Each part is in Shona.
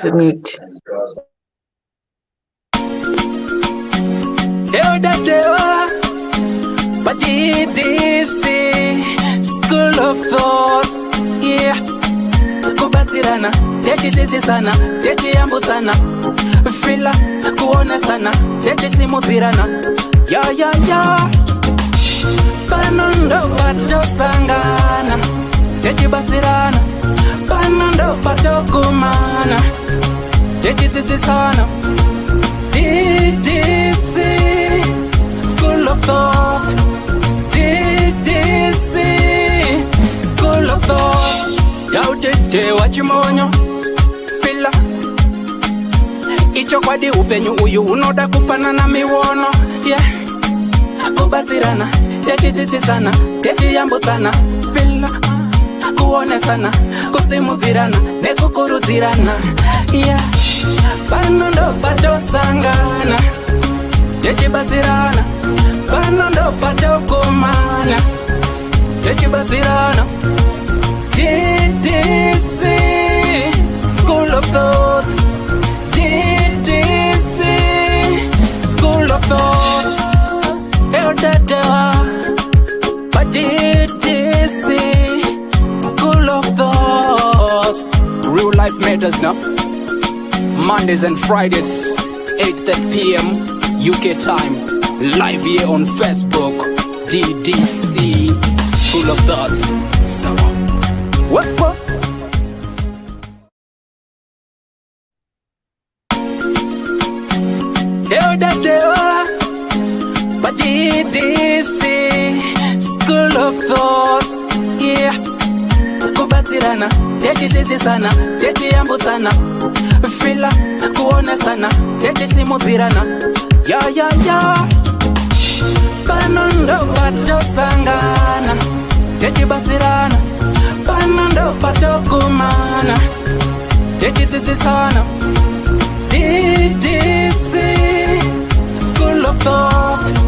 Need. But Ddc Skool of Thoughts, yeah. Kubatirana, techi sana, techi yambu sana, fila kuona sana, techi simuzirana, ya. Banondo bato sangana, techi batirana, banondo bato kumana, techi sana. Ddc Skool of Thoughts, Ddc Skool of Thoughts. Yautete wachimonyo fila icho kwadi upenyu uyu unoda kupana na miwono, yeah. Kubatirana, techi sana, techi yambu sana, fila kuone sana, kusimuzirana, nekukuruzirana, yeah. Banondo bato sangana, techi batirana, banondo bato kumana, techi batirana. Ddc Skool of Thoughts, Ddc Skool of Thoughts. But Ddc Skool of Thoughts. Real life matters now. Mondays and Fridays, 8:30 p.m. UK time. Live here on Facebook. Ddc Skool of Thoughts. What? But Ddc Skool of Thoughts, yeah. Kubatirana, techi sana, techi yambu sana, fila kuona sana, techi simuzirana, ya. Banondo bato sangana, techi batirana, banondo bato kumana, techi sana. Ddc Skool of Thoughts,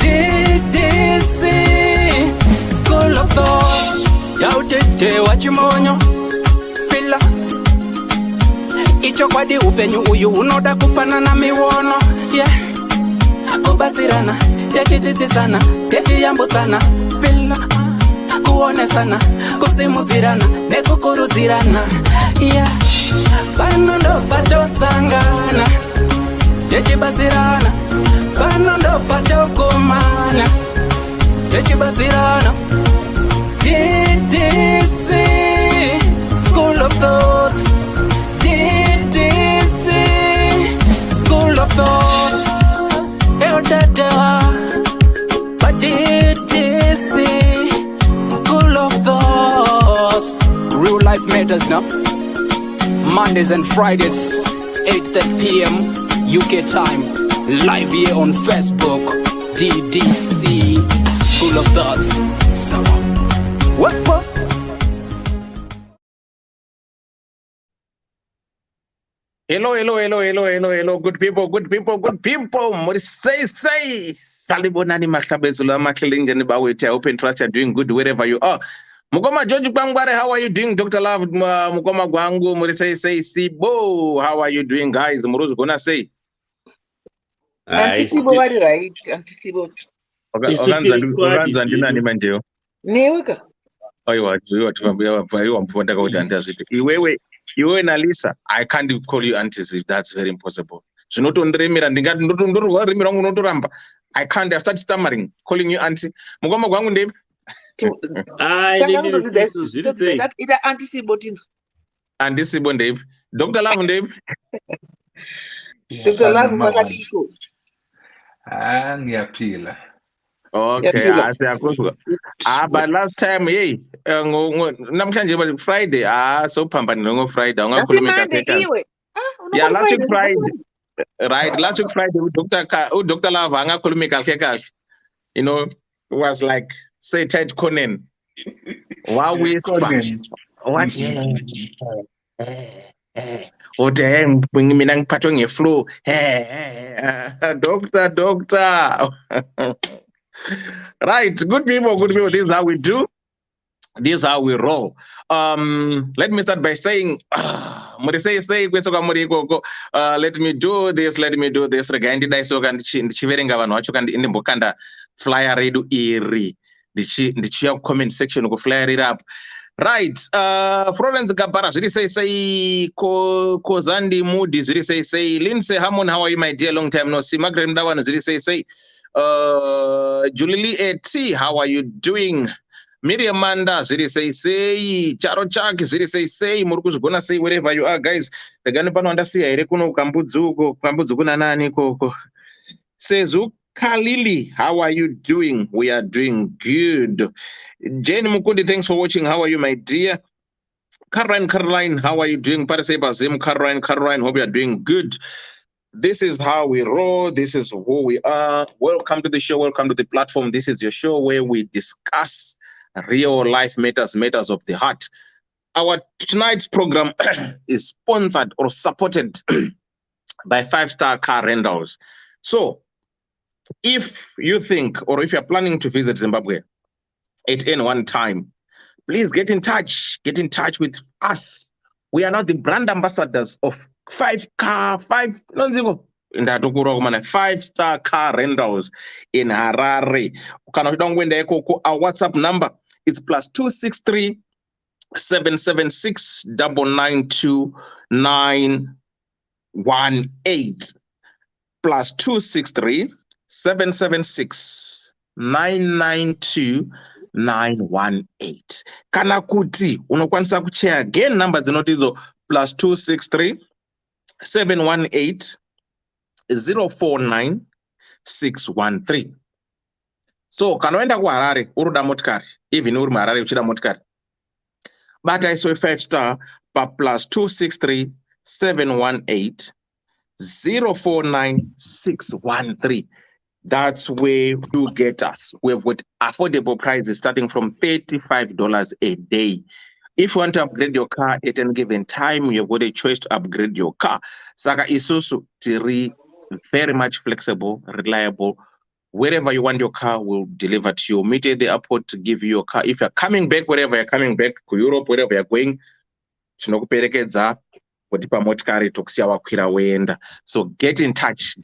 Ddc Skool of Thoughts. Yautete wachimonyo fila icho kwadi upenyu uyu unoda kupana na miwono, yeah. Kubatirana, techi sana, techi yambu sana, fila kuone sana, kusimuzirana, nekukuruzirana, yeah. Banondo bato sangana, techi batirana, banondo bato kumana, techi batirana. Ddc Skool of Thoughts, Ddc Skool of Thoughts. But Ddc Skool of Thoughts. Real life matters now. Mondays and Fridays, 8:30 p.m. UK time. Live here on Facebook. Ddc Skool of Thoughts. What? Hello. Good people. Say. Salibonani mahlabezulu amaklingeni bawethu. I hope and trust you're doing good wherever you are. Mukoma George Bangware, how are you doing? Dr. Love Mukoma Gwangu, Murise say Sibo. How are you doing, guys? Muruzu gonna say. Antisibo wari right. Antisibo. Oganza ndina ni manjeo. Neweka. Iwe na Lisa, I can't call you aunties if that's very impossible. I can't start stammering, calling you auntie. Mugoma gwangu ndebe. Ita antisibo tinzo. Antisibo ndebe. Dr. Love ndebe. Dr. Love makatiko. Ngiyaphila. Okay, but last time, hey, namhlanje Friday, so pambanile ngo Friday, ungakhuluma kahle. Yeah, last week Friday. Right, last week Friday Dr. Lava angakhuluma kahle. You know, was like say Ted Conan. Wow, we what? Damn, mina ngiphathwe ngeflow. Doctor. Right, good people, this is how we do. This is how we roll. Let me start by saying Let me do this, let me do this. Rega ndidaisoka ndichiverenga vanhu vacho kandi ndimbokanda flyer redu iri ndichiya comment section kuflyer it up. Right, Florence Gabara zviri sei Kozandi Moody zviri sei Lindsay Hammond, how are you my dear, long time no see. Margaret Mdawana zviri sei Julie Eti, how are you doing? Miriam Manda zviri sei Charo Chak zviri sei muri kuzvigona sei wherever you are guys. Regani pano andasiya here kuno kambudzuko nanani koko. Sezu Kalili, how are you doing? We are doing good. Jane Mukundi, thanks for watching. How are you, my dear? Caroline, how are you doing? Pariseba Zim, Caroline, hope you are doing good. This is how we roll. This is who we are. Welcome to the show. Welcome to the platform. This is your show where we discuss real life matters of the heart. Our tonight's program is sponsored or supported by 5-Star Car Rentals. So, if you think or if you're planning to visit Zimbabwe at any one time, please get in touch with us. We are now the brand ambassadors of 5-Star Car Rentals in Harare. Our WhatsApp number is +263 776 992 918 +263 776 992 918. Kana kuti unokwanisa kucheya again number dzinotizo +263 718 049 613. So kana uenda kuHarare uruda motikari, even uri muHarare uchida motikari, bata iso 5-Star pa +263 718 049 613. That's where you get us. We've got affordable prices starting from $35 a day. If you want to upgrade your car at any given time, you've got a choice to upgrade your car. Saka Isuzu Tiri, very much flexible, reliable. Wherever you want your car, will deliver to you. Meet at the airport to give you your car. If you're coming back, wherever you're coming back, to Europe, wherever you're going, so get in touch.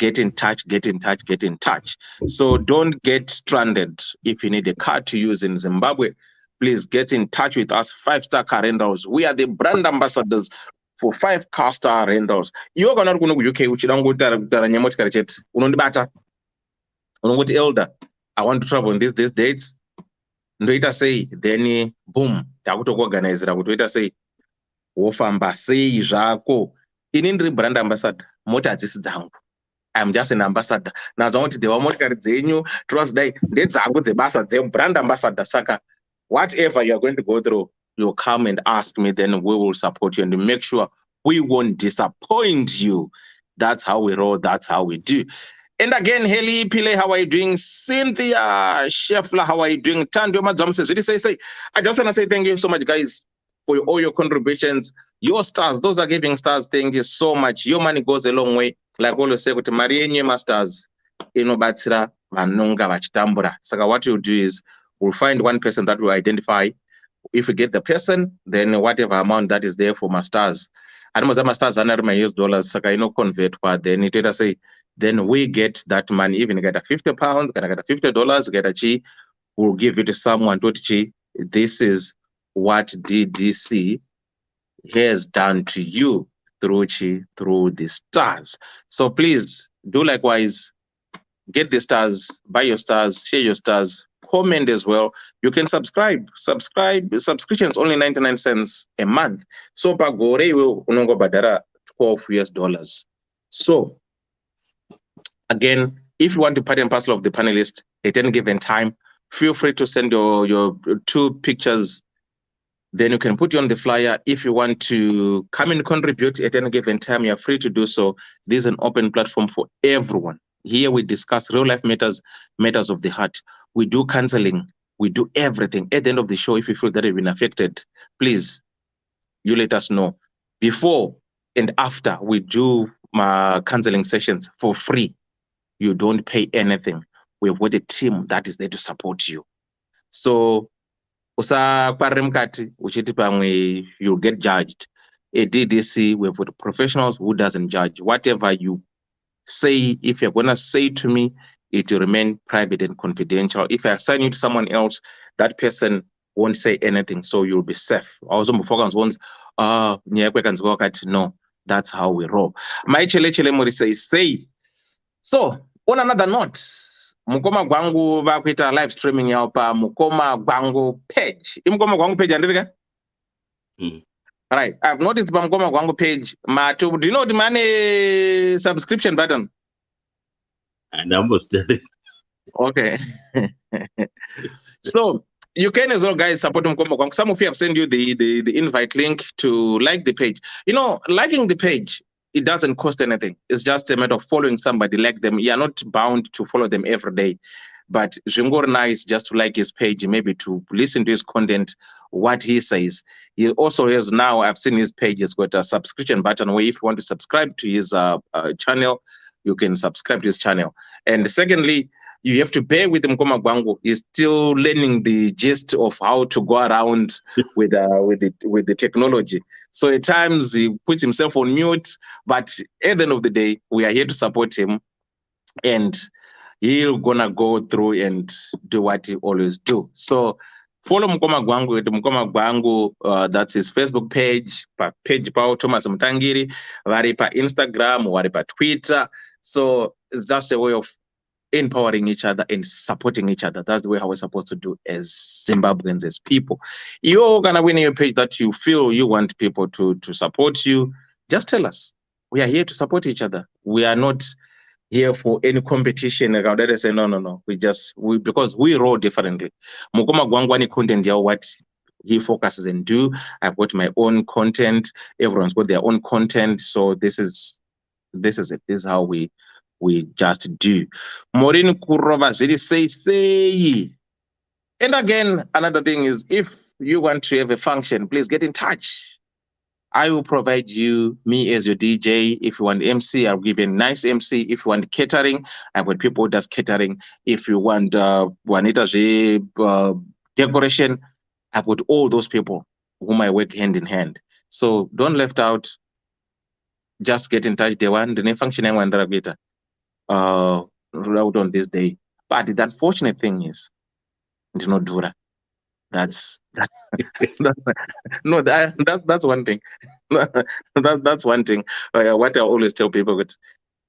So don't get stranded. If you need a car to use in Zimbabwe, please get in touch with us. 5-Star Car Rentals. We are the brand ambassadors for 5-Star Rentals. You're gonna go to UK, which don't go to elder. I want to travel on these dates. Ndoita say then boom. Organize say wofamba sei zvako. Inindri brand ambassador. Mota hadzisi dzangu. I'm just an ambassador. Nazo kuti dewa motikari dzenyu trust day ndedzangu dzebasa brand ambassador. Saka whatever you're going to go through, you'll come and ask me, then we will support you and make sure we won't disappoint you. That's how we roll. That's how we do. And again, Haley Pile, how are you doing? Cynthia Scheffler, how are you doing? Tandio Madzam says, I just want to say thank you so much, guys, for all your contributions. Your stars, those are giving stars. Thank you so much. Your money goes a long way. Like always say, with Marienye Masters, Batsira, Manunga Vachitambura. So what you do is we'll find one person that will identify. If we get the person, then whatever amount that is there for masters. And masters are US dollars, so convert, then it say, then we get that money. Even get a £50, get a $50, get a chi, we'll give it to someone. This is what DDC has done to you through the stars. So please do likewise. Get the stars, buy your stars, share your stars, comment as well. You can subscribe. Subscriptions only 99 cents a month. So pagore will unongo badara $12. So again, if you want to part and parcel of the panelists at any given time, feel free to send your 2 pictures. Then you can put you on the flyer. If you want to come and contribute at any given time, you're free to do so. This is an open platform for everyone. Here we discuss real life matters of the heart. We do counseling. We do everything. At the end of the show, if you feel that you've been affected, please, you let us know. Before and after, we do counseling sessions for free. You don't pay anything. We've got a team that is there to support you. So, you'll get judged. a DDC, we've got professionals who doesn't judge. Whatever you say, if you're gonna say to me, it will remain private and confidential. If I assign you to someone else, that person won't say anything, so you'll be safe. Also, once, no, that's how we roll. My chele mori say. So, on another note, mukoma gwangu vakuita live streaming yao pa mukoma gwangu page. Mukoma gwangu page andika? Right. I've noticed pa mukoma gwangu page. Do you know the money subscription button? And almost okay. So you can as well, guys, support Mukoma Gwangu. Some of you have sent you the invite link to like the page. You know, liking the page, it doesn't cost anything. It's just a matter of following somebody, like them. You're not bound to follow them every day. But Jungorna is just to like his page, maybe to listen to his content, what he says. He also has now, I've seen his page, has got a subscription button where if you want to subscribe to his channel, you can subscribe to his channel. And secondly, you have to bear with Mukoma Gwangu. He's still learning the gist of how to go around with the technology. So at times he puts himself on mute, but at the end of the day, we are here to support him, and he's gonna go through and do what he always do. So follow Mukoma Gwangu. Mukoma Gwangu, that's his Facebook page. Page pa Thomas Mtangiri, vari pa Instagram, vari pa Twitter. So it's just a way of empowering each other and supporting each other. That's the way how we're supposed to do as Zimbabweans, as people. You're gonna win your page that you feel you want people to support you. Just tell us. We are here to support each other. We are not here for any competition. Let us say no. Because we roll differently. Mukoma Gwangwani content, what he focuses and do. I've got my own content. Everyone's got their own content. So this is it. This is how we just do. Maureen Kurova say. And again, another thing is, if you want to have a function, please get in touch. I will provide you, me as your DJ. If you want MC, I'll give you a nice MC. If you want catering, I've got people who does catering. If you want decoration, I've got all those people whom I work hand in hand. So don't left out. Just get in touch. The next function I want to out on this day. But the unfortunate thing is, Dura. That's one thing. That's one thing. What I always tell people,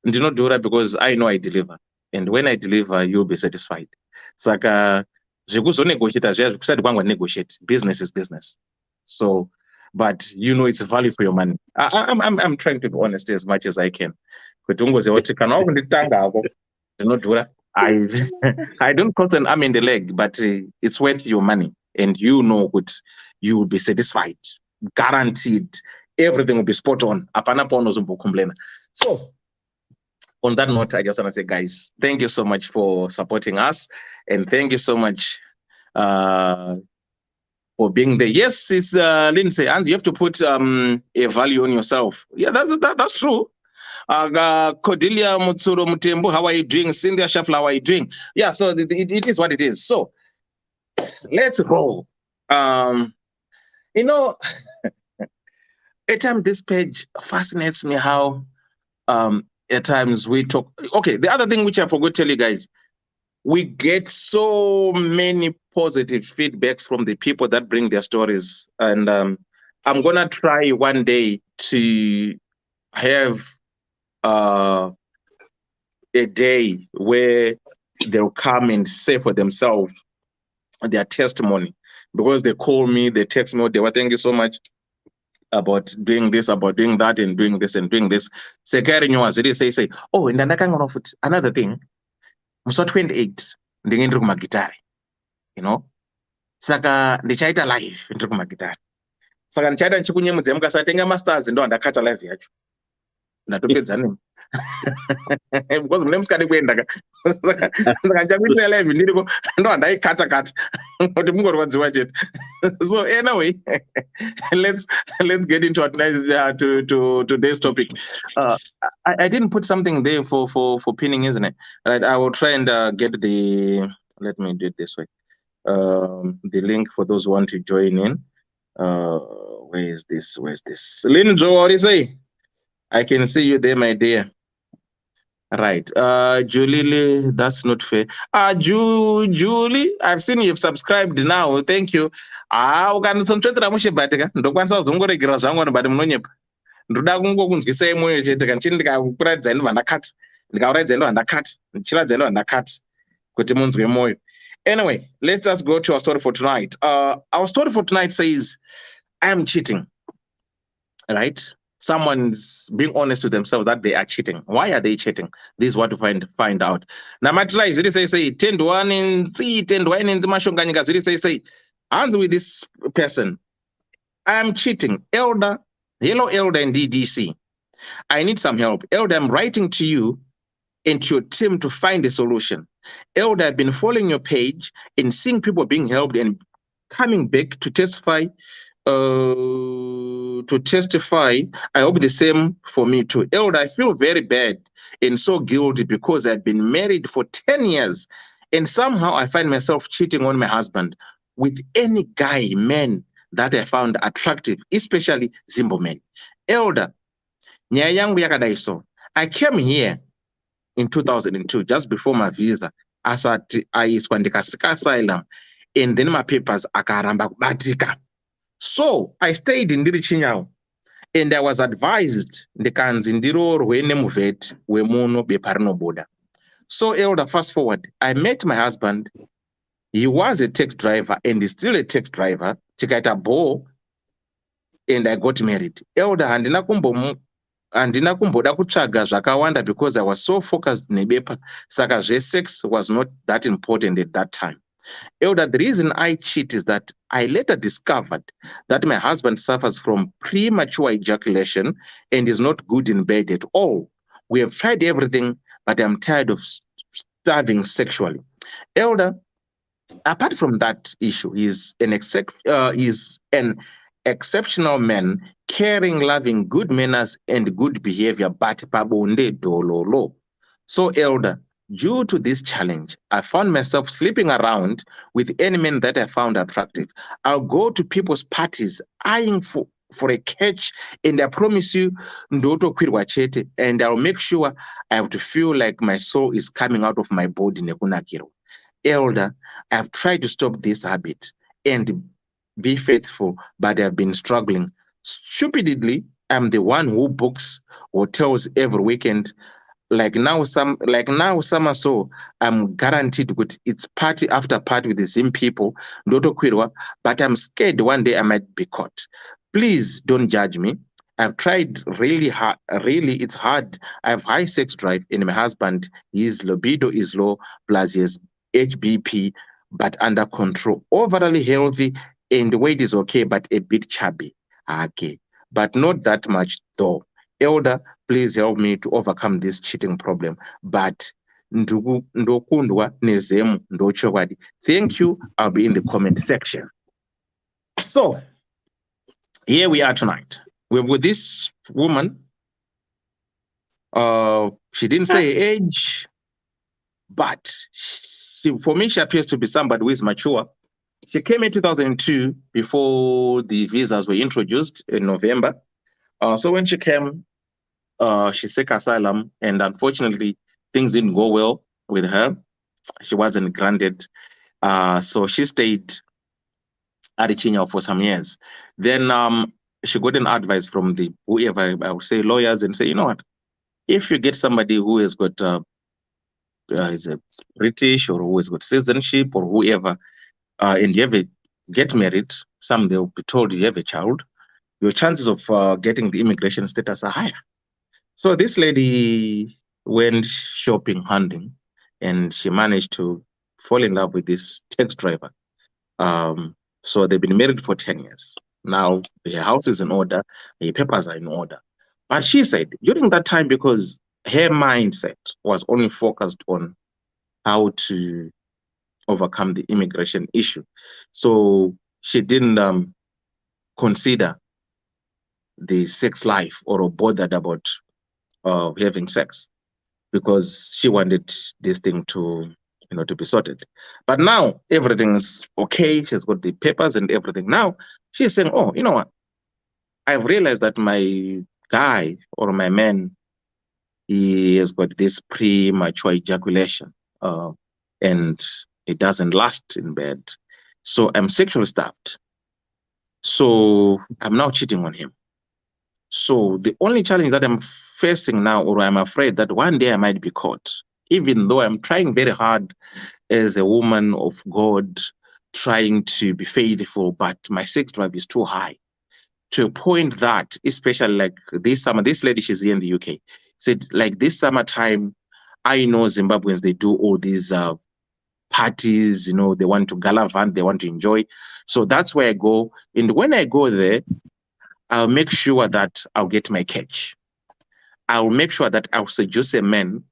Dura, because I know I deliver, and when I deliver, you'll be satisfied. Saka negotiate. Business is business. So, but it's value for your money. I'm trying to be honest as much as I can. I don't cost an arm in the leg, but it's worth your money, and what you will be satisfied, guaranteed. Everything will be spot on. So, on that note, I just want to say, guys, thank you so much for supporting us, and thank you so much for being there. Yes, it's Lindsay, and you have to put a value on yourself. Yeah, that's true. Cordelia Mutsuro Mutembu, how are you doing? Cynthia Shafla, how are you doing? Yeah, so it is what it is. So let's roll. At times this page fascinates me how at times we talk. Okay, the other thing which I forgot to tell you guys, we get so many positive feedbacks from the people that bring their stories. And I'm gonna try one day to have a day where they'll come and say for themselves their testimony, because they call me, they text me, they were thank you so much about doing this, about doing that, and doing this and doing this. Say, oh, and then another thing, I'm so 28, ndingendri kumagitari, saka ndichaita live ndiri kumagitari, saka ndichaita ndichikunyemedza mukasatenga masters ndo andakata live yacho ndatopedza nemi because mune musikadi kuenda saka ndichakuitira live ndiriko ndo andaikata kuti mungorwadziwa chete. So anyway, let's get into to today's topic. I didn't put something there for pinning, isn't it? Right, I will try and get let me do it this way. The link for those who want to join in. Where is this? Where's this? Lynn Joe, what do you say? I can see you there, my dear. Right. Julie, that's not fair. Julie, I've seen you've subscribed now. Thank you. Ukanitsontsvetera muchibhatika ndokwanisa kuzongoregera zvangu but munonyepa. Ndoda kungokunzwisai mwoyo chete kana chini ndikakuradzai ndovandakati. Ndikauradzai ndovandakati. Ndichiradzai ndovandakati. Kuti munzwe moyo. Anyway, let's just go to our story for tonight. Our story for tonight says, I am cheating. Right? Someone's being honest with themselves that they are cheating. Why are they cheating? This is what to find out. Now, my try really say 10 to 1 in C, 10 to 1 in Zimashonganyika. Really say, hands with this person. I am cheating. Elder, hello, Elder in DDC. I need some help. Elder, I'm writing to you and to your team to find a solution. Elder, I've been following your page and seeing people being helped and coming back to testify. I hope the same for me too. Elder, I feel very bad and so guilty because I've been married for 10 years and somehow I find myself cheating on my husband with any man that I found attractive, especially Zimbo men. Elder, nyaya yangu yakadai so. I came here in 2002, just before my visa, asati aiswa ndikasika asylum, and then my papers akaramba kubatika. So I stayed in Chinyawo, and I was advised ndikanzi ndiroorwe nemuvheti wemuno beparinobuda. So Elder, fast forward, I met my husband. He was a taxi driver and is still a taxi driver. Tikaita bo, and I got married. Elder, handina kumboda kutsvaga zvakawanda because I was so focused nebepa, saka sex was not that important at that time. Elder, the reason I cheat is that I later discovered that my husband suffers from premature ejaculation and is not good in bed at all. We have tried everything, but I'm tired of starving sexually. Elder, apart from that issue, he's an exceptional man, caring, loving, good manners, and good behavior, but pabonde dololo. So, Elder, due to this challenge, I found myself sleeping around with any man that I found attractive. I'll go to people's parties eyeing for a catch, and I promise you, ndoto kwirwa chete, and I'll make sure I have to feel like my soul is coming out of my body nekunakiro. Elder, I've tried to stop this habit and be faithful, but I've been struggling. Stupidly, I'm the one who books hotels every weekend. Like now, summer, so I'm guaranteed good. It's party after party with the same people, but I'm scared one day I might be caught. Please don't judge me. I've tried really hard. Really, it's hard. I have high sex drive, and my husband, his libido is low, plus his HBP, but under control. Overall healthy, and the weight is okay, but a bit chubby. Okay, but not that much though. Elder, please help me to overcome this cheating problem. But ndokundwa nezemu ndochokwadi. Thank you. I'll be in the comment section. So here we are tonight. We're with this woman. She didn't say age, but for me, she appears to be somebody who is mature. She came in 2002 before the visas were introduced in November. So when she came, she sought asylum, and unfortunately, things didn't go well with her. She wasn't granted. So she stayed at Chinyawo for some years. Then she got an advice from whoever, I would say lawyers, and say, you know what, if you get somebody who has got is a British or who has got citizenship or whoever, and you ever get married, some they'll be told you have a child, your chances of getting the immigration status are higher. So this lady went shopping, hunting, and she managed to fall in love with this taxi driver. So they've been married for 10 years. Now her house is in order, her papers are in order. But she said during that time, because her mindset was only focused on how to overcome the immigration issue, so she didn't consider the sex life or bothered about having sex, because she wanted this thing to be sorted. But now everything's okay. She's got the papers and everything. Now She's saying, oh, you know what? I've realized that my guy or my man, he has got this premature ejaculation, and it doesn't last in bed. So I'm sexually starved. So I'm now cheating on him. So the only challenge that I'm facing now, or I'm afraid that one day I might be caught, even though I'm trying very hard as a woman of God, trying to be faithful, but my sex drive is too high to a point that, especially like this summer, this lady, she's here in the UK, said like this summertime, I know Zimbabweans, they do all these parties, you know, they want to gallivant, they want to enjoy. So that's where I go. And when I go there, I'll make sure that I'll get my catch. I'll make sure that I'll seduce a man,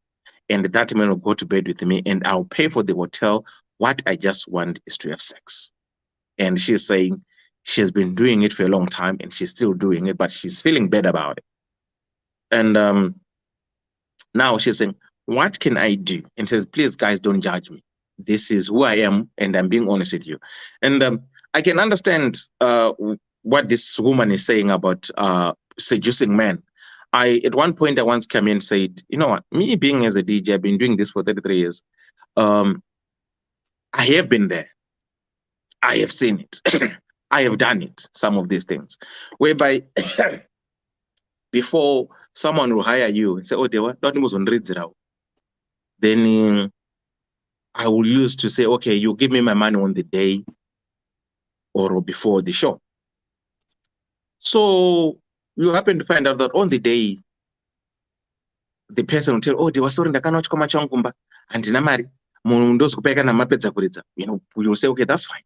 and that man will go to bed with me, and I'll pay for the hotel. What I just want is to have sex. And she's saying she's been doing it for a long time and she's still doing it, but she's feeling bad about it. And now she's saying, what can I do? And says, please, guys, don't judge me. This is who I am, and I'm being honest with you. And I can understand what this woman is saying about seducing men. At one point, I once came in and said, you know what, me being as a DJ, I've been doing this for 33 years. I have been there. I have seen it. I have done it, some of these things, whereby before someone will hire you and say, oh, then I will use to say, okay, you give me my money on the day or before the show. So you happen to find out that on the day, the person will tell, oh, they were sorry, and you know, you'll say, okay, that's fine.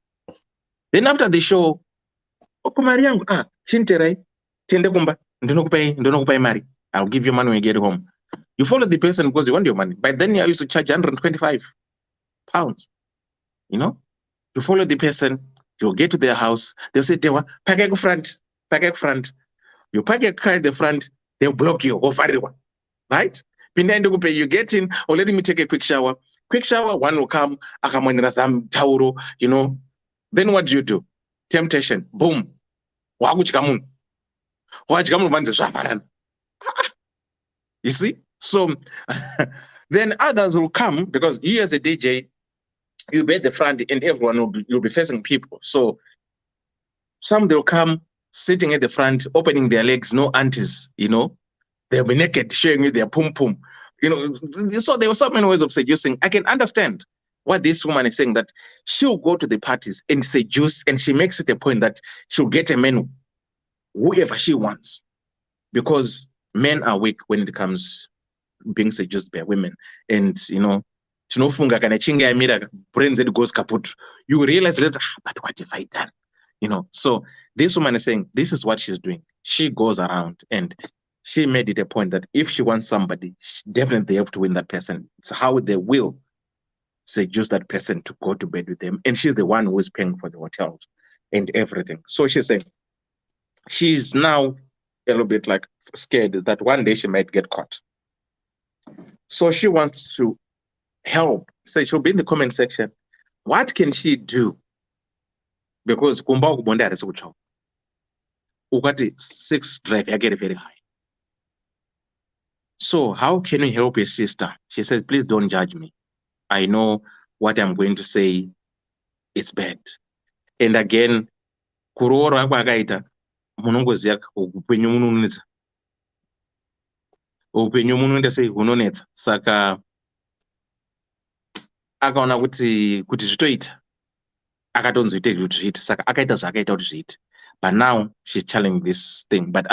Then after the show, I'll give you money when you get home. You follow the person because you want your money. By then, I used to charge 125 pounds. You know, you follow the person, you'll get to their house, they'll say, Dewa, pack a front, pack a front. You park your car at the front, they'll block you off everyone. Right? You get in, or let me take a quick shower. Quick shower, one will come, you know. Then what do? Temptation, boom. You see? So then others will come because you as a DJ, you be at the front and everyone you'll be facing people. So some they'll come sitting at the front, opening their legs, no aunties, you know. They'll be naked, showing you their pum pum. You know, so there were so many ways of seducing. I can understand what this woman is saying, that she'll go to the parties and seduce, and she makes it a point that she'll get a man whoever she wants, because men are weak when it comes being seduced by women. And you know, brains it goes kaput. You realize that, but what have I done? You know, so this woman is saying this is what she's doing. She goes around and she made it a point that if she wants somebody, definitely they have to win that person. It's how they will seduce that person to go to bed with them. And she's the one who is paying for the hotels and everything. So she's saying she's now a little bit like scared that one day she might get caught. So she wants to help. So she'll be in the comment section. What can she do? Because sex drive, I get it very high. So how can you help your sister? She said, please don't judge me. I know what I'm going to say. It's bad. And again, kurora kwakaita munongoziya upenyu munonetsa. Upenyu munoenda sei hunonetsa. Saka akaona kuti zvitoita akatonzoita kuti zviite, saka akaita zvakaita kuti zviite. But now she's challenging this thing. But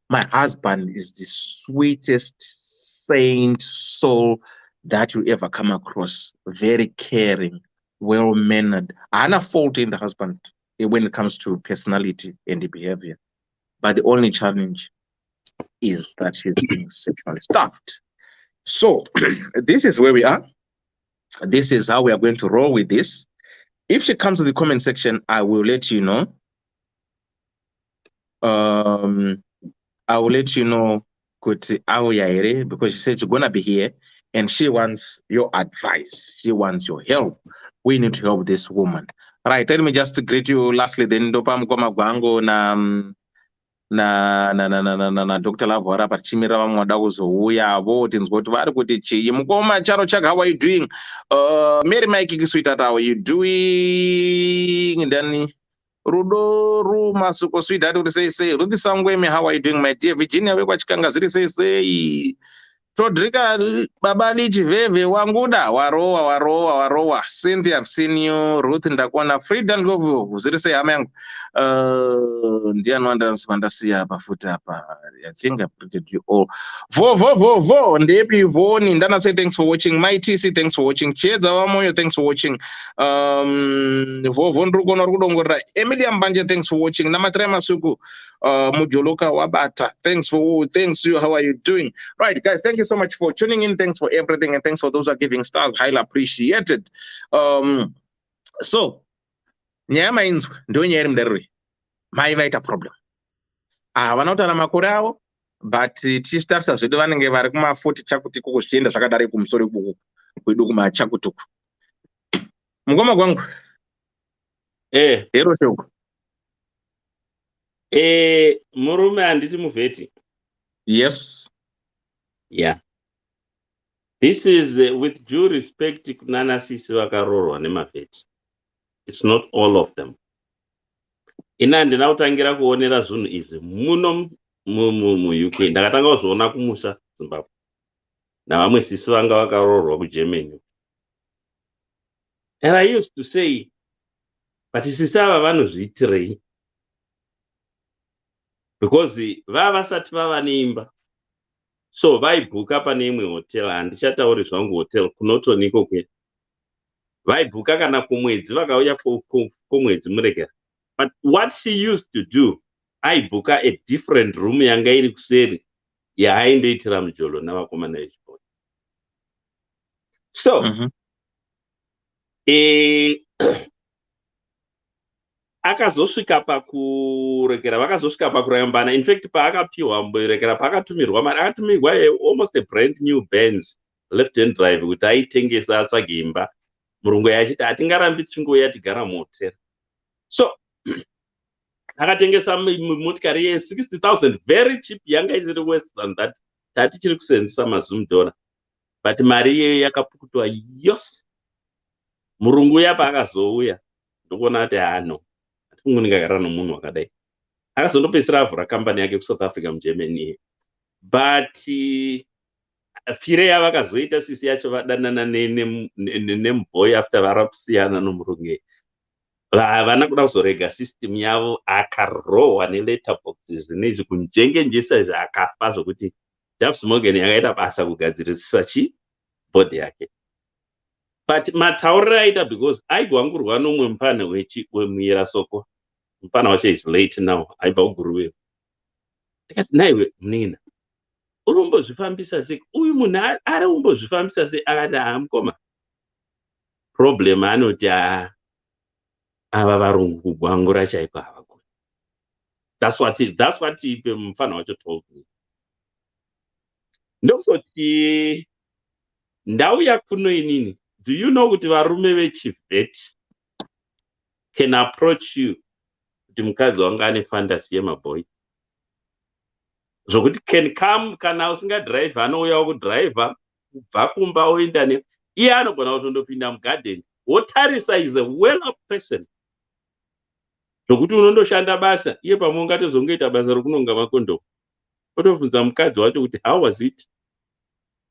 my husband is the sweetest saint soul that you ever come across. Very caring, well-mannered. Hana fault in the husband when it comes to personality and the behavior. But the only challenge is that she's being sexually stuffed. So this is where we are. This is how we are going to roll with this. If she comes to the comment section, I will let you know. I will let you know because she said she's gonna be here and she wants your advice. She wants your help. We need to help this woman. Right, let me just greet you lastly then ndopa mukoma gwangu na Dr. Lavora pachimira vamwe vada kuzouya tinzwa kuti vari kuti chii mukoma charo chaka, how are you doing? Mary Mike sweetheart, how are you doing? Then Rudo Masuko sweetheart uri sei Ruthi Sangwemi, how are you doing my dear? Virginia wekwachikanga zviri sei Todrika Babali Chiveve Wanguda Warowa Cynthia, I've seen you. Ruth Ndakwana Frida Ngovu zviri sei hama yangu ndiani wandasiya pafuta apa. I think I printed you all. Vo ndepi voni Ndana say thanks for watching. My TC thanks for watching. Chedza Wamoyo thanks for watching. Vo ndrukona rukudongorera. Emilia Mbanje thanks for watching. Namatrai Masuku Mujoloka Wabata thanks you. How are you doing? Right, guys, thank you so much for tuning in. Thanks for everything, and thanks for those who are giving stars. Highly appreciated. So nyama inzwe ndo nyeri mdaruri mai vaita problem vanotaura makore avo but tichitarisa zvedu vanenge vari kuma40 chakuti kuko zvichienda zvakadare kumusoro ikuku kwedu kumachakutuku mukoma gwangu hero shoko murume handiti muvheti. Yes. Yeah. This is with due respect kunana sisi vakarorwa nemavheti. It's not all of them. Ina ndina kutangira kuonera zvinhu izvi muno mu-UK. Ndakatanga kuzviona kumusha Zimbabwe. Navamwe sisi vanga vakarorwa kuGermany. And I used to say, but sisi ava vanozviitirei? Because vasati vava neimba. So vaibhuka pane imwe hotel, handichatauri zvangu hotel kunotoniko kwe. Vaibhuka kana kumwedzi vakauya kumwedzi muregera. But what she used to do, aibhuka a different room yanga iri kuseri yaaiendoitira mujolo navakomana vechikoro. So akazosvika pakuregera, vakazosvika pakurambana. In fact, paakapiwa mboregera paakatumirwa mari, akatumirwa almost a brand new Benz left hand drive kuti aitengesa atsvage imba. Murungu yachiti hatingarambi tichingoya tigara muhotera. So akatengesa motikari ye60,000 very cheap, yanga isiri worse than that. Tatichiri kusenzesa maZoom dollar. But mari iyeyo yakapukutwa yose. Murungu yapa akazouya ndokuona ati hano kungonikagara nomunhu wakadai. Akazondopedzisira avhura kambani yake kuSouth Africa muGermany. But fire yavakazoita sisi yacho vadanana nemuboy after varakusiyana nomurungu. Havana kuda kuzorega system yavo, akarohwa neletterboxes zvinezvi kunjengenjesa zvakafa zvokuti Duff Morgan yakaita basa kugadzirisa bhodhi yake. But matauriro aita because aigwangurwa nomwe mupana wemuyera soko. Mupana wacho is late now, aibva kuGuruwe. Akati naiwe munina, unombozvifambisa sei? Uyu munhu ari umbozvifambisa sei? Akati mukoma. Problem anoti ava varungu kugwangura chaiko havagoni. That's what mufana wacho told me. Ndokutoti ndauya kuno inini. Do you know kuti varume vechivheti can approach you kuti mukadzi wanga ane fantasy yemaboy? Zvokuti can come kana usingadrive, anouya kudriver kubva kumba oenda ne. Iye anogona kutondopinda mugarden. Wotarisa is a well-up person. Zvokuti unondoshanda basa, iye pamwe ungatozongoita basa rokunonga makondomu. Otobvunza mukadzi wacho kuti how was it?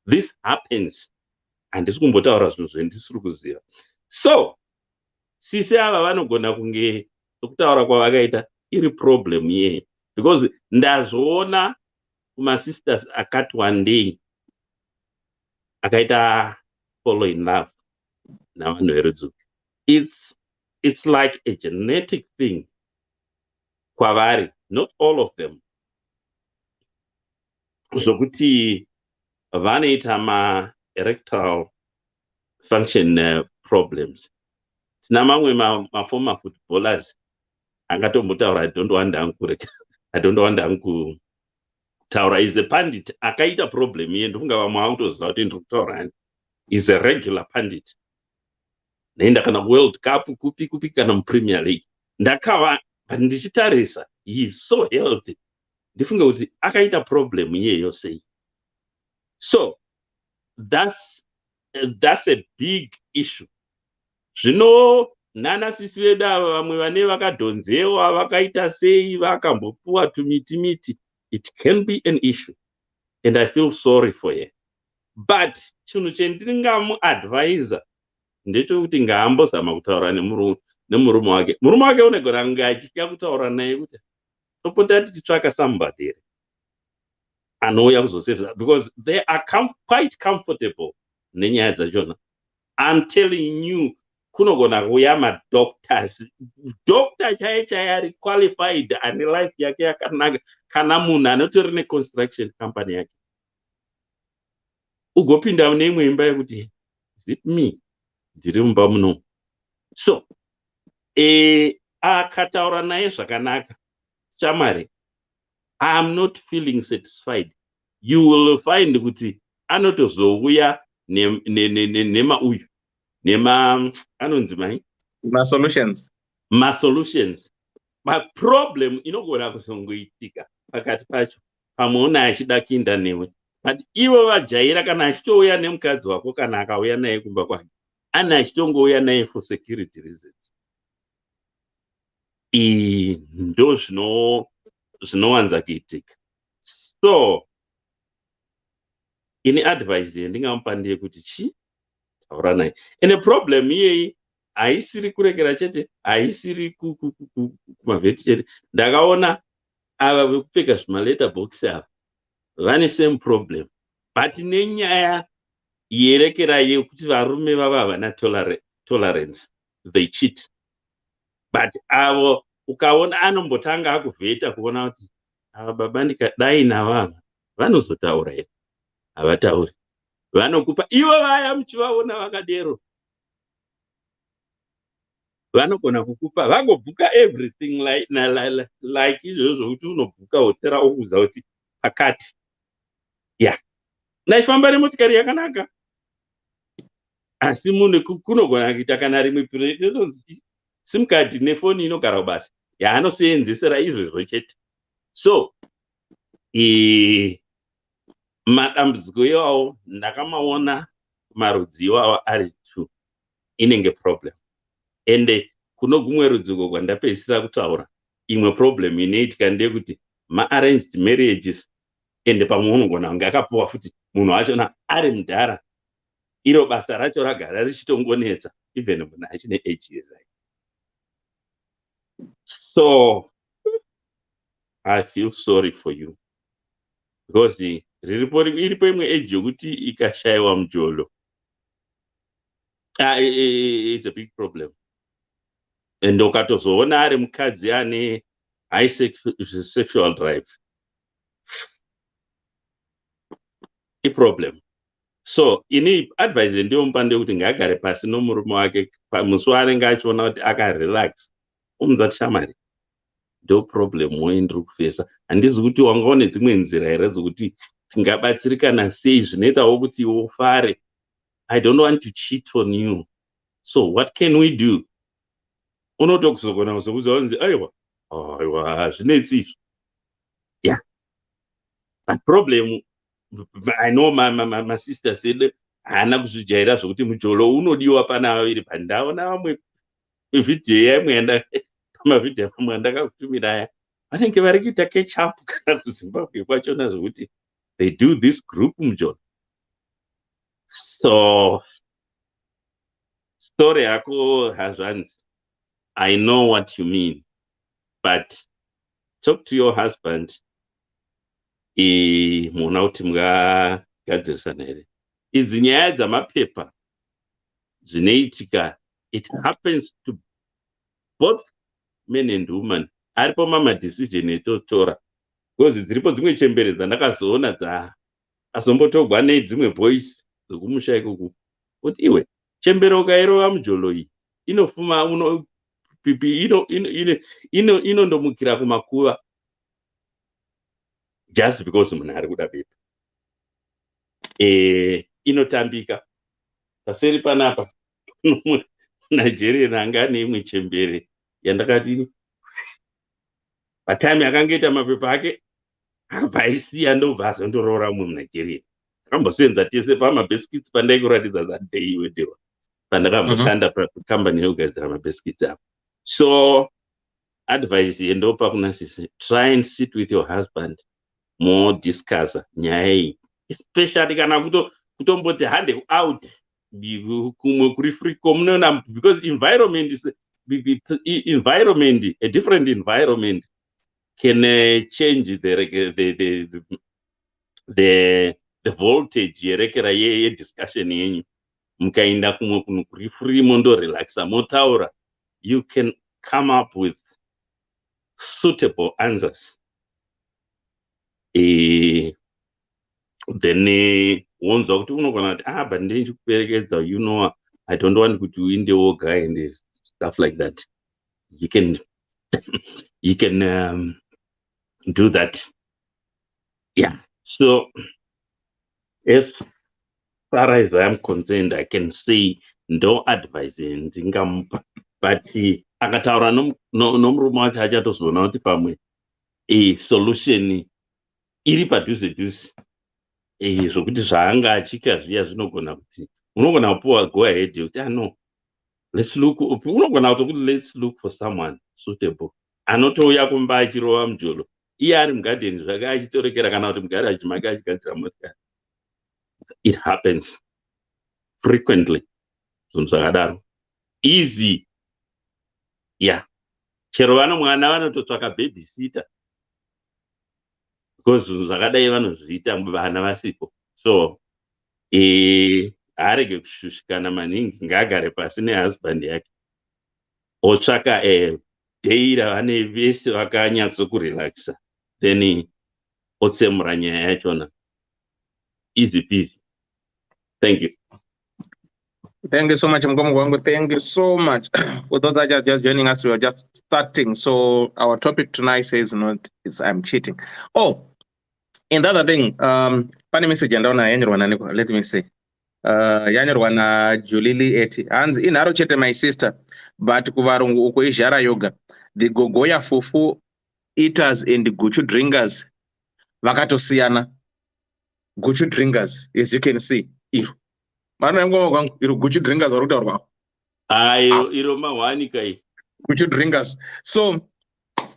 This happens. Handisi kumbotaura zvinhu zvendisiri kuziva. So sisi ava vanogona kunge kutaura kwavakaita iri problem yeye. Because ndazvoona kumasisters akati one day akaita fall in love navanhu verudzuki. It's like a genetic thing kwavari, not all of them. Zvokuti vanoita erectile function problems. Tina mamwe former footballers angatombotaura I don't want kutaura is a pundit akaita problem iye ndofunga vamwe vakutoziva kuti ndiri kutaura. Is a regular pundit. naenda kana World Cup kupi kupi kana muPremier League. Ndakava ndichitarisa, he is so healthy. Ndifunga kuti akaita problem iyeyo sei. So that's a big issue. Zvino nanasisi vedu ava vamwe vane vakadhonzewa vakaita sei vakambopuwa tumitimiti, it can be an issue and I feel sorry for her. But chinhu chendingamuadvisa ndechekuti ngaambozama kutaura nemurume wake. Murume wake unogona kunge achitya kutaura naye kuti topota tichitsvaka somebody anouya kuzosevisa, because they are quite comfortable nenyaya dzachona. I'm telling you, kunogona kuuya madoctors, doctor chaiye ari qualified ane life yake yakanaka, kana munhu anotori neconstruction company yake ugopinda neimwe imba yekuti is it me ndiri mumba muno. So akataura naye zvakanaka, shamari, I'm not feeling satisfied. You will find kuti anotozouya nemauyu anonzi mai masolutions. But problem inogona kuzongoitika pakati pacho pamweona achida kuinda newe. But ivo vajaira kana achitouya nemukadzi wako kana akauya naye kumba kwake, ana achitongouya naye for security reasons. Ndo zvinowanza kuitika. So ini advice yendingamupa ndeyekuti taura naye. Ene problem iyeyi haisiri kurekera chete, haisiri kumavheti chete. Ndakaona ava vekupfeka zvimaletterbox ava vane same problem, but nenyaya yerekera yekuti varume vava havana tolerance, they cheat. But avo ukaona anombotanga akuvheta kuona kuti ava baba ndikadai navava vanozotaura here, havatauri, vanokupa ivo vaya muchivaona vakadero, vanogona kukupa vangobhuka everything like izvozvo zvokuti unobhuka hotera okuudza kuti pakati naifamba nemotikari yakanaka, asi munhu kunogona kuita kana rimwe inonzi simukadhi nefoni inogara kubasa yaanoseenzesera izvozvo chete. So madambudziko iwawo ndakamaona marudzi iwawo ari 2 inenge problem. Ende kuno gumwe rudziko kwandapedzisira kutaura, imwe problem inoitika ndeyekuti ma-arranged marriages, ende pamwe unogona kunge akapuwa futi munhu wachona ari mudhara, iro basa racho ragara richitongonetsa even munhu achine age yerai. So I feel sorry for you, because iripo imwe age yokuti ikashayiwa mujolo, it's a big problem. And ukatozoona ari mukadzi ane high sexual drive, iproblem. So ini advice ndiyomupa ndeyekuti ngaagare pasi nomurume wake musi waanenge achiona kuti akarelax, umudza shamari, ndo problem ndiri kufesa. Handizi kuti wangaone dzimwe nzira here dzokuti tingabatsirikana sei zvinoitawo kuti ufare. I don't want to cheat on you, so what can we do? Unotokuzogona kuzokudza wanzi aiwa zvinetsi. But problem, I know my sister said haana kuzvijaira zvokuti mujolo unodiwa pana vaviri. Pandaona vamwe vhidhiyo yamwe pamavhidhiyo amwe andakakutumira aya vanenge vari kuita catch up kana kuZimbabwe kwachona zvokuti they do this group mujolo. So story yako husband, I know what you mean, but talk to your husband. Muona kuti mungagadzirisana here. Idzi nyaya dzamapepa zvinoitika, it happens to both men and women. Aripo mamadecision etotora, because dziripo dzimwe chembere dzandakazoona azombotogwa nedzimwe boys dzokumusha ikuku kuti iwe chembere ukairova mujolo iyi inofuma inondomukira kumakuva just because munhu ari kuda bepa. Inotambika paseri panapa Nigerian anga neimwe chembere yandakati patime yakangoita mapepa ake akabva aisiya ndobva azondoroora muNigeria. Akambosenza tese pamabhiskits pandaikuratidza that day wedewa pandakamboshanda pakambani yekugadzira mabhiskits apo. So advice yendopa kuna sisi, try and sit with your husband more, discuss nyaya iyi, especially kana kutomboti hande out kumwe kuri free communal, because environment is environment, a different environment can change the voltage yerekera ye discussion yenyu. Mukaenda kumwe kuno kuri free mondo relaxa motaura, you can come up with suitable answers. Then wanzwa kuti unogona kuti but ndinchi kuperekedza, you know, I don't want kuti uinde woga and stuff like that. You can do that. Yeah. So as far as I am concerned, I can say no advice ndingamupa, but akataura nomurume wacho achatozoona kuti pamwe solution iri padhuze dhuze, zvokuti zvaanga achika zviya zvinogona kuti unogona kupuwa go ahead yokuti no, let's look, unogona kuti let's look for someone suitable anotouya kumba achirova mujolo iye ari mugadheni zvake achitorekera, kana kuti mugaraji make achigadzira motikari. It happens frequently, zvinhu zvakadaro easy. Yeah, chero vano mwana vanototsvaka babysitter because zvinhu zvakadai vanozviita vana vasipo. So arege kushushikana maningi, ngaagare pasi nehusband yake otsvaka day ravane vese vakanyatsokurelaxa, then otsemura nyaya yachona. Easy peasy. Thank you. Thank you so much, Mgomo Wangu. Thank you so much. For those that are just joining us, we are just starting. So our topic tonight says I'm cheating. Oh, and the other thing, funny message and let me say. Yanyorwana Julili eti. And in Arochete, my sister, but kuvarungu ukoishara yoga. The gogoya fufu eaters and the guchu drinkers. Vakato siana. Guchu drinkers, as you can see. Guchu drinkers or Guchu drinkers. So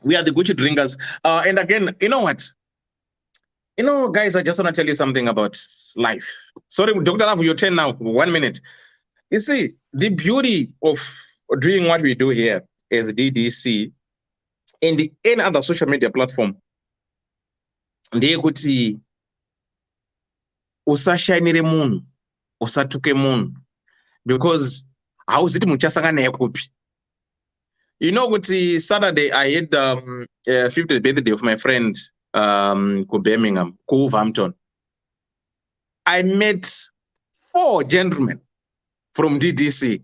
we are the Guchu drinkers. And again, you know what? You know, guys, I just want to tell you something about life. Sorry, Dr. Love, your turn now. 1 minute. You see, the beauty of doing what we do here as DDC and any other social media platform, ndeyekuti usashainire munhu, usatuke munhu, because hauziti muchasangana naye kupi. You know, kuti Saturday I had 50th birthday of my friend ku Birmingham, ku Wolverhampton. I met 4 gentlemen from DDC.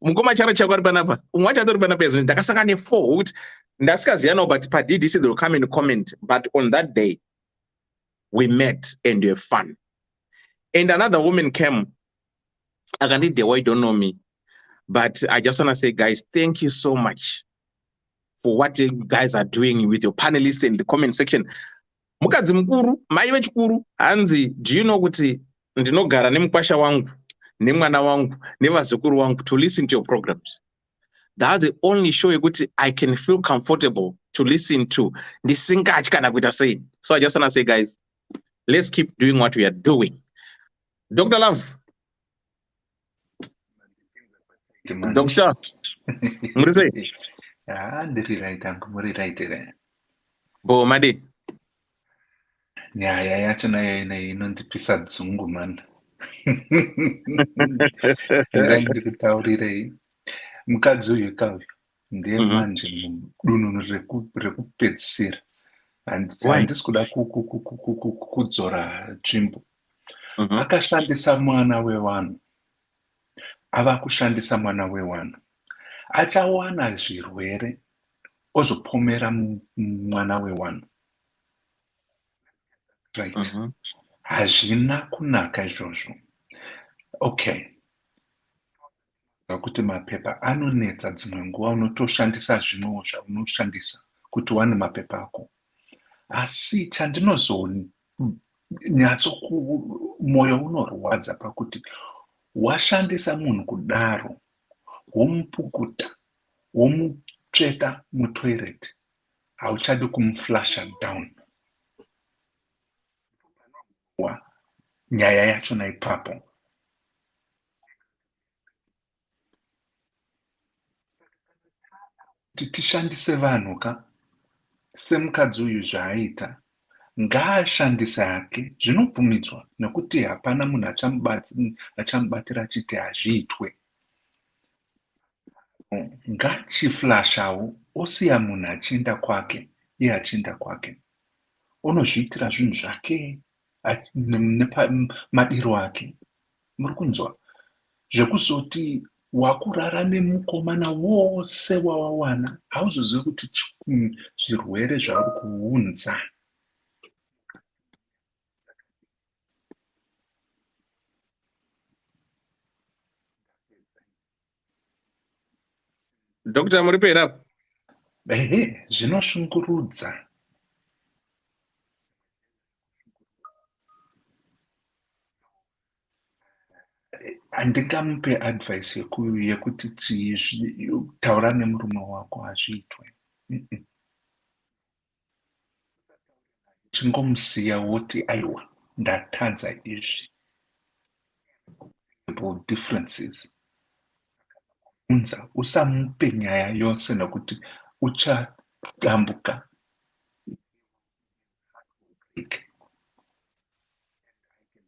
Mukoma charo chakwari panapa. Umwacha tori panapa yezo ndakasangana ne4 ukuthi ndasikaziyana but pa DDC they will come and comment, but on that day we met and we had fun. And another woman came. I can the way don't know me, but I just want to say, guys, thank you so much for what you guys are doing with your panelists in the comment section. Mukadzi mukuru, mai vechikuru, hanzi, do you know kuti ndinogara nemukwasha wangu, nemwana wangu, nevazukuru wangu to listen to your programs. That's the only show yekuti I can feel comfortable to listen to. Ndisingatyi kana kuita sei. So I just want to say, guys, let's keep doing what we are doing. Dr. Love. Doctor. Murise. Ndiri right angu, muri right ere. Bo madi. Nyaya yacho nayo inondipisa dzungu man. Ndiri kutaurire mukadzi uyu kauyu ndiye manje mudununu rekupedzisira. Handisi kuda kudzora tsvimbo. Akashandisa mwana wevanhu. Ava kushandisa mwana wevanhu. Achawana zvirwere ozopomera mwana wevanhu. Right. Hazvina kunaka izvozvo. Okay. kuti mapepa anonetsa dzimwe nguva unotoshandisa zvimwewo zvaunoshandisa kuti wane mapepa ako. Asi mwoyo unorwadza pakuti washandisa munhu kudaro, womupukuta, womutsveta mutoireti, hauchadi kumuflasha down. Nyaya yachona ipapo. Tishandise vanhu ka semukadzi uyu zvaaita, ngaashandise hake, zvinobvumidzwa nekuti hapana munhu achamubatira achiti hazviitwe. Ngachiflashawo osiya munhu achienda kwake, iye achienda kwake. Unozviitira zvinhu zvake nemadiro ake. Muri kunzwa? Zvekuzoti wakurara nemukomana wose wawawana, hauzozivi kuti zvirwere zvauri kuunza. Dr. Muripera. Zvinoshungurudza. Handingamupe advice yekuti taura nemurume wako hazviitwe. Chingomusiya woti aiwa ndatadza izvi. Differences. Usamupe nyaya yose nekuti uchadambuka.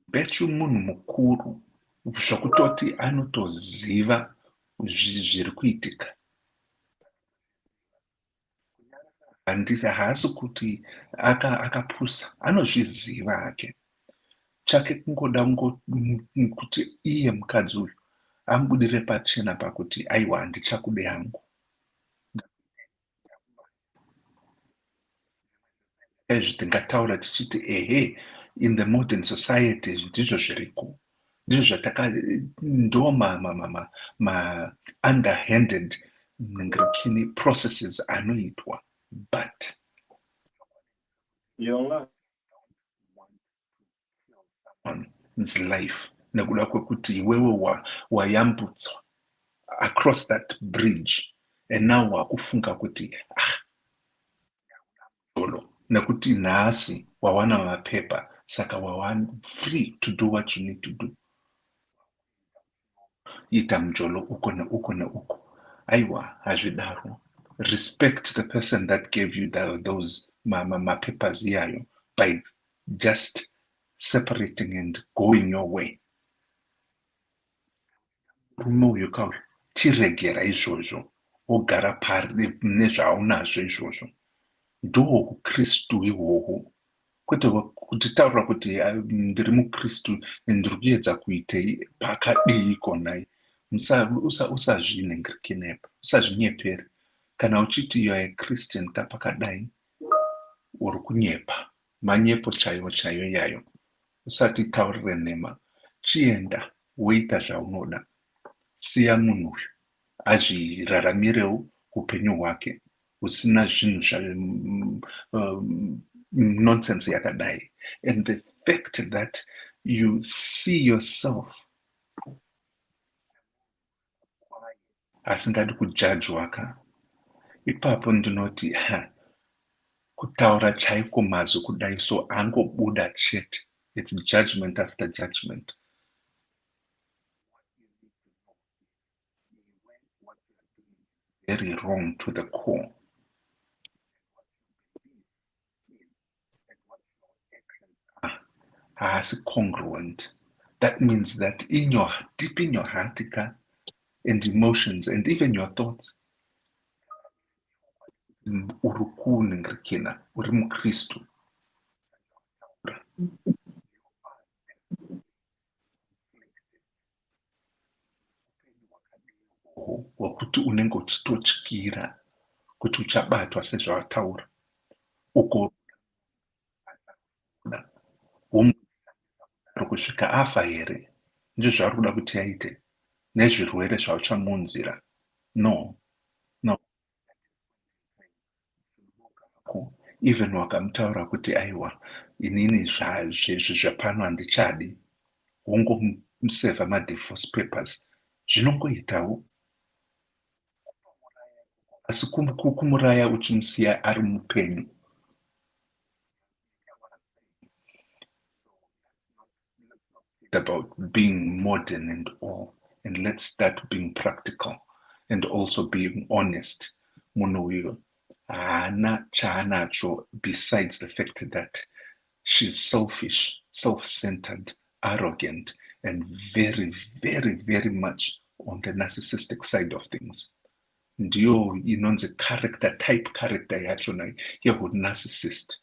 Bechu munhu mukuru zvokutoti anotoziva zviri kuitika. Haasi kuti akapusa, anozviziva hake. Chake kungoda kuti iye mukadzi uyu amubudire pachena pakuti aiwa handichakude hangu. Tingataura tichiti in the modern society ndizvo zviriko. Ndizvo ndo underhanded processes anoitwa. But one's life nekuda kwekuti iwewe wayambutswa across that bridge and now wakufunga kuti nekuti nhasi wawana mapepa saka wawana free to do what you need to do. Ita mjolo uko na uko na uko. Aiwa hazvidaro. Respect the person that gave you those papers iyayo by just separating and going your way. Rume uyu kauri chiregera izvozvo ogara pari nezvaunazvo izvozvo. Ndo Kristu ihwohwo. Kwete kutitaura kuti ndiri muKristu ndiri kuedza kuitei pakadii konai. Usazvinengirike nepa, usazvinyepere. Kana uchiti you are a Christian kapakadai, uri kunyepa. Manyepo chaiwo yayo. Usati taurire nhema. Chienda, woita zvaunoda. Siya munhu uyu azviraramirewo upenyu hwake. Usina zvinhu nonsense yakadai. And the fact that you see yourself asingadi kujajwa ka, ipapo ndinoti kutaura chaiko mazwi kudai so angobuda chete. It's judgment after judgment. Very wrong to the core. As congruent. That means that deep in your heart and emotions and even your thoughts, urukuningirikina, uri muKristu. Wakuti unenge uchitotyira kuti uchabatwa sezvawataura. Uko kusvika afa here, ndizvo zvaari kuda kuti aite. nezvirwere zvauchamunzira. No. Even wakamutaura kuti aiwa inini zvepano handichadi, wongomusevha madivorce papers, zvinongoitawo. Asi kumuraya uchimusiya ari mupenyu. About being modern and all, and let's start being practical and also being honest. Munhu uyu haana chaanacho besides the fact that she's selfish, self-centered, arrogant, and very, very, very much on the narcissistic side of things. Ndiyo inonzi character yachona yehu-narcissist.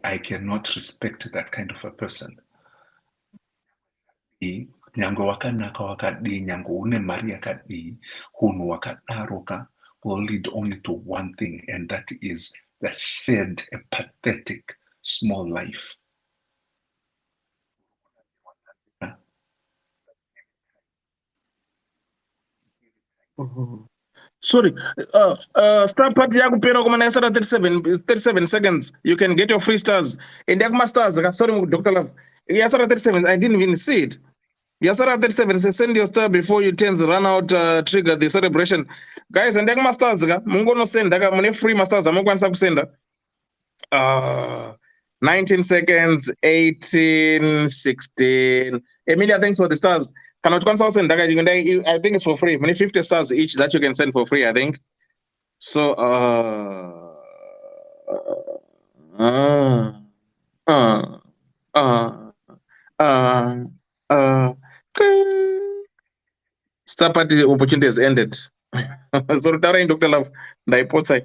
I cannot respect that kind of a person. Nyango wakanaka wakadii, nyango une mari yakadii, hunhu wakadaroka will lead only to one thing, and that is the sad, a pathetic, small life. Sorry, star party yakupera kuma naisara 37 seconds. You can get your free stars. And yakuma stars, sorry, Dr. Love. Yasara 37, I didn't even see it. Yasara 37 says send your star before you turns run out, trigger the celebration. Guys, and yakuma stars, mungo no send, mune free masters, amukwanisa kusenda. 19 seconds, 18, 16. Emilia, thanks for the stars. Cannot consult send. I think it's for free. Many 50 stars each that you can send for free, I think. So star party opportunity has ended. So Dr. Love, ndaipotsa.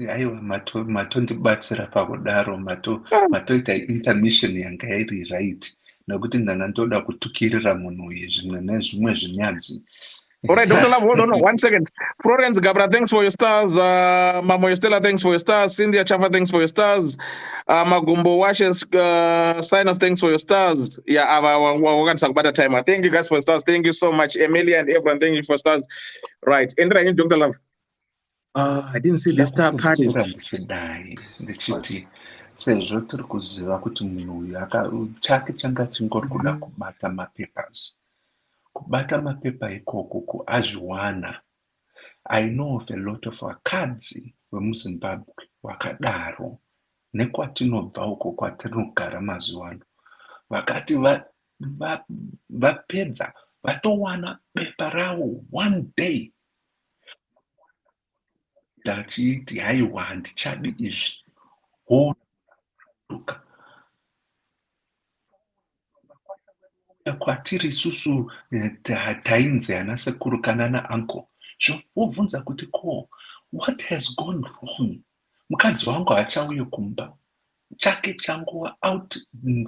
Aiwa matondibatsira pakudaro matoita intermission yanga iri right nokuti ndanga ndoda kutukirira munhu uyu zvimwe nezvimwe zvinyadzi. All right, Dr. Love, hold on 1 second. Florence Gabra, thanks for your stars. Mamo Stella, thanks for your stars. Cynthia Chava, thanks for your stars. Magumbo Washes, Sinus, thanks for your stars. Yeah, we're going to talk about the time. Thank you guys for stars. Thank you so much, Emilia and everyone. Thank you for stars. Right, Indra, Dr. Love. I didn't see the star party. Ndichiti sezvo tiri kuziva kuti munhu uyu chake changa chingori kuda kubata mapapers. Kubata mapepa ikoko azviwana. I know of a lot of vakadzi vemuZimbabwe vakadaro nekwatinobva uko kwatinogara mazuwano. Vakati vapedza vatowana bepa ravo one day. Dachiti haiwa handichadi izvi. Kwatiri susu tainzi ana sekuru kana na uncle. Zvobvunza kuti ko, what has gone wrong? Mukadzi wangu hachauye kumba. Chake changu out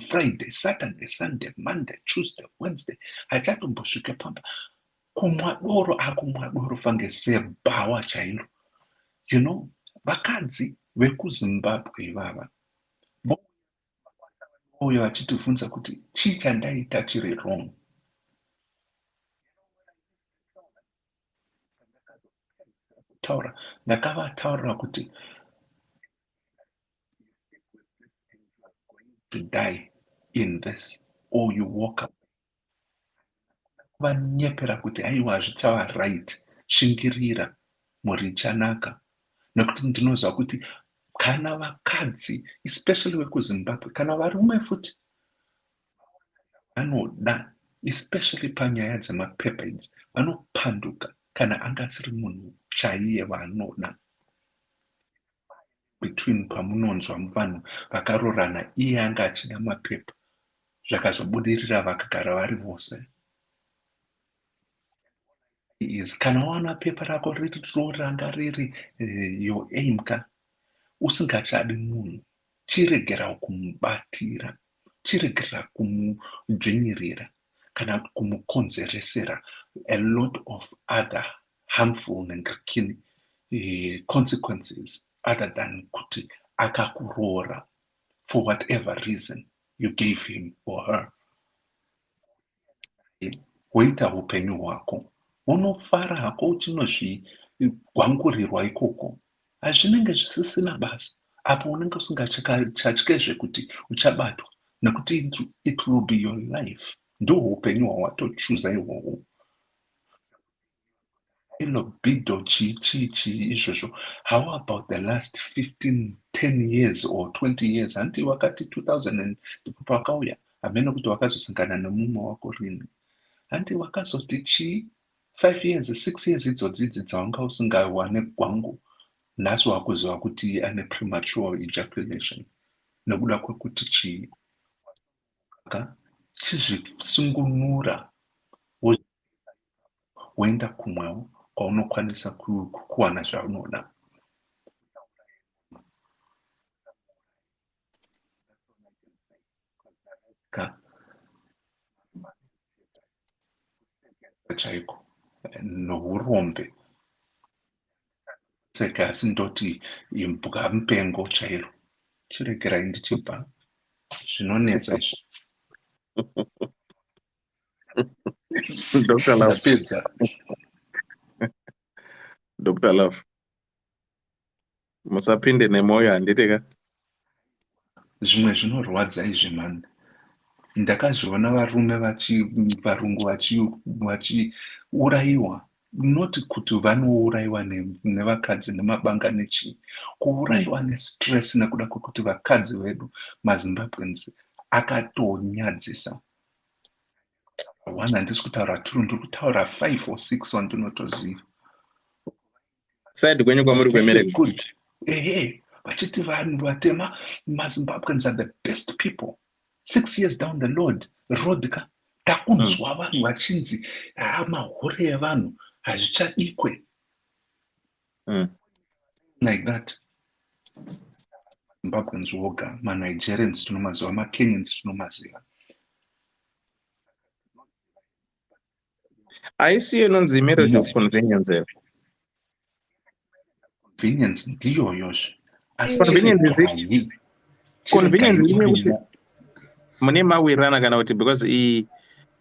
Friday, Saturday, Sunday, Monday, Tuesday, Wednesday. Hachatombosvike pamba. Kumwa doro akumwa doro fange sebhawa chairo. You know, vakadzi vekuZimbabwe ivava uyo vachitifunza kuti chii chandaita chiri wrong. Ndakavataurira kuti to die in this or you walk up. Vanyepera kuti haiwa zvichava right, shingirira muri chanaka. Nekuti ndinoziva kuti kana vakadzi especially vekuZimbabwe kana varume futi vanoda especially panyaya dzemapepa idzi vanopanduka kana anga asiri munhu chaiye vaanoda. Between pamunonzwa vanhu vakarorana iye anga achida mapepa zvakazobudirira vakagara vari vose. Kana waona pepa rako riri roranga riri your aim ka usingachadi munhu chiregera kumubatira, chiregera kumudzvinyirira kana kumukonzeresera a lot of other harmful and consequences other than kuti akakuroora for whatever reason you gave him or her woita upenyu hwako unofara hako uchinozvigwangurirwa ikoko, hazvinenge zvisisina basa apo unenge usingachatyezve kuti uchabatwa, nekuti it will be your life. Ndo upenyu hwawatochuza ihwohwo. Libido izvozvo. How about the last 15, 10 years or 20 years? Hanti wakati 2000 pakauya hamene kuti wakazosangana nemumwe wako rini. Hanti wakazoti 5 years 6 years idzodzidzi dzawanga usingawane gwangu, nhasi wakuziva kuti ane premature ejaculation nekuda kwekuti chizvisungunura woenda kumwewo kwaunokwanisa kuwana zvaunoda. Chaiko nourombe seka asi ndoti imbwa mupengo chairo. Chiregerai ndichibva zvinonetsa izvi. Dr. Love. Ndapedza. Dr. Love. Musapinde nemwoyo handiti ka. Zvimwe zvinorwadza izvi mani. Ndakazviona varungu vachiurayiwa, noti kuti vanourayiwa nevakadzi nemabanga nechii, kuurayiwa nestress nekuda kwekuti vakadzi vedu maZimbabweans akatonyadzisa. One handisi kutaura 2, ndiri kutaura 5 or 6 wandinotoziva. Side kwenyu kwamuri kwemereka. Good. Vachiti vanhu vatema maZimbabweans are the best people. 6 years down the road ka takunzwa vanhu vachinzi mahore evanhu hazvichadikwe like that. Zimbabweans woga, maNigerians tinomaziva, maKenyans tinomaziva. Aisiyo inonzi marriage of convenience. Convenience ndiyo yozve. Convenience mune mawirana kana kuti because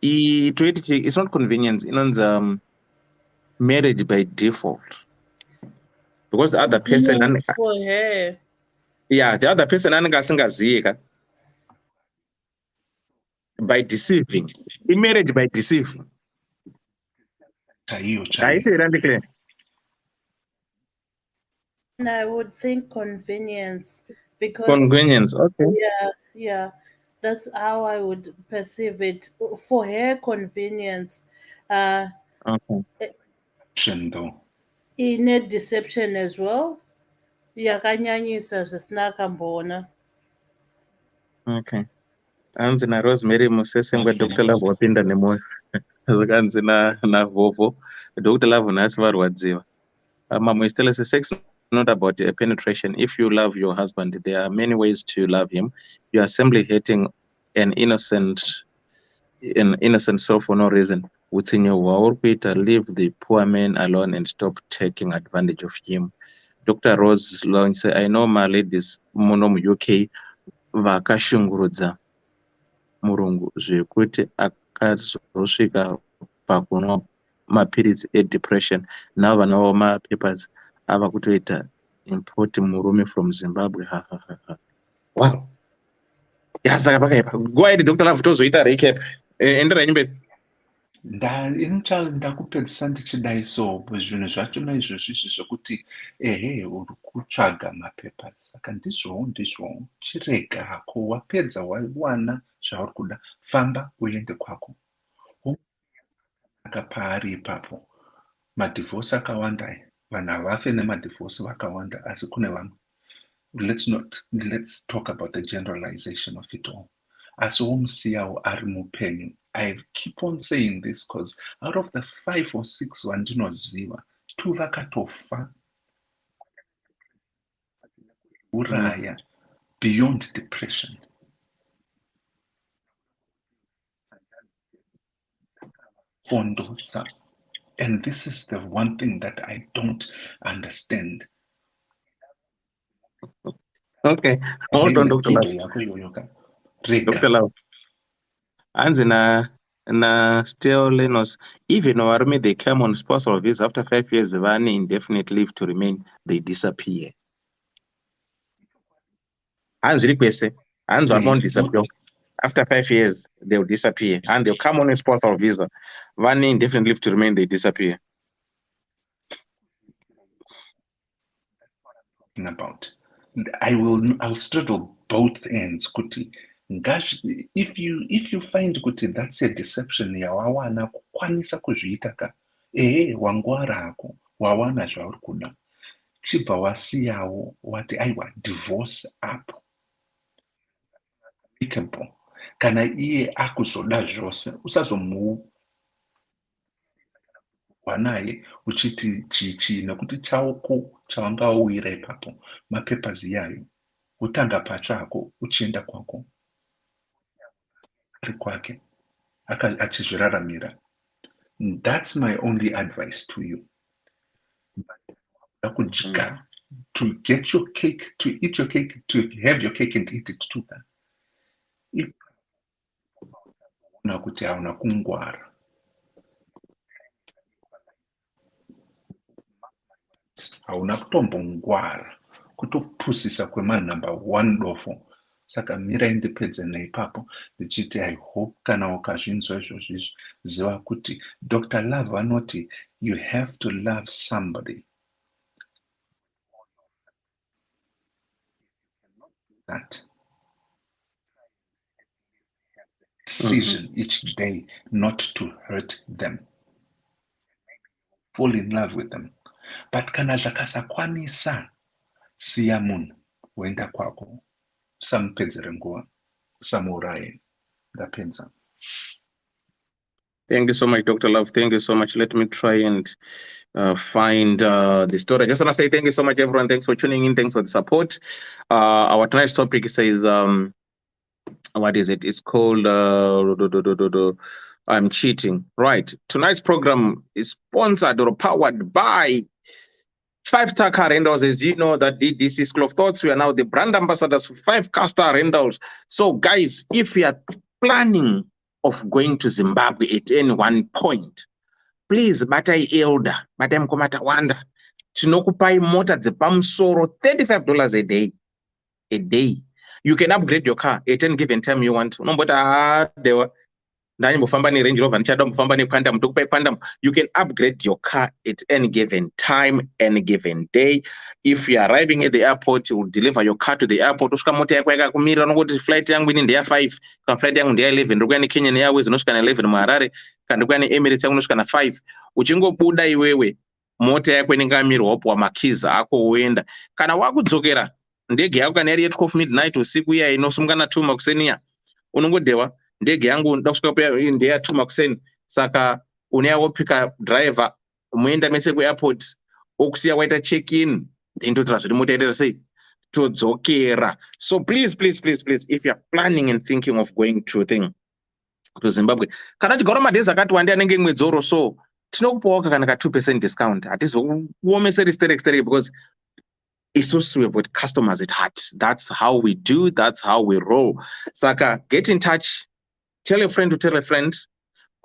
it's not convenience, inonzi marriage by default, because the other person the other person anenge asingazivi by deceiving. Marriage by deceiving. I would think convenience, because convenience. Okay. Yeah, that's how I would perceive it. For her convenience, okay. In a deception as well. Yakanyanyisa zvisina kambona. Okay. Hanzi naRosemary Musesengwe Dr. Love wapinda nemwoyo. Zvakanzi naVovho Dr. Love nhasi varwadziwa. Mama is telling us sex not about penetration. If you love your husband, there are many ways to love him. You are simply hating an innocent soul for no reason. Within your world, Peter, leave the poor man alone and stop taking advantage of him. Dr. Rose Long said, I know my ladies muno UK vakashungurudza murungu zvekuti akazosvika pakunwa mapiritsi edepression. Now vanawo mapapers ava kutoita import murume from Zimbabwe. Wow. Saka pakaipa. Go ahead Dr. Love tozoita recap. Enderai mberi. Ndakupedzisa ndichidai so zvinhu zvachona izvozvi zvokuti uri kutsvaga mapapers. Saka ndizvowo chirega hako wapedza wawana zvauri kuda, famba uende kwako. Paari ipapo madhivorce akawanda, vanhu havafe nemadhivorce vakawanda, asi kune vanhu, let's talk about the generalization of it all. Asi womusiyawo ari mupenyu. I keep on saying this because out of the 5 or 6 vandinoziva, 2 vakatofa. Uraya beyond depression. Fondotsa. And this is the one thing that I don't understand. Okay, hold on, Dr. Love. Dr. Love. Anzina And still, Lenos, even Warmi, they come on spousal visa after 5 years, of indefinite leave to remain, they disappear. Hands request, hands won't disappear. After 5 years, they'll disappear. And they'll come on a spousal visa. One indefinite leave to remain, they disappear. About. I'll straddle both ends, Kuti. Gosh, if you find Kuti, that's a deception. Yawana kwanisa kuzviitaka. Wangwara ako, wawana zvauri kuda. Chibva wasiyawo wati aiwa divorce apo. Amicable. Kana iye akuzoda zvose usazomuwana naye uchiti chichi nekuti chauko chawangawira ipapo mapapers yayo utanga pachako uchienda kwako ari kwake achizviraramira. That's my only advice to you. To get your cake, to eat your cake, to have your cake and eat it too. Nakuti hauna kungwara. Hauna kutombongwara. Kutopusisa kwemani number 1 dofo. Saka mira independence naipapo. Ndichiti I hope kana wakazvinzwa izvozvo ziva kuti Dr. Love anoti you have to love somebody. That decision each day not to hurt them. Fall in love with them. But kana zvakasakwanisa siya munhu woenda kwako usamupedzere nguva usamuuraye ndapenza. Thank you so much, Dr. Love. Thank you so much. Let me try and find the story. I just want to say thank you so much, everyone. Thanks for tuning in. Thanks for the support. Our tonight's topic says, what is it? It's called I'm Cheating. Right. Tonight's program is sponsored or powered by 5-star car rentals. As you know, that Ddc Skool Of Thoughts, we are now the brand ambassadors for 5-star rentals. So, guys, if you are planning of going to Zimbabwe at any one point, please, batai elder, batai mkomata wanda, tinokupai mota dzepamusoro, $35 a day. A day. You can upgrade your car at any given time you want. You can upgrade your car at any given time, any given day. If you are arriving at the airport, you will deliver your car to the airport. Flight yangu ndi ya 5, flight yangu ndi ya 11. Ndokani Kenyan Airways unosvika na 11 muHarare, kana kwani Emirates yangu unosvika na 5. Uchingobuda iwewe, mota yako inenge yamirwa wapuwa makiza ako uenda. Kana wakudzokera ndege yako kana iri 12 midnight usiku iya inosumuka na 2 makuseni unongodewa ndege yangu ndakusvika pa ndeya 2 makuseni, saka uneya wopika driver muenda mese kuairport okusiya waita check in then totora zviri mutaendera sei todzokera. So please, if you are planning and thinking of going to Zimbabwe, kana chigaro madhezi akati wandi anenge mwedzi oro so tinokupawo kana ka 2% discount. Hatizokuomeseri sterek because isusu we have got customers at heart. That's how we do, that's how we roll. Saka get in touch, tell a friend to tell a friend,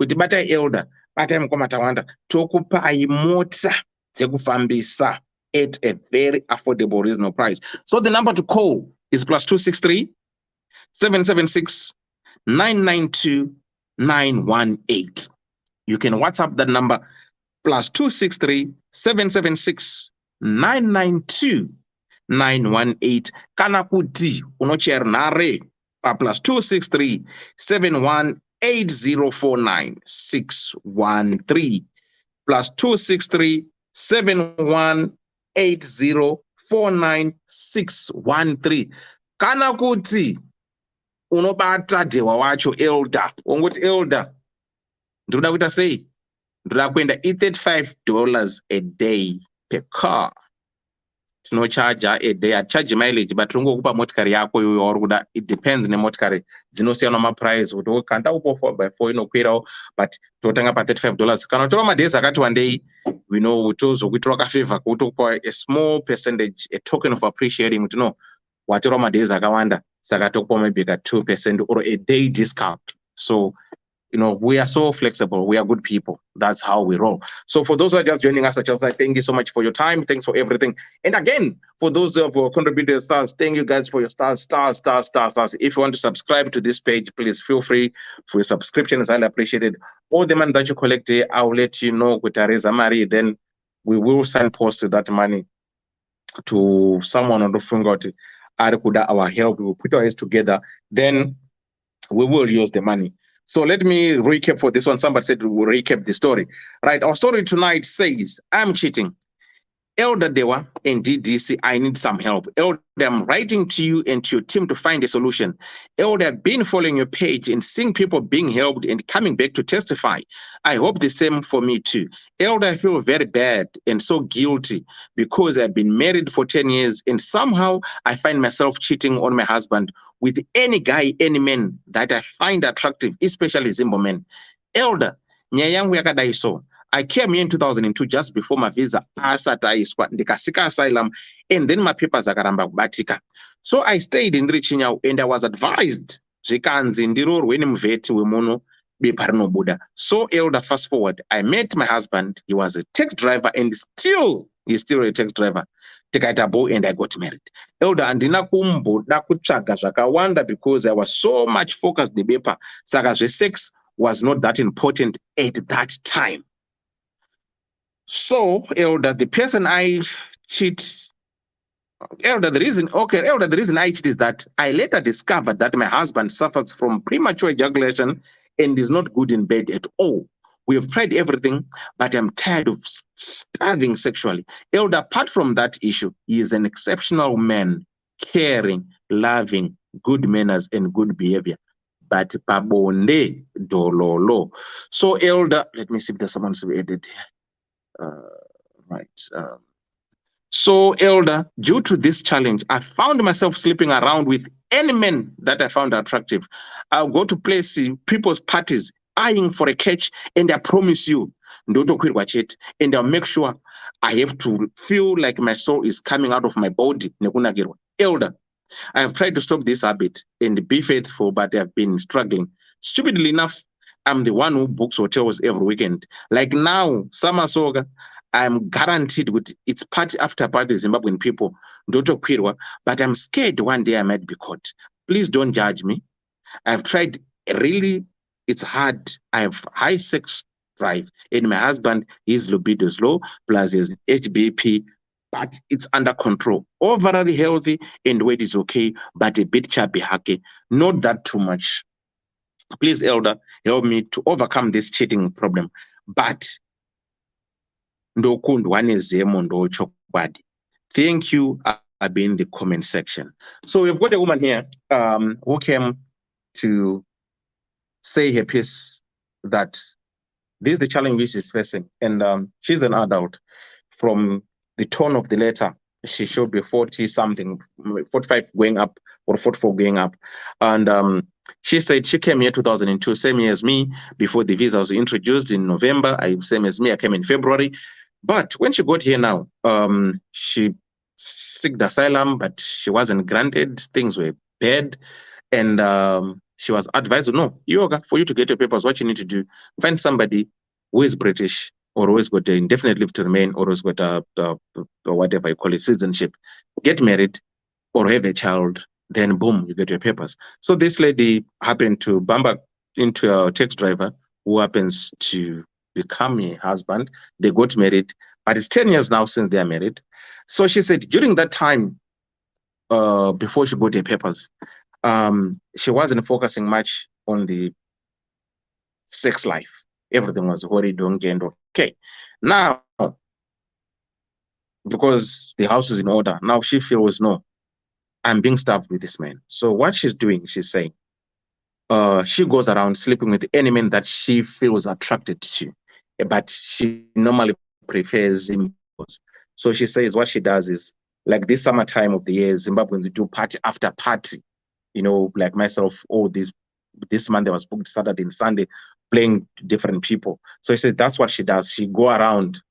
kuti batai elder, batai mkomata wanda, tokupai mota dzekufambisa at a very affordable, reasonable price. So the number to call is +263 776 992 918. You can WhatsApp that number +263 776 992 918. Kana kuti unochera nare pa +263 718049 613 +263 718049 613. Kana kuti unobata dewa wacho elder, ungoti elder ndoda kuita sei, ndoda kuenda $35 a day per car. Tinocharger a day, charge mileage, but ungokupa motikari yako yoyo wauri kuda. It depends nemotikari dzinosiyana maprice, kuti ukanda upo 4x4 inokwirawo, but totanga pa $35. Kana utora madhezi akati wandei, we know tozokuitira kafavor kutokupa a small percentage, a token of appreciating, kuti no watora madhezi akawanda, saka tokupa maybe ka 2% or a day discount. So we are so flexible. We are good people. That's how we roll. So for those who are just joining us, I just like thank you so much for your time. Thanks for everything. And again, for those who have contributed stars, thank you guys for your stars. If you want to subscribe to this page, please feel free. For your subscription is highly appreciated. All the money that you collect here, I'll let you know with Teresa Marie. Then we will signpost that money to someone on the Fungoti. Our help. We will put our heads together. Then we will use the money. So let me recap for this one. Somebody said we will recap the story. Right, our story tonight says, I'm cheating. Elder Dewa and DDC, I need some help. Elder, I'm writing to you and to your team to find a solution. Elder, I've been following your page and seeing people being helped and coming back to testify. I hope the same for me too. Elder, I feel very bad and so guilty because I've been married for 10 years and somehow I find myself cheating on my husband with any guy, any man that I find attractive, especially Zimbo men. Elder, nyayangu yakadai so. I came here in 2002 just before my visa asataiswa ndikasika asylum and then my papers akaramba kubatika. So I stayed in Richinyau and I was advised zvikanzi ndirorwe nemuvheti wemuno bepa rinobuda. So Elder, fast forward, I met my husband. He was a taxi driver and he's still a taxi driver. Tikaita bo and I got married. Elder, andina kumboda kutsvaga zvakawanda because I was so much focused nebepa saka sex was not that important at that time. So, Elder, the person I cheat, Elder, the reason I cheat is that I later discovered that my husband suffers from premature ejaculation and is not good in bed at all. We have tried everything, but I'm tired of starving sexually. Elder, apart from that issue, he is an exceptional man, caring, loving, good manners, and good behavior. But pabonde dololo. So, Elder, let me see if there's someone to be added here. So, Elder, due to this challenge, I found myself sleeping around with any man that I found attractive. I'll go to places, people's parties, eyeing for a catch, and I promise you, and I'll make sure I have to feel like my soul is coming out of my body. Elder, I have tried to stop this habit and be faithful, but I've been struggling. Stupidly enough, I'm the one who books hotels every weekend. Like now, Summer Soga, I'm guaranteed with it's party after party Zimbabwean people, but I'm scared one day I might be caught. Please don't judge me. I've tried really, it's hard. I have high sex drive, and my husband, his libido is low, plus his HBP, but it's under control. Overall healthy and weight is okay, but a bit chubby, hacky, not that too much. Please, Elder, help me to overcome this cheating problem. But thank you. I'll be in the comment section. So we've got a woman here who came to say her piece that this is the challenge which she's facing. And she's an adult. From the tone of the letter, she should be 40 something, 45 going up or 44 going up. And she said she came here 2002, same year as me, before the visa was introduced in November. Same as me, I came in February. But when she got here now, she sought asylum, but she wasn't granted. Things were bad. And she was advised, no, yoga, for you to get your papers, what you need to do, find somebody who is British or who has got indefinite leave to remain or who's got a whatever you call it, citizenship, get married or have a child, then boom, you get your papers. So this lady happened to bump into a taxi driver who happens to become a husband. They got married, but it's 10 years now since they are married. So she said during that time, before she got her papers, she wasn't focusing much on the sex life. Everything was horrid and okay. Now, because the house is in order, now she feels, no, I'm being starved with this man. So what she's doing, she's saying, she goes around sleeping with any man that she feels attracted to, but she normally prefers him. So she says what she does is, like this summertime of the year, Zimbabweans do party after party. You know, like myself, this Monday was booked Saturday and Sunday, playing different people. So she says that's what she does. She go around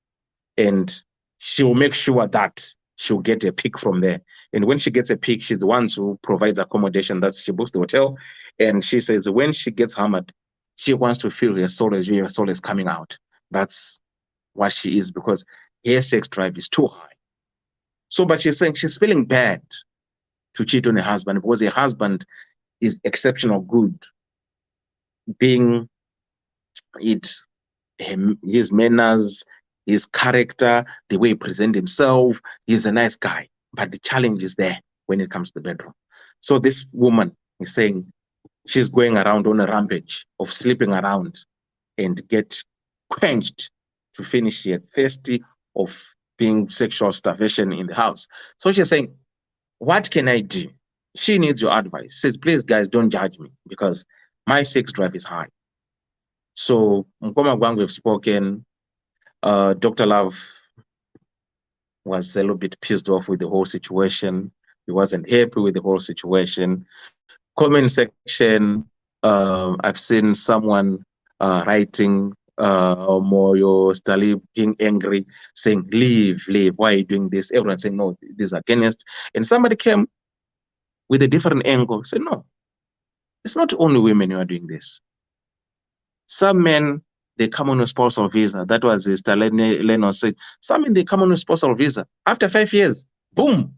and she'll make sure that she'll get a pick from there. And when she gets a pick, she's the one who provides accommodation. She books the hotel. And she says when she gets hammered, She wants to feel her soul is coming out. That's what she is, because her sex drive is too high. So, but she's saying she's feeling bad to cheat on her husband because her husband is exceptional good, being it his manners, his character, the way he presents himself. He's a nice guy, but the challenge is there when it comes to the bedroom. So this woman is saying she's going around on a rampage of sleeping around and get quenched to finish here, thirsty of being sexual starvation in the house. So she's saying, what can I do? She needs your advice. She says, please, guys, don't judge me because my sex drive is high. So Mkoma Gwang, we've spoken. Dr. Love was a little bit pissed off with the whole situation. He wasn't happy with the whole situation. Comment section, I've seen someone writing Moyo Stali being angry, saying, leave, why are you doing this? Everyone saying, no, this is against. And somebody came with a different angle, said, no, it's not only women who are doing this. Some men, they come on a spousal visa. That was Leno said. Some men, they come on a spousal visa. After 5 years, boom,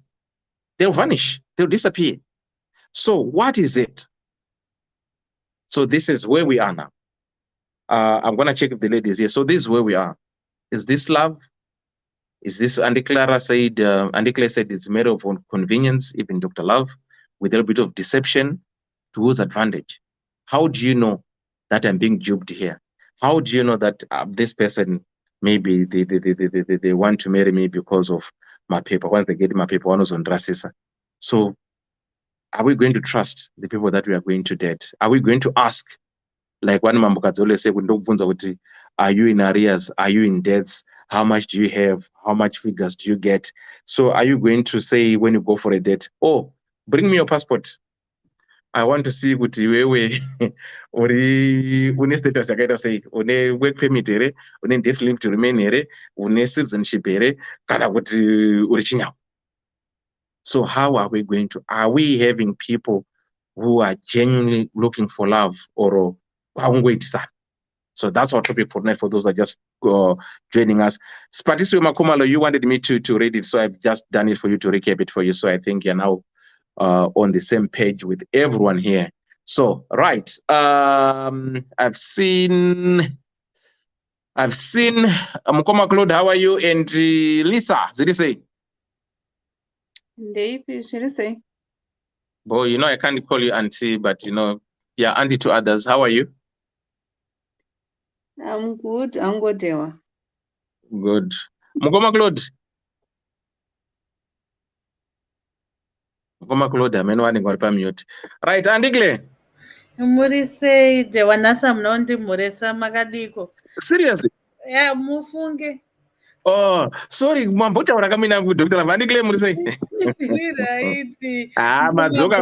they'll vanish. They'll disappear. So what is it? So this is where we are now. I'm going to check if the ladies here. So this is where we are. Is this love? Is this, Andy Clara said, Andy Claire said it's a matter of convenience, even Dr. Love, with a little bit of deception. To whose advantage? How do you know that I'm being duped here? How do you know that this person, maybe they want to marry me because of my paper? Once they get my paper, one was on Drasisa. So are we going to trust the people that we are going to date? Are we going to ask, like one Mambukazi always say, are you in arrears? Are you in debts? How much do you have? How much figures do you get? So are you going to say when you go for a date, oh, bring me your passport. I want to see kuti wewe une status yakaita sei, une work permit here, une indefinite leave to remain here, une citizenship here, kana kuti uri chinyama. So how are we having people who are genuinely looking for love or so that's our topic for tonight for those that are just joining us. Spatisiwe Makumalo, you wanted me to read it, so I've just done it for you to recap it for you. So I think you're now on the same page with everyone here. So, right. I've seen Mukoma Claude, how are you? And Lisa, did you say? Boy, you know, I can't call you auntie, but you know, yeah, auntie to others. How are you? I'm good. I'm good. Good. Mukoma Claude. Mute. Right, Andigle. Murise Dewa nasa mnondi muresa makadiko. Seriously? Yeah, mufunge. Oh, sorry, Mambota Rakamina with Dr. Vandigle Murise. Right. Madzoka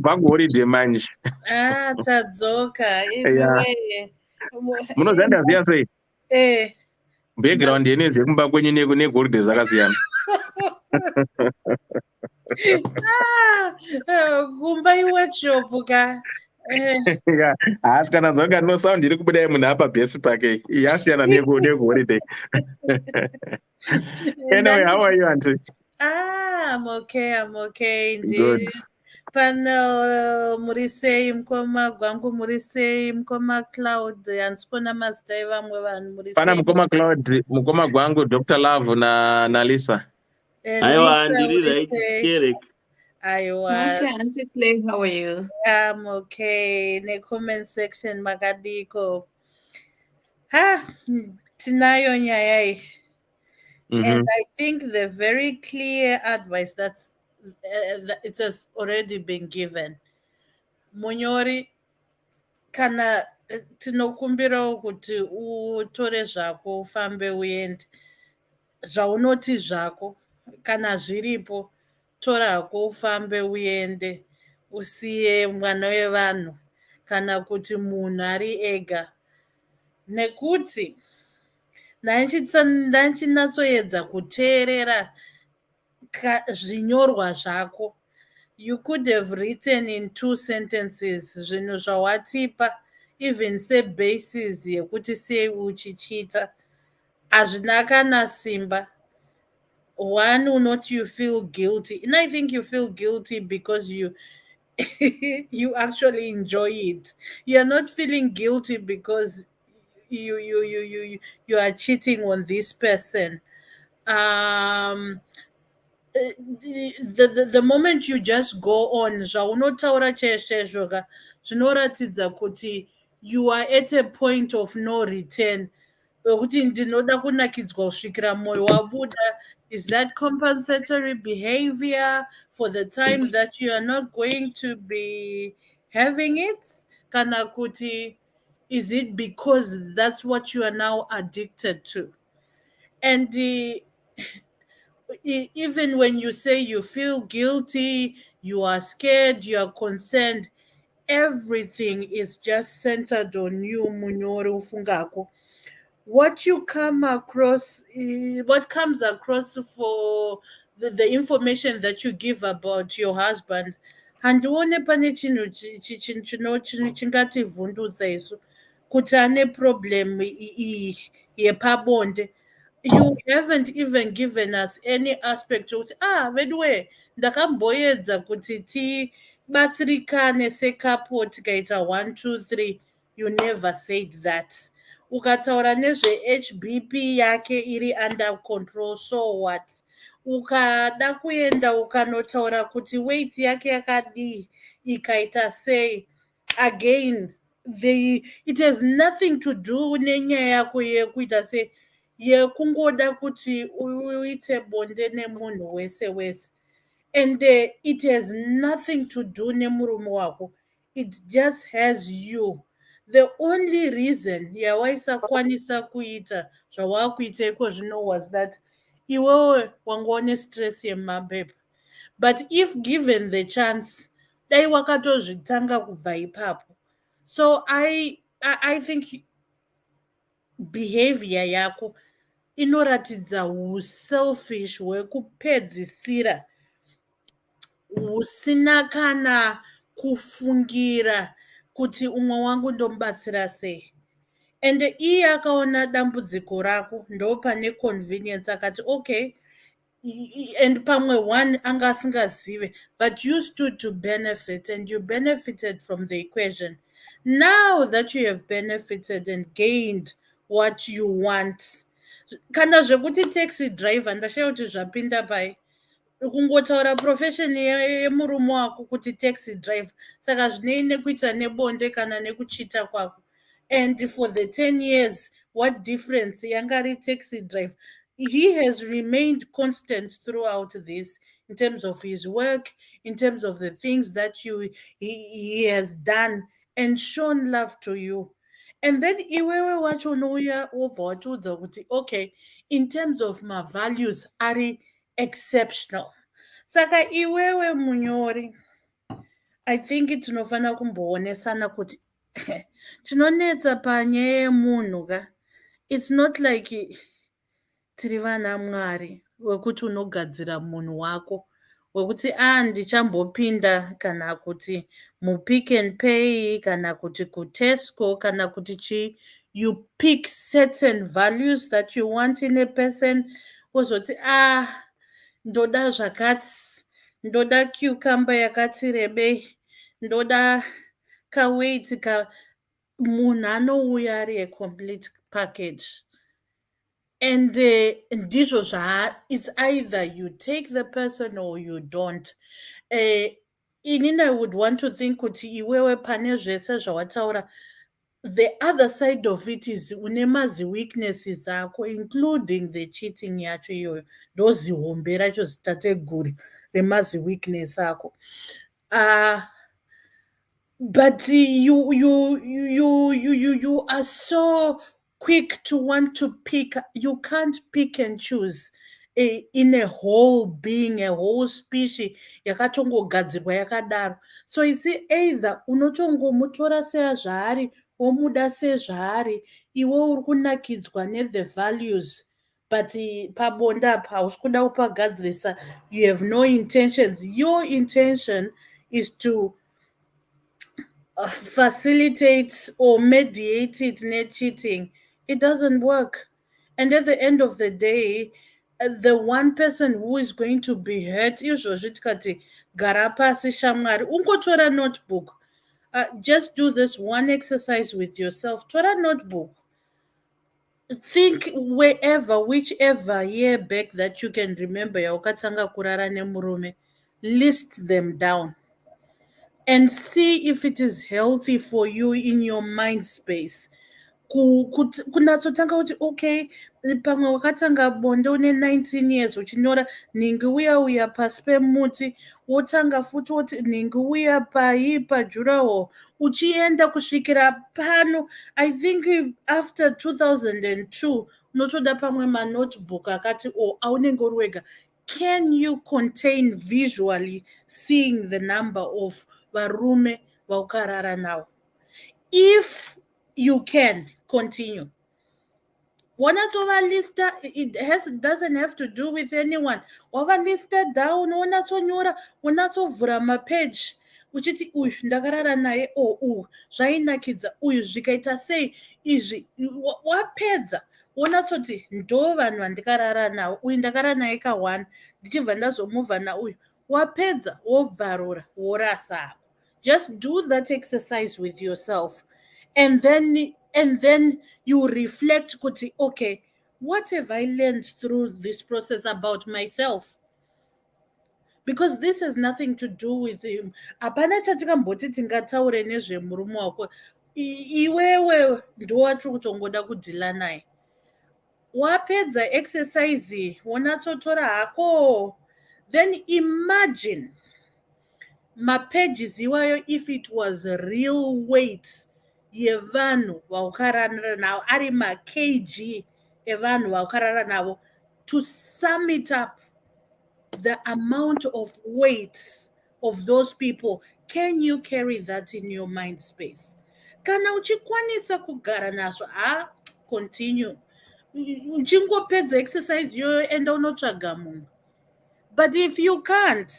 Bagori de Manch. Tadzoka. Yeah. Munozanda Viase. Background yenezi kumba kwenye negoride zvakasiyana. Kumba iworkshop ka. Asi kana zvanga no sound iri kubuda munhu apa base pake. Yasiyana negoride. Anyway, how are you, auntie? I'm okay indeed. Good. Pano murisei mukoma gwangu murisei mukoma Cloud handisikuona mazita evamwe vanhu murisei. Pana mukoma Cloud, mukoma gwangu Dr. Love na Lisa. Aiwa, ndiri right, Kerek. Aiwa. Auntie Clay, how are you? I'm okay. Ne comment section makadiko. Tinayo nyaya iyi. And I think the very clear advice that it has already been given. Munyori kana tinokumbirawo kuti utore zvako ufambe uende. Zvaunoti zvako kana zviripo torako ufambe uende. Usiye mwana wevanhu kana kuti munhu ari ega. Nekuti ndaichinatsoedza kuteerera zvinyorwa zvako. You could have written in 2 sentences zvinhu zvawatipa even sebasis yekuti sei uchichita hazvina kana simba. One will not you feel guilty, and I think you feel guilty because you you actually enjoy it. You're not feeling guilty because you are cheating on this person. um the moment you just go on zvaunotaura chaizvo ka zvinoratidza kuti you are at a point of no return, wekuti ndinoda kunakidzwa kusvikira mwoyo wabuda. Is that compensatory behavior for the time that you are not going to be having it, kana kuti is it because that's what you are now addicted to? And even when you say you feel guilty, you are scared, you are concerned, everything is just centered on you, Munyori Ufungako. What you come across, what comes across for the information that you give about your husband, handione pane chinhu chingativhundutsa isu kuti ane problem iyi yepabonde. You haven't even given us any aspect of veduwe ndakamboedza kuti tibatsirikane sekapo tikaita 1 2 3. You never said that. Ukataura nezve-HBP yake iri under control, so what? Ukada kuenda ukanotaura kuti weight yake yakadii ikaita sei, again it has nothing to do nenyaya yako yekuita sei yekungoda kuti uite bonde nemunhu wese wese. And it has nothing to do nemurume wako. It just has you. The only reason yawaisakwanisa kuita zvawakuita iko zvino was that iwewe wanga une stress yemapepa. But if given the chance, dai wakatozvitanga kubva ipapo. So I think behavior yako inoratidza huselfish hwekupedzisira, husina kana kufungira kuti umwe wangu ndomubatsira sei. And iye akaona dambudziko rako ndopane convenience akati okay, and pamwe one anga asingazive, but you stood to benefit and you benefited from the equation. Now that you have benefited and gained what you want, kana zvekuti taxi driver ndashaya kuti zvapinda pai, kungotaura profession yemurume wako kuti taxi driver, saka zvinei nekuita nebonde kana nekuchita kwako. And for the 10 years, what difference yanga ri taxi driver? He has remained constant throughout this, in terms of his work, in terms of the things that he has done and shown love to you. And then iwewe wacho unouya wobva watiudza kuti okay, in terms of my values ari exceptional. Saka iwewe Munyori, I think tinofanira kumboonesana kuti tinonetsa panyaya yemunhu ka. It's not like tiri vana Mwari wekuti unogadzira munhu wako wekuti ndichambopinda kana kuti muPick n Pay kana kuti kuTesco kana kuti chi. You pick certain values that you want in a person, wozoti ndoda zvakati, ndoda cucumber yakati rebei, ndoda kaweight ka. Munhu anouya ari a complete package. And ndizvo it's either you take the person or you don't. Inini I would want to think kuti iwewe pane zvese zvawataura, the other side of it is une mazi-weaknesses ako, including the cheating yacho iyoyo. Ndozihombe racho zitateguri remazi-weakness ako. But you are so quick to want to pick. You can't pick and choose in a whole being, a whole species yakatongogadzirwa yakadaro. So it's either unotongomutora sezvaari womuda sezvaari, iwe uri kunakidzwa the values, but pabonde apa hausi kuda kupagadzirisa. You have no intentions. Your intention is to facilitate or mediate it net cheating, it doesn't work. And at the end of the day, the one person who is going to be hurt izvozvi tikati gara pasi shamwari ungotora notebook. Just do this one exercise with yourself. Tora notebook. Think whichever year back that you can remember yaukatanga kurara nemurume. List them down and see if it is healthy for you in your mind space. Kunatsotanga kuti okay, pamwe wakatanga bonde une 19 years uchinyora ningi uya pasi pemuti, wotanga futi woti ningi uya pajuraho uchienda kusvikira pano. I think after 2002 unotoda pamwe manotebook akati aunenge uri wega. Can you contain visually seeing the number of varume vaukarara now? If you can continue. Lista, it doesn't have to do with anyone. Lista down, wanatsonyora, wanatsovhura mapage. Uchiti uyu ndakarara naye zvainakidza uyu zvikaita sei izvi wapedza wonatsoti ndo vanhu vandikarara navo uyu ndakarara naye ka1 ndichibva ndazomuvha nauyu wapedza wobvarura worasa. Just do that exercise with yourself. And then you reflect, okay, what have I learned through this process about myself? Because this has nothing to do with him. Apana chatikamboti tingataure nezvemurume wako. Iwewe ndowatiri kutongoda kudhila naye. Wapedza exercise wonatsotora hako. Then imagine mapages iwayo if it was real weight yevanhu vaukarara navo ari makg evanhu vaukarara navo, to sum it up the amount of weight of those people. Can you carry that in your mind space? Kana uchikwanisa kugara nazvo, continue. Uchingopedza exercise yoyo enda unotsvaga munhu. But if you can't,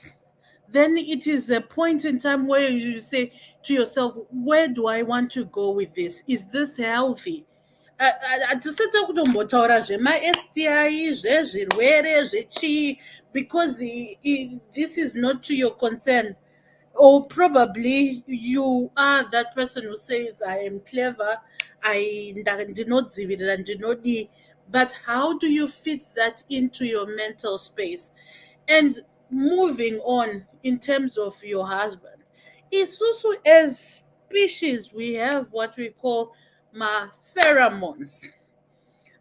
then it is a point in time where you say to yourself, where do I want to go with this? Is this healthy? Hatisati kutombotaura zvema-STI zvezvirwere zvechii, because this is not to your concern. Or probably you are that person who says, I am clever, ndinodzivirira ndinodi. But how do you fit that into your mental space? And moving on in terms of your husband, it's also as species we have what we call pheromones.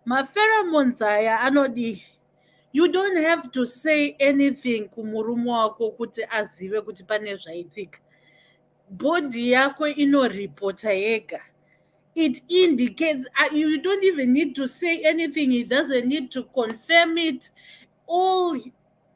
Pheromones aya anodi. You don't have to say anything kumurume wako kuti azive kuti pane zvaitika. Body yako inoripota yega. It indicates, you don't even need to say anything. He doesn't need to confirm it. All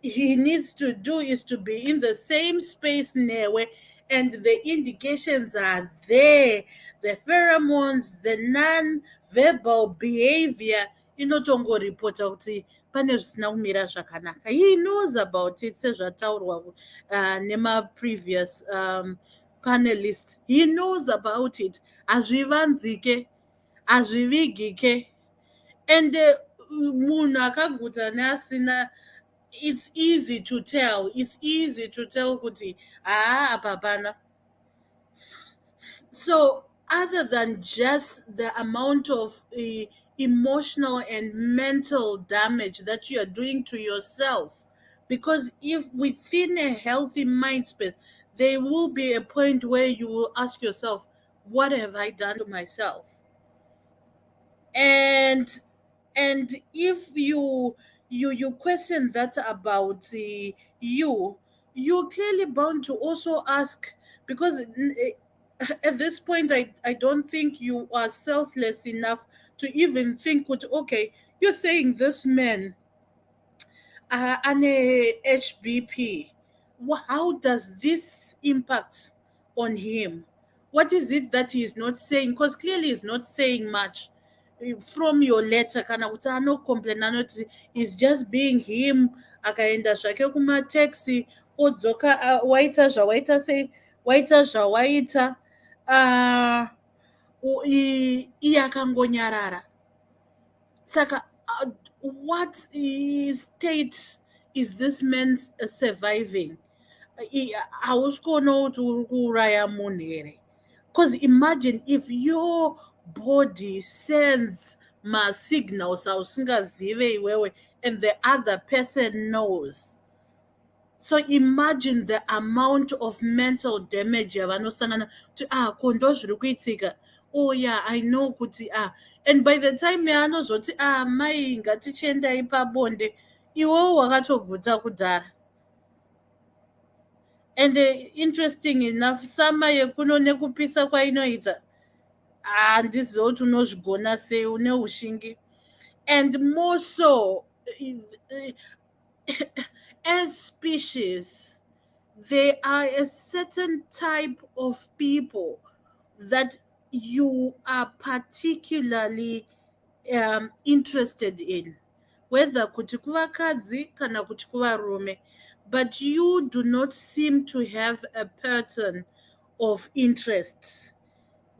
he needs to do is to be in the same space newe, and the indications are there. The pheromones, the non-verbal behavior, inotongoripota kuti pane zvisina kumira zvakanaka. He knows about it, sezvataurwa nema-previous panelists. He knows about it. Hazvivanzike, hazvivigike. And munhu akaguta neasina, it's easy to tell. It's easy to tell kuti apa hapana. So other than just the amount of emotional and mental damage that you are doing to yourself, because if within a healthy mind space, there will be a point where you will ask yourself, what have I done to myself? And if you question that about you're clearly bound to also ask, because at this point I don't think you are selfless enough to even think, okay, you're saying this man an HBP, how does this impact on him? What is it that he is not saying? Because clearly he's not saying much from your letter. Kana kuti anocomplain anoti is just being him, akaenda zvake kumataxi odzoka waita zvawaita sei waita zvawaita. iyakangonyarara. Saka what state is this man surviving? Hausikona kuti uri kuuraya munhu here? Because imagine if your body sends ma-signals ausingazive iwewe and the other person knows. So imagine the amount of mental damage yavanosangana kuti ko ndo zviri kuitika. Oh yeah, I know kuti and by the time yaanozoti mai ngatichiendai pabonde, iwewo wakatoguta kudhara. And interesting enough, sama yekuno nekupisa kwainoita handizivo kuti unozvigona sei, une ushingi. And more so, as species, there are a certain type of people that you are particularly interested in, whether kuti kuvakadzi kana kuti kuvarume, but you do not seem to have a pattern of interests.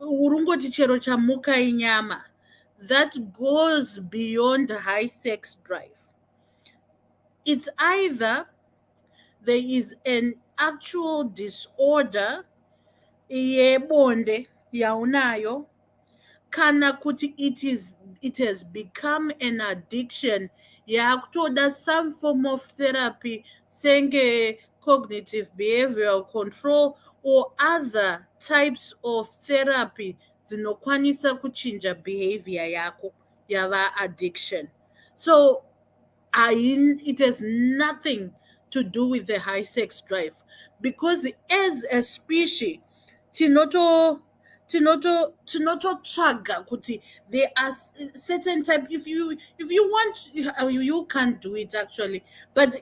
Urungoti chero chamuka inyama that goes beyond high sex drive. It's either there is an actual disorder yebonde yaunayo, kana kuti it has become an addiction yakutoda some form of therapy senge cognitive behavioral control or other types of therapy dzinokwanisa kuchinja behavior yako yava addiction. So it has nothing to do with the high sex drive, because as a species tinototsvaga kuti there are certain type. If you want, you can't do it actually, but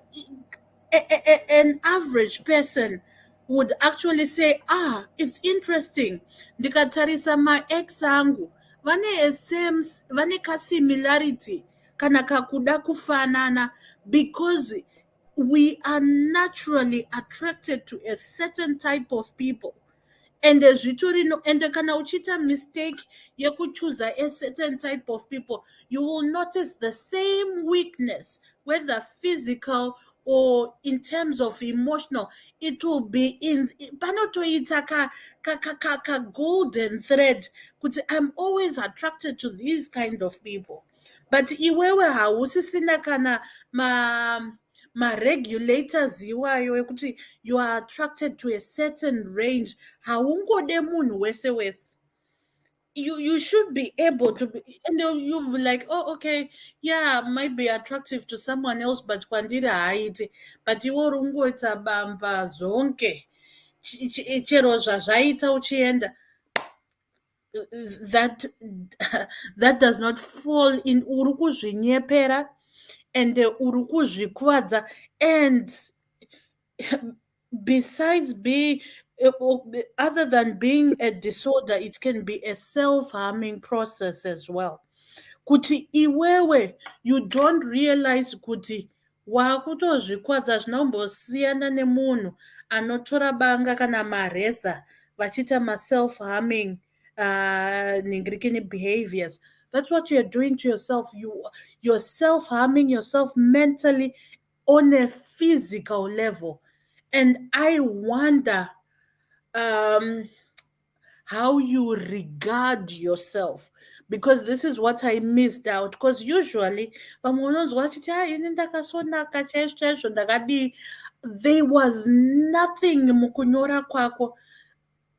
an average person would actually say, it's interesting, ndikatarisa ma-ex angu vane ka-similarity kana kakuda kufanana, because we are naturally attracted to a certain type of people. And and kana uchita mistake choose a certain type of people, you will notice the same weakness, whether physical or in terms of emotional. It will be in panotoita ka golden thread kuti I'm always attracted to these kind of people. But iwewe hausisina kana ma-regulators iwayo ekuti you are attracted to a certain range. Haungode munhu wese wese. You should be able to be, and you'll be like, oh, okay, yeah, might be attractive to someone else, but kwandiri haiti. But iwe ungoita bamba zonke chero zvazvaita uchienda, that does not fall in. Uri kuzvinyepera and uri kuzvikuvadza, and besides being other than being a disorder, it can be a self-harming process as well. Kuti iwewe you don't realize kuti wakutozvikwadza zvinombosiyana nemunhu anotora banga kana mareza vachita ma-self-harming ningirikini behaviors. That's what you're doing to yourself. You're self-harming yourself mentally on a physical level. And I wonder how you regard yourself, because this is what I missed out. Because usually there was nothing mukunyora kwako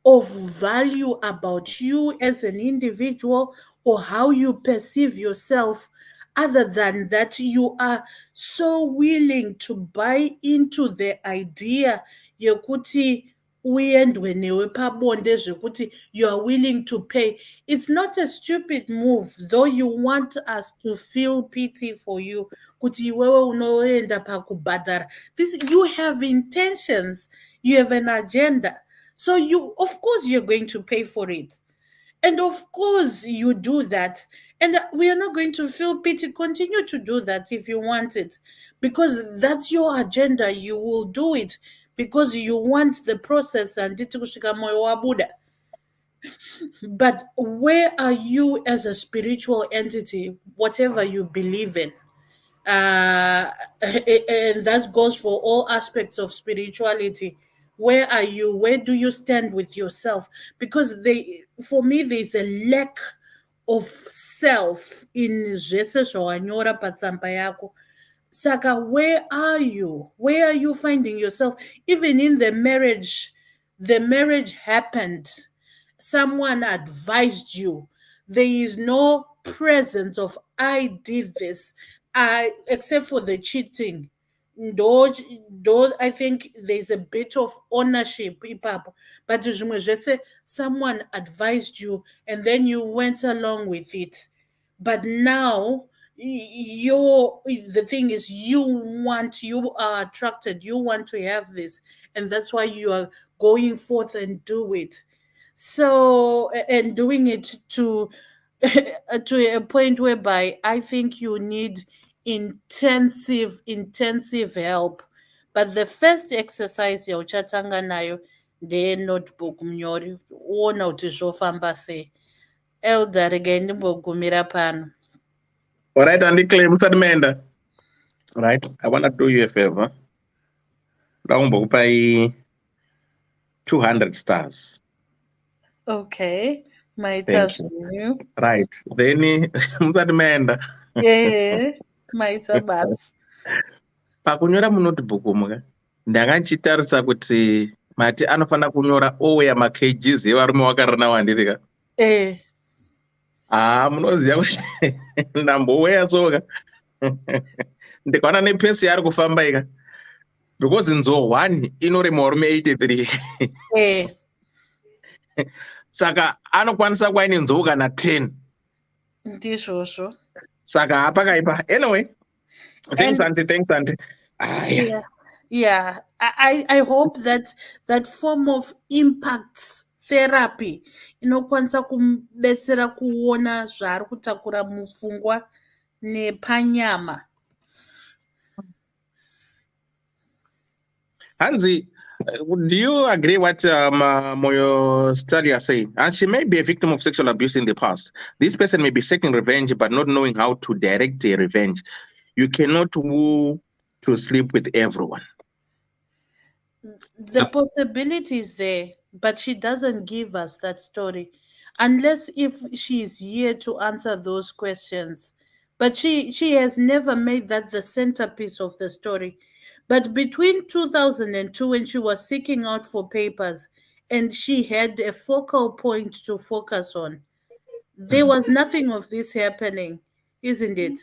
of value about you as an individual or how you perceive yourself, other than that you are so willing to buy into the idea yekuti uyendwe newe pabonde zvekuti you are willing to pay. It's not a stupid move, though you want us to feel pity for you kuti iwewe unoenda pakubhadhara. You have intentions, you have an agenda. So of course you're going to pay for it. And of course you do that. And we are not going to feel pity. Continue to do that if you want it. Because that's your agenda. You will do it because you want the process and kusvika moyo wabuda. But where are you as a spiritual entity, whatever you believe in? And that goes for all aspects of spirituality. Where are you? Where do you stand with yourself? Because for me, there's a lack of self in zvese zvawanyora patsamba yako. Saka, where are you? Where are you finding yourself? Even in the marriage happened. Someone advised you. There is no presence of I did this. Except for the cheating. Though I think there's a bit of ownership, but someone advised you and then you went along with it. But now the thing is you are attracted, you want to have this, and that's why you are going forth and do it. So, and doing it to to a point whereby I think you need intensive help. But the first exercise yauchatanga nayo ndeyenotebook munyori uona kuti zvofamba sei. Elder regai ndimbogumira pano. All right, and claim Menda. Right, I want to do you a favor. Pay 200 stars. Okay, my trust you. Right, then Menda. Yeah, my sabas. Pakunyora munotebook muka ndakanchitarisa kuti mati anofana kunyora oweya makgs evarume wakarana wandirika. Munoziva kuti ndamboweya soka ndikaona nepesi yaari kufamba ika because nzoo 1 inorema varume 83. Saka anokwanisa kuva ine nzou kana 10 ndizvozvo. Saka hapakaipa. Anyway, thanks auntie. Yeah. I hope that form of impact therapy inokwanisa kubetsera kuona zvaari kutakura mupfungwa nepanyama. Hansi, do you agree what Moyo study is saying? And she may be a victim of sexual abuse in the past. This person may be seeking revenge but not knowing how to direct a revenge. You cannot woo to sleep with everyone. The possibility is there, but she doesn't give us that story. Unless if she is here to answer those questions. But she has never made that the centerpiece of the story. But between 2002, when she was seeking out for papers and she had a focal point to focus on, there was nothing of this happening, isn't it?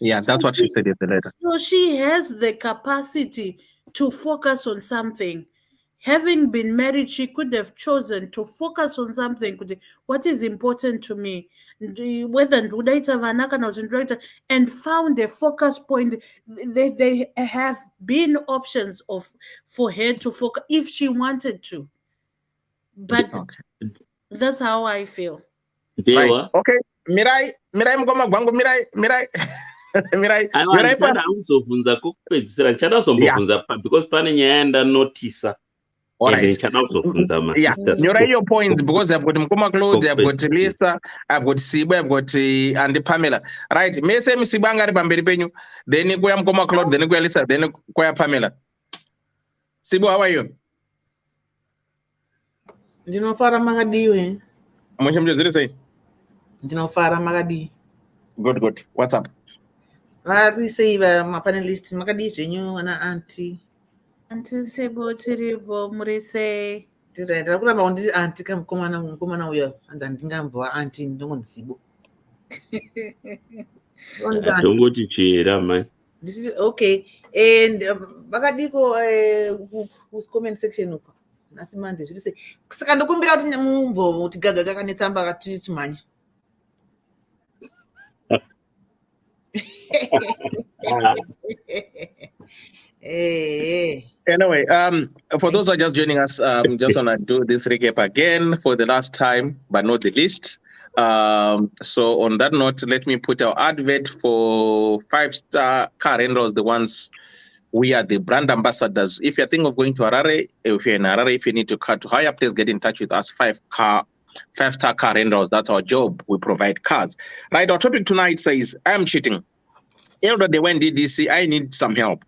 Yeah, that's what she said in the letter. So she has the capacity to focus on something. Having been married, she could have chosen to focus on something. What is important to me? Whether and found a focus point. There have been options for her to focus if she wanted to. But that's how I feel. Right. Okay. Mirai mkoma gwangu Mirai. Mirai. Because pane nyaya ndanotisa. All right. Yeah, you're your points because I've got Mkoma Claude, I've got Lisa, I've got Sibu, I've got and Pamela. Right. Me say Misibanga Bamberi Penyu, then you go Mkoma Claude, then you go Lisa, then you go Pamela. Sibu, how are you? Ndinofara magadi we. Mwisho zile say. Ndinofara magadi. Good. What's up? Vari say my panelists magadi chenyu na auntie. Auntie Sebo tiribo murise. Tira kuramba undi auntie kamkomana uya andandingambwa auntie ndongondisibo. Ndongoti chera man. This is okay. And bakadiko comment section uko. Nasimande zviri sei. Saka ndokumbira kuti mumbo kuti gaga kakanetsamba kati chimanya. Anyway, for those who are just joining us, just want to do this recap again for the last time, but not the least. So on that note, let me put our advert for 5-star car rentals, the ones we are the brand ambassadors. If you're thinking of going to Harare, if you're in Harare, if you need to car to hire, please get in touch with us. 5 5-star car rentals. That's our job. We provide cars. Right, our topic tonight says, I'm cheating. Elder, they went DDC, I need some help.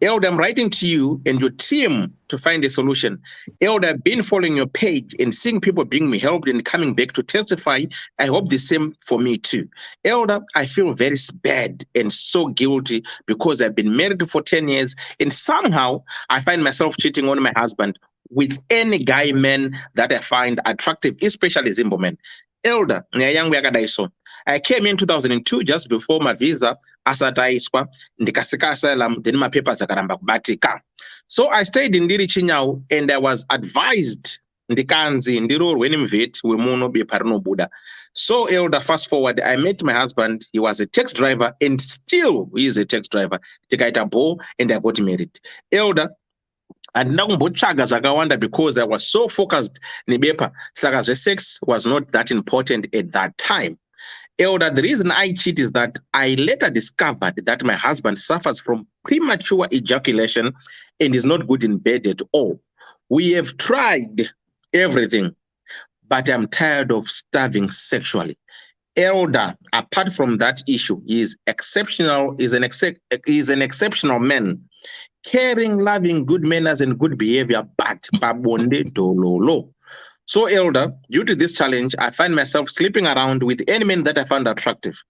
Elder, I'm writing to you and your team to find a solution. Elder, I've been following your page and seeing people being helped and coming back to testify. I hope the same for me too. Elder, I feel very bad and so guilty because I've been married for 10 years and somehow I find myself cheating on my husband with any guy man that I find attractive, especially Zimbo men. Elder, I came in 2002 just before my visa asataiswa ndikasika asylum then my papers akaramba kubatika. So I stayed in Ndiri Chinyau and I was advised ndikanzi ndirorwe nemveti wemuno beparino buda. So Elder, fast forward, I met my husband. He was a taxi driver and still he is a taxi driver. Tikaita bo and I got married. Elder, andina kumbotsvaga zvakawanda because I was so focused nebepa saka sex was not that important at that time. Elder, the reason I cheat is that I later discovered that my husband suffers from premature ejaculation and is not good in bed at all. We have tried everything, but I'm tired of starving sexually. Elder, apart from that issue, he is exceptional. Is an exceptional man, caring, loving, good manners, and good behavior. But babonde dololo. So, Elder, due to this challenge, I find myself sleeping around with any men that I found attractive.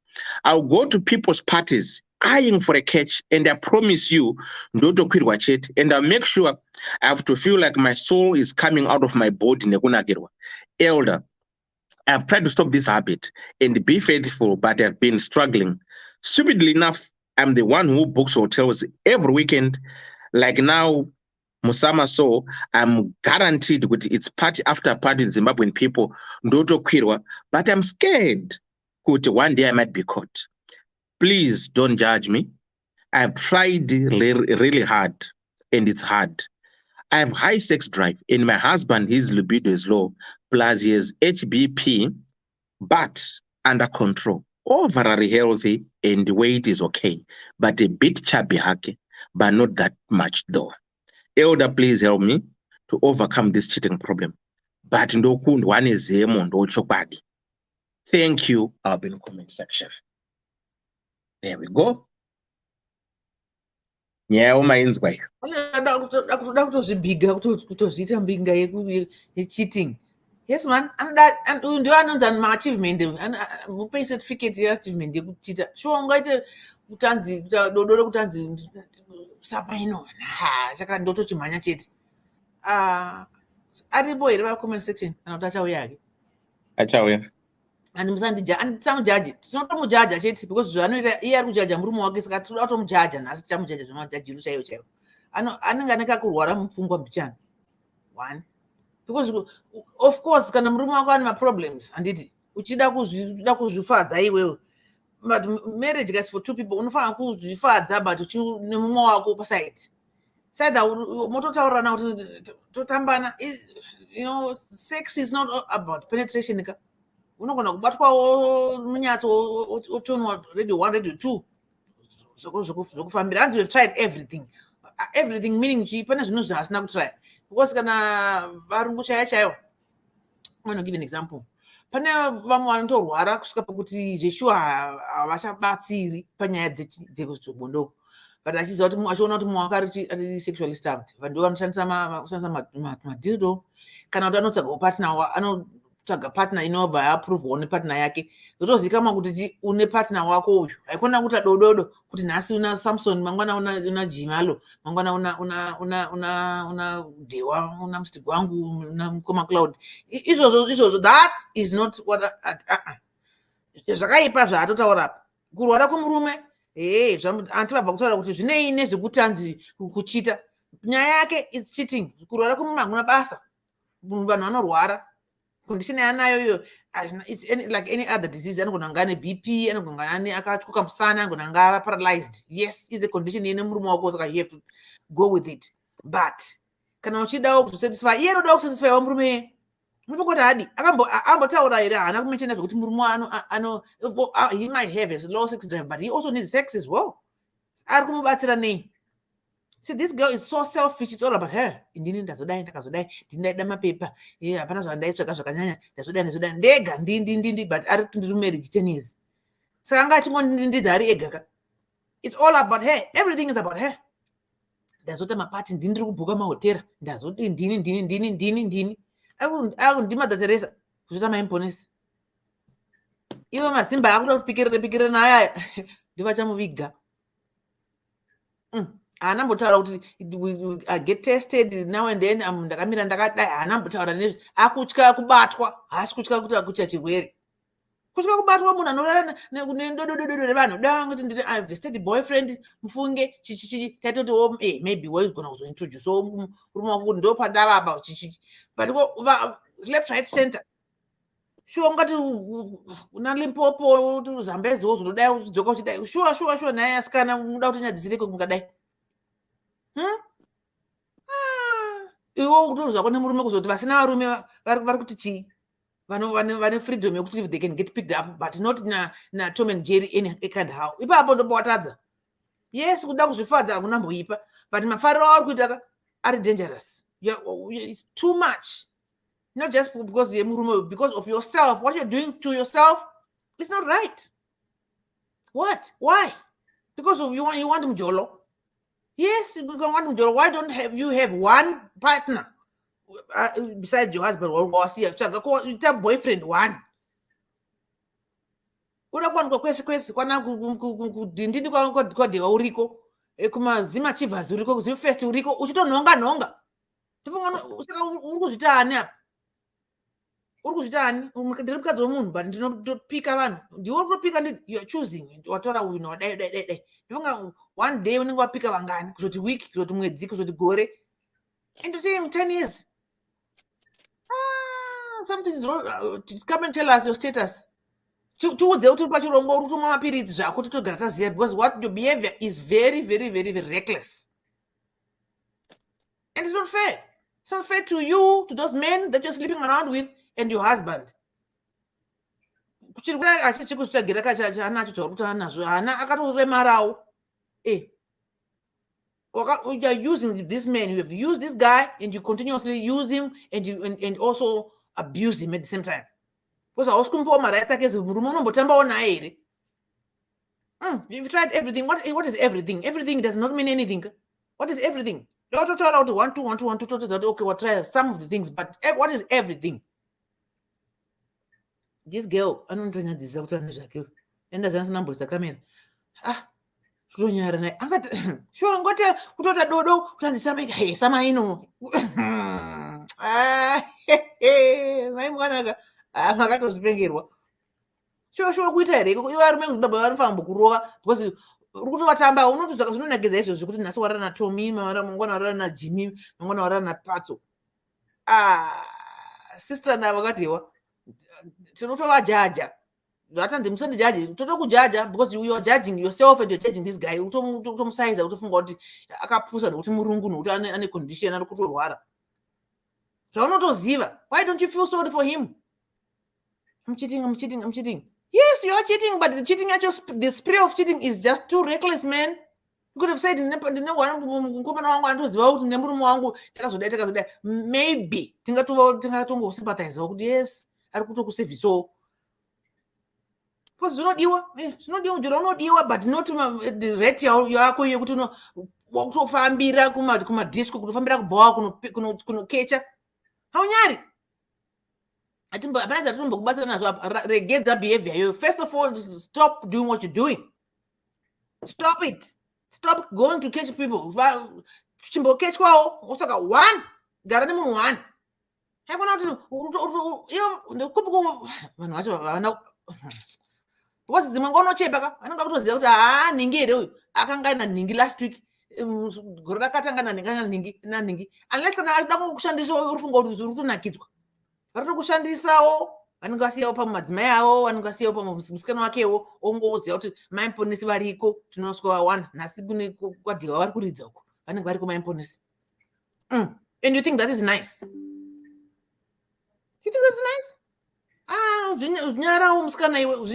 I'll go to people's parties, eyeing for a catch, and I promise you, don't quit watch it, and I'll make sure I have to feel like my soul is coming out of my body. Elder, I've tried to stop this habit and be faithful, but I've been struggling. Stupidly enough, I'm the one who books hotels every weekend. Like now, Musama, so I'm guaranteed with its party after party in Zimbabwean people, Ndoto Kwirwa, but I'm scared that one day I might be caught. Please don't judge me. I've tried really hard and it's hard. I have high sex drive and my husband, his libido is low, plus he has HBP, but under control. Overall healthy and weight is okay, but a bit chubby, but not that much though. Elder, please help me to overcome this cheating problem. But one is body. Thank you. I'll be in the comment section. There we go. Yeah, my ends way. Cheating. Yes, man. And that and do another achievement and pay certificate achievement. Show on guide utanzi utanzi sapaino saka ndoto chimanya chete aripo here pa comment section anotachauya ake achauya and musandija and samujaji tinotomujaja chete because zvanoita iye ari kujaja murume wake saka tinoda kutomujaja nhasi tichamujaja zvemajajiru chaiwo chaiwo anenge aneka kurwara mupfungwa mbichana one because of course kana murume wako ane maproblems handiti uchida kuzvifadza iwewe. But marriage guys for two people unofanira kuzvifadza but nemumwe wako paside saida mototaurana kuti totambana. You know, sex is not about penetration. Unogona kubatwawo munyatso otonwa radio 1 radio 2 zvokufambira and we've tried everything meaning pane zvinhu zvasina kutry because kana varungu chaiwo. I'm going to give an example. Pane vamwe vanotorwara kusvika pakuti zveshuwa havachabatsiri panyaya dzekuzvobondoko but achiziva kuti achiona kuti mumwe wake ari sexually starved vanhu vanoshandisa madhildo kana kuti anotsvaga partner anotsvaga partner inobva yaaprovwa nepartner yake zvotozikamwa kuti une partner wako uyu haikona kuita dododo kuti nhasi una Samson mangwana una Jimalo mangwana una Dewa una mstigi wangu una Mkoma Cloud izvozvo that is not what zvakaipa zvaatotaura kurwara kwemurume antivabva kutaura kuti zvinei nezvekutanzi kuchita nyaya yake is cheating. Kurwara kwemurume hakuna basa vanhu vanorwara condition yanayo iyo it's like any other disease. Anogona kunga ane BP, anogona ane akatyoka musana, anogona kunga paralyzed. Yes, is a condition ine murume wako saka you have to go with it. But kana uchidawo kusatisfy iye anoda kusatisfy wa murume unofokoti hadi ambotaura here haana kumenshina zvokuti murume ano he might have a low sex drive but he also needs sex as well. Ari kumubatsira nei See, this girl is so selfish. It's all about her. Indini ndazodai ndakazodai ndindaida mapepa hapana zvandaitsvaka zvakanyanya ndazodai ndega ndindi but ari tiri marriage 10 years saka anga achingondindidza ari ega ka. It's all about her. Everything is about her. Ndazota mapati ndiri kubhuka mahotera ndazoti ndini ndima dzateresa kuzota maimponesi ivo mazimba akuda kupikirira naye ndivachamuviga. Haana mbotaura kuti I get tested now and then ndakamira ndakadai. Haana mbotaura nezvi. Akutya kubatwa, haasi kutya kuti akucha chirwere. Kutya kubatwa munhu anorara nedodododo revanhu da kuti ndiri I vested boyfriend mufunge chichichi taitoti maybe waigona kuzointroduce murume wako kuti ndo pandavaba chichichi but left right center sure ungati una Limpopo Zambezi wozodai uchidzoka uchidai sure naye asikana unoda kuti nyadzisireko kungadai iwo kuti zvako nemurume kuzoti vasina varume vari kuti chii vane freedom yekuti they can get picked up but not na Tom and Jerry any kind how. Ipapo ndobotadza. Yes, kuda kuzvifadza akunamboipa but mafariro ari kuita ari dangerous. It's too much. Not just because you're murume, because of yourself. What you're doing to yourself is not right. What? Why? Because of you want mjolo. Yes, you want mjolo. Why don't you have one partner besides your husband or your boyfriend one? Uda kwa kwesi kwana kudindini kwa dewa uriko kuma zima chivas uriko zima fest uriko uchitononga ndifunga usaka urikuzvitani apa urikuzvitani ndiri mukadzi womunhu but ndinotopika vanhu ndiwe urikutopika you are choosing watora uyu nawadai ndifunga one day unenge wapika vangani kuzoti wiki kuzoti mwedzi kuzoti gore and you see in 10 years something is wrong. Come and tell us your status. Tiudze kuti pachirongo uri kutomwa mapiritsi zvako totogara taziya because what your behavior is very very very very reckless and it's not fair. It's not fair to you, to those men that you're sleeping around with and your husband. Kuchiri kudai achichi kuchitagira kachanacho chaurikutana nazvo hana akatoremarawo you are using this man. You have used this guy and you continuously use him and also abuse him at the same time. Because I was kumpo mara sake murume unombotambawo naye here. You've tried everything. What is everything? Everything does not mean anything. What is everything? You also try out 1 2 1 2 1 2 2 okay, we'll try some of the things, but what is everything? This girl, I don't know this out and there's number kamera. Kunyara naye angati sure ngote kutota dodo kutanzisama sama ino mai mwana makatozvipengerwa sure kuita here varume kuzibaba vanofamba kurova because uri kutovatamba unotodzaka zvinonakidza izvo zvekuti nhasi warara naTommy mangwana warara naJimmy mangwana warara naPatso sister navo vakatiwa tinotovajaja zvatandi musandijaji totokujaja because you are judging yourself and you're judging this guy utomusaiza utofunga kuti akapusa nekuti murungu nekuti ane condition ari kutorwara zvaunotoziva. Why don't you feel sorry for him? I'm cheating. Yes, you are cheating, but the cheating the spray of cheating is just too reckless, man. You could have said maybe tingatongosympathize kuti yes ari kutokuservicewo because zvinodiwa jura unodiwa but not the rate yako yekuti wakutofambira kumadisco kutofambira kubhawa kunokecha haunyari hapana zvatombokubatsira nazvo. Regedza behavior yo. First of all, stop doing what you're doing. Stop it. Stop going to catch people. Chimbokechwawo osaka one gara nemunhu one haikona kuti ndikupuko vanhu vacho vana because dzimwe ngonochepa ka anenge akutoziva kuti ningi here uyu akanga ina ningi last week gore rakatanga naningi unless kana achida kushandisa uri funga kuti uri kutonakidzwa varitokushandisawo vanenge vasiyawo pamadzimai avo vanenge vasiyawo pamusikana wakewo ongoziva kuti maimponesi variko tinosvika one nhasi kune kwadhiwa vari kuridza uko vanenge variko maimponesi and you think that is nice? You think that's nice? Zvinyarawo musikana iwe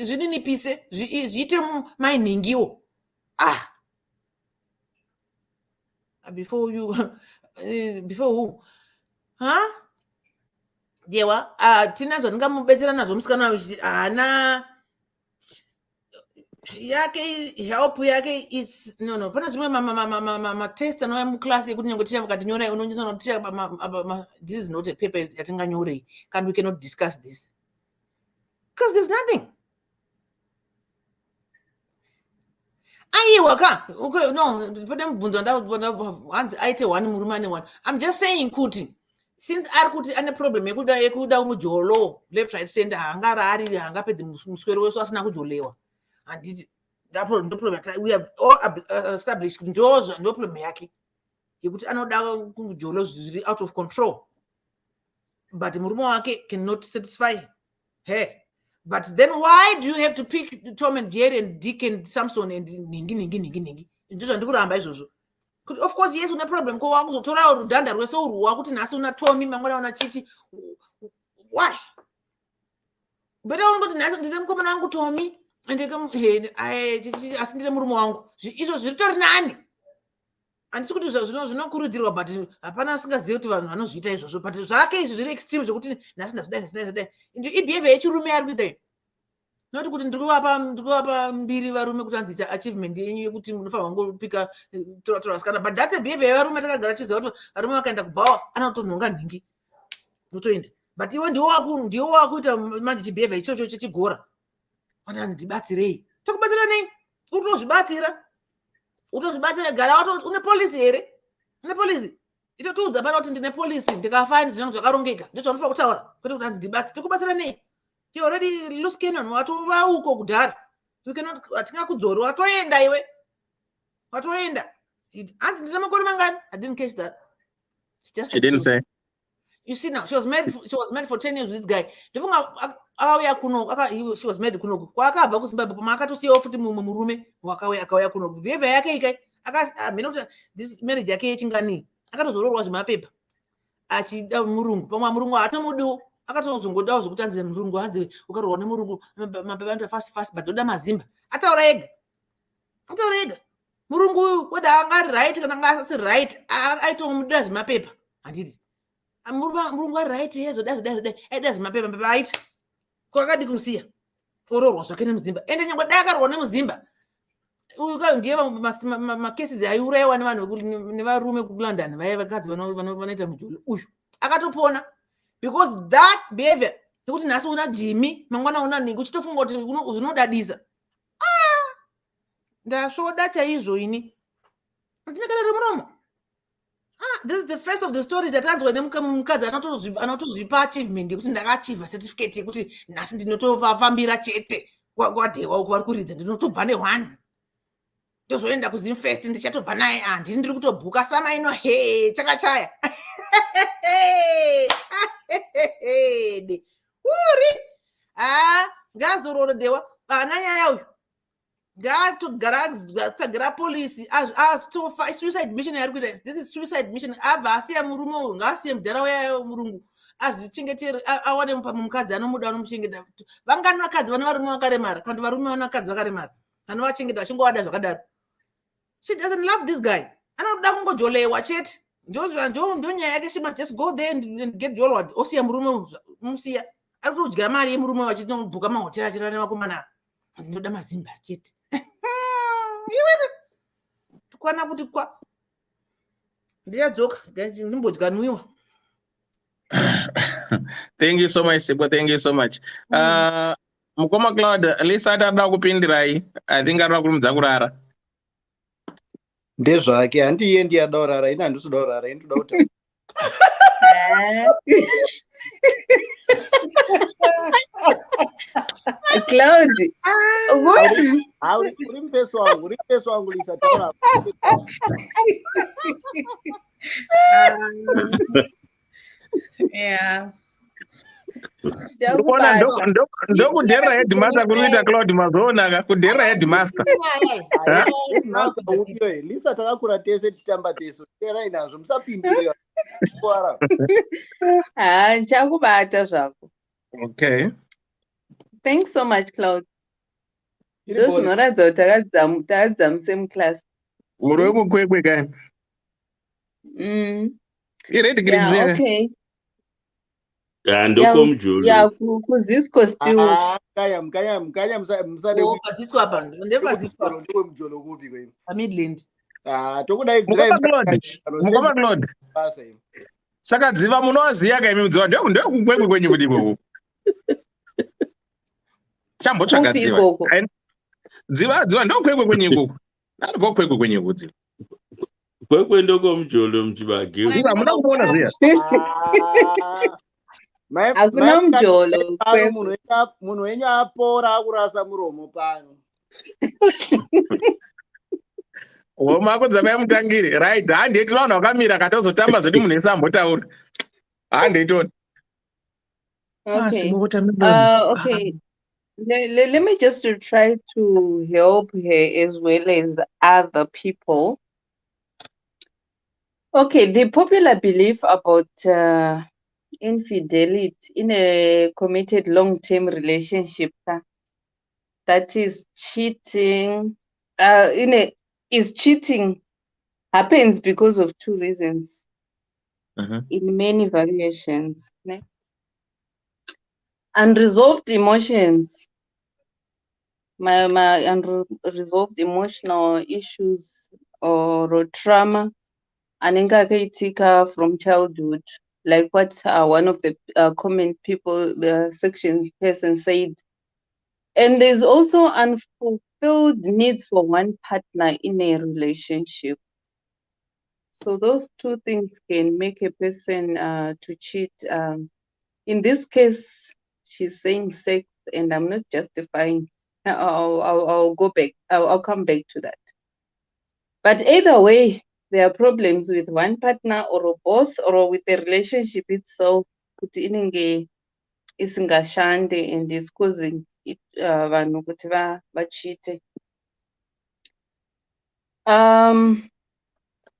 zvininipise zviite mainhingiwo before you before who? Huh? Dewa, tinazo ndingamubetsera nazvo musikana hana yake help yake is no pana zvimwe matest anouya muklasi ekuti nyange ticha vakati nyorai unonyisa kuti ticha this is not a paper yatinganyorei, and we cannot discuss this because there's nothing. Aiwa ka okay no pane mubvunzo hanzi aite one murume ane one. I'm just saying kuti since ari kuti ane problem yekuda mujolo left right center hangapedzi muswero wese asina kujolewa. Handiti that problem we have all established kuti ndo problem yake yekuti anoda kujolo zviri out of control, but murume wake cannot satisfy her. But then why do you have to pick Tom and Jerry and Dick and Samson and ningi ndizvo ndikuramba izvozvo. Of course yes une problem ko wakuzotora rudhanda rwese urwa kuti nhasi una Tommy mangwana una Chiti. Why? Better ungoti nhasi ndine mukomana wangu Tommy asindire murume wangu izvo zviritori nani. Handisi kuti zvinokurudzirwa but hapana asingazivi kuti vanhu vanozviita izvozvo, but zvake izvi zviri extreme zvokuti nhasi ndazvidai ibehavior yechirume ari kuita noti kuti ndikuvapa mbiri varume kuti hanzi achievement yenyu yekuti munofanirwa ngopika torasikana, but that's a behavior yevarume takagara chiziva kuti varume vakaenda kubhawa anotonhonga nhingi notoenda, but iwe ndiwo wakuita manje chibehavior ichocho chechigora kuti hanzi ndibatsirei. Tokubatsira nei? Utozvibatsira gara wato une polisi here? Une polisi itotiudza pana kuti ndine polisi ndikafa ndine zvakarongeka ndizvo unofanira kutaura kwete kuti hanzi ndibatsira. Tokubatsira nei? You already loose cannon watova uko kudhara. You cannot hatingakudzori watoenda iwe. Watoenda. Hanzi ndine makore mangani? I didn't catch that. She didn't say. You see now, she was married for 10 years with this guy. Ndifunga akauya kuno she was married kuno kwakabva kuZimbabwe koma akatosiyawo futi mumwe murume akauya kuno. Behavior yake ikai mina kuti this marriage yake yechingani akatozororwa zvimapepa achida murungu pamwe murungu atinomudiwo akatozongodawo zvokuti hanzi murungu hanzi ukarorwa nemurungu mapepa anoita fast but oda mazimba ataura ega murungu uyu whether anga ari right kana anga asasi right aitomuda zvimapepa. Handiti murungu ari right yezoda aida zvimapepa aita kwakadi kusiya ororwa zvake nemuzimba ende nyangwe dai akarorwa nemuzimba uyu ndiye macases aiurayiwa nevanhu nevarume kuLondon vaya vakadzi vanoita mujolo uyu akatopona because that behavior yekuti nhasi una Jimmy mangwana una ningi uchitofunga kuti zvinodadisa. Ndasvoda chaizvo ini ndinekana muromo. This is the first of the stories yatanzwa nemukadzi anotozvipa achievement yekuti ndakaachieva certificate yekuti nhasi ndinotofambira chete kwadewa uko vari kuridza ndinotobva ne1 ndozoenda kuZimfest ndichatobva naye handini ndiri kutobhuka sama ino chakachaya uri ngazororodewa ana nyaya uyu ngatogara polisi suicide mission yari kuita. This is suicide mission. Abva asiya murume uyu ngaasiye mudhara wayayo murungu azvichengetere awane mukadzi anomuda anomuchengeta. Vangani vakadzi vane varume vakaremara kandi varume vane vakadzi vakaremara vanovachengeta vachingovada zvakadaro. She doesn't love this guy. Anoda kungojolewa chete ndonyaya yake. She must just go there and get jolwad. Osiya murume musiya ari kutodyira mari yemurume vachitobhuka mahotera achirara nemakomana. Ndinoda mazimba chete. Tukwana kuti kwa ndiyadzoka ndimbodya nwiwa. Thank you so much Sipo, thank you so much. Mukoma Claude Lisa atada kupindirai. I think ari kurumidza kurara. Ndezvake handiye ndiyada kurara ina handisida kurara indoda kuti Claude. Uri mpeso wangu Lisa taura. Yeah. Ndokudherera headmaster kuruita Claude mazoona kudherera headmaster. Lisa takakura tese tichitamba teso terai nazvo musapindira. Chakubata zvako. Okay. Thanks so much Claude. Ndozvinoratidza kuti takadzamuse muclass. Muri wekukwekwe kani? Yeah, okay. And Yeah, Dokom kuZisco still. Mkanya msade Oh, Pazisco apa. Ndeva Zisco apa. ndiko mjolo kupi kwa hivyo. Midland. Tokudaidzira Mukoma Claude. Saka dziva munoziya kai mudziwa ndio kukwekwe kwenyu kuti ikoko. Chambotsvaga dziva. Dziva ndio kukwekwe kwenyu ikoko. Ndio kukwekwe kwenyu ikoko dziva. Kwekwe ndokomjolo mchibage. Dziva muda kuona ziya. Hakuna mjolo. Munhu wenyu apora akurasa muromo pano. Mako dzamai mutangire. Right, handeti vanhu vakamira katozotamba zoti munhu ese ambotaura. Handetoni. Okay. Okay. Let me just try to help her as well as other people. Okay, the popular belief about infidelity in a committed long-term relationship that is cheating, cheating happens because of two reasons in many variations. Unresolved emotions, my unresolved emotional issues or trauma, anengakaitika from childhood, like what one of the comment people, the section person said. And there's also unfulfilled needs for one partner in a relationship. So those two things can make a person to cheat. In this case, she's saying sex, and I'm not justifying. I'll go back. I'll come back to that. But either way, there are problems with one partner or both, or with the relationship itself. Isingashande and is causing it vanhu kuti vachite. On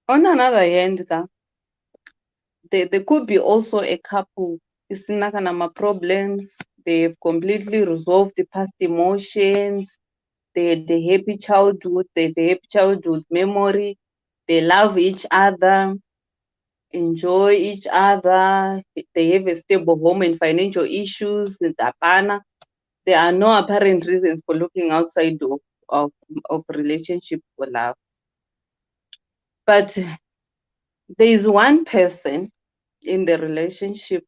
another hand, there could be also a couple isina kana problems. They've completely resolved the past emotions. They had a happy childhood. They have a happy childhood memory. They love each other, enjoy each other. They have a stable home and financial issues. There are no apparent reasons for looking outside of relationship for love. But there is one person in the relationship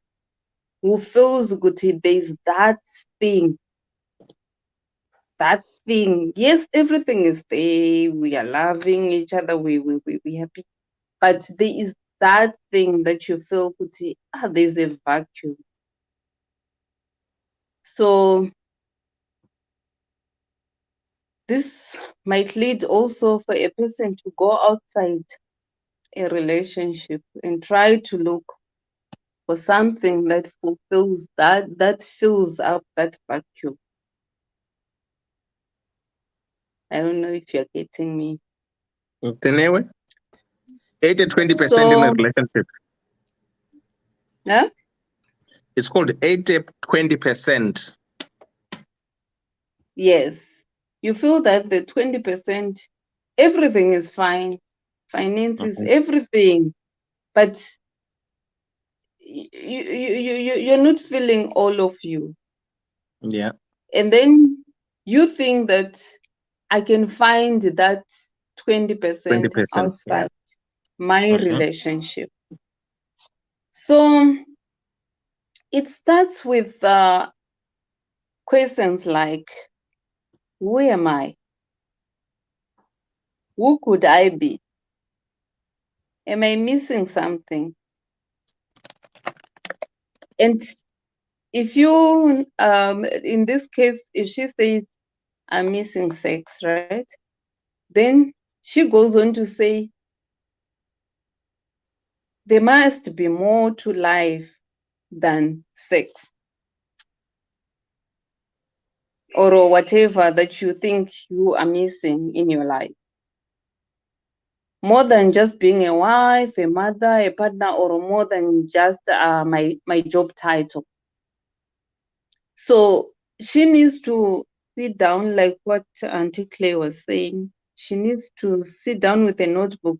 who feels good. There's that thing. Yes, everything is there. We are loving each other. We happy. But there is that thing that you feel good. There's a vacuum. So this might lead also for a person to go outside a relationship and try to look for something that fulfills that fills up that vacuum. I don't know if you're getting me. Anyway, 80-20% in a relationship. Yeah? It's called 80-20%. Yes. You feel that the 20%, everything is fine. Finances, everything. But you're not feeling all of you. Yeah. And then you think that I can find that 20% outside my relationship. So it starts with questions like, who am I? Who could I be? Am I missing something? And if you, in this case, if she says, I'm missing sex, right? Then she goes on to say, there must be more to life than sex. Or whatever that you think you are missing in your life. More than just being a wife, a mother, a partner, or more than just my job title. So she needs to sit down, like what Auntie Clay was saying. She needs to sit down with a notebook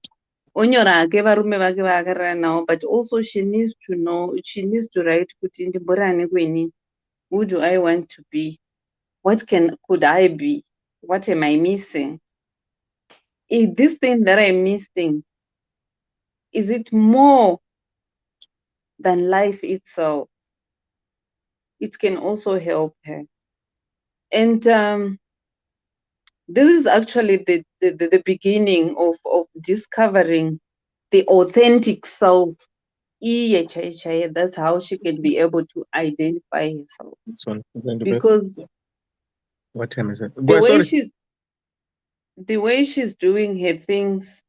onyorake varume vake vaakarara navo, but also she needs to know, she needs to write kuti ndimborani kwenini, who do I want to be, what could I be, what am I missing, is this thing that I'm missing, is it more than life itself? It can also help her. And this is actually the beginning of discovering the authentic self. That's how she can be able to identify herself. Because what time is it? The way she's doing her things,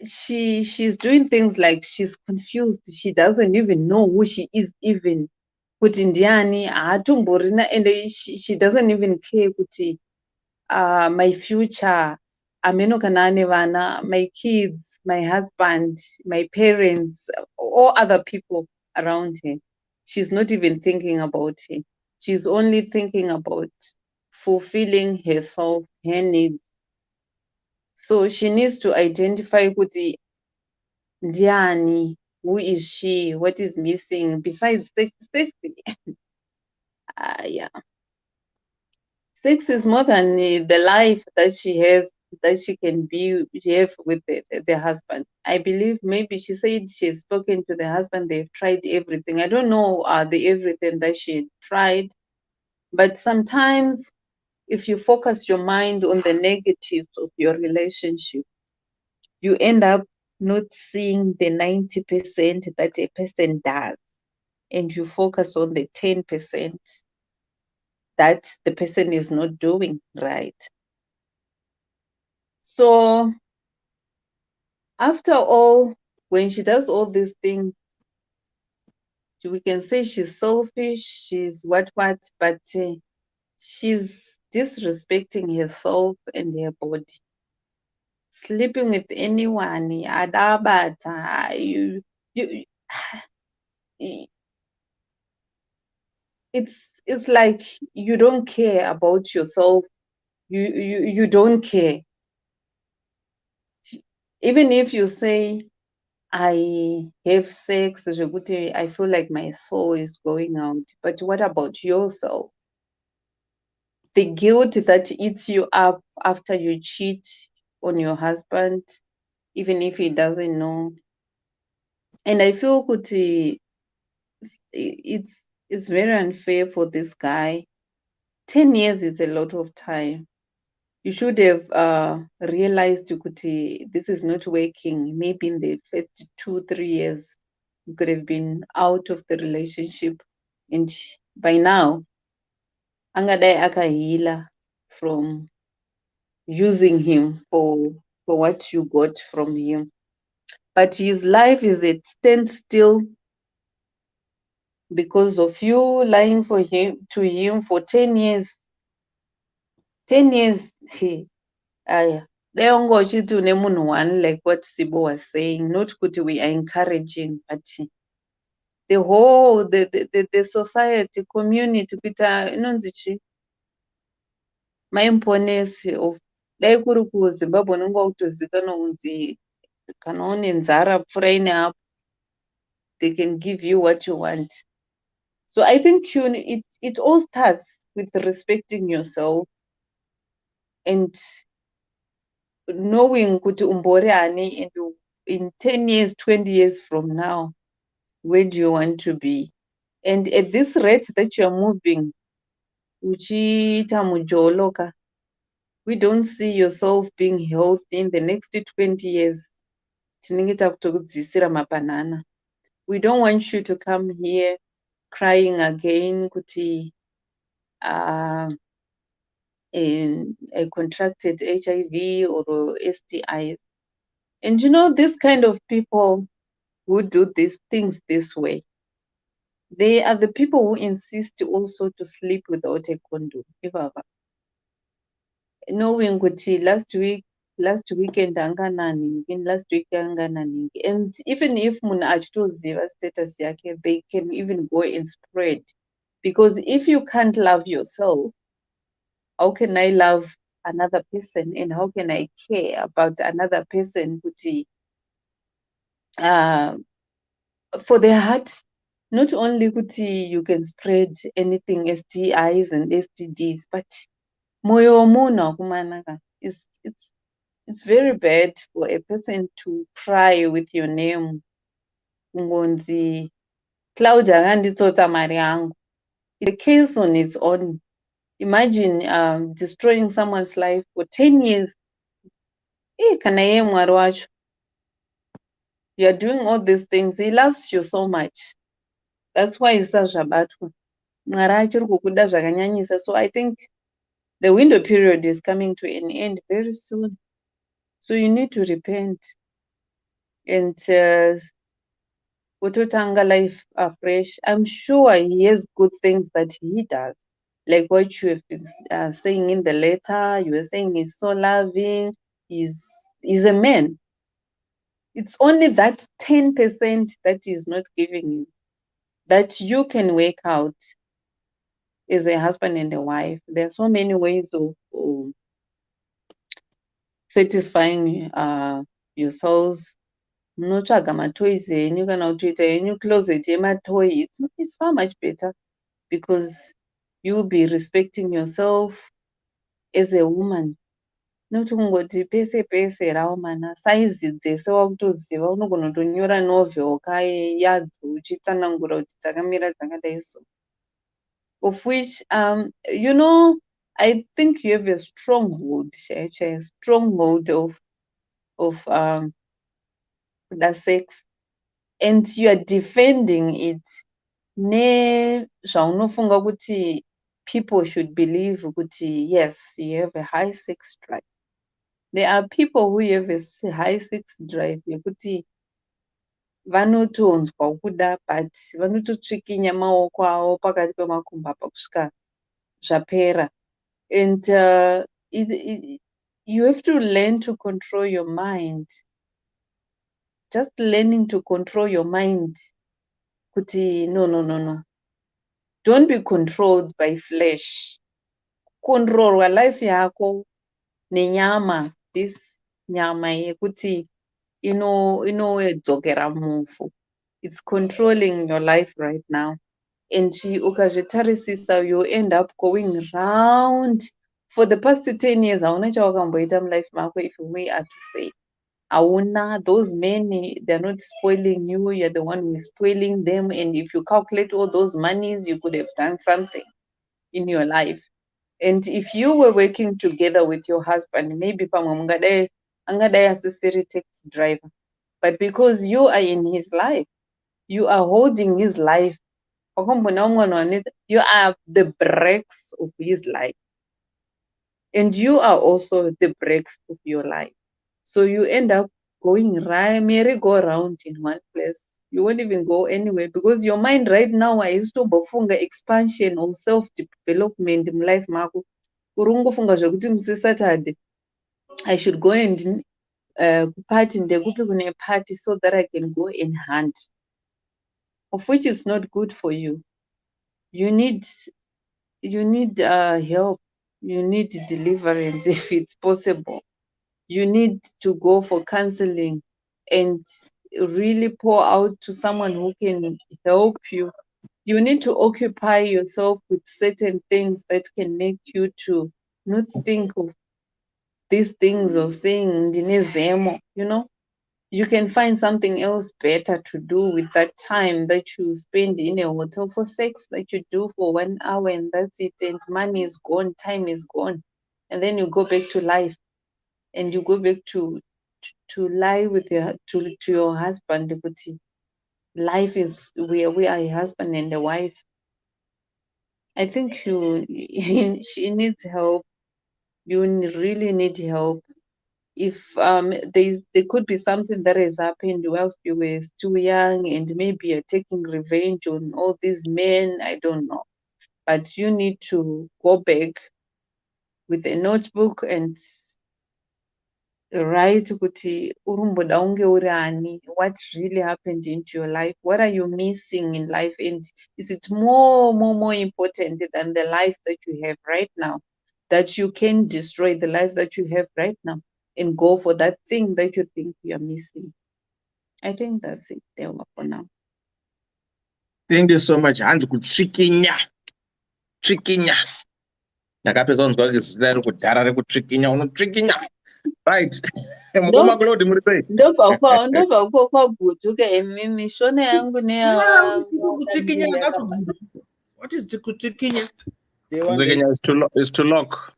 she's doing things like she's confused. She doesn't even know who she is even. Kuti ndiani, and she doesn't even care kuti my future, ameno kana ane vana, my kids, my husband, my parents, all other people around her. She's not even thinking about it. She's only thinking about fulfilling herself, her needs. So she needs to identify kuti ndiani, who is she, what is missing besides sex. Yeah. Sex is more than the life that she has, that she can have with the husband. I believe maybe she said she's spoken to the husband, they've tried everything. I don't know the everything that she tried, but sometimes if you focus your mind on the negatives of your relationship, you end up not seeing the 90% that a person does, and you focus on the 10% that the person is not doing right. So after all, when she does all these things, we can say she's selfish, she's what, but she's disrespecting herself and her body. Sleeping with anyone, it's like you don't care about yourself. You don't care. Even if you say, I have sex, I feel like my soul is going out. But what about yourself? The guilt that eats you up after you cheat on your husband, even if he doesn't know. And I feel it's very unfair for this guy. 10 years is a lot of time. You should have realized this is not working. Maybe in the first 2-3 years, you could have been out of the relationship. And by now, angadai akahila from using him for what you got from him. But his life is at standstill because of you lying to him for 10 years. 10 years, one, like what Sibo was saying, not kuti we are encouraging, but the whole the society, community, mindfulness of dai kuri kuZimbabwe unenge wakutozikanwa kunzi kana une nzara pfura ine apo, they can give you what you want. So I think it all starts with respecting yourself and knowing kuti umbori ani, and in 10 years, 20 years from now, where do you want to be? And at this rate that you are moving, uchiita mujoloka, we don't see yourself being healthy in the next 20 years. Tinenge takutokudzisira mabanana. We don't want you to come here crying again kuti I contracted HIV or STIs. And this kind of people who do these things this way, they are the people who insist also to sleep without a condom. Knowing kuti last weekend angananingi, last week angananingi. And even if munhu achitoziva status yake, they can even go and spread. Because if you can't love yourself, how can I love another person and how can I care about another person for their heart. Not only you can spread anything STIs and STDs, but moyo womunhu akumanaka. It's very bad for a person to cry with your name. Ngonzi Claudia akanditsotsa mari yangu. It's a case on its own. Imagine destroying someone's life for 10 years. Kana iye Mwari wacho. You are doing all these things. He loves you so much. That's why usazvabatwa. Mwari achiri kukuda zvakanyanyisa. So I think the window period is coming to an end very soon. So you need to repent and utotanga life afresh. I'm sure he has good things that he does. Like what you have been saying in the letter, you were saying he's so loving, he's a man. It's only that 10% that he's not giving you, that you can work out as a husband and a wife. There are so many ways of satisfying yourselves. Munotsvaga matoys enyu kana kutoita yenyu closet yematoy. It's far much better because you'll be respecting yourself as a woman. Not kungoti pese pese raomana saizi dzese wakutoziva unogona kutonyora novel yadzo uchitsanangura kuti dzakamira dzakadai so. Of which you know, I think you have a stronghold of the sex, and you are defending it. Ne zvaunofunga kuti people should believe kuti yes, you have a high sex drive. There are people who have a high sex drive yekuti vanotonzwa kuda but vanototsvikinya maoko avo pakati pemakumbo apa kusvika zvapera. And you have to learn to control your mind. Just learning to control your mind. Kuti no. Don't be controlled by flesh. Control your life yako nenyama. This nyama yekuti inoedzokera mufu. It's controlling your life right now. And ukazvitarisisa, you end up going round. For the past 10 years, hauna chawakamboita mulife mako, if we are to say. Hauna, those men, they're not spoiling you, you're the one who is spoiling them. And if you calculate all those monies, you could have done something in your life. And if you were working together with your husband, maybe pamwe angadai assessory taxi driver. But because you are in his life, you are holding his life. You are the brakes of his life. And you are also the brakes of your life. So you end up going merry-go-round in one place. You won't even go anywhere because your mind right now is to bofunga expansion or self-development in life. Saturday, I should go and party in the party so that I can go and hunt, of which is not good for you. You need help. You need deliverance if it's possible. You need to go for counseling and really pour out to someone who can help you. You need to occupy yourself with certain things that can make you to not think of these things of saying, you can find something else better to do with that time that you spend in a hotel for sex that you do for 1 hour and that's it, and money is gone, time is gone, and then you go back to life and you go back to lie with your husband. Life is we are a husband and a wife. I think she needs help. You really need help. If there could be something that has happened whilst you were still young and maybe you're taking revenge on all these men, I don't know. But you need to go back with a notebook and write kuti urumboda unge uri ani, what really happened into your life, what are you missing in life, and is it more important than the life that you have right now? that you can destroy the life that you have right now and go for that thing that you think you're missing. I think that's it there for now. Thank you so much. Hands kutrikinya. Trikinya. Nakapeza unzwa kuzita rekudhara rekutrikinya unotrikinya. Right. Mukoma Claude muri sei? Ndobva kwagutuka emimi shone yangu neya. What is the kutrikinya? Kutrikinya is to lock.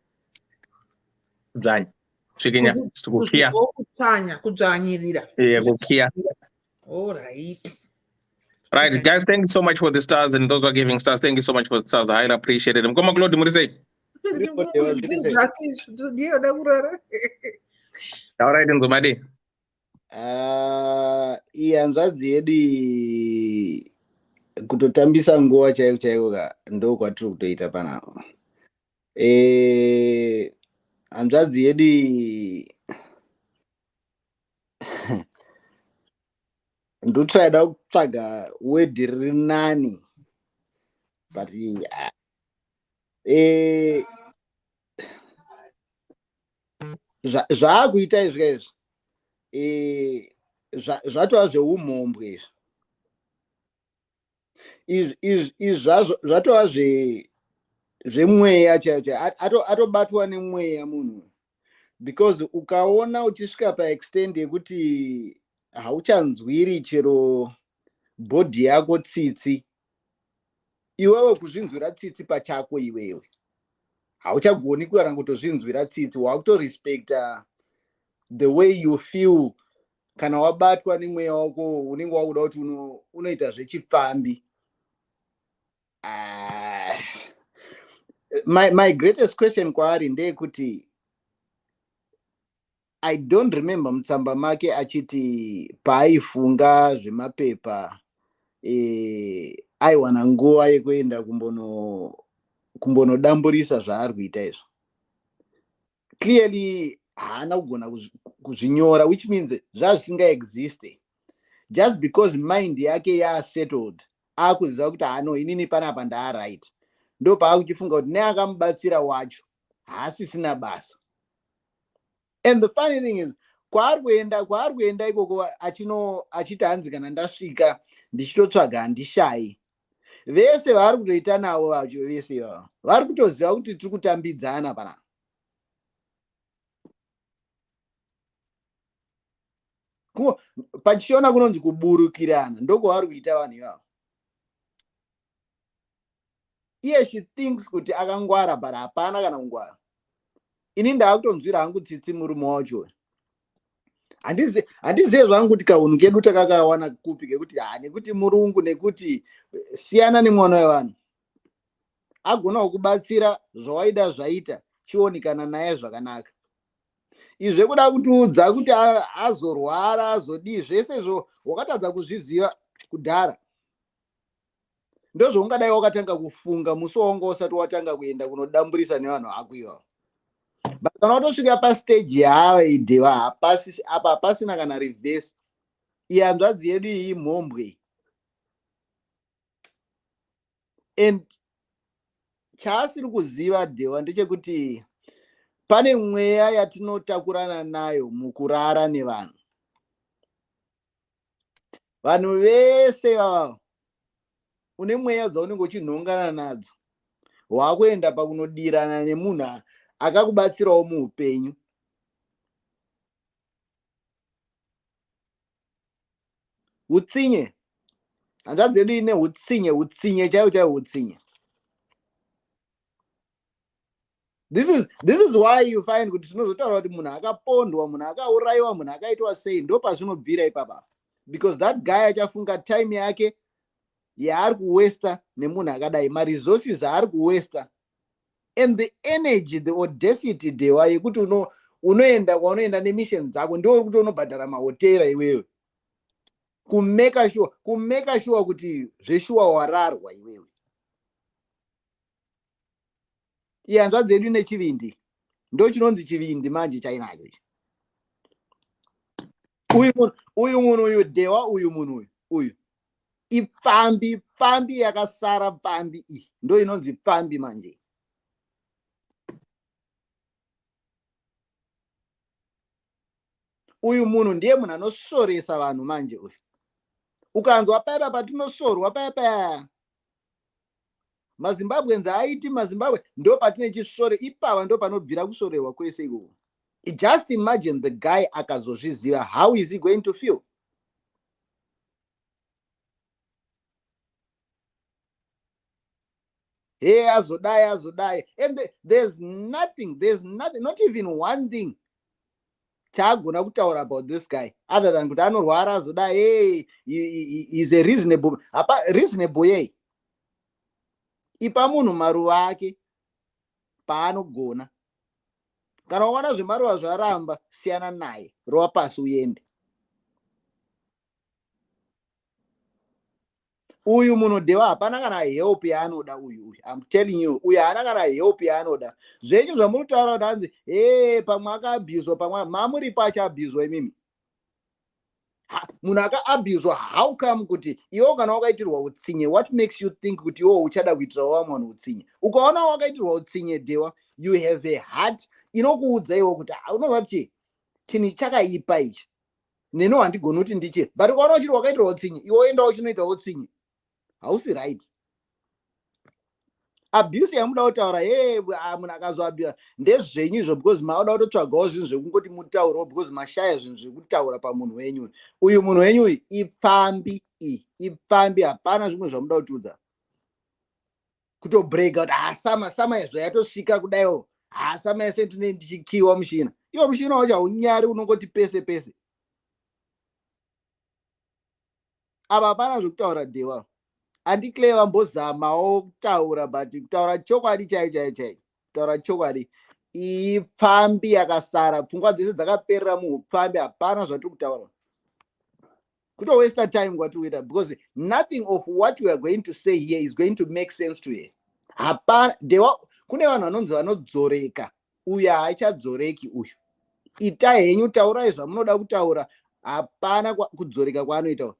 Kudzanya. Trikinya is to kukia. Kudzanyirira. Yeah, kukia. All right. Right, guys, thank you so much for the stars, and those who are giving stars, thank you so much for the stars. I highly appreciate it. Mukoma Claude muri sei? All right, Nzumadi. Hanzvadzi yedu kutotambisa nguva chaiko ka ndo kwatiri kutoita panapa. Hanzvadzi yedu ndotraida kutsvaga wedhi riri nani, but zvaakuita izvi zvatova zveumhombwe izvi zvatova zvemweya chaiyo atobatwa nemweya munhu, because ukaona uchisvika paextend yekuti hauchanzwiri chero bhodhi yako tsitsi, iwewe kuzvinzwira tsitsi pachako iwewe hauchagoni kuara kutozvinzwira tsitsi, wakutorespecta the way you feel kana wabatwa nemweya wako unenge wakuda kuti unoita zvechipfambi. My greatest question kwaari ndeyekuti I don't remember mutsamba make achiti paaifunga zvemapepa aiwana nguva yekuenda kumbonodamburisa zvaari kuita izvo. Clearly haana kugona kuzvinyora, which means zvazvisingaexiste. Just because mind yake yasettled akuziva kuti hano inini panapa ndaaright, ndo paakuchifunga kuti neakamubatsira wacho haasisina basa. And the funny thing is, kwaari kuenda ikoko achiti hanzi kana ndasvika ndichitotsvaga handishayi, vese vari kutoita navo vacho vese vava vari kutoziva kuti tiri kutambidzana panapa. Pachiona kunonzi kuburukirana ndokwavari kuita vanhu ivavo. Iye she thinks kuti akangwara, but hapana kana kungwara. Ini ndaakutonzwira hangu tsitsi murume wacho. Handizive zvangu kuti kaunhu kedu takakawana kupi kekuti nekuti murungu nekuti siyana nemwana wevanhu. Agona kukubatsira zvawaida zvaita chionekana naye zvakanaka. Izvi kuda kutiudza kuti azorwara azodii zvese izvo wakatadza kuzviziva kudhara. Ndozvoungadai wakatanga kufunga musi wanga usati watanga kuenda kunodamburisa nevanhu vako ivavo. But kana watosvika pastage yava idheva apa pasina kana reverse. Iyi hanzvadzi yedu iyi mhombwe. And chaasiri kuziva dheva ndechekuti pane mweya yatinotakurana nayo mukurara nevanhu. Vanhu vese vava une mweya dzaunenge uchinhongana nadzo, wakuenda pakunodirana nemunhu akakubatsirawo muupenyu. Utsinye, hanzvadzi yedu ine utsinye chaiyo utsinye. This is why you find kuti tinozotaura kuti munhu akapondwa, munhu akaurayiwa, munhu akaitwa sei, ndo pazvinobvira ipapa. Because that guy achafunga time yake yaari kuwesta nemunhu akadai, maresources aari kuwesta, and the energy, the audacity dewa yekuti unoenda kwaunoenda nemission dzako ndio kuti unobhadhara mahotera iwewe. Kumeka sure kuti zveshuwa wararwa iwewe. Iye hanzvadzi yedu nechivindi ndo chinonzi chivindi manje chainacho. Uyu munhu uyu dewa, uyu munhu uyu ipfambi yakasara, pfambi iyi ndo inonzi pfambi manje. uyu munhu ndiye munhu anosoresa vanhu manje uyu. Ukanzwa paya patinosorwa paya maZimbabweans aiti maZimbabwe ndo patine chisore ipava ndo panobvira kusorerwa kwese ikoko. Just imagine the guy akazozviziva, how is he going to feel? Hey, azodai. And there's nothing, not even one thing chagona kutaura about this guy other than kuti anorwara azodai. Hey, he's a reasonable yei. Ipa munhu maruva ake paanogona. Kana uona zvemaruva zvaramba, siyana naye, rova pasi uende. Uyu munhu deva hapana kana help yaanoda uyu. I'm telling you, uyu hana kana help yaanoda. Zvenyu zvamunotaura kuti hanzi, hey, pamwe akaabhuzwa, pamwe mamuri pacha abhuzwa imimi. Munhu akaabhuzwa, how come kuti iwo kana wakaitirwa utsinye, what makes you think kuti iwo uchada kuitira vamwe vanhu utsinye? Ukaona wakaitirwa utsinye deva, you have a heart inokuudza iwo kuti unoziva kuti chinhu chakaipa ichi. Neno handigoni kuti ndiche. But ukaona uchiri wakaitirwa utsinye, iwo enda uchinoita utsinye. Hausi right. Abuse yamuda kutaura, hey, munhu akazoabhira ndezvenyu izvo because maoda kutotsvagawo zvinhu zvekungoti mutaurawo because mashaya zvinhu zvekutaura pamunhu wenyu. Uyu munhu wenyu uyu ipfambi, hapana zvimwe zvamuda kutiudza. Kutobrega kuti sama izvo yatosvika kudaiwo, sama yese ndine ndichikiwa mushina. Iwo mushina wacho haunyari, unongoti pese. Apa hapana zvekutaura deva. Andiclare vambozamawo kutaura but kutaura chokwadi chaicho. Kutaura chokwadi. Ipfambi yakasara, pfungwa dzese dzakaperera muupfambi, hapana zvatiri kutaura. Kuto waste time kwatikuita because nothing of what we are going to say here is going to make sense to you. Hapana, kune vanhu vanonzi vanodzoreka. Uyu haichadzoreki uyu. Itai henyu, taurai zvamunoda kutaura, hapana kudzoreka kwaanoita.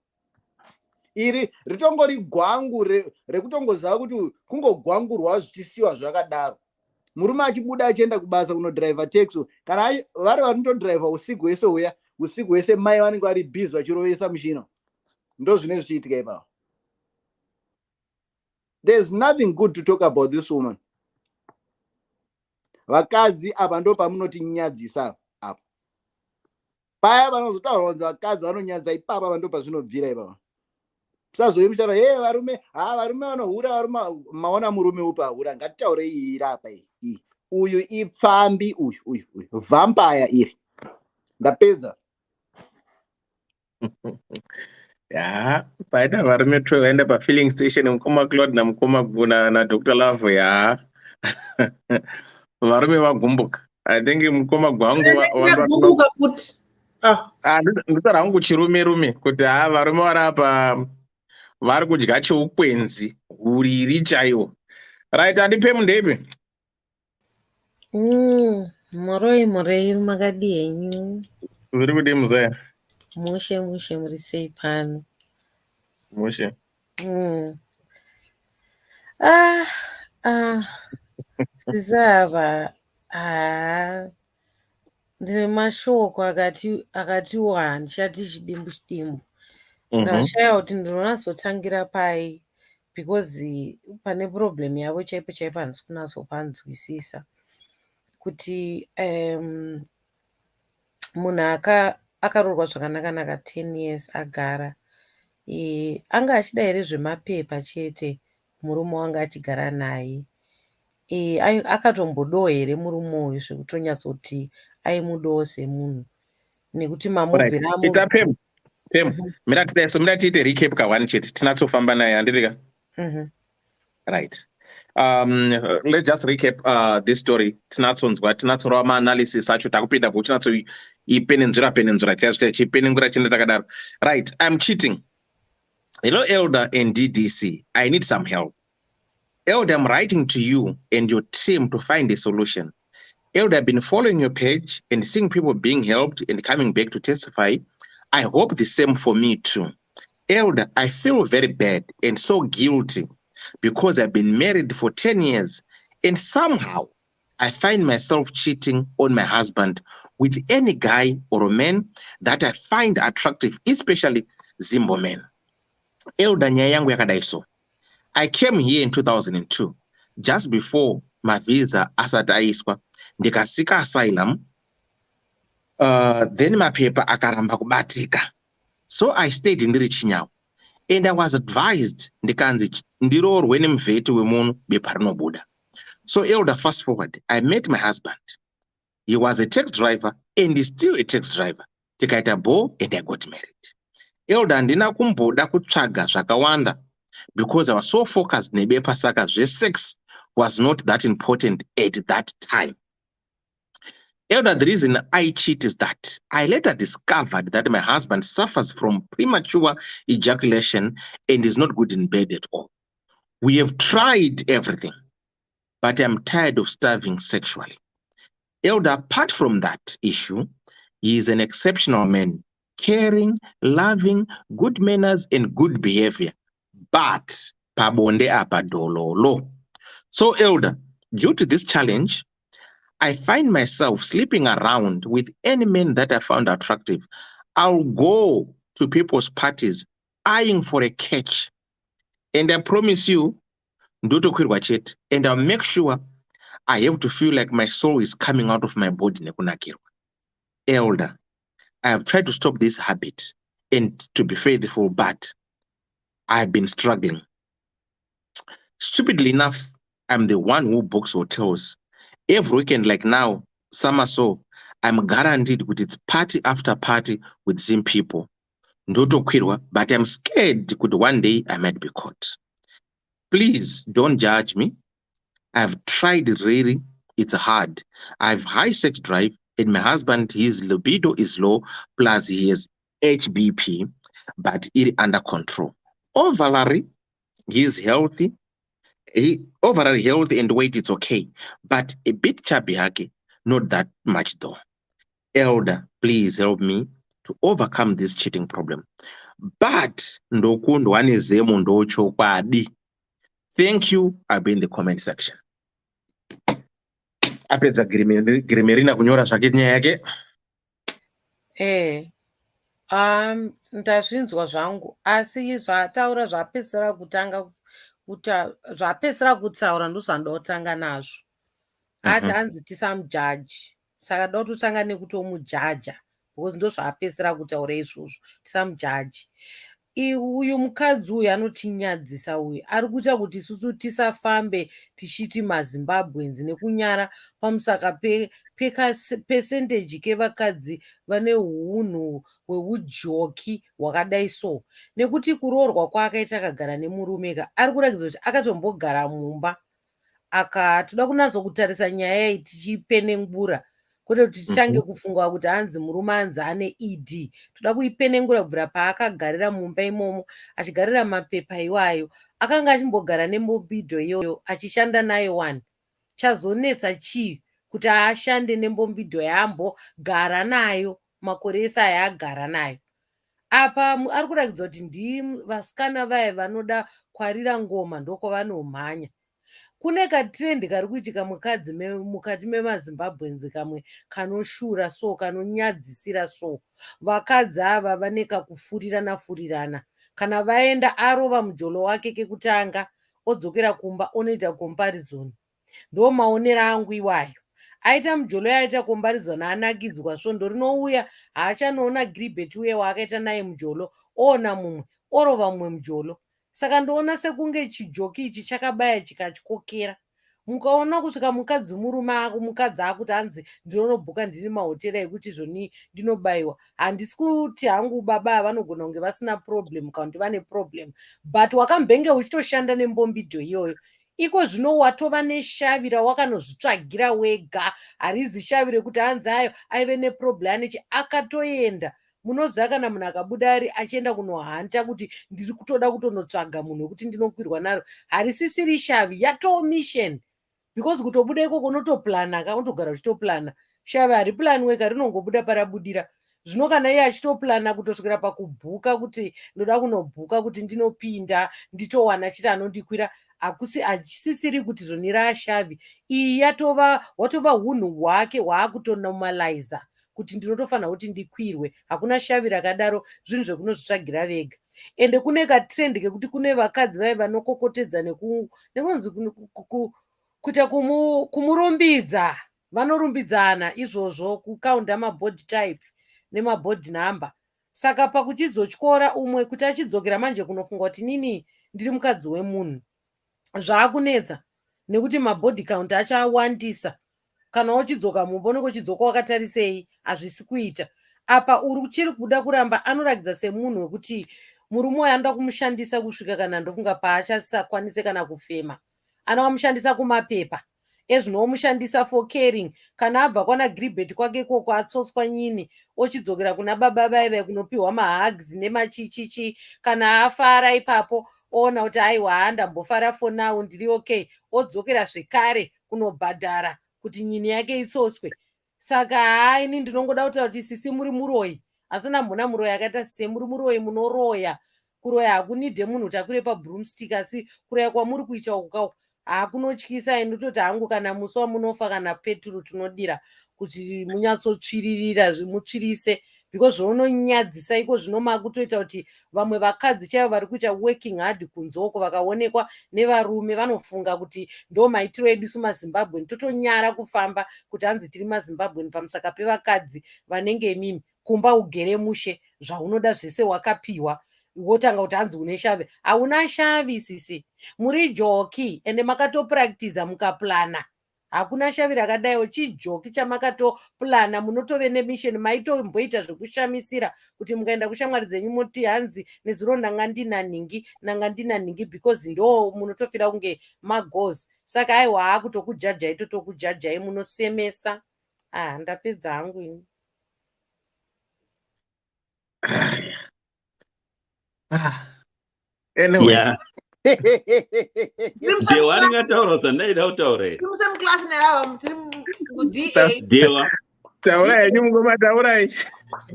Iri ritongori gwangu rekutongoziva kuti kungogwangurwa zvichisiwa zvakadaro. Murume achibuda achienda kubasa kunodhiraivha taxi, kana vari vanotodhiraivha usiku hwese uya, usiku hwese mai vanenge vari busy vachirovesa mushina. Ndo zvine zvichiitika ipapo. There's nothing good to talk about this woman. Vakadzi apa ndo pamunoti nyadzisa apa. Paya vanozotaura kunzi vakadzi vanonyadza, ipapa ndo pazvinobvira ipapo. Sazoimushara, hey, varume vanohura, varume maona murume upa hura, ngatitaure iyi irapa iyi. Uyu ipfambi uyu. Vampire iri. Ndapedza. Ya, paita varume twe vaenda pa-filling station mukoma Claude na mukoma Guna na Dr. Love, ya. Varume vagumbuka. I think mukoma gwangu vagumbuka futi. Nditaura hangu chirume kuti varume varapa vari kudya cheukwenzi uriri chaiwo. Right, andipe mundepe. Moroi makadi henyu. Uri kudi muzaya? Mushe muri sei pano? Mushe. Sizava. Ndine mashoko akatiwa ndishati chidimbu. Ndashaya kuti ndinonatsotangira pai because pane problem yavo chaipo handisi kunatsopanzwisisa kuti munhu akaroorwa zvakanaka 10 years agara, anga achida here zvemapepa chete murume wanga achigara naye, akatombodowo here murume uyu zvekutonyatsoti aimudowo semunhu, nekuti mamuvhiri amu mira tiite recap ka1 chete tinatsofamba naye handirika. Right. Let's just recap this story. Tinatsonzwa ma-analysis acho takupinda bo tinatsoipenenzura chipenengura chinde takadaro. Right, I'm cheating. Hello Elder and DDC, I need some help. Elder, I'm writing to you and your team to find a solution. Elder, I've been following your page and seeing people being helped and coming back to testify. I hope the same for me too. Elder, I feel very bad and so guilty because I've been married for 10 years and somehow I find myself cheating on my husband with any guy or a man that I find attractive, especially Zimbo men. Elder nyaya yangu yakadai so. I came here in 2002, just before my visa asati aiswa, ndikasika asylum, then mapepa akaramba kubatika. So I stayed in Chinyawo, and I was advised ndikanzi ndiroorwe nemuvheti wemunhu bepa rinobuda. So Elder, fast forward, I met my husband. He was a taxi driver and is still a taxi driver. Tikaita bo and I got married. Elder, handina kumboda kutsvaga zvakawanda because I was so focused nebepa saka sex was not that important at that time. Elder, the reason I cheat is that I later discovered that my husband suffers from premature ejaculation and is not good in bed at all. We have tried everything, but I'm tired of starving sexually. Elder, apart from that issue, he is an exceptional man, caring, loving, good manners, and good behavior. But pabonde apa dololo. So, Elder, due to this challenge, I find myself sleeping around with any man that I found attractive. I'll go to people's parties eyeing for a catch. And I promise you, ndoto kwirwa chete, and I'll make sure I have to feel like my soul is coming out of my body nekunakirwa. Elder, I have tried to stop this habit and to be faithful, but I've been struggling. Stupidly enough, I'm the one who books hotels. Every weekend, like now, summer so, I'm guaranteed with its party after party with same people. Ndoto kwirwa, but I'm scared could one day I might be caught. Please don't judge me. I've tried really, it's hard. I have high sex drive, and my husband, his libido is low, plus he has HBP, but it under control. Overall, he's healthy. Overall healthy and weight is okay, but a bit chubby, not that much though. Elder, please help me to overcome this cheating problem. But ndokundwa nezemo ndochokwadi. Thank you. I'll be in the comment section. Apedza Grimerina kunyora zvake nyaya yake. Ndazvinzwa zvangu, asi zvataura zvapedzisira kutaura ndozvandotanga nazvo. Ati hanzi tisamujaji, saka da kutotanga nekutomujaja because ndozvaapedzisira kutaura izvozvo, tisamujaji. Uyu mukadzi uyu anotinyadzisa uyu ari kuita kuti isusu tisafambe tichiti mazimbabwenzi nekunyara pamusaka pesendeji kevakadzi vane unhu hweujoki hwakadai so, nekuti kuroorwa kwaakaita akagara nemurumeka ari kuratidza kuti akatombogara mumba akatoda kunatsokutarisa nyaya iyi tichipenengura kwete kuti tichange kufunga kuti hanzi murume anzi ane ED. Toda kuipenengura kubvira paakagarira mumba imomo achigarira mapepa iwayo. Akanga achimbogara nembombidzo iyoyo achishanda nayo wani. Chazonetsa chii kuti ashande nembombidzo yaambogara nayo makore ese ayaagara nayo. Apa ari kuratidza kuti vasikana vaye vanoda kwarira ngoma ndokovanomhanya. Kune katrendi kari kuitika mukati memazimbabwenzi kamwe kanoshura so, kanonyadzisira so. Vakadzi ava vane kakufurirana. Kana vaenda arova mujolo wake kekutanga odzokera kumba onoita comparison. Ndo maonero angu iwayo. Aita mujolo yaita comparison anakidzwa svondo rinouya haachanoona gribet uye waakaita naye mujolo oona mumwe orova mumwe mujolo. Saka ndoona sekunge chijoki ichi chakabaya chikatyokera. Mukaona kusvika mukadzi murume mukadzi akuti hanzi ndinonobhuka ndiri mahotera ekuti zvoni ndinobayiwa. Handisi kuti hangu baba avanogona kunge vasina problem kana kuti vane problem, but wakambenge uchitoshanda nembombidho iyoyo. Iko zvino watova neshavi rawakanozvitsvagira wega, harizi shavi rekuti hanzi ayo aive neproblem nechi akatoenda. Munoziva kana munhu akabuda ari achienda kunohanta kuti ndiri kutoda kutonotsvaga munhu wekuti ndinokwirwa naro, harisisiri shavi, yatoo mission. Because kutobuda ikoko unotoplana ka unotogara uchitoplana. Shavi hariplan wega, rinongobuda parabudira. Zvino kana iye achitoplana kutosvikira pakubhuka kuti ndoda kunobhuka kuti ndinopinda nditowana chiti anondikwira, achisisiri kuti zvonira ashavi. Iyi watova unhu hwake hwaakutonomaliza kuti ndinotofanira kuti ndikwirwe. Hakuna shavi rakadaro, zvinhu zvekunozvitsvagira vega. Ende kune katrend kekuti kune vakadzi vai vanokokotedza nekunzi kuita kumurumbidza, vanorumbidzana izvozvo, kukaunda mabody type nemabody number. Saka pakuchizotyora umwe kuti achidzokera manje kunofunga kuti nini ndiri mukadzi wemunhu, zvaakunetsa nekuti mabody count achawandisa. Kana uchidzoka mumba unokochidzoka wakatarisei, hazvisi kuita. Apa uchiri kuda kuramba anoratidza semunhu wekuti murume wayo anoda kumushandisa kusvika kana ndofunga paachasakwanise kana kufema. Anomushandisa kumapepa ezvinomushandisa for caring. Kana abva kwana gribet kwake koko atsotswa nyini, ochidzokera kuna baba vaive kunopiwa mahugs nemachichichi. Kana afara ipapo oona kuti aiwa handambofara for now ndiri okay, odzokera zvekare kunobhadhara kuti nyini yake itsotswe. Saka ini ndinongoda kutaura kuti sisi muri muroyi, asina mbona muroyi akaita sise muri muroyi munoroya. Kuroya hakunidhe munhu kuti akwire pabroomstick, asi kuroya kwamuri kuita ukau hakunotyisa. Ndototi hangu kana musi wamunofa kana peturu tinodira kuti munyatsotsviririra mutsvirise, because zvounonyadzisa iko zvinoma kutoita kuti vamwe vakadzi chaivo vari kuita working hard kunzoko vakaonekwa nevarume vanofunga kuti ndo maitiro edu sumazimbabweni, totonyara kufamba kuti hanzi tiri mazimbabweni pamusaka pevakadzi vanenge mimi. Kumba ugere mushe zvaunoda zvese wakapiwa, wotanga kuti hanzi une shavi. Hauna shavi sisi, muri joki ende makatopractiza mukaplana. Hakuna shavi rakadaiwo, chijoki chamakatoplana, munotove nemisheni, maitomboita zvekushamisira kuti mukaenda kushamwari dzenyu moti hanzi nezuro ndanga ndina nhingi because ndo munotofira kunge magozi. Saka aiwa hakutokujajai totokujajai, munosemesa. Ndapedza hangu ini. Anyway. Yeah. Dewa ringataura zvandaida kutaura here. Tiri musemclass neava tiri muDA. Dewa. Taurai nyumwe taurai.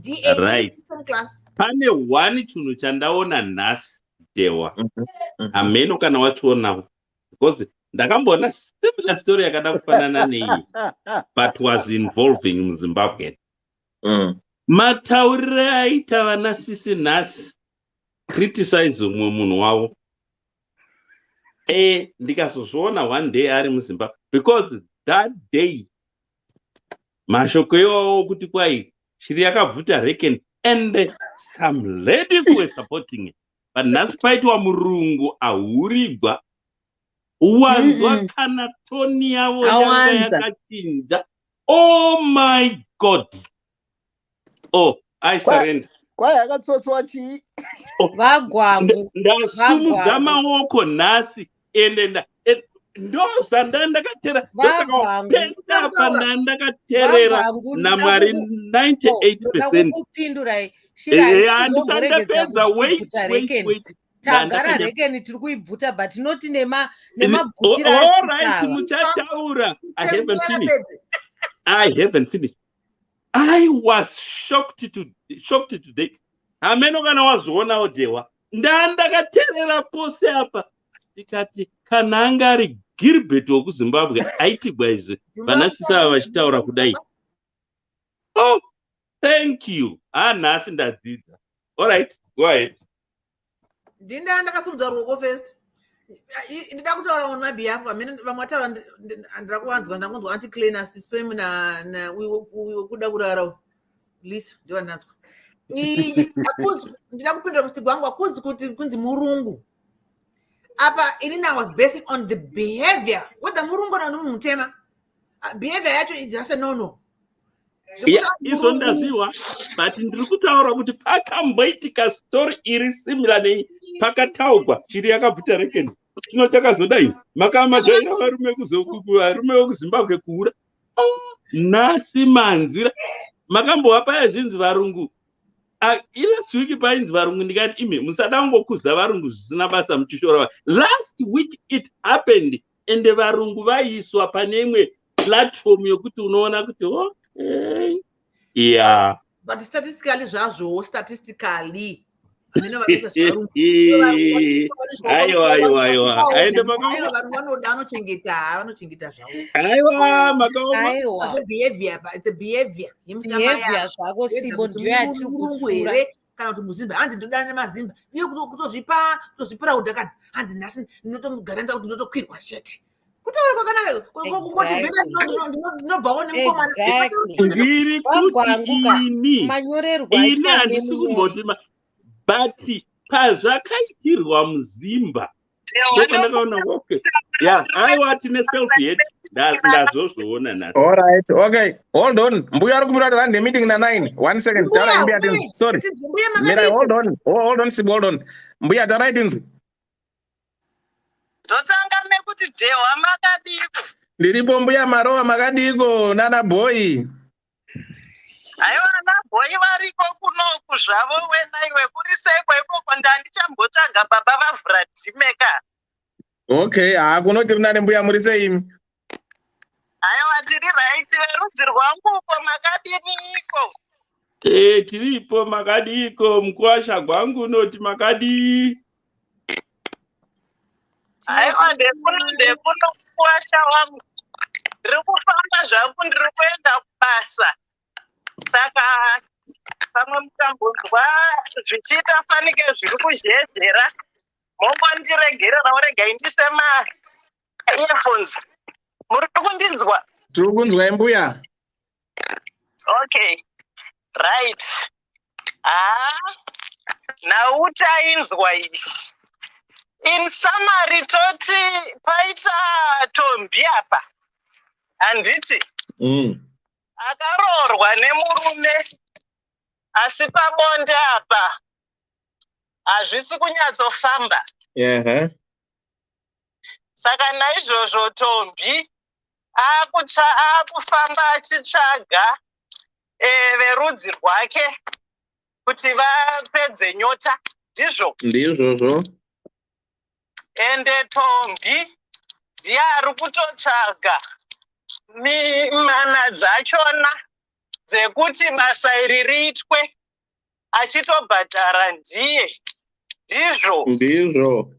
DA Right. Pane one chinhu chandaona nhasi Dewa. Ameno kana wachionawo. Because ndakamboona similar story yakada kufanana neiyi, but was involving muZimbabwe. Mataurire aita vana sisi nhasi criticize umwe munhu wavo. Ndikazozviona one day ari muZimbabwe, because that day mashoko iwawo kuti kwai shiri yakabvuta reckon and some ladies were supporting it. But nhasi paitwa murungu ahurigwa, wanzwa kana toni yavo yanga yakachinja. Oh my God. Oh, I surrender. Kwai akatsotswa chii? Vagwangu. Ndasimudza maoko nhasi ende ndo zvandandakatera ndosaka panda ndakaterera naMwari 98%. Kupindurai. Handisandapedza wait. Tagara rekeni tiri kuibvuta but not nemabvutira. All right, muchataura. I haven't finished. I was shocked today. Ameno kana wazvionawo Dewa. Ndakaterera pose apa. Ndikati kana anga ari Gilbert wekuZimbabwe aitigwa izvi vanasisa vachitaura kudai. Oh, thank you. Nhasi ndadzidza. All right, go ahead. Ndakasimudza ruoko first. Ndida kutaura on my behalf. Vamwe vataura ndirakuvanzwa ndangonzwa anti-cleaners spam kuda kurara Lisa ndiwa nanzwa. Ndida kupindura mustigo wangu akuzi kuti kunzi murungu. Apa inini I was basing on the behavior. Whether murungu na mutema. Behavior yacho is just a no. Izondaziwa, but ndiri kutaura kuti pakamboitika story iri similar nei pakataurwa shiri yakabvuta rekeni. Chino chakazodai makamajaira varume vekuZimbabwe kuura. Nhasi manzwira makambovapa zvinzi varungu. Last week painzi varungu ndikati ime musada kungokuza varungu zvisina basa muchishora. Last week it happened and varungu vaiswa pane imwe platform yokuti unoona kuti yeah. But statistically zvazvo, statistically Vanenge vakaita sevarungu. Aiwa. Aende Aiwa, vanhu vanoda vanochengeta zvavo. Aiwa, makaoma. Aiwa. Behavior, it's a behavior. Behavior zvako Sibo ndiyo yatiri kusura. Kana kuti muzimba hanzi ndodana nemazimba iye kutozvipira udhakani hanzi nhasi ndinotomugara nda kuti ndotokwirwa sheti kutaura kwakanaka kungoti ndinobvawo nemukomana ndiri kuti ini handisi kumboti but pazvakaitirwa muzimba aiwa tine self-hate ndazozvoona nhasi. All right, okay, hold on. Mbuya ari kumira kuti rande meeting na 9. 1 second. Tara imbi atinzi. Sorry. Mira, hold on, Sibo, hold on. Mbuya tara itinzi. Ndotanga nekuti Dehwa makadiko. Ndiripo mbuya Marowa makadiko nana boy. Aiwa ana boy variko kunoku zvavo wenaiwe kuri sekwa ikoko ndandichambotsaga baba vavhura dhimeka. Okay, kunoti runane mbuya muri seimi. Aiwa tiri right verudzi rwangu uko makadiniko. Tiripo makadiko mukuwasha gwangu unoti makadi. Aiwa ndekuno kuwasha wangu. Ndiri kufamba zvangu ndiri kuenda kubasa. Saka pamwe mukambonzwa zvichiita fanike zviri kuzhedzera. Mongondiregerera urega indise ma-earphones. Muri kundinzwa? Tiri kunzwa mbuya. Okay, right. Nautainzwa izvi. In summary toti paita tombi apa. Handiti? Akaroorwa nemurume. Asi pabonde apa. Hazvisi kunyatsofamba. Saka naizvozvo tombi akufamba achitsvaga verudzi rwake kuti vapedze nyota. Ndizvozvo. Ende tombi ndiye ari kutotsvaga mana dzachona dzekuti basa iri riitwe achitobhadhara ndiye. Ndizvo.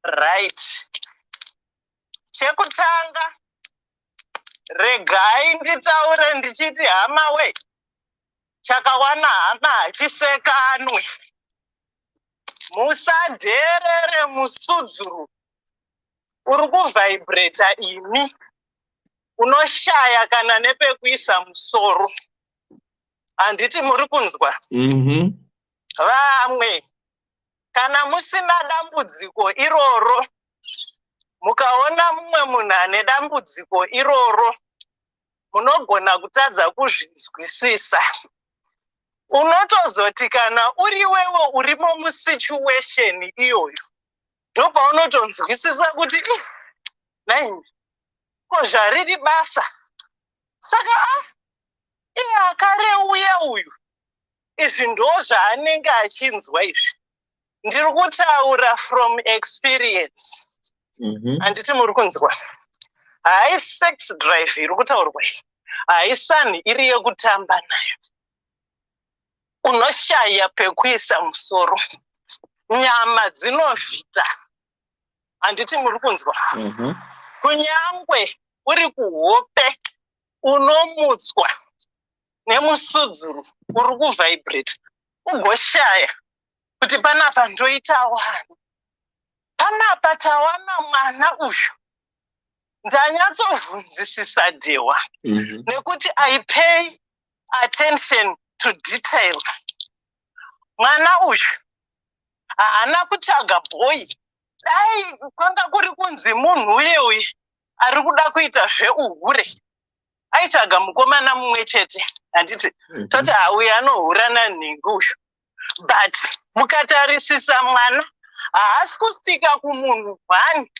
Right. Chekutanga, regai nditaure ndichiti hama we, chakawana hama hachisekanwe. Musadherere musudzuru. Uri kuvhaibreta imi. Unoshaya kana nepekuisa musoro. Handiti muri kunzwa? Vamwe, kana musina dambudziko iroro, mukaona mumwe munhu ane dambudziko iroro, munogona kutadza kuzvinzwisisa. Unotozoti kana uri wewe urimo musituation iyoyo, ndopa unotonzwisisa kuti naini, ko zvariri basa. Saka iye akareuya uyu. Izvi ndo zvaanenge achinzwa izvi. Ndiri kutaura from experience. Handiti muri kunzwa. Hai sex drive iri kutaurwa iyi. Hai sani iri yekutamba nayo. Unoshaya pekuisa musoro. Nyama dzinovhita. Handiti muri kunzwa. Kunyangwe uri kuhope unomutswa nemusudzuru uri kuvhaibrate. Ugoshaya kuti panapa ndoita wani. Panapa tawana mwana uyu. Ndanyatsovhunzisisa Dehwa. Nekuti I pay attention to detail. Mwana uyu haana kutsvaga boy. Dai kwanga kuri kunzi munhu uye ari kuda kuita zveuhure. Aitsvaga mukomana mumwe chete. Handiti toti uyu anohurana nhengo uyu. But mukatarisisa mwana haasi kustika kumunhu hwani.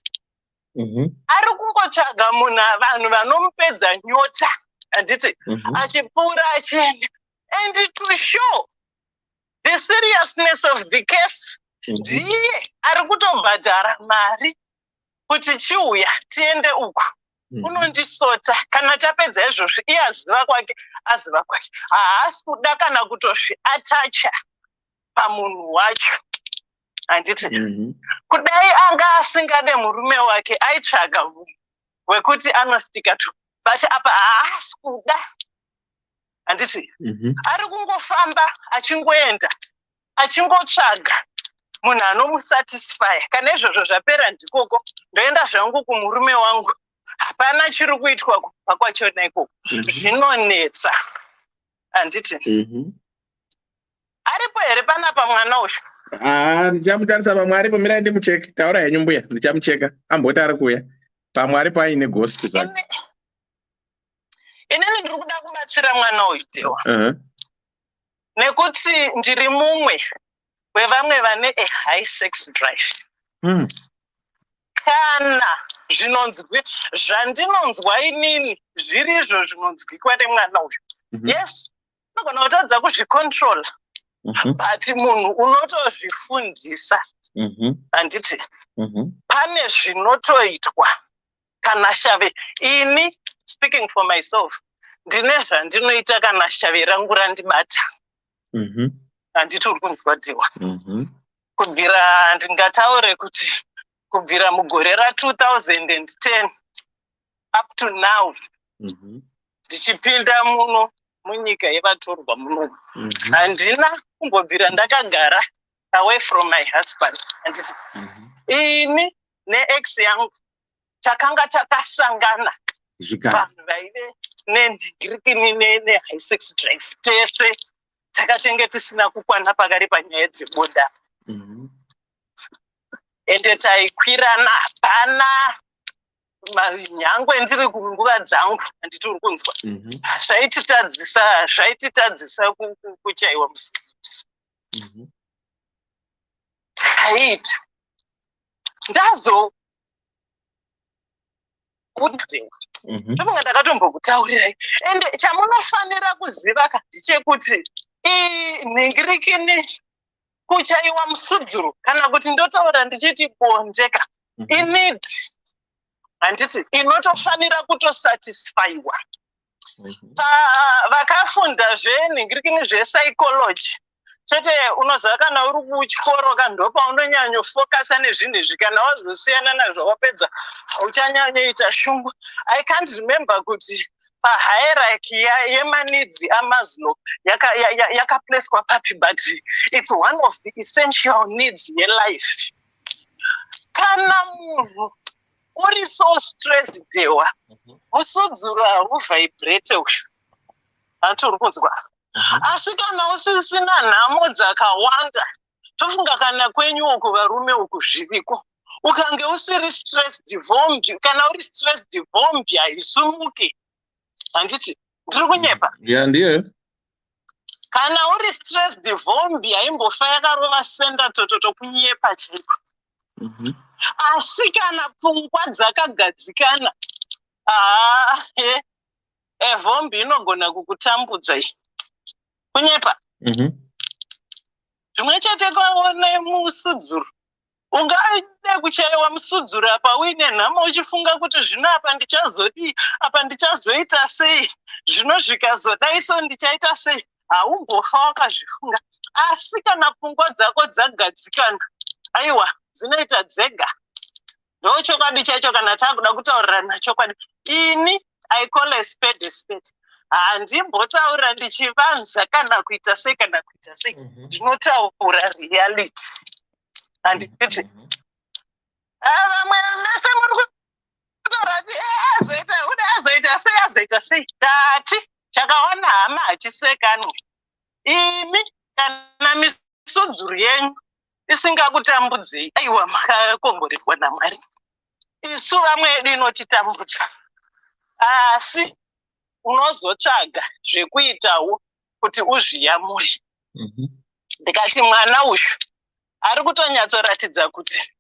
Ari kungotsvaga vanhu vanomupedza nyota. Handiti achipfuura achienda. And to show the seriousness of the case, ndiye ari kutobhadhara mari kuti chiuya tiende uku. Unondisota kana tapedza izvozvo iye aziva kwake. Haasi kuda kana kutozviatacha pamunhu wacho. Handiti kudai anga asingade murume wake aitsvaga wekuti anostika tu, but apa haasi kuda. Handiti ari kungofamba achingoenda achingotsvaga munhu anomusatisfya. Kana izvozvo zvapera ndikoko ndoenda zvangu kumurume wangu, hapana chiri kuitwa kubva kwachona ikoko. Zvinonetsa. Handiti aripo here panapa mwana uyu? Ndichamutarisa pamwe aripo. Mirai ndimucheke. Taura henyu mbuya, ndichamucheka amboti ari kuuya. Pamwe aripo aine ghost zvake. Inini ndiri kuda kubatsira mwana uyu Dewa, nekuti ndiri mumwe wevamwe vane a high sex drive. Kana zvinonzwi zvandinonzwa inini zviri izvo zvinonzwikwa nemwana uyu, yes, unogona kutadza kuzvicontrola, but munhu unotozvifundisa. Handiti pane zvinotoitwa kana shave. Ini speaking for myself, ndine zvandinoita kana shave rangu randibata. Handiti uri kunzwa Dewa? Kubvira ndingataure kuti kubvira mugore ra2010 up to now ndichipinda muno munyika yevatorwa muno, handina kumbobvira ndakagara away from my husband. Handiti ini neex yangu takanga takasangana vanhu vaive nenhingirikini ne-high sex drive. Tese takatenge tisina kukwana pakari panyaya dzeboda, ende taikwirana. Hapana nyangwe ndiri kunguva dzangu. Handiti uri kunzwa? Zvaititadzisa kuchaiwa mususu. Taita ndazo kuti ndomunga ndakatombokutaurirai, ende chamunofanira kuziva ndechekuti nhingirikini kuchaiwa musudzuru, kana kuti ndotaura ndichiti kuonjeka, inid. Handiti inotofanira kutosatisfaiwa. Vakafunda zvenhingirikini zvepsychology chete unoziva kana uri kuchikoro kandopa unonyanyofokasa nezvinhu izvi, kana wazosiyana nazvo wapedza hauchanyanyoita shungu. I can't remember kuti pahierarchy yemanidzi aMaslow yakapleswa papi, but it's one of the essential needs yelife. Kana munhu uri so stressed Dewa, musudzuru hauvibhrete uyu. Handiti uri kunzwa? Asi kana usisina nhamo dzakawanda, tofunga kana kwenyu uku varume uku zviriko, ukange usiri stressed vombi, kana uri stressed vombi haisumuki. Handiti ndiri kunyepa? Ndiyo. Kana uri stressed vombi haimbofa yakarova senda toto kunyepa chaiko. Asi kana pfungwa dzakagadzikana, vombi inogona kukutambudza iyi. Kunyepa? Zvimwe chete kwaone musudzuru. Ungade kuchaiwa musudzuru apa uine nhamo uchifunga kuti zvino apa ndichazodii, apa ndichazoita sei, zvino zvikazodai so ndichaita sei. Haumbofa wakazvifunga. Asi kana pfungwa dzako dzagadzikana, aiwa, dzinoita dzega. Ndochokwadi chacho kana takuda kutaurirana chokwadi. Ini I call a spade a spade. Handimbotaura ndichivanza kana kuita sei kana kuita sei. Ndinotaura reality. Handiti vamwe mese muri kutaura kuti azoita sei. Tati chakaona hama hachisekanwa. Imi kana misudzuru yenyu isingakutambudzei, aiwa, makakomborerwa naMwari. Isu vamwe edu inotitambudza, asi unozotsvaga zvekuitawo kuti uzviyamure. Ndikati mwana uyu ari kutonyatsoratidza kuti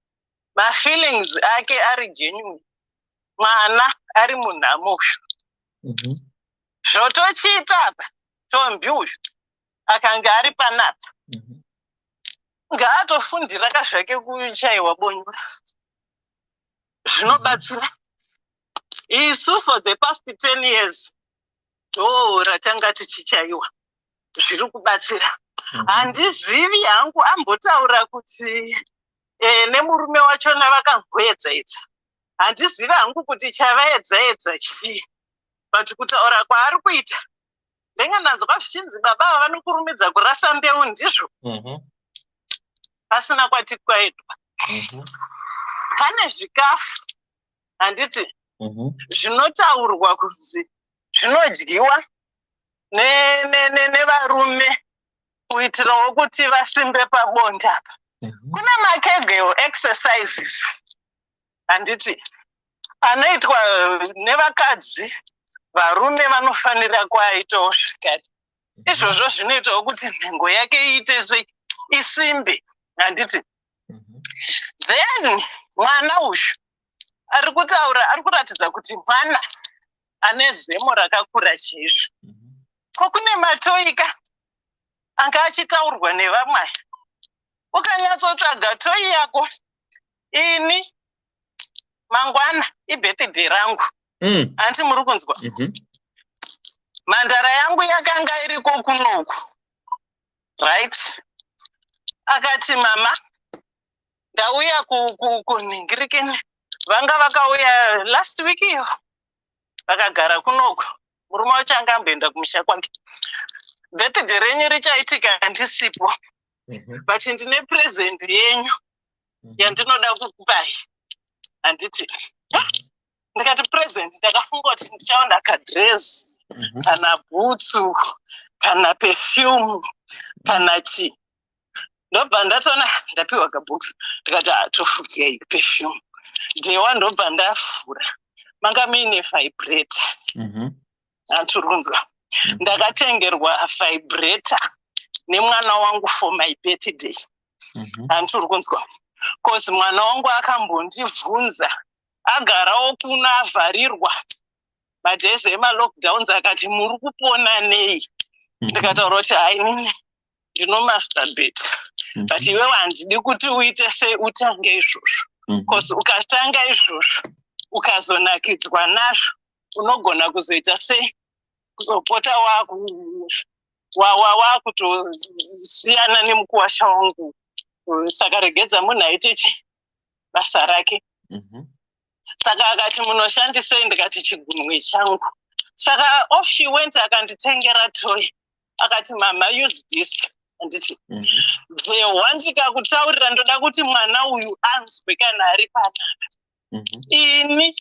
mafeelings ake ari genuine, mwana ari munhamo uyu. Zvotochiita apa tombi uyu akanga ari panapa, ngaatofundira kazvake kuchaiwa bonyora. Zvinobatsira. Isu for the past 10 years ratanga tichichaiwa, zviri kubatsira. Handizivi hangu ambotaura kuti nemurume wachona vakamboedzaedza. Handizivi hangu kuti chavaedzaedza chii. But kutaura kwaari kuita ndengandanzwa zvichinzi baba vanokurumidza kurasa mbeu ndizvo. Pasina kwati kwaedwa. Pane zvikafu handiti zvinotaurwa kunzi zvinodyiwa nevarume kuitirawo kuti vasimbe pabonde apa. Kuna makegel exercises handiti anoitwa nevakadzi, varume vanofanira kuaitawo zvakare. Izvozvo zvinoitawo kuti nhengo yake iite isimbe handiti. Then mwana uyu ari kutaura, ari kuratidza kuti mwana ane zemo rakakura chaizvo. Ko kune matoika anga achitaurwa nevamwe. Ukanyatsotsvaga toyi yako, ini mangwana ibirthday rangu. Anti muri kunzwa? Mhandara yangu yakanga iriko kunoku. Right? Akati mama, ndauya kunhingirikeni. Vanga vakauya last week iyo. Vakagara kunoku. Murume wacho anga amboenda kumusha kwake. Birthday renyu richaitika handisipo. But ndine present yenyu yandinoda kukupai. Handiti. Ndikati present ndakafunga kuti ndichaona kadress kana bhutsu kana perfume kana chi. Ndobva ndatoona ndapiwa kabhokisi ndikati tofukei perfume. Dewa ndobva ndavhura. Manga muine vibrator. Anturunzwa. Ndakatengerwa vibrator nemwana wangu for my birthday. Anturunzwa. Kozi mwana wangu akambondibvunza agarawo kuno avharirwa madhezi emalockdowns akati muri kupona nei. Ndikataura kuti hainini ndinomasturbate. But iwewe handidi kuti uite sei utange izvozvo. Kozi ukatanga izvozvo ukazonakidzwa nazvo unogona kuzoita sei kuzopota wakutosiyana nemukuwasha wangu. Saka regedza munhu aite basa rake. Saka akati munoshandisei, ndikati chigunwe changu. Saka off she went akanditengera toy. Akati mama use this. Handiti. Ndikakutaurira ndoda kuti mwana uyu anzwe kana ari panapa. Ini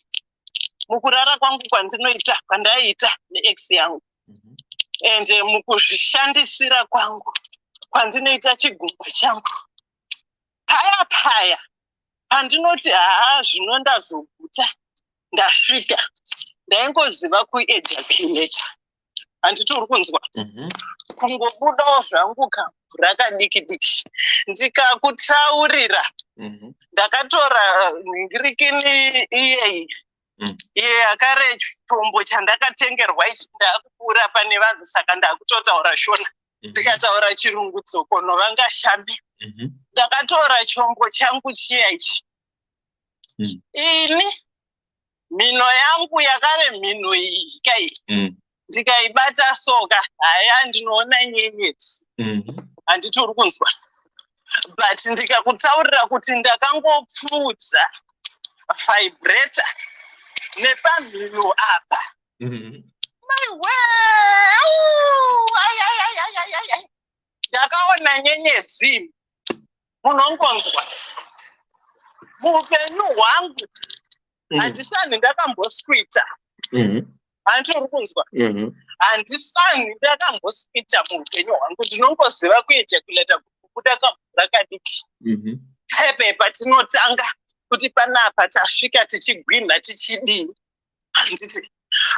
mukurara kwangu kwandinoita kwandaiita neex yangu. Ende mukuzvishandisira kwangu kwandinoita chigumbu changu. Paya pandinoti zvino ndazoguta ndasvika ndaingoziva kuejaculata. Handiti uri kunzwa? Kungobudawo zvangu kamvura kadiki ndikakutaurira. Ndakatora nhingirikini iyeyi iyo yakare chombo chandakatengerwa ichi ndakupfuura pane vanhu, saka ndakutotaura shona. Ndikataura chirungu tsokono vangashame. Ndakatora chombo changu chiya ichi. Ini mhino yangu yakare mhino iyi kai. Ndikaibata soka haya ndinoona nyenyedzi. Handiti uri kunzwa? But ndikakutaurira kuti ndakangopfuudza vibrator nepamhino apa. Ndakaona nyenyedzi. Munongonzwa? Muupenyu hwangu handisani ndakamboswita. Handiti uri kunzwa? Handisani ndakamboswita muupenyu hwangu. Ndinongoziva kuejaculata kubuda kamvura kadiki. Pepe patinotanga kuti panapa tasvika tichigwinha tichidini. Handiti.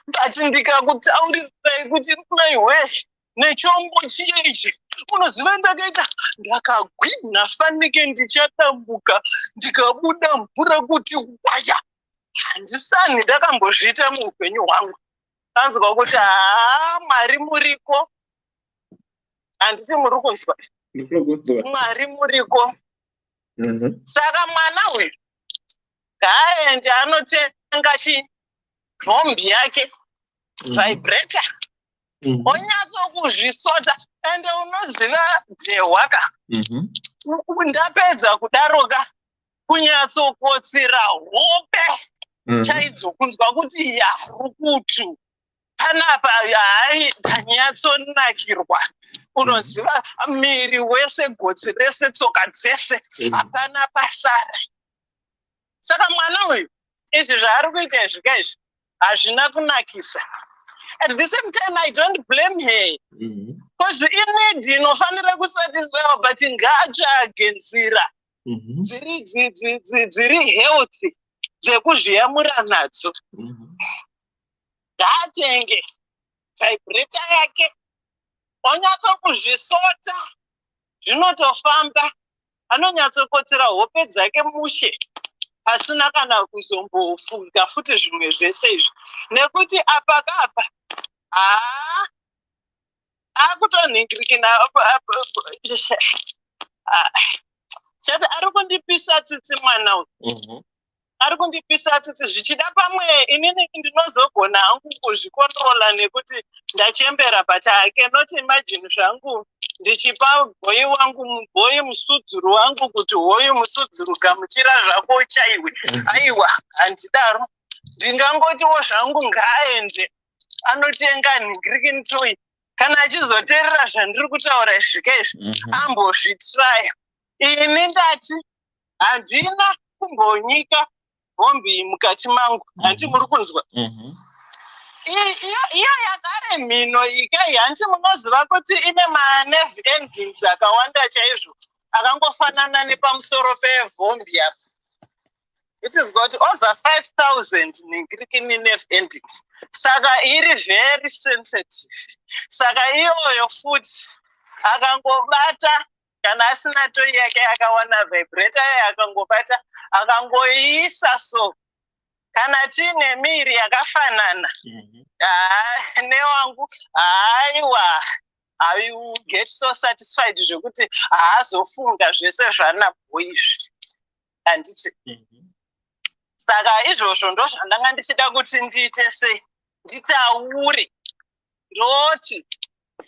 But ndikakutaurirai kuti maiwe nechombo chiyechi unoziva ndakaita ndakagwinha fanike ndichatambuka ndikabuda mvura kuti waya. Handisani ndakambozviita muupenyu hwangu. Anzwa kuti Mwari muriko. Handiti muri kunzwa? Mwari muriko. Saka mwana uyu ngaaende anotenga chirombi yake vibrator onyatsokuzvisota ende unoziva dhehwaka ndapedza kudaroka kunyatsokotsira hope chaidzo kunzwa kuti yarukutu panapa hai ndanyatsonakirwa unoziva miri wese gotsi rese tsoka dzese hapana pasara. Saka mwana uyu izvi zvaari kuita zvika izvi hazvina kunakisa. At the same time, I don't blame her. Because indeed, inofanira kusatisfy but ngaatsvagenzira dziri healthy dzekuzviyamura nadzo. Ngaatenge vibrator yake onyatsokuzvisota zvinotofamba, anonyatsokotsera hope dzake mushe pasina kana kuzombofunga futi zvimwe zvese izvi, nekuti apa kapa akutonhingirikina chati ari kundipisa tsitsi mwana uyu, ari kundipisa tsitsi zvichida pamwe inini ndinozogona hangu kuzvikontrola nekuti ndachembera but I cannot imagine zvangu ndichipa bhoyi wangu mubhoyi musudzuru wangu kuti hoyu musudzuru gamuchira zvako chaiwe. Aiwa, handidaro. Ndingangotiwo zvangu ngaaende anotenga nhingirikini toyi kana achizoteerera zvandiri kutaura svika izvi ambozvitraya. Ini ndati handina kumbonyika hombi mukati mangu, handi muri kunzwa. Iyo yagare mhino ikai hanti munoziva kuti ine manerve endings akawanda chaizvo akangofanana nepamusoro pevhombi apa. It has got over 5,000 nhingirikini nerve endings. Saka iri very sensitive. Saka iyoyo futi akangobata kana asina toyi yake akawana vibrator akangobata akangoiisa so kana tiine miri yakafanana newangu, aiwa, I will get so satisfied zvekuti haazofunga zvese zvanabhoyi izvi. Handiti. Saka izvozvo ndo zvandanga ndichida kuti ndiite sei, nditaure, ndoti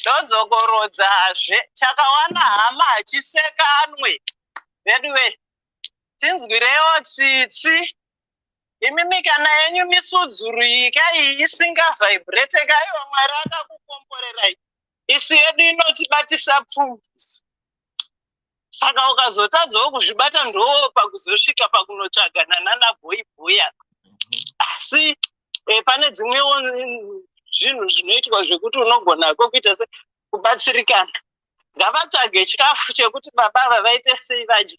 ndodzokorodzazve chakawana hama hachisekanwe. Vedwe, tinzwirewo tsitsi. Imimi kana yenyu misudzuru ikai isinga vibrate kaiwa Mwari akakukomborerai. Isu yedu inotibatisa pfumvuso. Saka ukazotadzawo kuzvibata ndo pakuzosvika pakunotsvagana nanabhoyi bhoya. Asi pane dzimwewo zvinhu zvinoitwa zvekuti unogona kuita kubatsirikana. Ngavatsvage chikafu chekuti baba vaite sei vadye.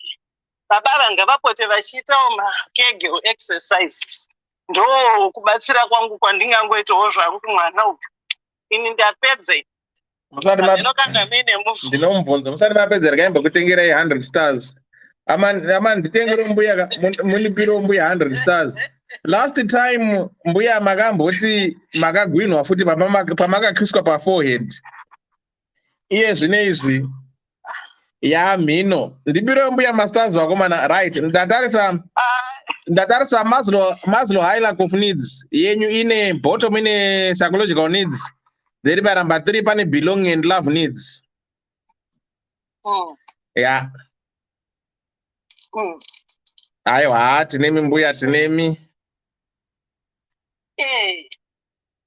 Baba ngavapote vachiitawo makegel exercises. Ndo kubatsira kwangu kwandingangoitawo zvangu mwana uyu. Ini ndapedza. Ndinomubvunza musati mapedza rakaimba kutengerai 100 stars. Ama nditengere mbuya munipiro mbuya 100 stars. Last time mbuya makamboti makagwinwa futi pamakakiswa paforehead. Iye zvine izvi mhino ndipiro mbuya masters vakomana, right? Ndatarisa Maslow hierarchy of needs yenyu ine bottom ine psychological needs, then by number 3 pane belonging and love needs. Yeah. Aiwa, tinemi mbuya, tinemi.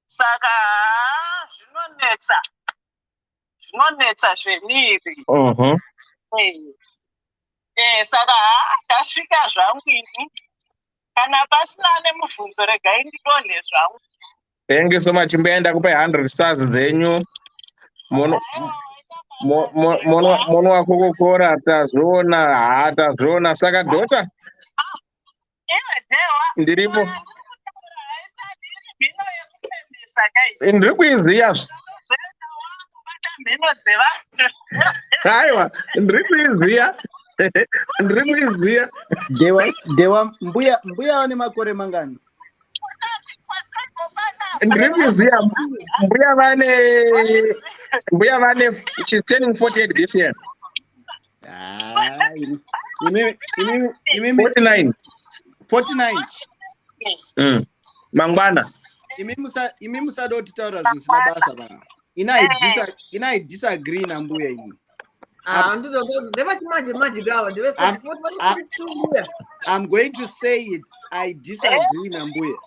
Saka zvinonetsa zvemiri. Saka ndasvika zvangu ini. Kana pasina nemubvunzo regai ndidonhe zvangu. Thank you so much. Mbeenda kupa 100 stars dzenyu. Mono wako kokora tazviona saka dhota. Ndiripo. Ndiri kuiziya. Aiwa, ndiri kuiziya. Dewa mbuya wane makore mangani? Ndiri kuiziya mbuya vane she's turning 48 this year. 49. 49. Mangwana. Imi musadoti taura zvisina basa bana. Inai disagree na mbuya ini. I'm going to say it. I disagree na mbuya.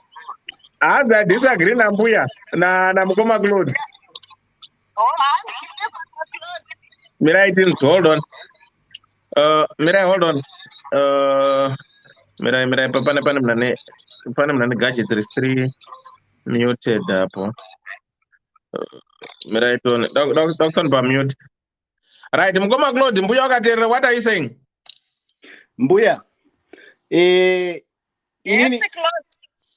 I disagree na mbuya na mkoma Claude. Mirai things, hold on. Mirai, hold on. Mirai, pana mnane gadget 3 muted hapo. Mirai tone. Doctor ba mute. Right, mkoma Claude, mbuya wakaterera, what are you saying? Mbuya. Inini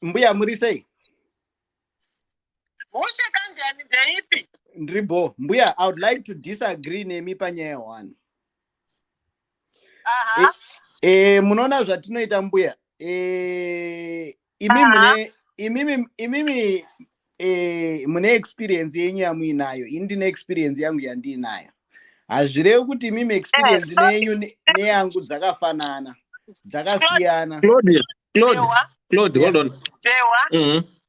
mbuya muri say. Ndribo, mbuya, I would like to disagree nemi panyaya one. Munona zvatinoita mbuya. Imimi mune experience yenyu yamuinayo, indine experience yangu yandinayo. Hazvirevi kuti imimi experience nenyu neyangu dzakafanana, dzakasiyana. Claude, hold on.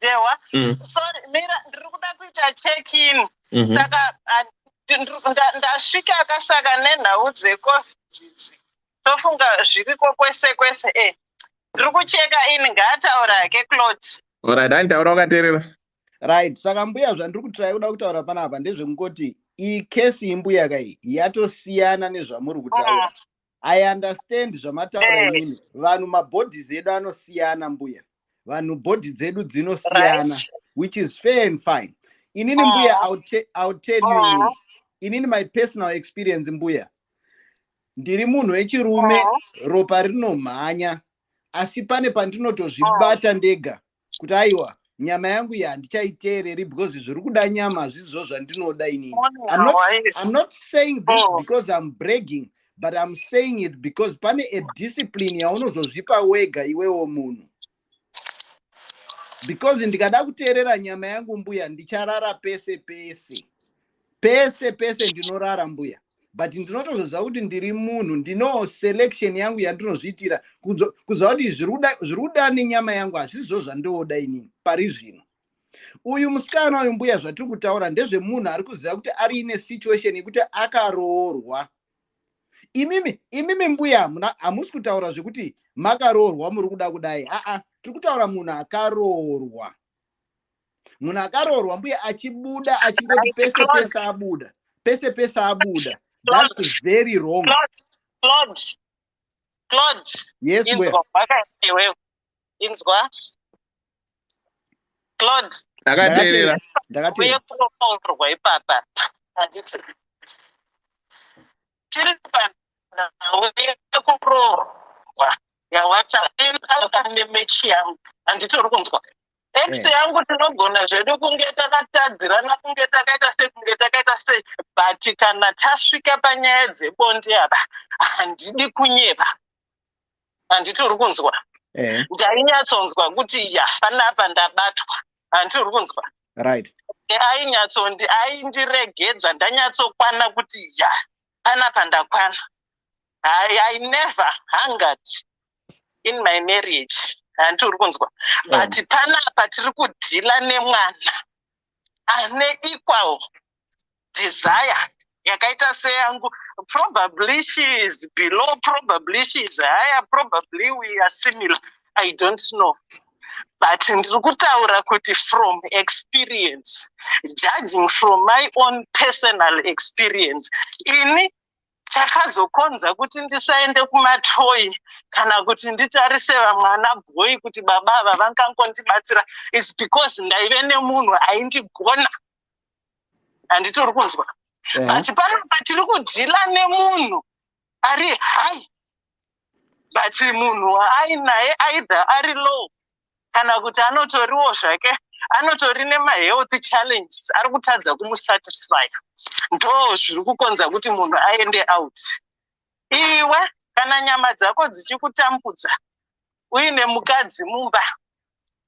Dewa. Sorry, mira ndikuda kuita check in. Saka ndasvika akasaka nenhau dzecovid. Tofunga zviriko kwese ndiri kucheka ini ngaataura hake Claude. Alright, antaura wakaterera. Right, saka mbuya zvandiri kutrai kuda kutaura panapa ndezvekungoti iyi kesi imbuya kai yatosiyana nezvamuri kutaura. I understand zvamataura inini. Vanhu mabhodhis edu anosiyana mbuya. Vanhu bhodhi dzedu dzinosiyana, which is fair and fine. Inini mbuya, I'll tell you inini. Inini my personal experience mbuya. Ndiri munhu wechirume, ropa rinomhanya, asi pane pandinotozvibata ndega kuti aiwa nyama yangu handichaiteereri because zviri kuda nyama hazvizvo zvandinoda inini. I'm not saying this because I'm bragging, but I'm saying it because pane a discipline yaunozozvipa wega iwewo munhu. Because ndikada kuteerera nyama yangu mbuya ndicharara pese ndinorara mbuya. But ndinotozozva kuti ndiri munhu ndino selection yangu yandinozviitira kuziva kuti zviri kuda nenyama yangu hazvizvo zvandinoda inini pari zvino. Uyu musikana uyu mbuya zvatiri kutaura ndezvemunhu ari kuziva kuti ari ine situation yekuti akaroorwa. Imimi mbuya hamusi kutaura zvekuti makaroorwa muri kuda kudai. Tiri kutaura munhu akaroorwa. Munhu akaroorwa mbuya achibuda achingoti pese abuda. That's very wrong. Claude. Yes, mbuya. Inzwa. Claude. Ndakateerera. Uye kuroorwa ipapa. Handiti. Tiri uye kuroorwa. Yawata nemechi yangu. Handitori kunzwa. Ex yangu tinogona zvedu kunge takatadzirana kunge takaita sei but kana tasvika panyaya dzebonde apa handidi kunyeba. Handitori kunzwa. Ndainyatsonzwa kuti panapa ndabatwa. Handitori kunzwa. Right. Aindiregedza ndanyatsokwana kuti panapa ndakwana. I never hungered in my marriage. Handiri kunzwa. But panapa tiri kudhila nemwana ane equal desire yakaita seyangu. Probably she is below, probably she is higher, probably we are similar. I don't know. But ndiri kutaura kuti from experience, judging from my own personal experience, ini chakazokonza kuti ndisaende kumatoyi kana kuti nditarise vamwana boy kuti baba ava vangangondibatsira is because ndaive nemunhu aindigona. Handitori kunzwa. But panapa tiri kudhila nemunhu ari high, but munhu ainaye either ari low kana kuti anotoriwo zvake anotori nemahealth challenges ari kutadza kumusatisfy. Ndo zviri kukonza kuti munhu aende out. Iwe kana nyama dzako dzichikutambudza uine mukadzi mumba,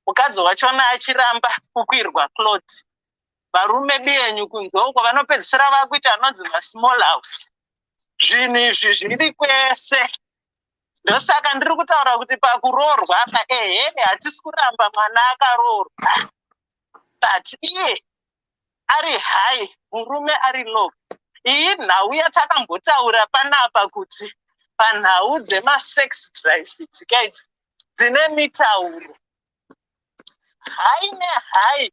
mukadzi wachona achiramba kukwirwa Claude, varume biyenyu kunzoko vanopedzisira vakuita anonzi small house. Zvinhu izvi zviri kwese. Ndosaka ndiri kutaura kuti pakuroorwa apa hatisi kuramba mwana akaroorwa, but iye ari high, murume ari low. Iyi nhau yatakambotaura panapa kuti panhau dzema-sex drive dzikaiti dzine mitauro. High nehigh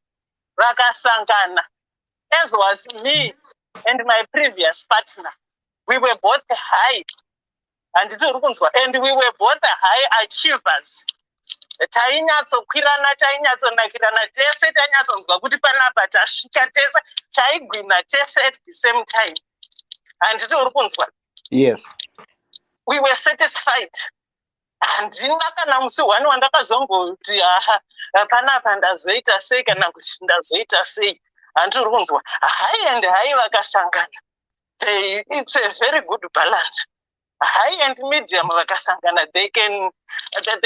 vakasangana, as was me and my previous partner. We were both high. And we were both high achievers. Tainyatsokwirana, tainyatsonakirana tese, tanyatsonzwa kuti panapa tasvika tese, taigwina tese at the same time. And yes, we were satisfied. Handina kana musi wani wandakazomboti panapa ndazoita sei kana kuti ndazoita sei. Handiri kunzwa high and high vakasangana. It's a very good balance. High and medium vakasangana, they can try,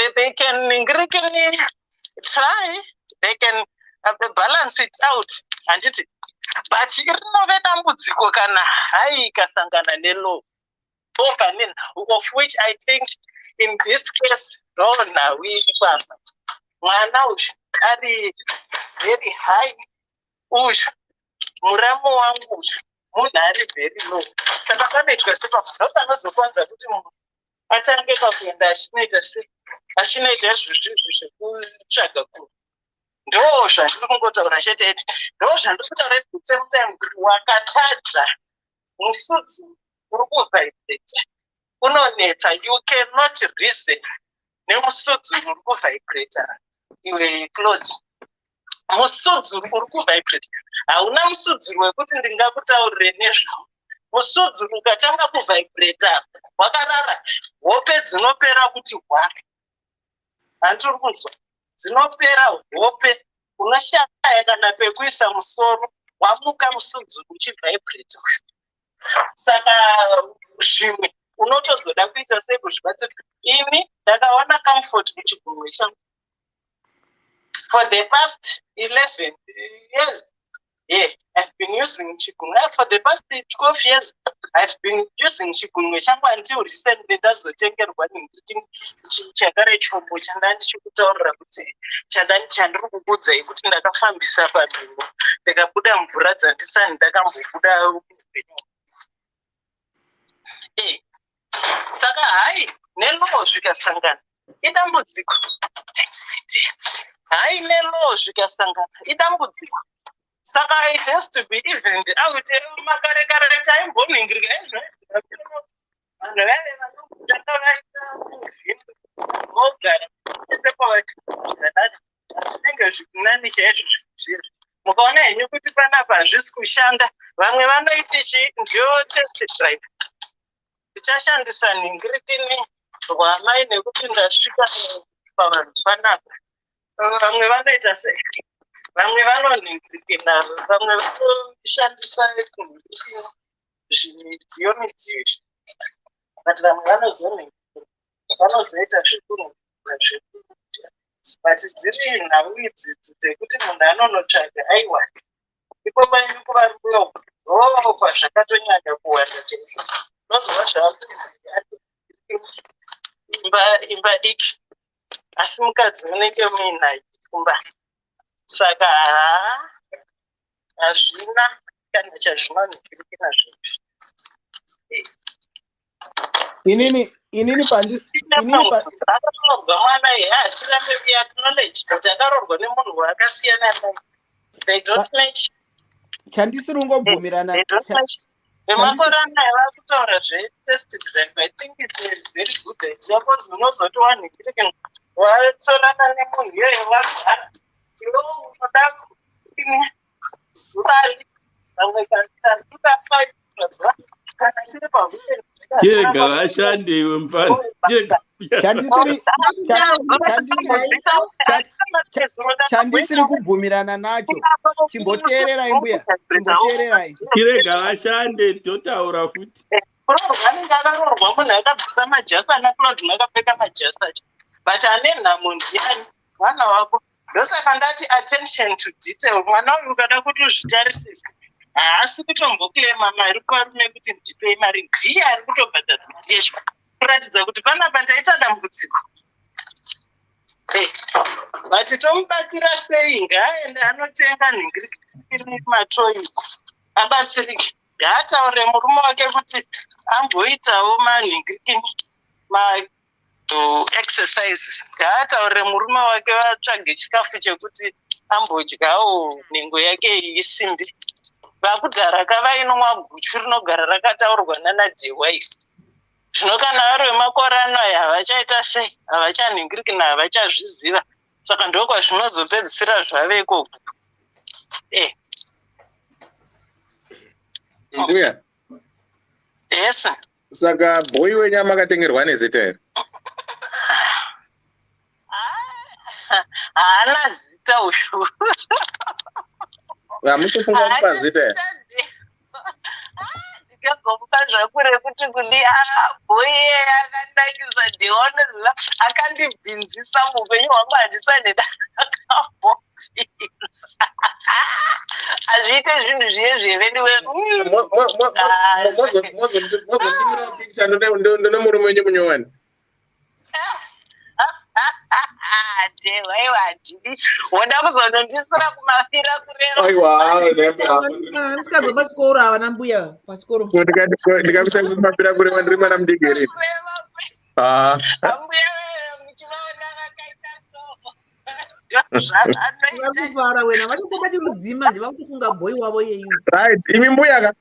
they can balance it out. And it, but rinove dambudziko kana high ikasangana nelow, of which I think in this case dona wipapa mwana uyu ari very high, uyu muramo wangu uyu munhu ari very low. Saka panoitwa sepa ndopanozokwanza kuti munhu atange pakuenda achinoita izvozvo zvekutsvaga kuru. Ndo zvandiri kungotaura chete, ndo zvandiri kutaura at the same time kuti wakatadza musudzi uri kuvhaibhreta unonetsa. You cannot reason nemusudzi uri kuvhaibhreta iwe Claude. Musudzi uri kuvhaibhreta hauna musudzi wekuti ndingakutaurire nezvawo. Musudzi ukatanga kuvhaibhreta wakarara, hope dzinopera kuti hwa. Handiri kunzwa, dzinopera hope, unoshaya kana pekuisa musoro, wamuka musudzi uchivhaibhreta. Saka zvimwe unotozoda kuita sei kuzvibatsira. Ini ndakawana comfort muchigunwe changu for the past 11 years. Yeah, I've been using chikunwe. For the past 12 years, I've been using chikunwe changu until recently ndazotengerwa chagare chombo chandanga ndichikutaurira kuti chandiri kukudzai kuti ndakafambisa panhungo ndikabuda mvura dzandisani ndakambobuda upenyu. Saka hai nelow zvikasangana idambudziko. Hai nelow zvikasangana idambudziko. Saka it has to be evened out. Makare taimboningirika mukaona henyu kuti panapa hazvisi kushanda, vamwe vanoitichi ndio test drive. Tichashandisa ningirikini rwamai nekuti ndasvika pavanhu panapa. Vamwe vanoita sei? Vamwe vanoningirikina, vamwe vanoshandisa midziyo izvi. But vamwe vanozoita zvekuningirika. But dziri nhau idzi dzekuti munhu anonotsvaga aiwa. Iko kwanyu kuvari kuyo kwazvakatonyanya kuwanda chaizvo. Nozova imba diki, asi mukadzi munenge muinayo kumba. Saka hazvina kana chazvinoningirika nazvo. Inini akaroorwa mwana hatirambe acknowledge kuti akaroorwa nemunhu wakasiyana naye. They don't match. Chandisiri kungobvumirana. Nemakore anayo vakutaura zvetest drive. I think it's a very good idea because unozoti waningirika watorana nemunhu iyoyo wagara. Iwo unoda zuvari vamwe kantuka 5 kana chiri pahupenyu. Chega vashande iwe mpana. Chandisiri kubvumirana nacho. Chimboteererai mbuya. Chimboteererai. Chirega vashande totaura futi. Kuroorwa anenge akaroorwa munhu akabvisa majasi anaClaude akapfeka majasi acho. But ane nhamo ndiyani? Mwana wako. Ndosaka ndati attention to detail. Mwana uyu ukada kuti uzvitarisisa. Haasi kutombokurema mari kuvarume kuti ndipei mari. Ndiye ari kutobhadhara mari yacho. Kuratidza kuti panapa taita dambudziko. Vati tomubatsira sei ngaende anotenga nhingirikini matoyi abatsirike. Ngaataure murume wake kuti amboitawo manhingirikini exercises. Ngaataure murume wake vatsvage chikafu chekuti ambodyawo nhengo yake isimbi. Vakudhara kavainwa guchu rinogara rakataurwa nanaDewife. Zvino kana vari vemakore ano aya havachaita sei, havachanhingiriki havachazviziva. Saka ndokwa zvinozopedzisira zvave ikoko. Mbuya. Yes. Saka boy wenyama akatengerwa nezita here? Haana zita uyu. Hamusofunga kupa zita here? Ndikagomupa zvakure kuti kudi boy akanakisa ndiwanoziva akandibvinzisa muupenyu hwangu handisani ndakambobvinza. Hazviite zvinhu zviye zvevediwe. Mozondimira pikicha ndone murume wenyu munyowani. Waiwa handidi. Woda kuzonondisira kumafira kurero. Aiwa, ndisikadzo pachikoro ava nambuya pachikoro. Ndikabisa kumafira kureva ndiri mwana mudigeri. Ambuya muchivaona vakaita so. Vakufara wena vachikuba chirudzima nje vakufunga boy wavo yeyu. Right, imi mbuyaka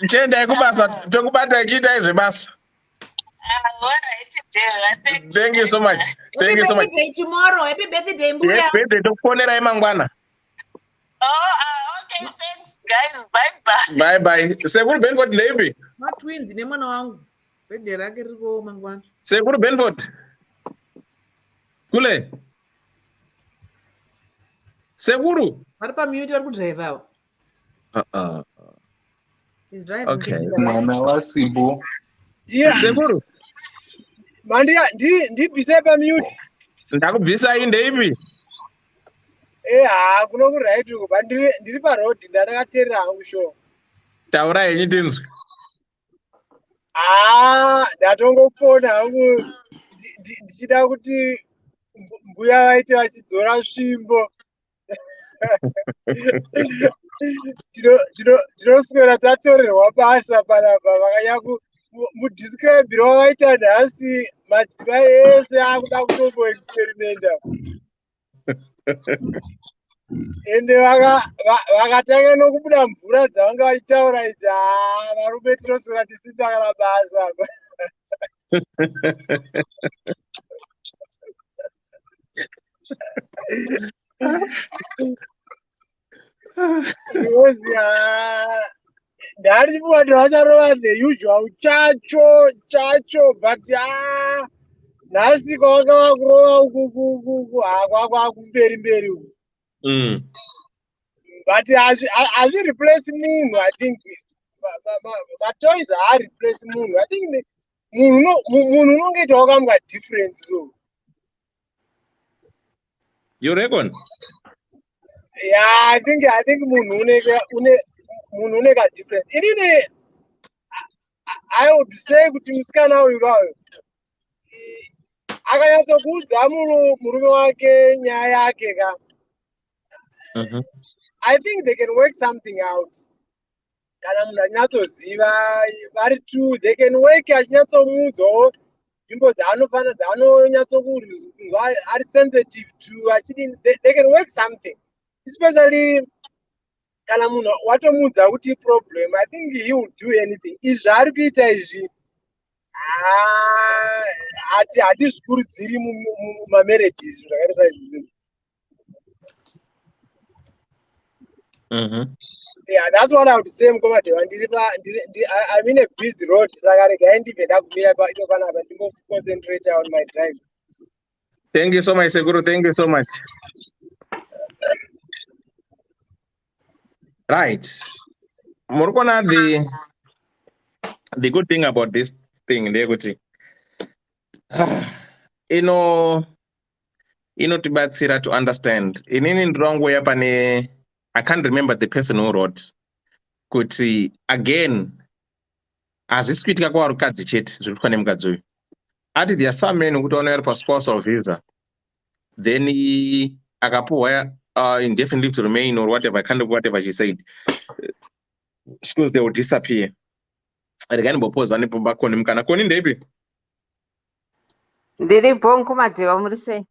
chenda kubasa tokubata ichiita izvebasa. Thank you so much. Thank you so much. Happy birthday tomorrow. Happy birthday mbuya. Happy birthday tokufonera emangwana. Okay, thanks guys. Bye bye. Bye bye. Sekuru Benford neighbor. Ma twins ne mwana wangu. Birthday rake riko mangwana. Sekuru Benford. Kule. Sekuru. Vari pa mute vari kudrive ava. He's driving. Okay. Mwana wasibo. Sekuru. Mandia ndibvise pa mute. Ndakubvisa indeipi? Kuno ku right uko ndiri pa road ndakateerera hangu sho. Taura yenyu tinzwi. Ndatongofona hangu ndichida kuti mbuya vaite vachidzora svimbo. Tinoswera tatorerwa basa panapa vakanya mudescribe wavaita nhasi madzimai ese akuda kutombo experimenta ende vakatanga nokubuda mvura dzavanga vachitaura idzi varume tinoswera tisindakana basa. Because ndari vanhu vacharova the usual chacho but nhasi kwavanga vakurova ukuku kwakwakumberi uku but hazvireplace munhu. I think matoys haareplace munhu. I think munhu unongoita wakamwa difference. So you reckon? Yeah, I think munhu uneka difference. Inini I would say kuti musikana uyu vayo akanyatsokuudza murume wake nyaya yake ka. I think they can work something out. Kana munhu anyatsoziva vari two, they can work achinyatsomuudzawo nzvimbo dzaanonyatsokunzwa ari sensitive to achidini. They can work something, especially kana munhu watomuudza kuti problem. I think he will do anything. Izvi zvaari kuita izvi hatizvikurudziri mumamarriages zvakaita saizvozvo. Yeah, that's what I would say. Mukomadhewa I'm in a busy road, saka regai ndibve ndakumira paito panapa ndingoconcentrate on my drive. Thank you so much, Sekuru. Thank you so much. Right. Murukona, the good thing about this thing, tibatsira to understand. In any wrong way, I can't remember the person who wrote. Kuti again, as this critic kwa rukadzi chete, zvirukwa nemukadzi uyu. Ati there are some men who don't have a spousal visa. then akapuhwa indefinite leave to remain or whatever, kind of whatever she said, schools they will disappear. Reganimbopozani pakoni mukana koni ndepi ndiripo nkumadhiwa muri sei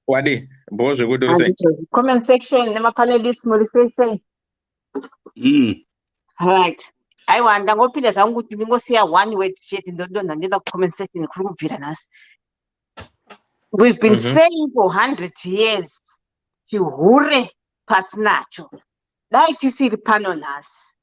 wadi mbo zvekuti uri sei comment section nemapanelists muri sei right aiwa ndangopinda zvangu kuti ndingosiya one word chete ndodonha ndienda kucomment section kuri kubvira nhasi. We've been saying for 100 years chihure pasi nacho. Dai tisiri pano nhasi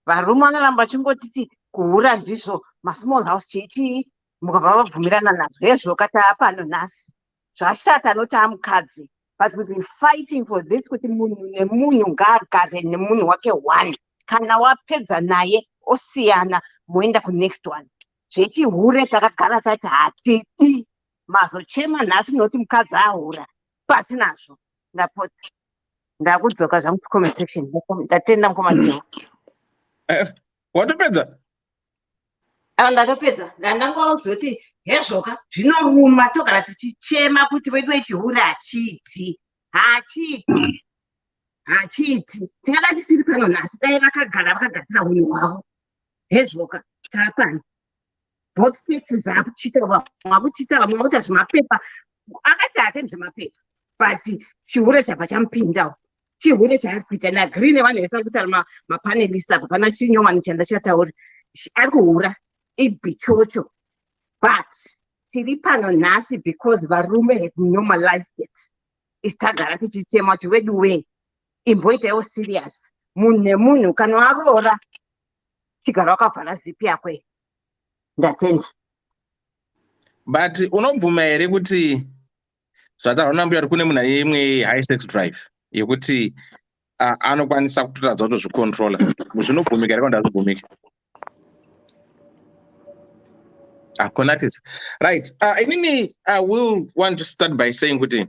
varume vanoramba chingotiti kuhura ndizvo masmall house chichi mukabva vabvumirana nazvo ezvoka taapano nhasi zvashata anoti amukadzi. But we've been fighting for this kuti munhu nemunhu ngaagare nemunhu wake one. Kana wapedza naye osiyana moenda kunext one. Zvechihure takagara tati hatidi mazochema nhasi noti mukadzi ahura pasi nazvo. Ndapota ndakudzoka zvangu kucomment section ndatenda mukomadhiwa. Watopedza? Ndatopedza. Ndangozoti hezvoka zvinoruma togara tichichema kuti wedu wechihura hachiti. Tingada tisiri pano nhasi dai vakagara vakagadzira unyu hwavo. Hezvoka taapani. Both sexes akuchita mwakuchita vamwe vakuita zvemapepa. Akati hatendi zvemapepa. But chihure chabva chamupindawo. Chihure chaari kuita nagreen nevanhu vese vari kutaura mapanelist apa pana chinyowani chanda chataura. Ari kuhura ibichocho. But tiri pano nhasi because varume have normalized it. Istagara tichichema kuti wedu we imboitaiwo serious. Munhu nemunhu kana waroora chigara wakavhara zipi yakwe. Ndatenda. But unobvuma here kuti zvataona mbuya kune munhu imwe high sex drive yekuti anokwanisa kutotadza kutozvicontrola. Zvinobvumika here kana hazvibvumiki? Konatis. Right. Inini I will want to start by saying kuti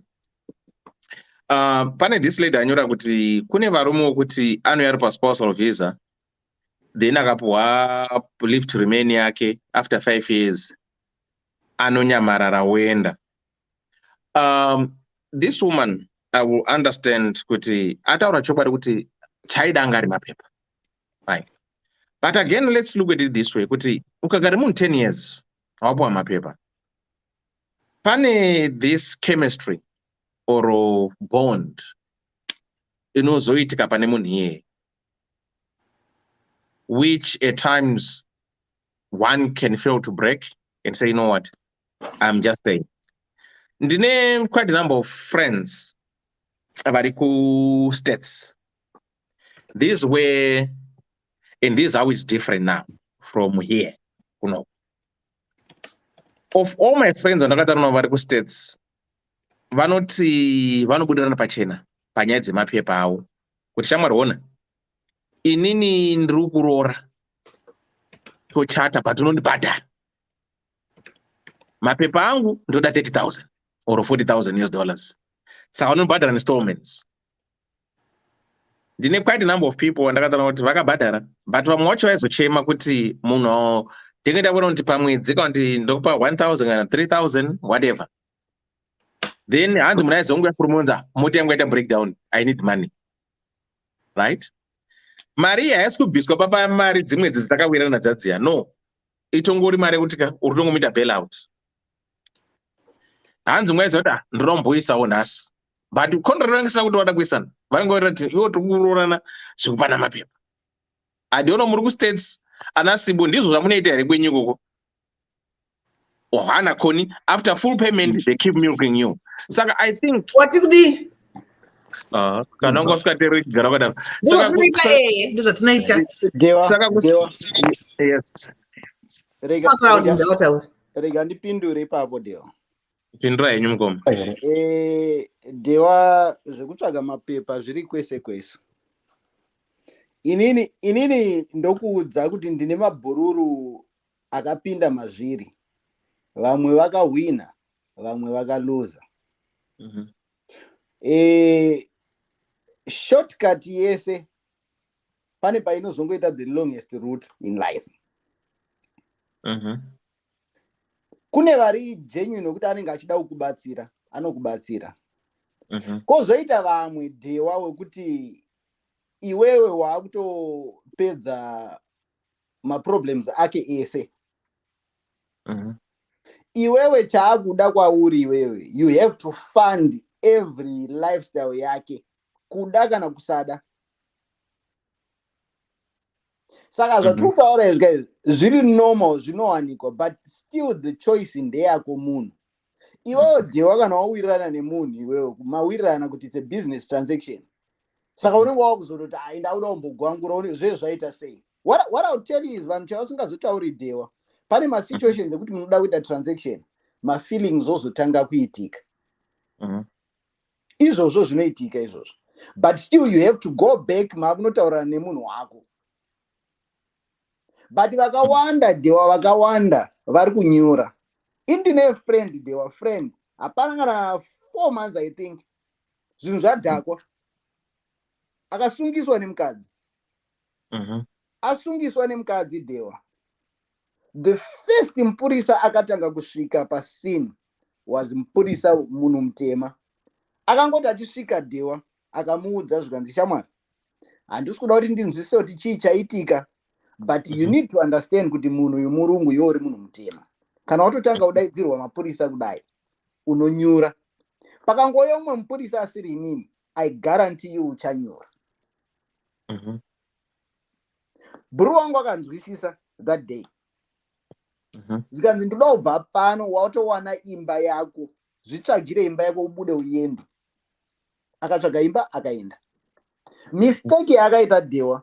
pane this lady anyora kuti kune varume wokuti anouya ari paspousal visa then akapuhwa leave to remain yake after 5 years anonyamarara oenda. This woman I will understand kuti ataura chokwadi kuti chaida anga ari mapepa. Right. But again let's look at it this way kuti ukagara munhu 10 years wapuhwa mapepa pane this chemistry or bond inozoitika pane munhu iyeye which at times one can fail to break and say, you know what, I'm just staying. Ndine quite a number of friends vari ku-states. These were, and this is how it's different now from here. You know. Of all my friends vandakataura vari ku-states, vanoti vanobudirana pachena panyaya dzemapepa avo kuti shamwari ona inini ndiri kuroora tochata but unondibhadhara mapepa angu ndoda 30,000 or 40,000 US dollars saka unondibhadhara installments. Ndine quite a number of people vandakataura kuti vakabhadhara but vamwe vacho vaizochema kuti munhu ndinge ndaona kuti pamwedzi kana kuti ndokupa 1,000 kana 3,000 whatever. Then hanzi munhu aizongoya furumonza moti yangu yaita breakdown, I need money. Right? Mari haisi kubviswa papamari dzimwe dzakawirana dzadziya. No. Itongori mari yekuti uri tongomuita bailout. Hanzi mwe aizoti ndinomboisawo nhasi. But contract rangisina kuti wada kuisana. Vanongorera kuti iwo tiri kuroorana zvekupana mapepa. Adiona muri ku-states ana Simbo ndizvo zvamunoita here kwenyu ikoko. Hana koni after full payment they keep milking you. Saka I think what you do? Kana ngosikateerera chigara kadaro. Ndizvo tunoita. Yes. Rega ndipindure ipapo Dewa. Pindura henyu mukoma. Dewa zvekutsvaga mapepa zviri kwese kwese. Inini ndokuudza kuti ndine mabhururu akapinda mazviri. Vamwe vakawina, vamwe vakaluza. Shortcut yese pane painozongoita the longest route in life. Kune vari genuine nokuti anenge achida kukubatsira, anokubatsira. Kozoita vamwe Dewa wekuti iwewe wakutopedza maproblems ake ese. Iwewe chaakuda kwauri iwewe, you have to fund every lifestyle yake, kuda kana kusada. Saka zvatutaura izvi guys, zviri normal, zvinowanikwa, but still the choice ndeyako munhu. Iwewe Dewa kana wawirirana nemunhu iwewe, mawirirana kuti it's a business transaction. Saka unenge wakuzoroti ndauda kumbogwangura zve zvaita sei. What I'll tell you is vanhu chavasingazotauri Dewa, pane ma situations ekuti munoda kuita transaction, ma feelings ozotanga kuitika. Izvozvo zvinoitika izvozvo. But still you have to go back makunotaurana nemunhu wako. But vakawanda Dewa, vakawanda vari kunyura. Indine friend Dewa, friend hapana kana 4 months I think, zvinhu zvadhakwa, akasungiswa nemukadzi. Asungiswa nemukadzi Dewa. The first mupurisa akatanga kusvika pascene was mupurisa munhu mutema. Akangoti achisvika Dewa akamuudza zvikanzi shamwari, handisi kuda kuti ndinzwise kuti chii chaitika, but you need to understand kuti munhu uyu murungu iwe uri munhu mutema. Kana watotanga kudaidzirwa mapurisa kudai, unonyura. Pakangouya umwe mupurisa asiri inini, I guarantee you uchanyura. Buru wangu akanzwisisa that day. Zikanzi ndoda kubva pano watowana imba yako, zvitsvagire imba yako ubude uende. Akatsvaga imba akaenda. Mistake yakaita Dewa,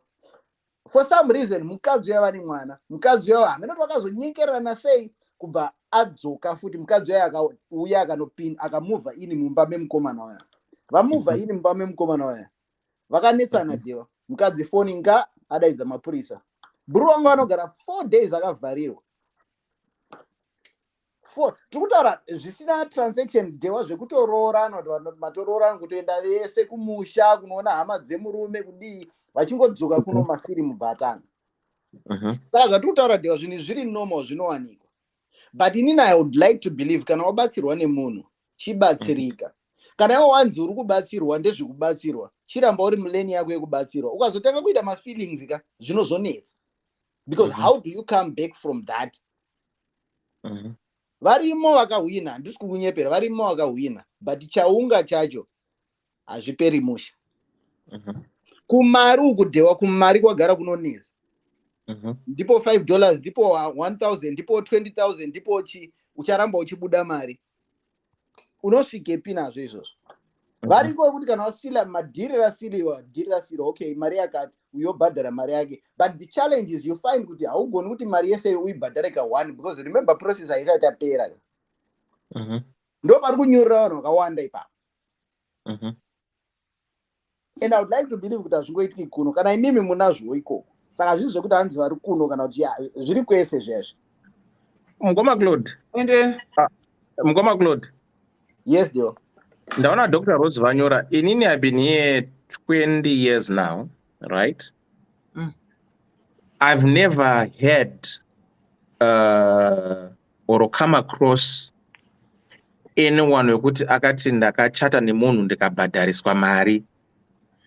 for some reason mukadzi uya vane mwana, mukadzi uya hamene wakazonyengerana sei kubva adzoka futi. Mukadzi uya akauya akanopinda akamuvha ini mumba memukomana waya. Vamuvha ini mumba memukomana waya, vakanetsana Dewa. Mukadzi foni nga adaidza mapurisa. Buru wangu anogara 4 days akavharirwa. Tikutaura zvisina transaction Dewa, zvekutoroorana, kuti matoroorana kutoenda vese kumusha kunoona hama dzemurume kudii, vachingodzoka kuno mafirimu bhatanga. Saka zvatikutaura Dewa zvinhu zviri normal, zvinowanikwa. But inini I would like to believe kana wabatsirwa nemunhu, chibatsirika. Kana iwe wanzi uri kubatsirwa ndezvekubatsirwa, chiramba uri muleni yako yekubatsirwa. Ukazotanga kuita mafeelings ka, zvinozonetsa. Because how do you come back from that? Varimo vakahwina, handisi kukunyepera, varimo vakahwina, but chaunga chacho hazviperi musha. Kumari uku Dewa, kumari kwagara kunonetsa. Ndipo $5, ndipo 1,000, ndipo 20,000, ndipo chi, ucharamba uchibuda mari. Unosvikepi nazvo izvozvo? Variko kuti kana wasila madhiri rasiliwa, okay, mari yakati uyobhadhara mari yake. But the challenge is you find kuti haugoni kuti mari yese uibhadhare ka1, because remember process haisati yapera. Ndo pari kunyurira vanhu vakawanda ipapo. And I would like to believe kuti hazvingoitiki kuno, kana imimi munazvo ikoko. Saka zvinhu zvekuti hanzi vari kuno kana kuti zviri kwese zvezvo. Mukoma Claude. Mukoma Claude. Yes, Dewa. Ndaona Dr. Rose Vanyora, inini I've been here 20 years now, right? I've never had or come across anyone wekuti akati ndakachata nemunhu ndikabhadhariswa mari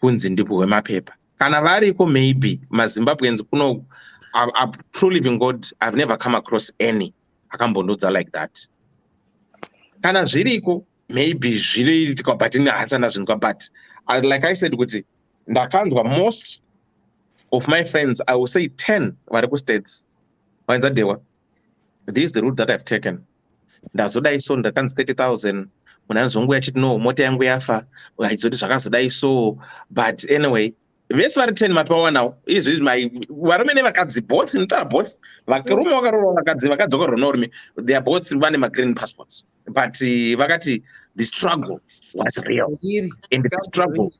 kunzi ndipuwe mapepa. Kana variko maybe maZimbabweans kuno, I'm truly living God, I've never come across any akambondodza like that. Kana zviriko maybe zviriitika, but hatsana zvinzwa. But like I said kuti ndakanzwa most of my friends, I will say 10 vari kustates vainza Dewa, this is the route that I've taken. Ndazodai so ndakanzi 30,000, munanzongu yachiti no mota yangu yafa, haizoti zvakazodai so. But anyway, vese vari 10 mapawana izvi varume nevakadzi both, ndotaura both, varume vakarora vakadzi vakadzoka runorume, they are both vane magreen passports. But vakati the struggle was real and the struggle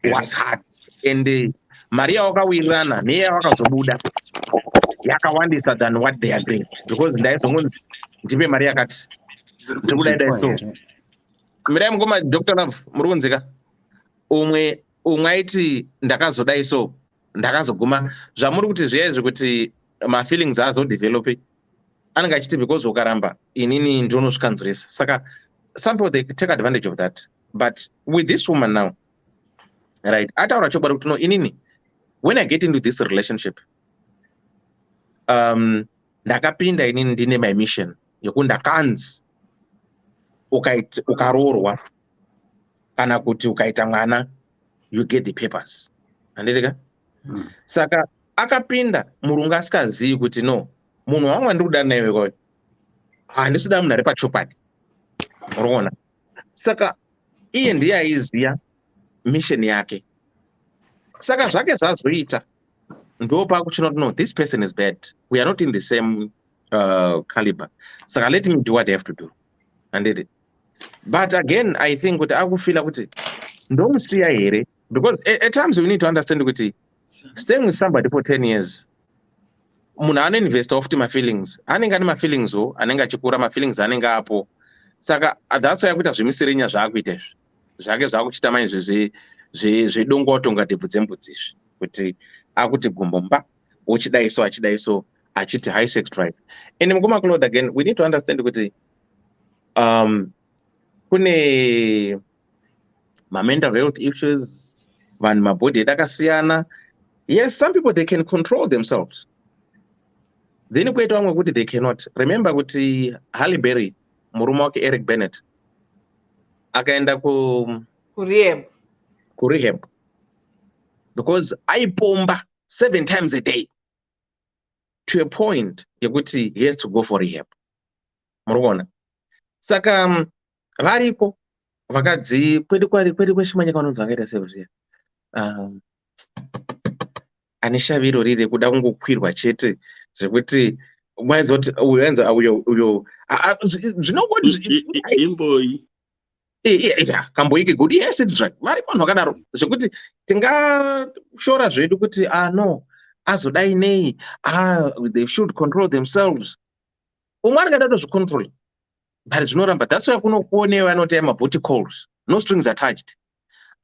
was hard, and Maria wakawirirana neya wakazobuda yakawandisa than what they agreed, because ndaizongonzi ndipe mari yakati ndikudaidai so. Mirai mungoma Dr. Love muri kunzika, umwe aiti ndakazodai so ndakazoguma zvamuri kuti zviya izvi kuti mafeelings azodevelope, anenge achiti because ukaramba inini ndonosvikanzwirisa. Saka some people they take advantage of that. But with this woman now, right, when I get into this relationship, ndakapinda inini ndine my mission yokuti ndakanzi ukaroorwa kana kuti ukaita mwana you get the papers. Handiti saka akapinda murungu asikazivi kuti no, munhu wangu andikuda naye kwayo handisida munhu ari pachokwadi. Unoona, saka iye ndiye aiziya mission yake. Saka zvake zvazoita ndopakuchina kuti no, this person is bad, we are not in the same caliber, saka let me do what I have to do. Handiti, but again I think kuti akufila kuti ndomusiya here, because at times we need to understand kuti staying with somebody for 10 years, munhu anoinvesta ofti mafeelings, anenge ane mafeelings wo, anenge achikura mafeelings anenge apo. Saka that's why akuita zvemisirinya zvaakuita izvi zvake zvaakuchita manje zvedongoto kunga ndebvu dzembudzi izvi, kuti akuti gumbomba uchidaiso achiti high sex drive. And mukumakulod again we need to understand kuti kune mental health issues, vanhu mabody edu akasiyana. Yes, some people they can control themselves, then kweita vamwe kuti they cannot. Remember kuti Halle Berry murume wake Eric Bennett akaenda kurehab because aipomba 7 times a day to a point yekuti he has to go for rehab. Murikuona, saka variko vakadzi kwedu kweshimanya kanonzi vakaita sevzviya ane shaviro riri kuda kungokwirwa chete zvekuti mwaedza kuti uyo zvinongoti imboi kamboike good. Yes, it's right. Vari vanhu vakadaro zvekuti tingashora zvedu kuti no, azodai nei, they should control themselves. Umwe angada kutozvicontrol but zvinoramba. That's why kunokuonewa anoti mabooty calls, no strings attached.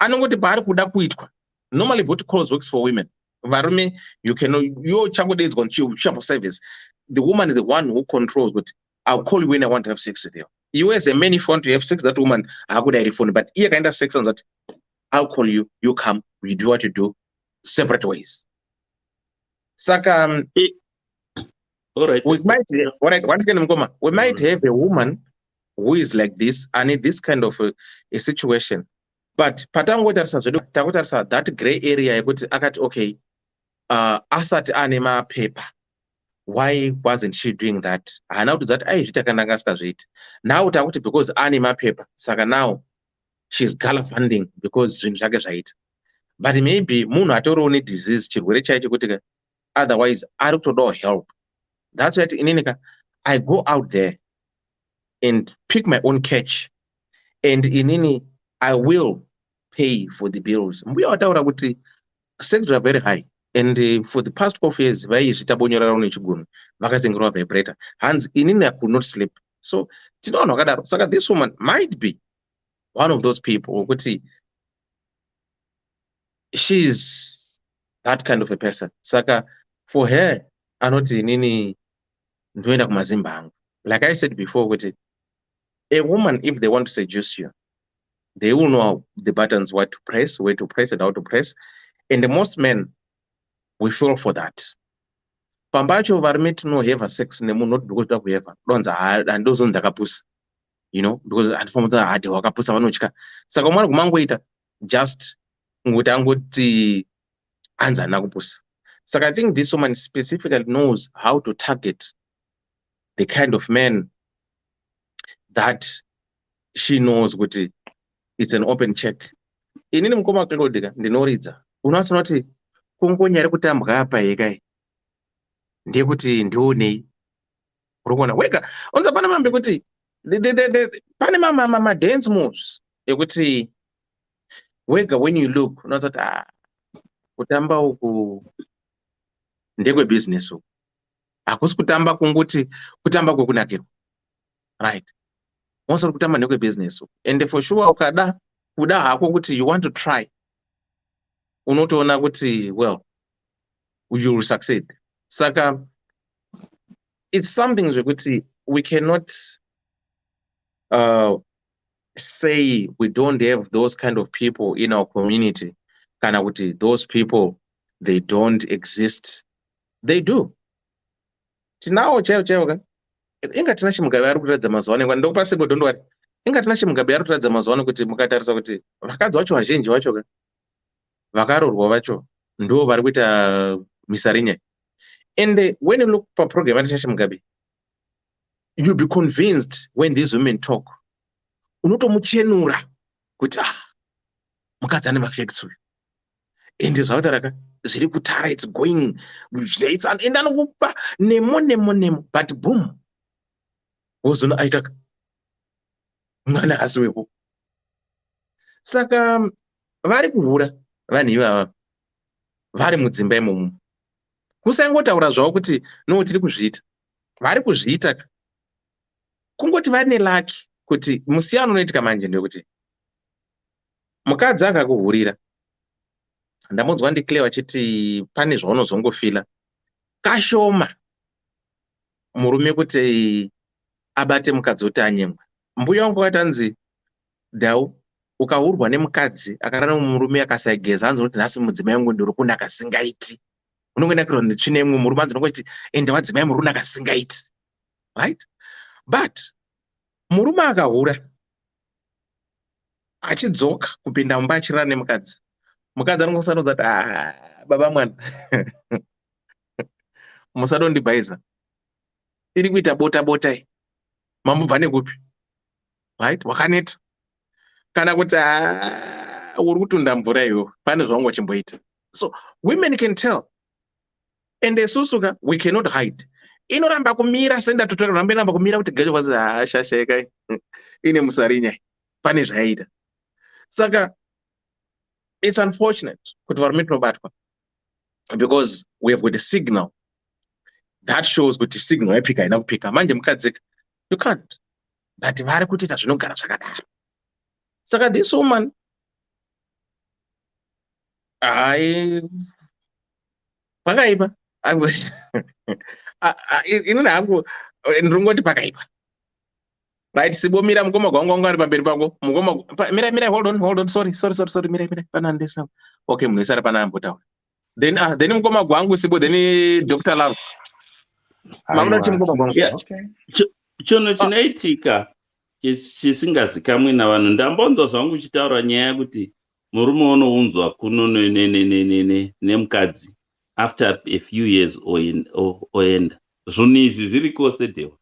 Anongoti paari kuda kuitwa. Normally booty calls works for women. Varume, you changodaidzwa for service. The woman is the one who controls, but I'll call you when I want to have sex with you. You as a man, if you want to have sex, that woman, I could phone. But here kind of sex on that, I'll call you, you come, we do what you do, separate ways. Saka, all right. We might, once again, we might have a woman who is like this and in this kind of a situation. But that gray area, okay, asat anima paper. Why wasn't she doing that? And now to that, now because anima paper, saka now she's gallivanting because but maybe munhu atorone disease chirwere chaicho kuti otherwise ari kutodawo help. That's why ininika I go out there and pick my own catch, and inini I will pay for the bills. Mbuya wataura kuti sex are very high. And for the past 4 years, vibrator. Hands inini I could not sleep. So this woman might be one of those people. She's that kind of a person. Saka for her, anoti nini ndoenda kumazimba angu. Like I said before, a woman, if they want to seduce you, they will know the buttons, what to press, where to press, and how to press. And most men, we fall for that. Pambacho varmit no have sex nemu not because we have and those on the because at form the hard wakapusa vanochka. Saka mwana kumangoita just ngutangoti anza nakupusa. Saka I think this woman specifically knows how to target the kind of man that she knows kuti it's an open check. Inini mukoma kundodika ndinoridza. Unotsonoti kungonyari kutambwa apa yekai. Ndekuti ndionei. Urikuona wega unza pana mambe kuti pane mama dance moves ekuti wega when you look unotsoti kutamba uku ndekwe business uku. Hakusi kutamba kunguti kutamba kwekunakirwa. Right. Once kutamba ndekwe business uku. And for sure kuda hako kuti you want to try. Unotoona kuti well you will succeed. Saka it's something zvekuti we cannot say we don't have those kind of people in our community, kana kuti those people they don't exist, they do. Tinawo chaiwo ka inga tina chimugabe ari kuratidza mazuva ano ndokupa simbo ndondowari inga tina chimugabe ari kuratidza mazuva ano kuti mukatarisa kuti vakadzi vacho vazhinji vacho ka vakarorwa vacho ndo vari kuita misarinya. And when you look for program at Mugabe, you'll be convinced when these women talk. Unotomuchenura kuti mukadzi ane mafactory ende zvautaraka zviri kutara, it's going, it's and anokupa nemo but boom wozona aita mwana hasi wepo. Saka vari kuhura vanhu ivava vari mudzimba imomo, kusangotaura zvavo kuti no tiri kuzviita, vari kuzviita, kungoti vari nelaki kuti musiyano unoitika manje ndekuti mukadzi akakuhurira, ndamunzwa ndiclare vachiti pane zvaunozongofila kashoma murume kuti abate mukadzi kuti anyengwa. Mbuya wangu watanzi Dau, ukahurwa nemukadzi akarana murume akasageza anzi kuti nhasi mudzimai wangu ndiri kunda kasingaiti, unongoenda kiro nditsvine imwe murume anzi nongoti ende wadzimai muruna kasingaiti, right? But murume akahura achidzoka kupinda mumba achirara nemukadzi, mukadzi anongosanodza kuti baba mwana musadondibhaiza, iri kuita bota mambobva nekupi, right? Wakaneta kana kuti uri kutunda mvura iwo, pane zvaungochimboita. So women can tell, and esusuka we cannot hide. Inoramba kumira senda tutoramba inamba kumira kuti gajo kwazi shashaika ine musarinya pane zvaita. Saka it's unfortunate kuti varume tinobatwa because we have got a signal that shows kuti signal yapika haina kupika. Manje mukadzika you can't, but vari kutoita zvinogara zvakadaro. Saka this woman pakaipa inini hangu ndingoti pakaipa, right? Sibomira mukoma gwangu wangu ari pamberi pako, mukoma mira hold on sorry mira pana ndesa okay munhu isara pana ambotaura then mukoma gwangu sibo then Dr. Love mamuda chimukoma gwangu chono chinaitika chisingazikamwi navanhu. Ndambonzwa zvangu uchitaura nyaya yekuti murume unounzwa kuno nemukadzi after a few years oenda. Zvinhu izvi zviri kose dewa,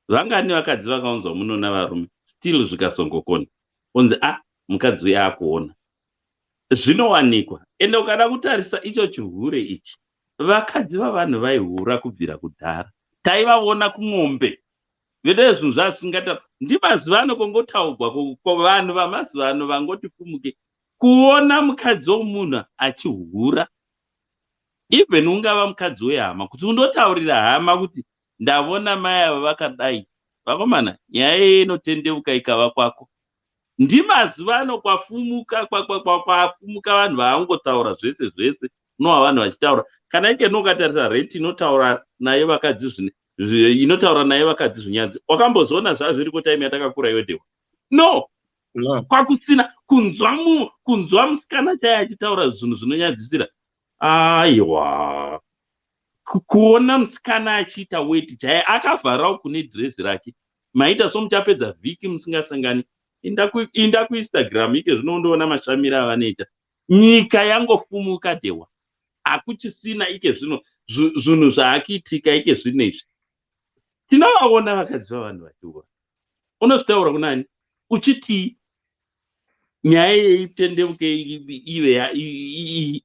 vangani vakadzi vakaunzwa muno navarume still zvikasongokona unzi mukadzi uya akuona. Zvinowanikwa, ende ukada kutarisa icho chihure ichi, vakadzi vavanhu vaihura kubvira kudhara, taivaona kumombe vede zvinhu zvasingata. Ndimazuva ano kongotaurwa kuvanhu vamazuva ano vangoti fumuke kuona mukadzi womunhu achihura, even ungava mukadzi wehama, kuti undotaurira hama kuti ndavona mai ava vakadai, vakomana nyaya yeye inotendeuka ikava kwako. Ndimazuva ano kwafumuka vanhu vaangotaura zvese unova vanhu vachitaura. Kana ike nokatarisa rate inotaura naye vakadzi inotaura naye vakadzi zvinyanzi, wakambozoona zvazviri kutaimi yatakakura yodewa? No, kwakusina kunzwa musikana chaya achitaura zvinhu zvinonyadzisira. Aiwa, kuona musikana achiita weti chaya akavharawo kune dhirezi rake, maita somuchapedza vhiki musingasangani, inda kuInstagram ike zvinondoona mashamiro avanoita. Nyika yangofumuka dewa, hakuchisina ike zvinhu zvaakiitika ike zvinezvi. Tinovaona vakadzi vavanhu vachihura, unozvitaura kunani uchiti nyaya yeitendeuke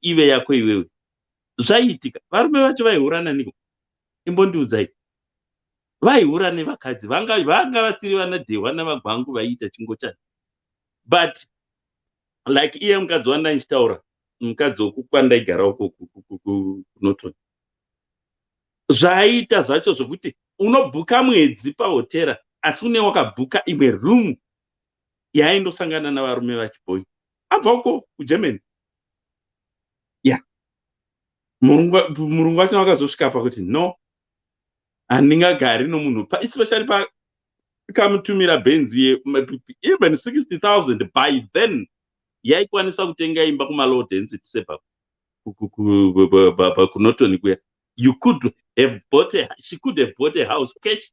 ive yako iwewe. Zvaiitika, varume vacho vaihura naniko? Imbondiudzai, vaihura nevakadzi vanga vasiri vanadewa navagwangu vaiita chingochani. But like iye mukadzi wandandichitaura, mukadzi wokukwandaigara uko kunotoni, zvaiita zvacho zvokuti unobhuka mwedzi pahotera asi une wakabhuka imwe room yaindosangana navarume vachibhoyi abva uko kuGermany. Murungu wacho wakazosvika pakuti no, handingagari nomunhu especially kamutumira benzi even 60,000 by then yaikwanisa kutenga imba kuma-low density sepa kunotoni kuya. You could have bought she could have bought a house cash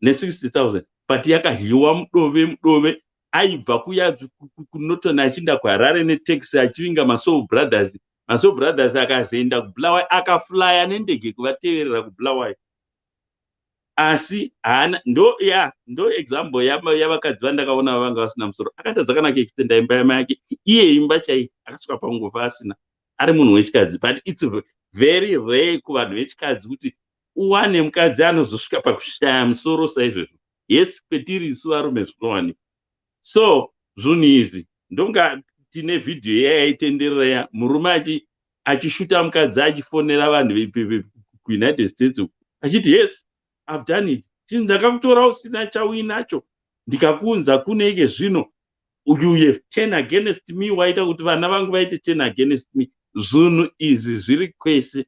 ne-60,000 but yakahiwa mudove aibva kuya kunotoni achinda kuHarare netaxi achivinga maSoul Brothers. maSoul Brothers akazoenda kuBulawayo akaflya nendege kuvateverera kuBulawayo. Asi ndo example yavakadzi vandakaona vanga vasina musoro. Akatadza kana kuextenda imba yamai yake, iye imba chai akasvika panguva asina, ari munhu wechikadzi. But it's very rare kuvanhu vechikadzi kuti uwane mukadzi anozosvika pakushaya musoro saizvozvo. Yes, kwetiri isu varume zvinowanikwa. So zvinhu izvi ndonga tine vhidhiyo yaitenderera murume achishuta mukadzi achifonera vanhu kuUnited States achiti yes, I've done it. Ndakakutora usina chauinacho ndikakuunza kuneike zvino you have 10 against me, waita kuti vana vangu vaite 10 against me. Zvinhu izvi zviri kwese.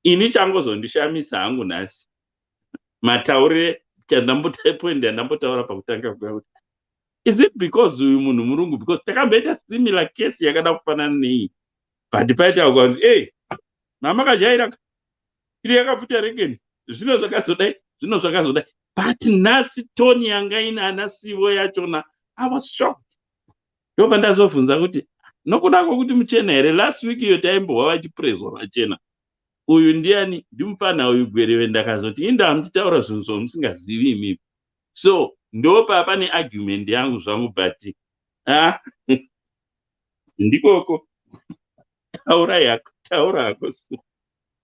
Ini changozondishamisa hangu nhasi mataurire ndambotaura pakutanga kuya, is it because uyu munhu murungu? Because takamboita similar case yakada kufanana nei, but paita ukanzi mama kajaira iri yakapfuta rekeni, zvino zvakazodai. But nhasi toni yanga ina ana sivo yachona, I was shocked. Ndo pandazobvunza kuti nokuda kwokuti muchena here, last week iyo taimbowa vachiprezwa vachena. Uyu ndiani? Ndimupana uyu gwerewe. Ndakazoti inda muchitaura zvinhu zvamusingazivi imimi. So ndo pane argument yangu zvangu, but ndikoko. Taura yako.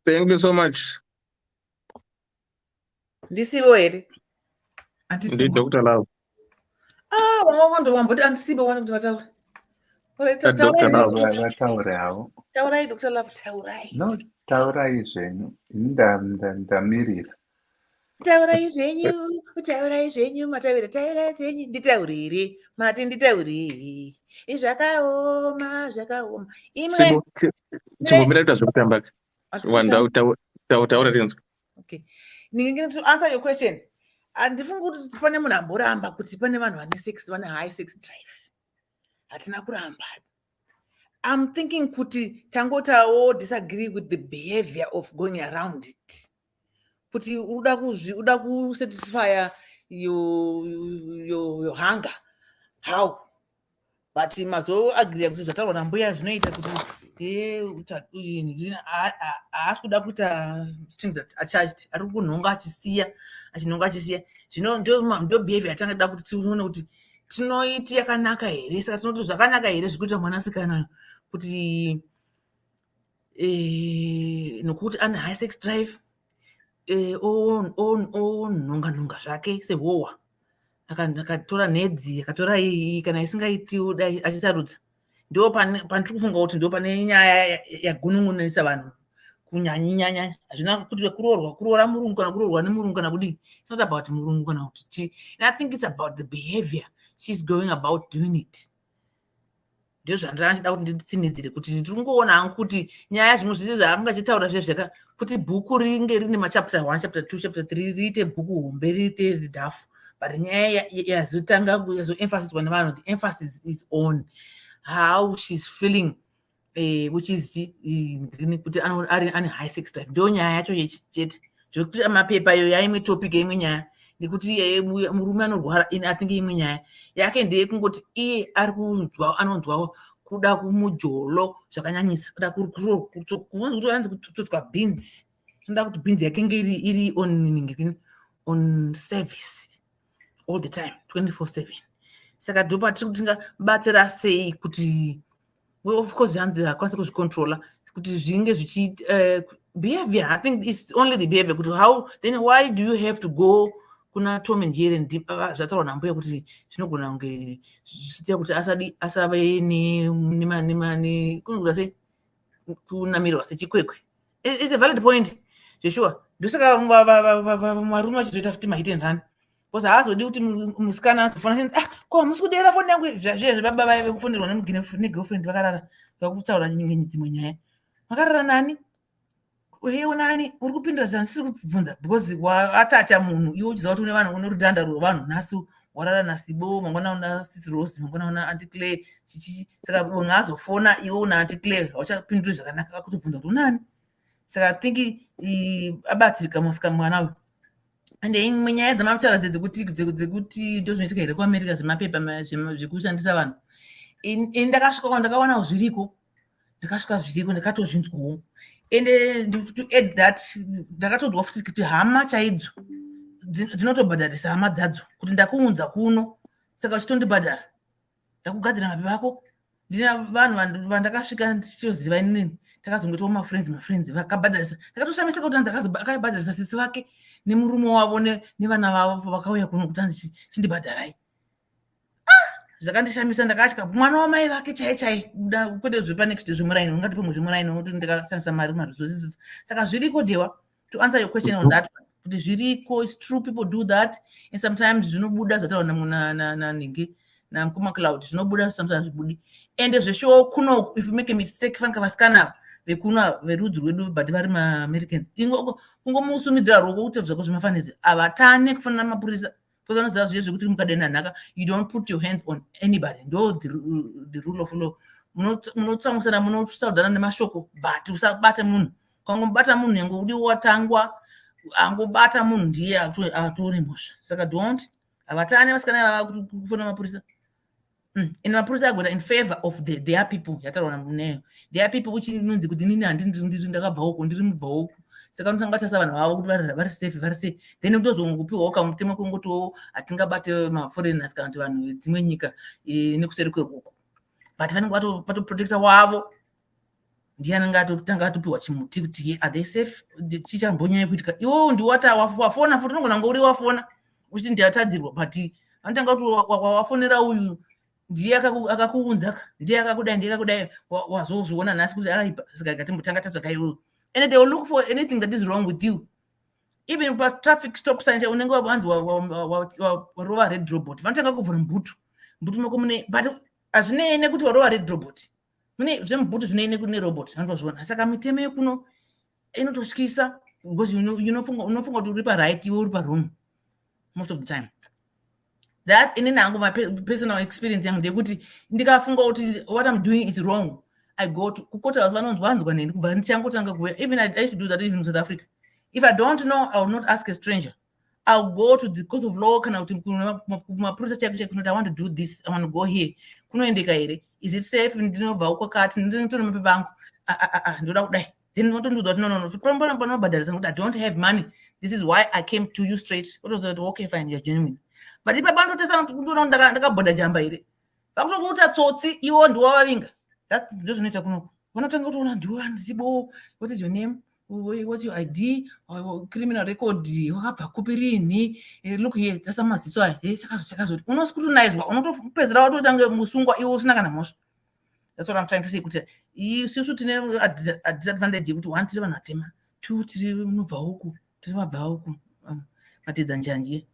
Thank you so much. Ndisivo here? Ndi Dr. Love. Wamboti andisivo wana kuti vataura. Vataure havo. Taurai Dr. Love, taurai. No, taurai zvenyu. Ndamirira. Taurai zvenyu, matavira taurai zvenyu. Nditaurire, mati nditaurire. Zvakaoma. Chimbomira kuita zvekutamba. Wanda taura tinzwa. Okay. To answer your question, andifunga kuti pane munhu amboramba kuti pane vanhu vane high sex drive. Hatina kuramba. I'm thinking kuti tangotawo disagree with the behavior of going around it. Kuti uda ku satisfy your hunger. How? But mazo agree kuti zvataurwa nambuya zvinoita kuti haasi kuda kuita things that are charged. Ari kunhonga achisiya. Zvino ndo behavior yatangada kuti tione kuti tinoiti yakanaka here. Saka tinoti zvakanaka here zvikuita mwanasikana kuti nokuti ane high sex drive onhonga zvake sehowa. Akatora nedzi, akatora iyi kana isingaitiwo dai achisarudza. Ndo pandiri kufunga kuti ndo pane nyaya yagunun'unisa vanhu kunyanya. Hazvina kuti kuroora murungu kana kuroorwa nemurungu kana kudii. It's not about murungu kana kuti and I think it's about the behavior she's going about doing it. Ndio zvandachida kuti nditsinidzire kuti ndiri kungoona hangu kuti nyaya zvimwe zvese zvaanga achitaura zvezvaka kuti bhuku ringe rine machapter 1, chapter 2, chapter 3 riite bhuku hombe riite ridhafu. But nyaya yazotanga yazoemphasiswa nevanhu, the emphasis is on how she's feeling, which is kuti ane high sex drive. Ndo nyaya yacho chete zvekuti mapepa iyo yaimwe topic imwe nyaya nekuti murume anorwara I think imwe nyaya yake ndeye kungoti iye ari anonzwawo kuda kumujolo zvakanyanyisa, kuda kunzi kuti anzi kutotswa beans, anoda kuti beans yake nge iri on service all the time 24/7. Saka ndopa tiri kuti tingabatsira sei kuti of course hanzi akwanise kuzvicontrola kuti zvinge zvichi behavior. I think it's only the behavior kuti how then why do you have to go kuna Tom and Jerry zvataurwa nambuya kuti zvinogona kunge zvichiita kuti asave kunogona sei kunamirwa sechikwekwe. It's a valid point, Joshua. Ndosaka varume vachitoita futi mahit and run. Because haazodi kuti musikana azofona ko musi kudera foni yangu zvebaba vaive kufonderwa negirlfriend vakarara vakutaura dzimwe nyaya. Vakarara nani? unani uri kupindura zvandisiri kubvunza because watacha munhu iwe uchiziva kuti une vanhu une rudanda rwevanhu nhasi warara nasibo mangwana una sisi Rose mangwana una Aunty Claire chichi saka bonge azofona iwe una Aunty Claire hauchapinduri zvakanaka akutobvunza kuti unani saka I think abatsirika mosika mwana uyu ande imwe nyaya dzamataura dzekuti ndozvinoitika here kuAmerica zvemapepa zvekushandisa vanhu ndakasvika ndakawana zviriko ndakatozvinzwawo ende to add that ndakatodwa futi kuti hama chaidzo dzinotobhadharisa hama dzadzo kuti ndakuunza kuno saka uchitondibhadhara ndakugadzira mapepa ako ndina vanhu vandakasvika ndichitoziva inini takazongoitawo mafriends vakabhadharisa ndakatoshamisa kuti anzi akabhadharisa sisi vake nemurume wavo nevana vavo vakauya kuno kuti anzi chindibhadharai zvakandishamisa ndakatya mwana wamai vake chai kwete zvepanext zvemuraini ungati pamwe zvemuraini kuti ndakashandisa resources saka zviriko dewa to answer your question on that one kuti zviriko it's true people do that and sometimes zvinobuda zvataura nanhingi namukoma cloud zvinobuda sometimes zvibudi ende zveshowo kuno if you make a mistake fanka vasikana vekuno verudzi rwedu but vari maAmericans kungomusumidzira ruoko kuti zvako zvimafanizira avatane kufanana mapurisa because zvekuti mukadena nhaka you don't put your hands on anybody ndo the rule of law munotsamusana munosaudana nemashoko but usabate munhu kangomubata munhu yango udi watangwa angobata munhu ndiye atori mhosva saka don't avatane vasikana kufona mapurisa and mapurisa agona in favor of their people yataura muneyo their people which inonzi kuti nini handiri ndakabva uko ndiri mubva uko saka unotangatasa vanhu vavo kuti vari safe then kutozongopiwawo kamutemo kongotiwo hatingabate maforeigners kana kuti vanhu dzimwe nyika nekuseri kweruoko but vanenge vatoprotecta wavo ndiye anenge atotanga atopiwa chimuti kuti are they safe chichambonyanya kuitika iwowo ndiwata wafona futi unogona ngo uri wafona uchiti ndiyatadzirwa but vanotanga kuti wafonera uyu ndiye akakuunza ndiye akakudai ndiye akakudai wazozviona nhasi kuti akaipa saka gatimbotanga tadzvakaiwewo and they will look for anything that is wrong with you even pa traffic stop sign unenge wanzi warova red robot vanotanga kuvhura mbutu mako mune but hazvinei kuti warova red robot mune zvemubhutu zvinoine kune robot vanotozviona saka mitemo yekuno inototyisa because unofunga kuti uri paright iwe uri parwrong most of the time that inini hangu my personal experience yangu ndekuti ndikafunga kuti what I'm doing is wrong I go to kukota vanonzwanzwa neni kubva ndichangotanga kuya even I used to do that even in South Africa if I don't know I will not ask a stranger I'll go to the court of law kana kuti mapurisa chake kunoti I want to do this I want to go here kunoendeka here is it safe ndinobva uko kati ndinotora mapepa angu ndoda kudai then notondudzwa kuti no panobhadharisa kuti I don't have money this is why I came to you straight otoziva kuti okay fine you're genuine but ipa panotesa ndakabhodha jamba here vakutokuita tsotsi iwo ndiwavavinga that's ndo zvinoita kunoko vanotanga kutoona ndiwo handizibo what is your name what's your ID criminal record wakabva kupi rini look here tasamaziso aya chakazoti unosikutonaizwa unotopedzera watotange musungwa iwe usina kana mhosva that's what I'm trying to say kuti isusu tine disadvantage yekuti one tiri vanhu vatema two tiri unobva uku tiri vabva uku matedza njanji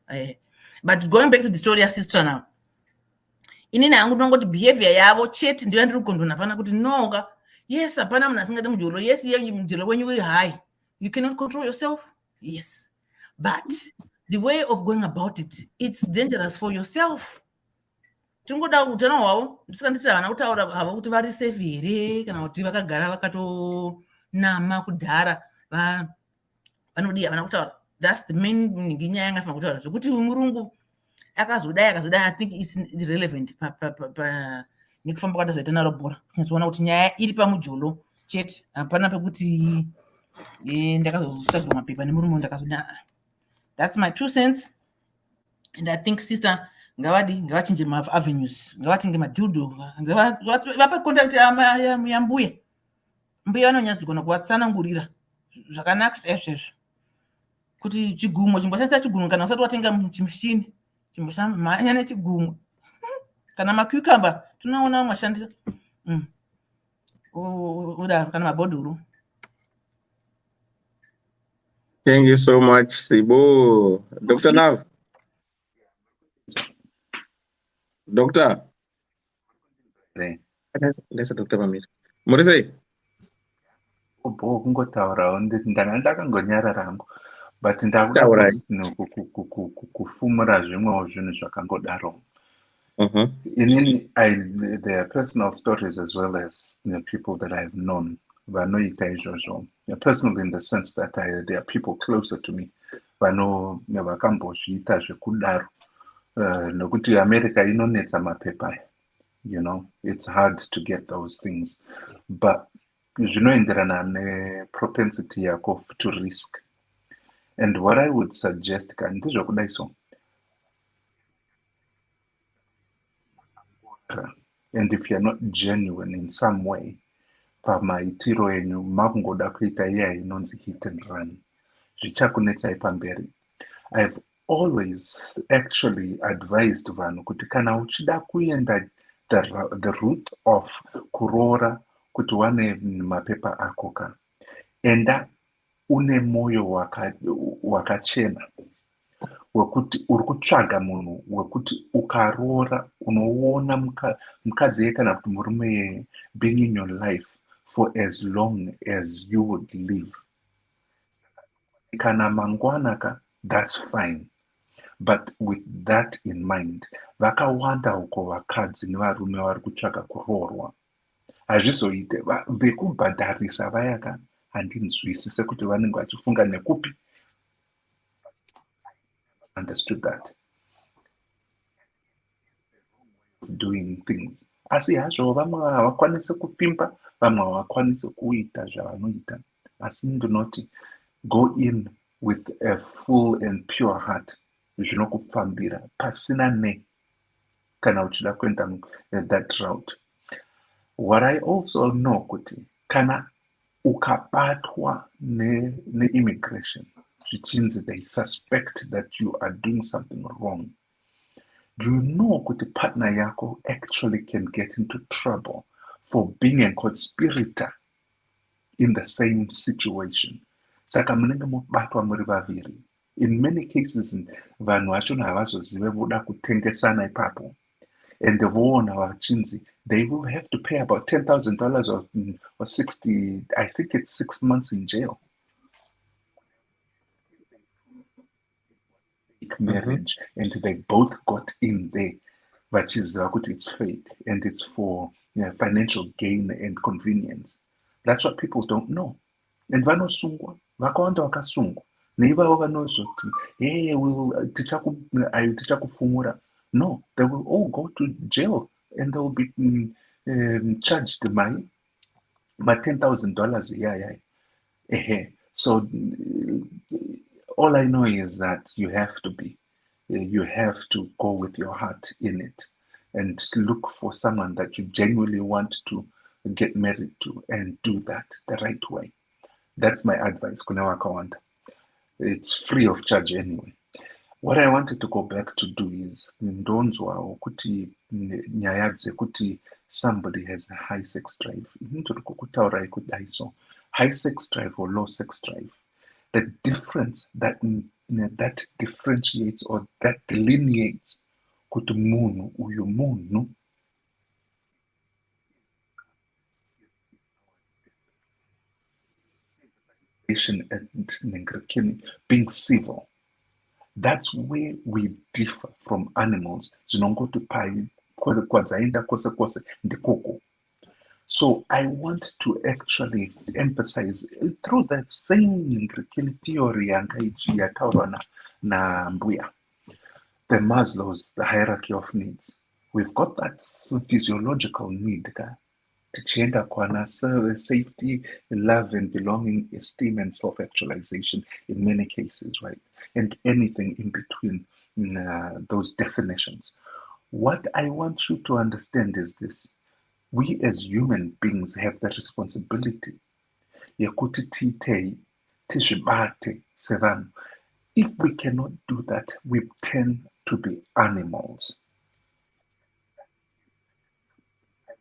but going back to the story yasister now inini hangu ndinongoti behavior yavo chete ndiyo yandiri kukondona pana kuti noka yes hapana munhu asingadi mujolo yes mujolo wenyu uri high you cannot control yourself yes but the way of going about it it's dangerous for yourself tingoda utano hwavo ndisikanditi havana kutaura havo kuti vari safe here kana kuti vakagara vakatonama kudhara vanodii havana kutaura that's the main nyaya yangafana kutaura zvokuti murungu akazodai I think is irrelevant nekufamba kwata zvaita naro bhora tinyazoona kuti nyaya iri pamujolo chete hapana pekuti ndakazotsvaga mapepa nemurume ndakazoda that's my 2 cents and I think sister ngavachinje avenues ngavatinge madhildo vape contact yambuya mbuya vanonyadzogona kuvatsanangurira zvakanaka saizvozvo kuti chigumo chimboshandisa chigumo kana usati watenga chimushini chimboshamhanya nechigumo kana macucumber tunaona mashandisa udaro kana mabhodhoro. Thank you so much Sibo. Dr. Nav. Doctor. Let's Dr. Mamit. Morise. kungotaurawo ndanga ndakangonyarara hangu but ndakuda kufumura zvimwewo zvinhu zvakangodaro. There are personal stories as well as people that I've known vanoita izvozvo, personally in the sense that there are people closer to me vakambozviita zvekudaro nokuti America inonetsa mapepa, it's hard to get those things, but zvinoenderana nepropensity yako to risk. And what I would suggest ndizvokudai so, and if you're not genuine in some way pamaitiro enyu makungoda kuita iya inonzi hit and run, zvichakunetsai pamberi. I've always actually advised vanhu kuti kana uchida kuenda the route of kuroora kuti wane mapepa ako ka, enda une moyo wakachena wekuti uri kutsvaga munhu wekuti ukaroora unoona mukadzi ye kana kuti murume ye being in your life for as long as you would live. Kana mangwana ka, that's fine, but with that in mind, vakawanda uko vakadzi nevarume vari kutsvaga kuroorwa. Hazvizoite vekubhadharisa vaya ka, handinzwisise kuti vanenge vachifunga nekupi. Understood that doing things, asi hazvo vamwe havakwanisi kupimba, vamwe havakwanisi kuita zvavanoita, asi ndinoti go in with a full and pure heart, zvinokufambira pasina ne kana uchida kuenda that route. What I also know kuti kana ukabatwa ne-immigration, zvichinzi they suspect that you are doing something wrong, you know kuti partner yako actually can get into trouble for being a conspirator in the same situation. Saka munenge mubatwa muri vaviri. In many cases vanhu vachona havazozive voda kutengesana ipapo, and voona vachinzi they will have to pay about $10,000 or 60, I think it's 6 months in jail. Marriage, and they both got in there, which is it's fake and it's for financial gain and convenience. That's what people don't know. And vanosungwa vakawanda vakasungwa neivavo vanozoti hey, tichakufumura. No, they will all go to jail and they will be charged my $10,000 yeah. So all I know is that you have to go with your heart in it and look for someone that you genuinely want to get married to and do that the right way. That's my advice. It's free of charge anyway. What I wanted to go back to do is ndonzwa kuti nyaya dzekuti somebody has a high sex drive. High sex drive or low sex drive. The difference that differentiates or that delineates kuti munhu uyu munhu and being civil. That's where we differ from animals. So I want to actually emphasize through that same theory na Mbuya, the Maslow's, the hierarchy of needs. We've got that physiological need tichienda kwana safety, love and belonging, esteem and self-actualization in many cases, right? And anything in between those definitions. What I want you to understand is this. We as human beings have the responsibility yekuti titei tizvibate sevanhu. If we cannot do that, we tend to be animals.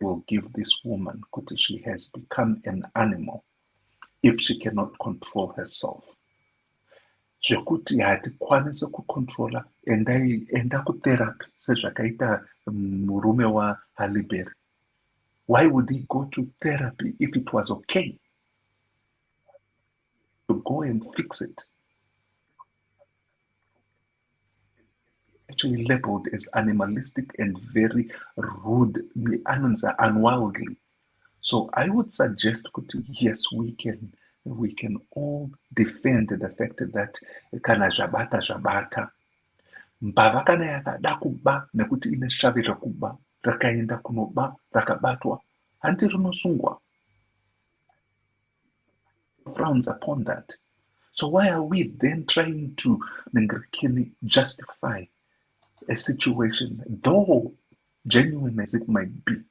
Will give this woman kuti she has become an animal if she cannot control herself. Zvekuti hatikwanisi kucontrola enda kutherapy sezvakaita murume waHaliberi. Why would he go to therapy if it was okay? to go and fix it. Actually labeled as animalistic and very rude, unworldly. So I would suggest, yes, we can all defend the fact that kana zvabata mbava kana yakada kuba nekuti ine shavi rakuba rakaenda kunoba rakabatwa hanti rinosungwa, frowns upon that. So why are we then trying to justify a situation, though genuine as it might be?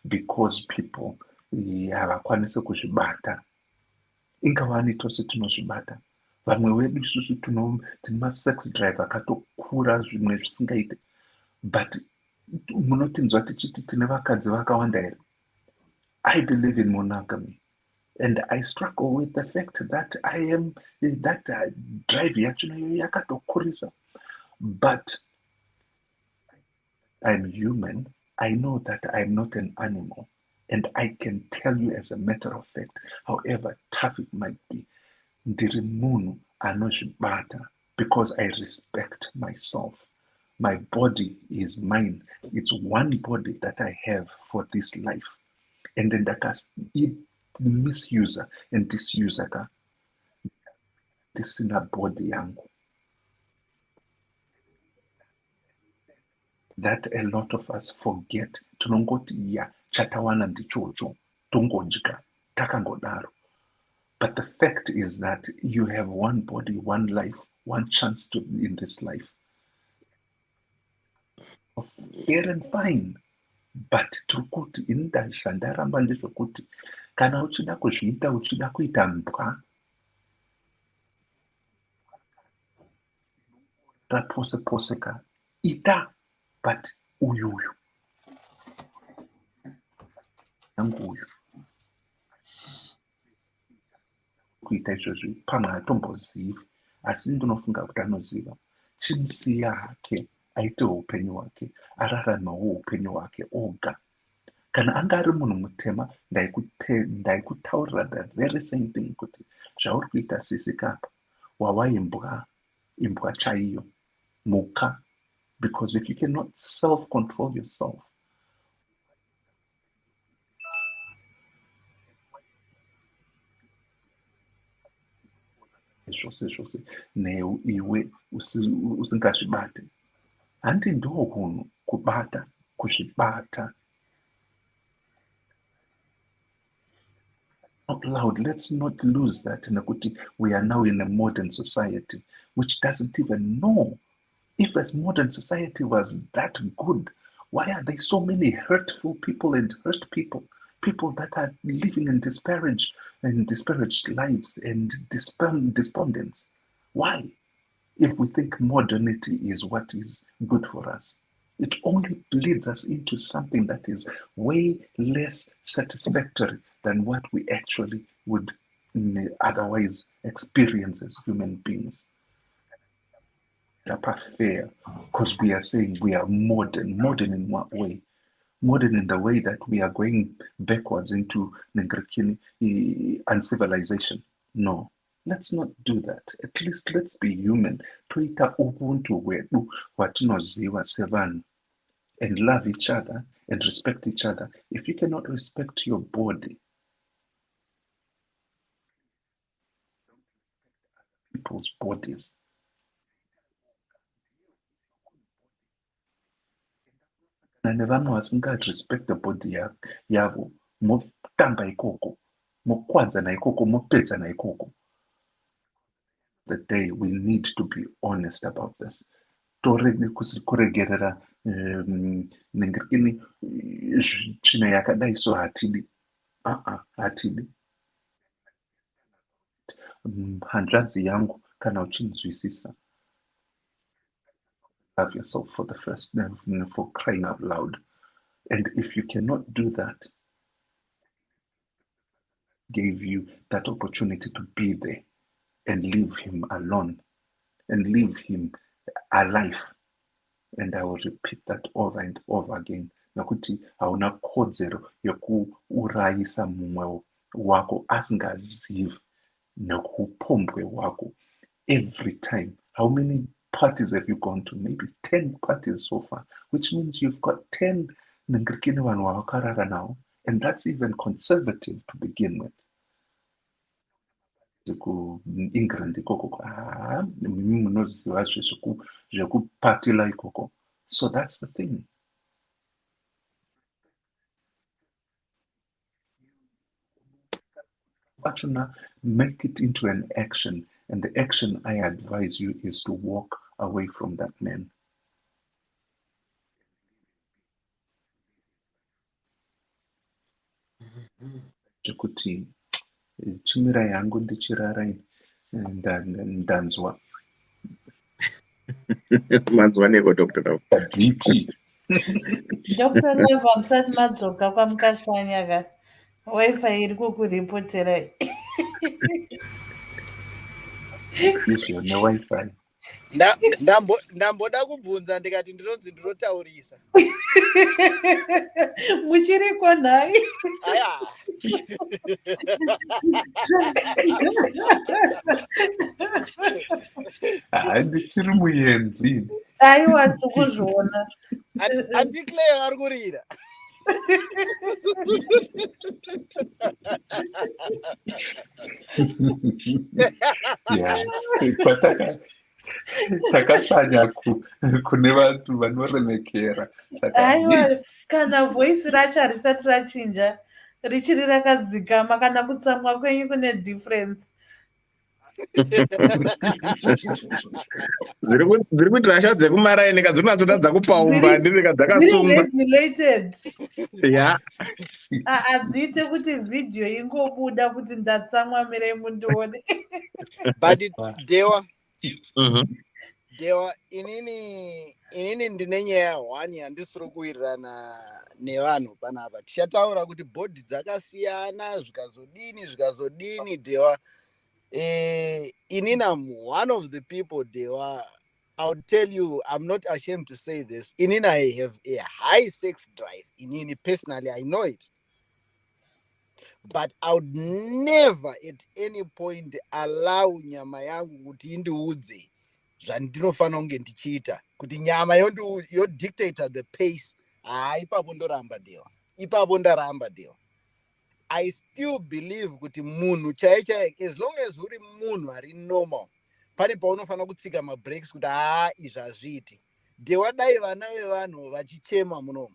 Because people havakwanisi kuzvibata, ingavani tose tinozvibata. Vamwe vedu isusu tina sex drive akatokura zvimwe zvisingaite, but munotinzwa tichiti tine vakadzi vakawanda here. I believe in monogamy, and I struggle with the fact that I am that drive yacho yakatokurisa, but I'm human. I know that I'm not an animal, and I can tell you as a matter of fact, however tough it might be, ndiri munhu anozvibata because I respect myself. My body is mine. It's one body that I have for this life. And then misuser and disuser ka tisina body yangu. That a lot of us forget. Tunongoti ya chatawana ndichocho tungonjika takangodaro. But the fact is that you have one body, one life, one chance to in this life. Fair and fine. But turikuti inda zvandaramba ndezvokuti kana uchida kuzviita uchida kuita mbwa rapose poseka ita, but uyu nangu uyu kuita izvozvi pamwe hatombozivi, asi ndinofunga kuti anoziva. Chimusiya hake aitewo upenyu hwake, araramawo upenyu hwake oga. Kana anga ari munhu mutema, ndaikutaurira the very same thing kuti zvauri kuita sisi kapa wava imbwa chaiyo, muka. Because if you cannot self-control yourself, zvose iwe usingazvibate, handi ndo hunhu kubata, kuzvibata. Out loud, let's not lose that. We are now in a modern society which doesn't even know. If this modern society was that good, why are there so many hurtful people and hurt people? People that are living in disparaged lives and despondence. Why? If we think modernity is what is good for us, it only leads us into something that is way less satisfactory than what we actually would otherwise experience as human beings. Fair, because we are saying we are modern. Modern in what way? Modern in the way that we are going backwards into uncivilization. No, let's not do that. At least let's be human. Toita ubuntu wedu watinoziva sevan, and love each other and respect each other. If you cannot respect your body, people's bodies, nevamwe vasingarespect the body yavo, motamba ikoko, mokwanzana ikoko, mopedzana ikoko. The day we need to be honest about this. Kuregerera tsvina yakadai so hatidi. Hatidi. Hanzvadzi yangu kana uchinzwisisa. Love yourself for the first, for crying out loud. And if you cannot do that, gave you that opportunity to be there and leave him alone and leave him alive. And I will repeat that over and over again. nekuti hauna kodzero yekuurayisa mumwe wako asingazivi nekupombwe wako. Every time, how many parties have you gone to? Maybe 10 parties so far, which means you've got 10 nengirikini vanhu wavakarara navo, and that's even conservative to begin with. England ikoko mimi munoziva zvekupatila ikoko. So that's the thing. Make it into an action, and the action I advise you is to walk away from that man. Kuti chimira yangu ndichirara ndanzwa. Manzwa neko Dr. Nav. BP. Dr. Nav amsati madzoka kwamukashanyaka. Wi-Fi iri kukuripotera. Izvo ne-Wi-Fi. Ndamboda kubvunza ndikati ndinonzi ndinotaurisa. Muchiriko nhai. Aya. Ndichiri muyenzi. Aiwa tikuzviona. Andiclare ari kurira. Takashanya kune vantu vanoremekera. Aiwa kana voice racho harisati rachinja richiri rakadzikama kana kutsamwa kwenyu kune difference. Dziri kuti rasha dzekumaraini kadzinodzodza kupaumba ndiri dzakasunga. Regulated. Yeah. Adziite kuti video ingobuda kuti ndatsamwa mirei mundione. But Dewa inini ndine nyaya one yandisiri kuwirirana nevanhu panapa. Tichataura kuti bhodhi dzakasiyana zvikazodini Dewa. Inini I'm one of the people Dewa. I would tell you, I'm not ashamed to say this. Inini I have a high sex drive. Inini personally I know it. But I would never at any point allow nyama yangu kuti indiudze zvandinofana kunge ndichiita kuti nyama yodictate the pace. Ipapo ndoramba Dewa. Ipapo ndaramba Dewa. I still believe kuti munhu chaiye as long as uri munhu ari normal pane paunofana kutsika mabreaks kuti izvi hazviiti. Dewa dai vana vevanhu vachichema munomu.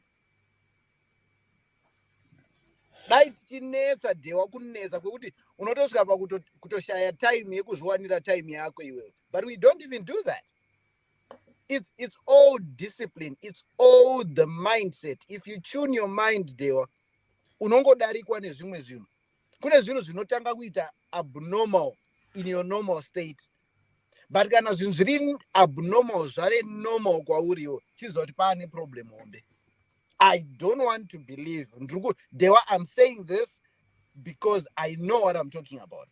Dai tichinetsa Dewa kunetsa kwekuti unotosvika pakutoshaya time yekuzviwanira time yako iwewe. But we don't even do that. It's all discipline. It's all the mindset. If you tune your mind Dewa, unongodarikwa nezvimwe zvinhu. Kune zvinhu zvinotanga kuita abnormal in your normal state. But kana zvinhu zviri abnormal zvave normal kwauriwo, chiziva kuti pane problem hombe. I don't want to believe. Dewa, I'm saying this because I know what I'm talking about.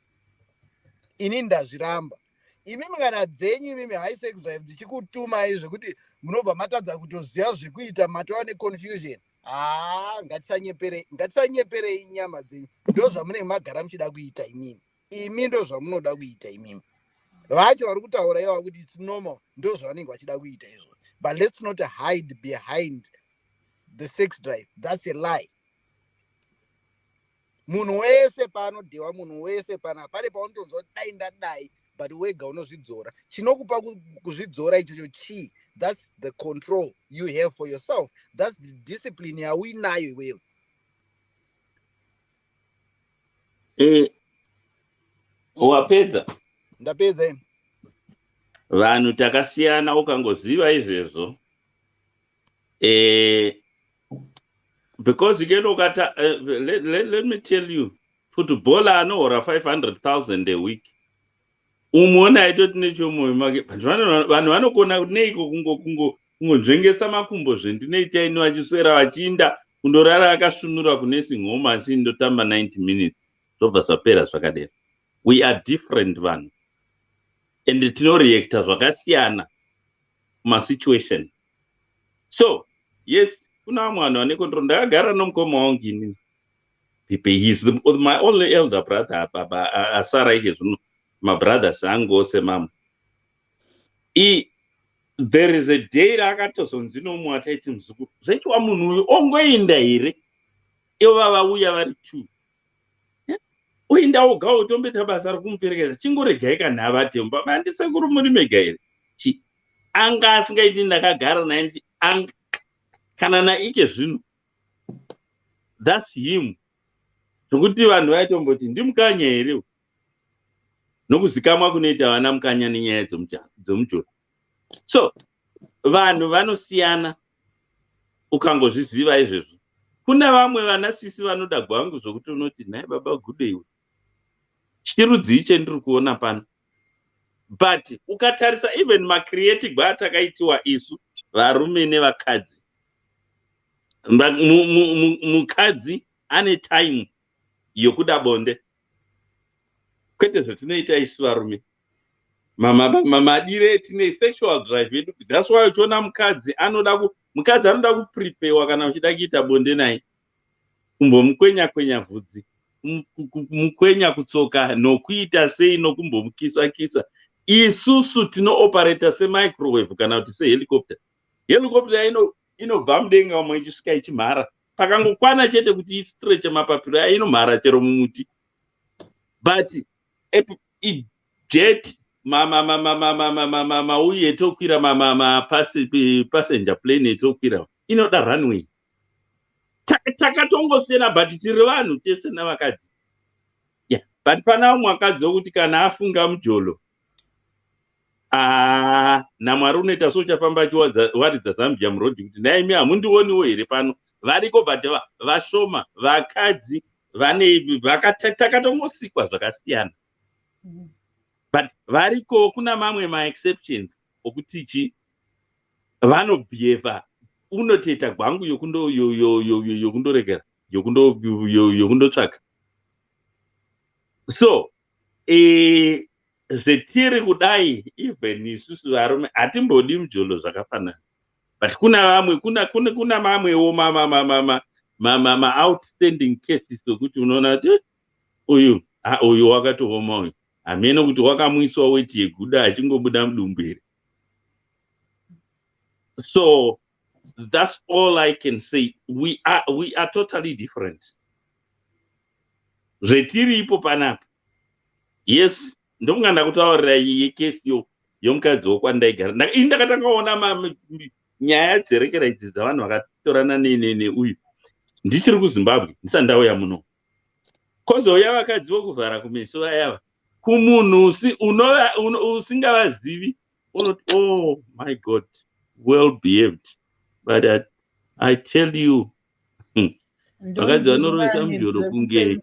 Ini ndazviramba. Imimi kana dzenyu imimi high sex drive dzichikutumai zvekuti munobva matadza kutoziva zvekuita matova neconfusion. Ngatisanyeperei nyama dzenyu. Ndo zvamunenge magara muchida kuita imimi. Imi ndo zvamunoda kuita imimi. Vacho vari kutaura ivo kuti it's normal. Ndo zvavanenge vachida kuita izvo. But let's not hide behind the sex drive. That's a lie. Munhu wese pano Dewa, munhu wese pana pane paunotozwa dai ndadai but wega unozvidzora. Chinokupa kuzvidzora ichocho chi. That's the control you have for yourself. That's the discipline yawinayo iwewe. Wapedza? Ndapedza. Vanhu takasiyana ukangoziva izvezvo. Because again, let me tell you, footballer anohora 500,000 a week. Umona aitoti nechomoyo make vanhu vanokona neiko kungonzvengesa makumbo zvendinoita ino vachiswera vachiinda kundorara akasunura kunursing home asi ndotamba 90 minutes zvobva zvapera zvakadera. We are different vanhu and tinoreacta zvakasiyana masituation. So yes, kuna vamwe vanhu vane control. Ndakagara nomukoma wangu inini. He's my only elder brother apa asara ike zvino mabrothers angu ose mama. There is a day raakatozonzi nomwe ataiti muzukuru zvechiwa munhu uyu ongoenda here ivo vavauya vari 2 uenda woga utombeta basa rokumuperekedza chingoregai kanhava temba mandisekuru muri mega here anga asingaiti ndakagara naye kana naike zvino that's him zvokuti vanhu vaitomboti ndimukanya here nokuzikamwa kunoita vana mukanya nenyaya dzomujoro. So vanhu vanosiyana ukangozviziva izvezvo. Kuna vamwe vana sisi vanoda gwangu zvokuti unoti nhaye baba gude iwe chirudzi iche ndiri kuona pano. But ukatarisa even macreative atakaitiwa isu varume nevakadzi, mukadzi ane time yokuda bonde kwete zvatinoita isu varume. Madire tine sexual drive yedu. That's why uchiona mukadzi anoda kuprepewa kana uchida kuita bonde naye, kumbomukwenya vhudzi, mukwenya kutsoka nokuita sei nokumbomukisa. Isusu tinooperata semicrowave kana kuti sehelicopter. Helicopter inobva mudenga umwe ichisvika ichimhara, pakangokwana chete kuti istreche mapapiro ayo inomhara chero mumuti. But jet mauye etokwira passenger plane etokwira inoda runway. Takatongosiyana but tiri vanhu tese navakadzi. But pana umwe akadzi wokuti kana afunga mujolo namwari unoita sochafamba achiwaridza Zambia murodhi kuti naimi hamundioniwo here pano variko but vashoma vakadzi takatongosikwa zvakasiyana. But variko kuna mamwe ma-exceptions okuti vanobehave unotoita gwangu yokundoregera yokundotsvaka. So zvetiri kudai even isusu varume hatimbodi mujolo zvakafanana. But kuna mamwewo outstanding cases okuti unoona kuti uyu wakatooma uyu hamene kuti wakamuiswa weti yeguda achingobuda mudumbu here. So that's all I can say. We are totally different. Zvetiri ipo panapa. Yes, ndonganda kutaurira yekesi yomukadzi wokwandaigara. Ndakatanga kuona nyaya dzerekera idzi dzavanhu vakatorana neuyu. Ndichiri kuZimbabwe ndisati ndauya muno. Kozouya vakadzi vokuvhara kumeso vayava. Kumunhu usingavazivi unoti oh my God, well behaved. But I tell you, vakadzi vanorovesa mujoro kunge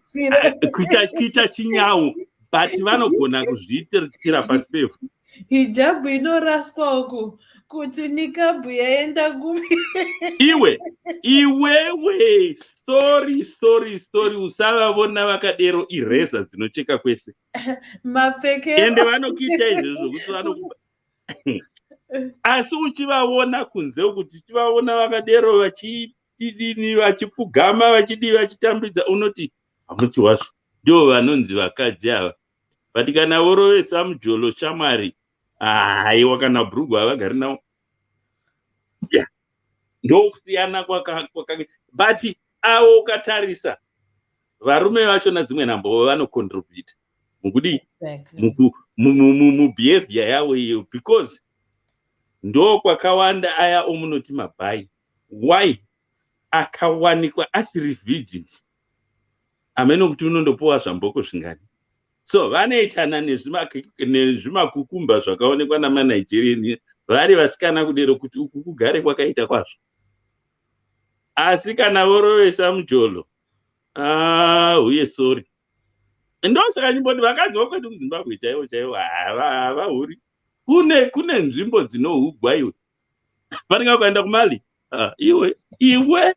kuita chinyau, but vanogona kuzviitira pasi pevhu. Hijabu inoraswa uku kuti nikabu yaenda gumi. Iwewe sorry usavavona vakadero ireza dzinocheka kwese. Mapfekero. Ende vanokuita izvozvo kuti vanokuba. Asi uchivavona kunze kuti chivavona vakadero vachipfugama vachitambidza unoti wasvo ndio vanonzi vakadzi ava. But kana vorovesa mujolo shamwari haiwa kana bhurugu havagari nawo. Ndokusiyana but avo ukatarisa varume vacho nadzimwe nhambo vanocontribute mukudi mubehavior yavo iyo, because ndo kwakawanda aya omunoti mabhai. Why? Akawanikwa asiri virgin amene kuti unondopowa zvamboko zvingani. So vanoitana nezvimakukumba zvakaonekwa namaNigerian vari vasikana kudero kuti uku kugare kwakaita kwazvo. Asi kana vorovesa mujolo uye sorry. Ndosaka nyimboti vakadzi vokwedu kuZimbabwe chaivo havahuri. Kune nzvimbo dzinohugwa iwe. Vanenge kuenda kuMali. Iwe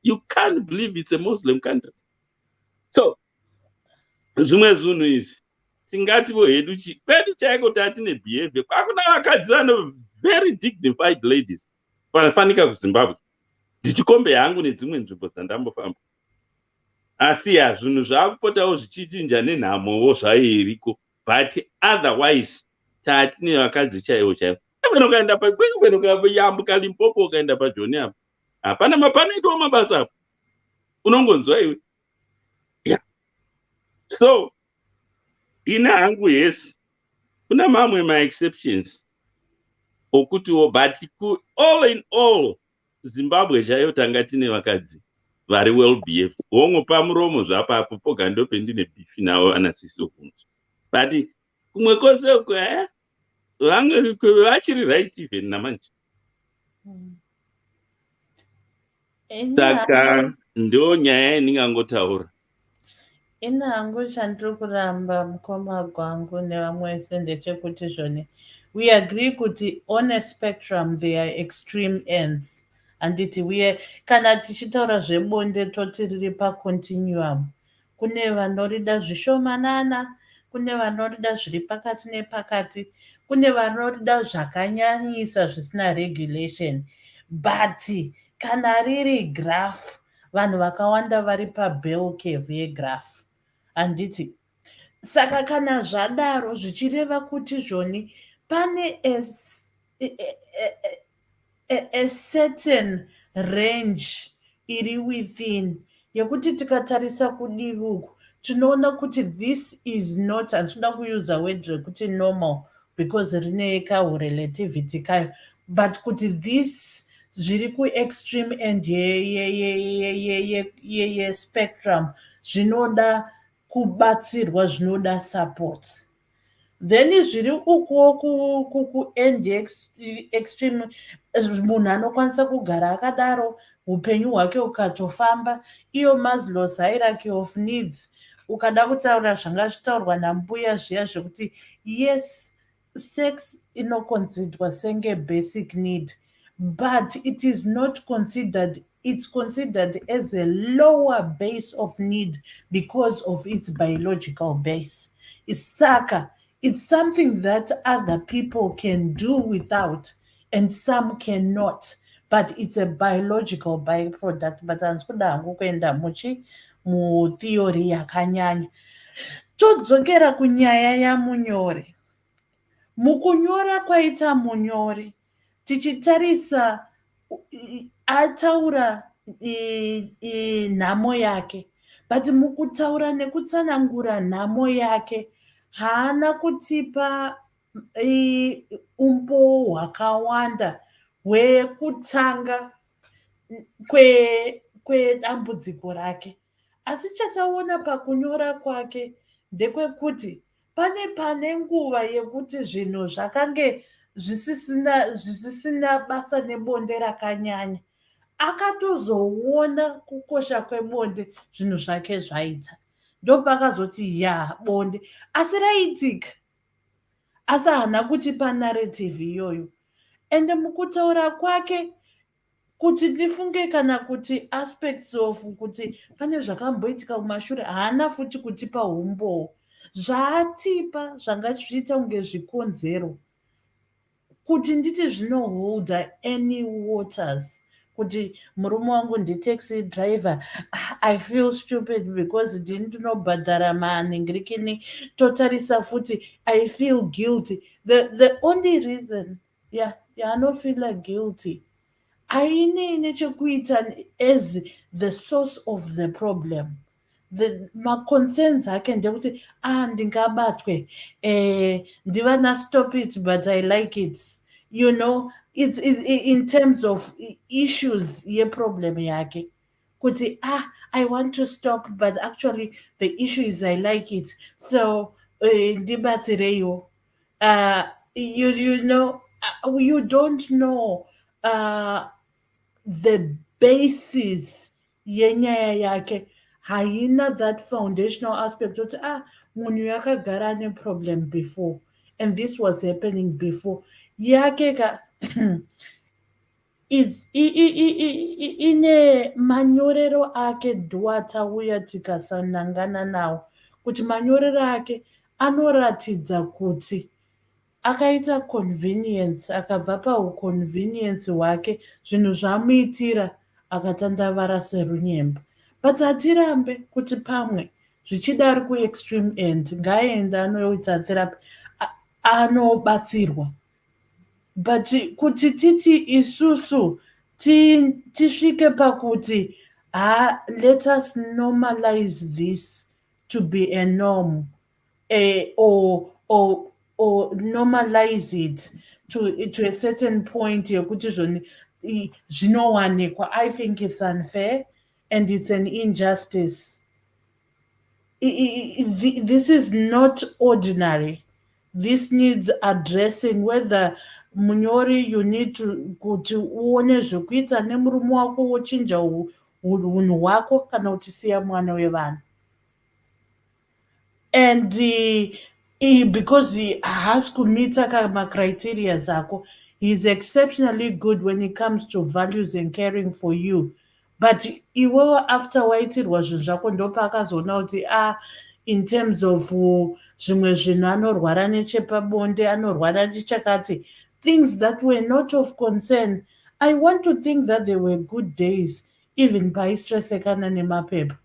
you can't believe it's a Muslim country. So zvimwe zvinhu izvi tingativo hedu kwedu chaiko tatine behavior. Kwakuna vakadzi vano very dignified ladies vanofanika kuZimbabwe. ndichikombe hangu nedzimwe nzvimbo dzandambofamba. Asi zvinhu zvaakupotawo zvichichinja nenhamowo zvayo iriko, but otherwise taatine vakadzi chaivo chaivo. Even ukaenda ukayambuka Limpopo ukaenda paJoni apo, hapana panoitwa mabasa apo, unongonzwa iwe. So ine hangu yes, kuna mamwe ma-exceptions okutiwo, but all in all Zimbabwe chaiyo tanga tine vakadzi vari well behaved. Hongo pamuromo zvapapo poga ndopendine bifi navo anasisi kunzi, but kumwe kwose vachiri right even namanje. Saka ndo nyaya yandingangotaura. Ina hangu chandiri kuramba mukoma gwangu nevamwe vese ndechekuti zvone we agree kuti on a spectrum there are extreme ends. Handiti kana tichitaura zvebonde toti riri pacontinuum. Kune vanorida zvishomanana, kune vanorida zviri pakati nepakati, kune vanorida zvakanyanyisa zvisina regulation. But kana riri graph, vanhu vakawanda vari pabell curve yegraph. Handiti saka kana zvadaro zvichireva kuti zvoni pane a certain range iri within yekuti tikatarisa kudivi uku tinoona kuti this is not, handinoda kuyuza word rekuti normal because rine kahurelativity kayo, but kuti this zviri kuextreme end yespectrum zvinoda kubatsirwa, zvinoda support. Then zviri uko kuend extreme, munhu anokwanisa kugara akadaro upenyu hwake ukatofamba, iyo Maslow's hierarchy of needs. Ukada kutaura zvanga zvitaurwa nambuya zviya zvekuti yes, sex inoconsiderwa senge basic need, but it is not considered, it's considered as a lower base of need because of its biological base. Isaka, it's something that other people can do without and some cannot, but it's a biological byproduct. But handikuda hangu kuenda mutheory yakanyanya. Todzokera kunyaya yamunyori. Mukunyora kwaita munyori, tichitarisa ataura nhamo yake, but mukutaura nekutsanangura nhamo yake haana kutipa umbo hwakawanda hwekutanga kwedambudziko rake. Asi chataona pakunyora kwake ndekwekuti pane nguva yekuti zvinhu zvakange zvisisina basa nebonde rakanyanya, akatozoona kukosha kwebonde, zvinhu zvake zvaita, ndopakazoti bonde, asi raitika, asi haana kutipa narrative iyoyo. Ende mukutaura kwake kuti ndifunge kana kuti aspects of kuti pane zvakamboitika kumashure, haana futi kutipa umbo. Zvaatipa zvanga zvichiita kunge zvikonzero kuti nditi zvinoholda any waters, kuti murume wangu nditaxi driver, I feel stupid because ndinobhadhara manhingirikini, totarisa futi I feel guilty. The only reason yaanofila guilty haine nechekuita as the source of the problem. Ma-concerns ake ndekuti ndingabatwe, ndivana stop it but I like it, you know, it's in terms of issues yeproblem yake, kuti I want to stop but actually the issue is I like it, so ndibatsireiwo. You know, you don't know the basis yenyaya yake, haina that foundational aspect kuti munhu yakagara ane problem before and this was happening before yake ka ine manyorero ake ndoatauya tikasanangana nawo, kuti manyorero ake anoratidza kuti akaita convenience, akabva pauconvenience hwake, zvinhu zvamuitira akatandavara serunyemba. But hatirambe kuti pamwe zvichida ari kuextreme end ngaaende anoita therapy anobatsirwa. But kuti titi isusu tisvike pakuti let us normalize this to be a norm, or normalize it to a certain point yekuti zvinowanikwa. I think it's unfair and it's an injustice. This is not ordinary. This needs addressing. Whether munyori you need to kuti uone zvekuita nemurume wako wochinja unhu hwako kana uchisiya mwana wevanhu. And because he has kumita criteria zako, he's exceptionally good when it comes to values and caring for you. But iwewe after waitirwa zvinhu zvako ndopakazoona kuti in terms of zvimwe zvinhu anorwara nechepabonde, anorwara nechakati, things that were not of concern. I want to think that there were good days even paistresekana nemapepa.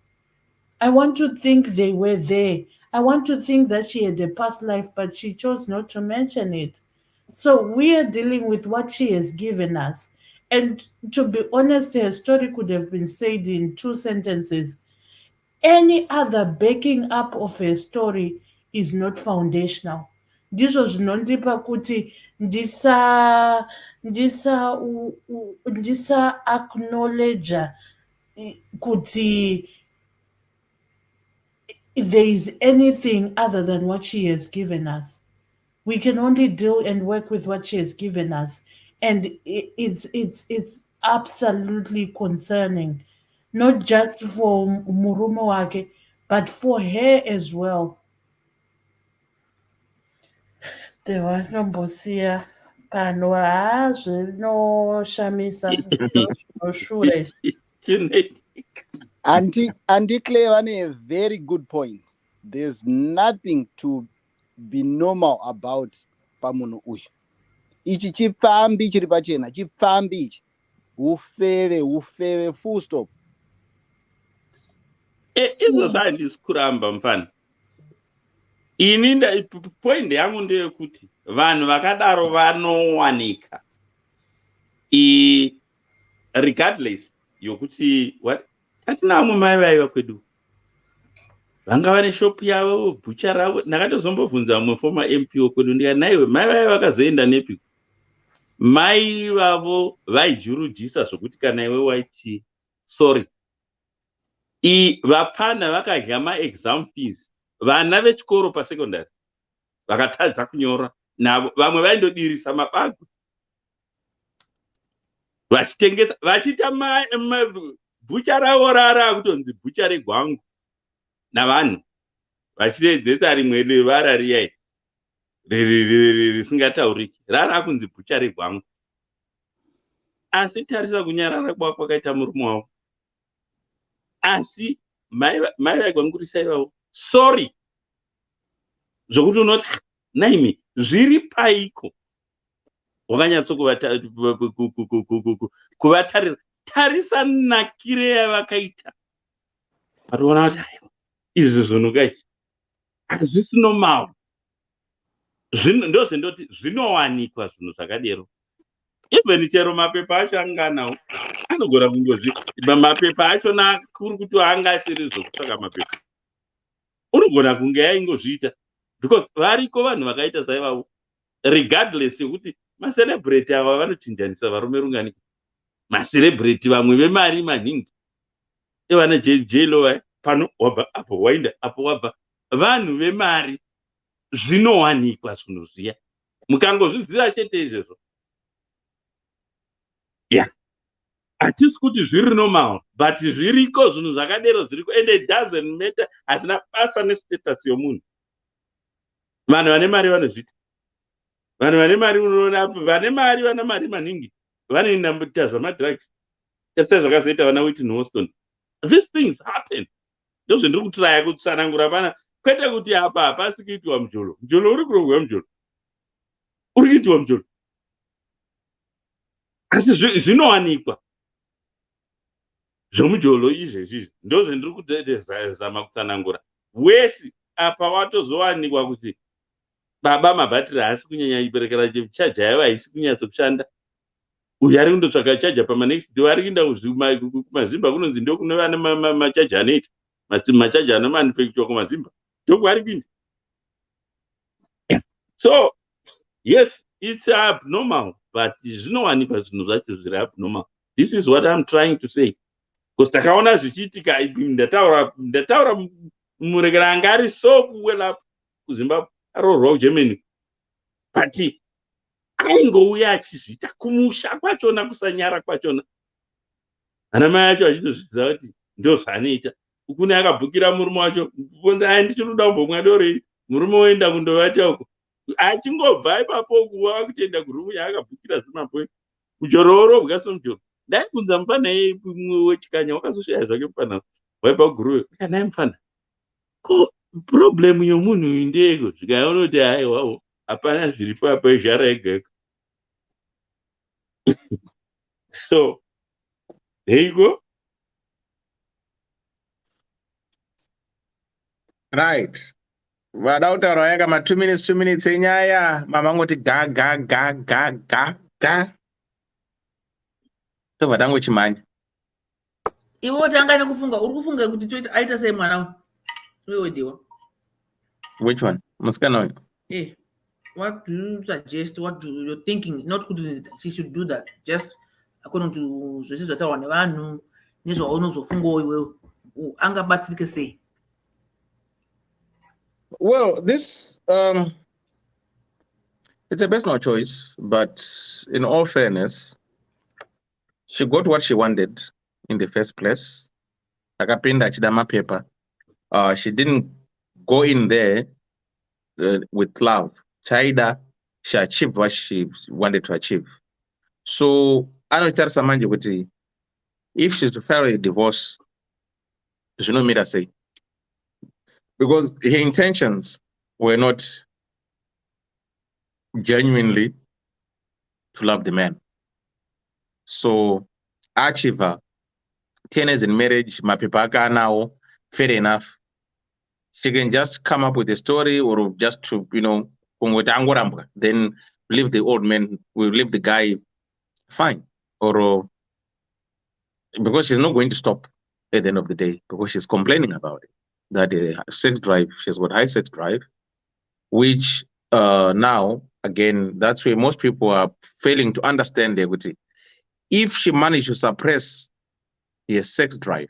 I want to think they were there. I want to think that she had a past life, but she chose not to mention it. So we are dealing with what she has given us. And to be honest, her story could have been said in 2 sentences. Any other backing up of her story is not foundational. Ndizvo zvinondipa kuti ndisa acknowledge kuti there is anything other than what she has given us. We can only deal and work with what she has given us. And it's absolutely concerning, not just for murume wake, but for her as well. Ndewanombosiya pano zvinoshamisa zvinoshure. Auntie Claire vane a very good point. There's nothing to be normal about pamunhu uyu. Ichi chipfambi chiri pachena, chipfambi ichi. Ufeve, full stop. Izvo zvandisi kuramba mufana. Ini point yangu ndeyekuti vanhu vakadaro vanowanika. Regardless yokuti what hatina vamwe mai vaiva kwedu. Vanga vane shop yavo, bhucha ravo. Ndakatozombobvunza mumwe former MP wekwedu ndikati naiwe mai vaiva vakazoenda nepiko. Mai vavo vaijurujisa zvokuti kana iwe waiti sorry. Vapana vakadya ma-exam fees. Vana vechikoro pasecondary vakatadza kunyora. Navo vamwe vaindodirisa mabagwe. Vachitengesa, vachita bhucha ravo rara kutonzi bhucha regwangu. Navanhu vachitedzesa rimwe revara riyai risingatauriki rara kunzi bhucha regwangu. Asi tarisa kunyarara kwakaita murume wavo. Asi mai vaigwangurisai vavo sorry zvokuti unoti naimi zviri paiko wakanyatsokuvatarisa tarisa nakire yavakaita patoona kuti izvi zvinhu kai hazvisino mawo ndozvendoti zvinowanikwa zvinhu zvakadero. Even chero mapepa acho anganawo anogona mapepa acho kuri kuti angasiri zvokutsvaka mapepa unogona kunge yaingozviita because variko vanhu vakaita saivavo regardless yekuti macelebrity ava vanochinjanisa varume rungani. Macelebrity vamwe vemari maningi evana jelo pano wabva apo waenda apo wabva vanhu vemari. Zvinowanikwa zvinhu zviya mukangozviziva chete izvezvo hatisi kuti zviri normal but zviriko zvinhu zvakadero zviriko and it doesn't matter. Hazvina basa nestatus yomunhu. Vanhu vane mari vanozvita. Vanhu vane mari unoona vane mari vana mari maningi vanoenda muita zvamadrugs sai zvakazoita vana Whitney Houston. These things happen. Ndozvendiri kutiraya kutsanangura pana kwete kuti apa hapasi kuitwa mujolo. Mujolo uri kurongwa mujolo. Uri kuitwa mujolo. Asi zvinowanikwa. zvomujolo izvezvi ndozvendiri kutezama kutsanangura. Wesi apa watozowanikwa kuti baba mabhatiri haasi kunyanya iberekera chaja yavo haisi kunyatso kushanda. Uyu ari kundotsvaga chaja pamanext day, ari kuenda kumazimba kunonzi ndo kune vane machaja anoita machaja anomanufacture kumazimba, ndokwaari kuinda. So yes, it's abnormal, but zvinowanikwa zvinhu zvacho zviri abnormal. This is what I'm trying to say. Because takaona zvichiitika, ndataura murekera anga ari so well up kuZimbabwe, aroorwa kuGermany, but aingouya achizviita kumusha kwachona, kusanyara kwachona. Ana mai acho achitozviziva kuti ndo zvaanoita. Kune akabhukira murume wacho, ndichinoda kumbomwa dorei, murume oenda kundovata uko. Achingobva ipapo kuva kutoenda kurumu yaakabhukira zvemapwe kujororo bwasomujoro. Dai kunza mufana wechikanya wakazoshaya zvake mufana waibva kuguruwe. Kanai mufana, ko problem yomunhu uyu ndeyeko, zvikaona kuti haiwawo hapana zviripo apa izhara ega. So there you go. Right. Vada kutaura yaka ma 2 minutes enyaya, mama ngoti ga ga ga ga ga ga. To vada ngochimanya. Iwo tanga nekufunga, uri kufunga kuti toita aita sei mwana wewe diwa. Which one? Musikana. Eh. What do you suggest? What do you thinking? Not good. She should do that. Just according to zvisizvo zvataurwa nevanhu nezvaunozofunga iwewe angabatsirike sei? Well, this it's a personal choice, but in all fairness, she got what she wanted in the first place. Akapinda chidama paper. She didn't go in there with love. Chaida, she achieved what she wanted to achieve. So anotarisa manje kuti if she's to file a divorce, zvinomira sei, because her intentions were not genuinely to love the man. So achieve 10 years in marriage, mapepa now, fair enough. She can just come up with a story or just to, then leave the old man, will leave the guy, fine. Or because she's not going to stop at the end of the day, because she's complaining about it. That sex drive, she's got high sex drive, which now, again, that's where most people are failing to understand the equity. If she managed to suppress her sex drive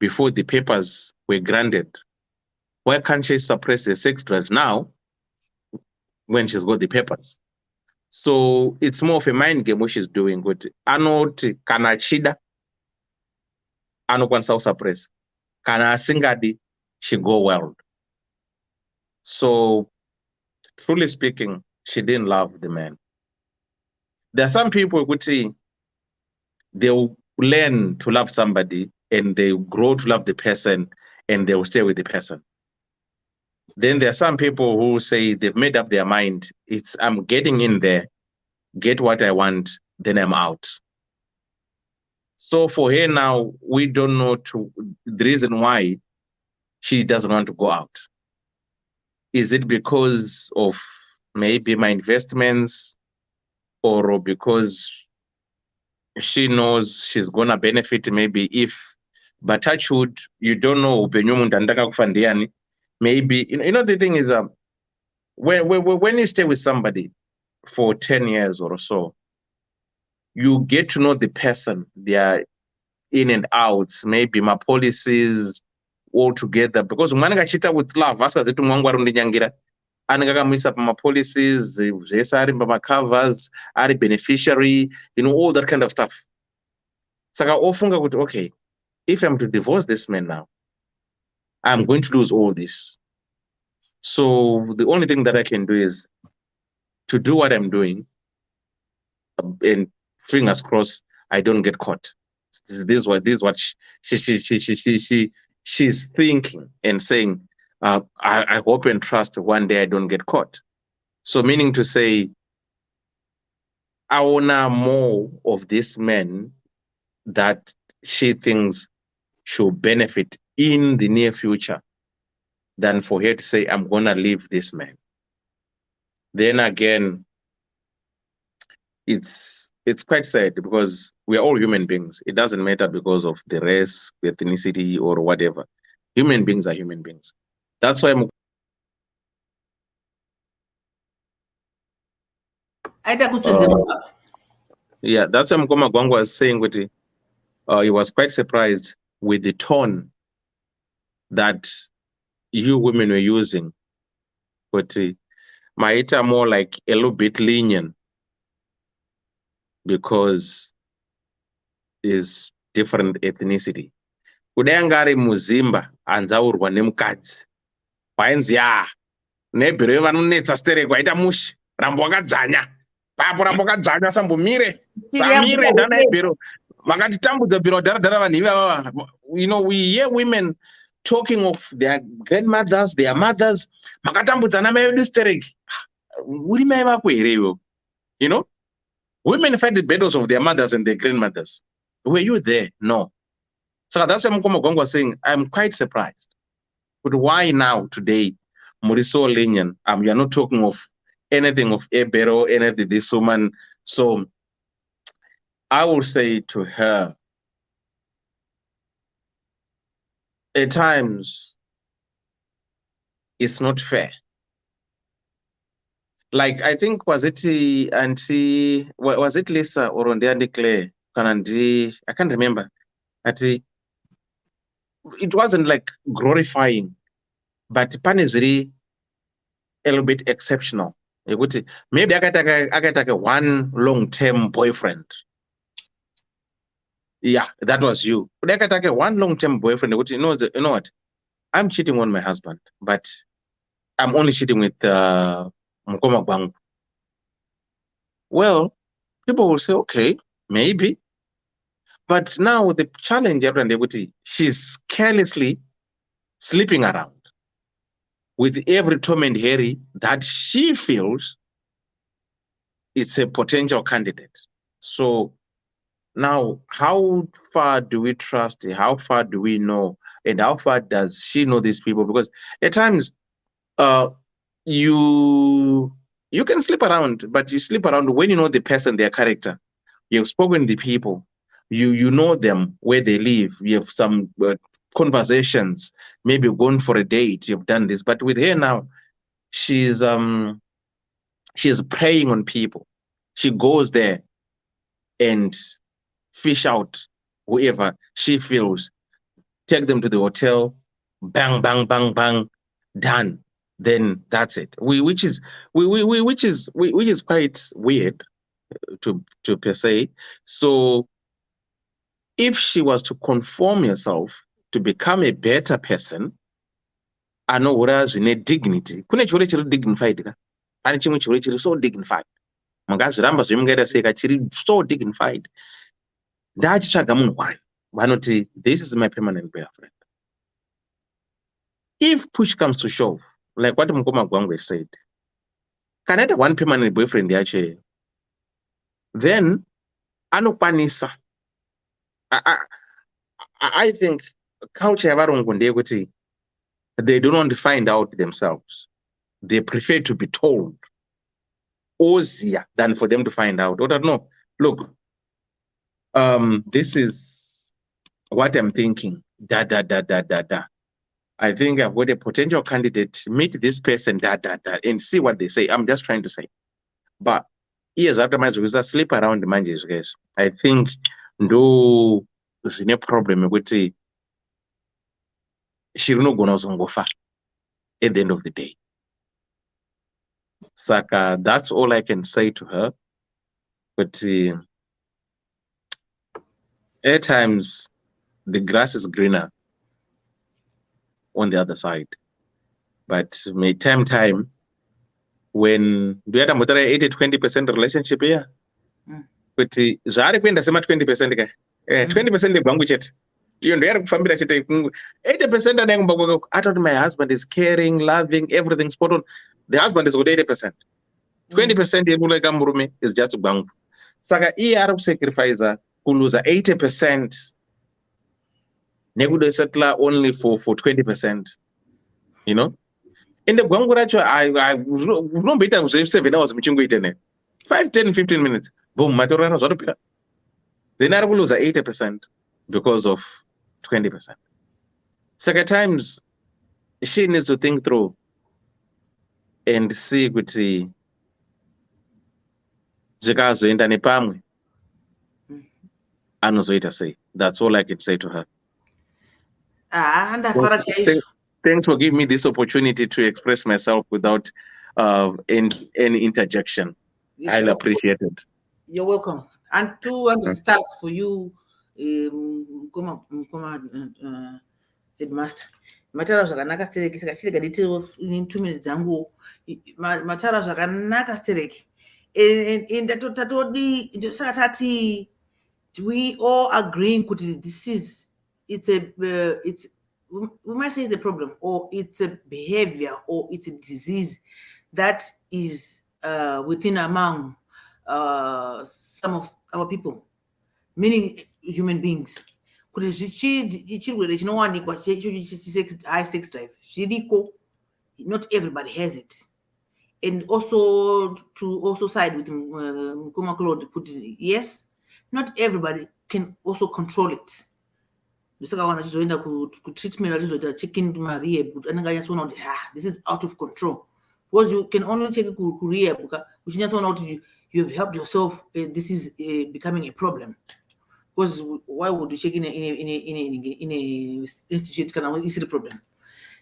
before the papers were granted, why can't she suppress the sex drive now when she's got the papers? So it's more of a mind game what she's doing. But anoti kana chida anokwanisa suppress. Kana asingadi, she go wild. So truly speaking, she didn't love the man. There are some people who say they'll learn to love somebody and they grow to love the person and they will stay with the person. Then there are some people who say they've made up their mind. It's I'm getting in there, get what I want, then I'm out. So for her now, we don't know the reason why she doesn't want to go out. Is it because of maybe my investments, or because she knows she's gonna benefit maybe if, but touchwood, you don't know, maybe, the thing is, when you stay with somebody for 10 years or so, you get to know the person, their in and outs, maybe my policies all together, because when I cheat with love, anakakamisa pama policies, zvese ari pama covers, ari beneficiary, all that kind of stuff. Saka ofunga kuti, okay, if I'm to divorce this man now, I'm going to lose all this. So the only thing that I can do is to do what I'm doing, and fingers crossed, I don't get caught. This is what she's thinking and saying. I hope and trust one day I don't get caught. So meaning to say, I want more of this man that she thinks she'll benefit in the near future than for her to say, I'm going to leave this man. Then again, it's quite sad because we are all human beings. It doesn't matter because of the race, ethnicity, or whatever. Human beings are human beings. That's why yeah, that's why Mkoma Gwangwa was saying with he was quite surprised with the tone that you women were using. But Maita more like a little bit lenient because is different ethnicity. Kudai muzimba anzaurwa nemukadzi wainzi nebhero vanonetsa stereko aita mushi rambo wakadzvanya papo rambo wakadzvanya sambomire samire ndana ebhero vakatitambudza bhero dharadhara vanhu ivava. We hear women talking of their grandmothers, their mothers. Makatambudzana mai vedu stereki. Uri mai vako here iwewe? Women fight the battles of their mothers and their grandmothers. Were you there? No. So that's why Mkoma Gwangwa was saying, I'm quite surprised. But why now, today, Muriso Lenyan, you are not talking of anything of Ebero, anything this woman. So I will say to her, at times, it's not fair. Like, I think, was it Lisa or Ondeandi Clay? I can't remember. It wasn't like glorifying, but Pan is really a little bit exceptional. Maybe I got a one long-term boyfriend. Yeah, that was you. But I got a one long-term boyfriend. You know what? I'm cheating on my husband, but I'm only cheating with Mkoma Gwangwa. Well, people will say, okay, maybe. But now the challenge, she's carelessly sleeping around with every Tom and Harry that she feels it's a potential candidate. So now, how far do we trust her? How far do we know? And how far does she know these people? Because at times, you can sleep around, but you sleep around when you know the person, their character. You've spoken to the people. You know them, where they live. You have some conversations, maybe going for a date. You've done this. But with her now, she's preying on people. She goes there and fish out whoever she feels, take them to the hotel, bang, bang, bang, bang, done. Then that's it. Which is quite weird to per se. So if she was to conform herself to become a better person, I know what else in dignity. Kune chiro chiri dignified ka? Pane chimwe chiro chiri so dignified. Mangazviramba zvemungaita seka chiri so dignified. Ndachitsvaga munhu wani vanoti this is my permanent boyfriend. If push comes to shove, like what Mkoma Gwangwa said, can I have one permanent boyfriend yacho? Then anokwanisa. I think culture yavarungu ndeyekuti they don't want to find out themselves. They prefer to be told easier than for them to find out. Or no, look, this is what I'm thinking. I think I've got a potential candidate. Meet this person, and see what they say. I'm just trying to say. But years after my sleep around the managers, guys. I think no problem with it. She's not going to go far at the end of the day. Saka, that's all I can say to her. But at times, the grass is greener on the other side. But may time when do you have a 80-20% relationship here? But Zari Queen does 20%. 20% Bangu chet. You know, 80% I thought my husband is caring, loving, everything spot on. The husband is good 80%. 20% is just Bangu. Saka ER sacrificer who lose 80%. nekuda settler only for 20%, you know. In the gwangu racho unomboita 7 hours muchingoita ne 5, 10, 15 minutes boom matorana zvatopira, then ari kuluza 80% because of 20%. Second times she needs to think through and see kuti zvikazoenda nepamwe anozoita sei. That's all I could say to her. Thanks for giving me this opportunity to express myself without any interjection. I'll appreciate it. You're welcome. And 200 stars for you, headmaster. Matara zvakanaka sereki saka chirega detail in 2 minutes dzangu. Matara zvakanaka sereki. And tatodi saka tati we all agreeing kuti this is we might say it's a problem, or it's a behavior, or it's a disease that is within among some of our people, meaning human beings. High sex drive, not everybody has it. And also to also side with Mkoma Claude, yes, not everybody can also control it. This treatment this is out of control. Because you can only check rehab, which you have helped yourself. This is becoming a problem. Because why would you check in a institute? Is the problem?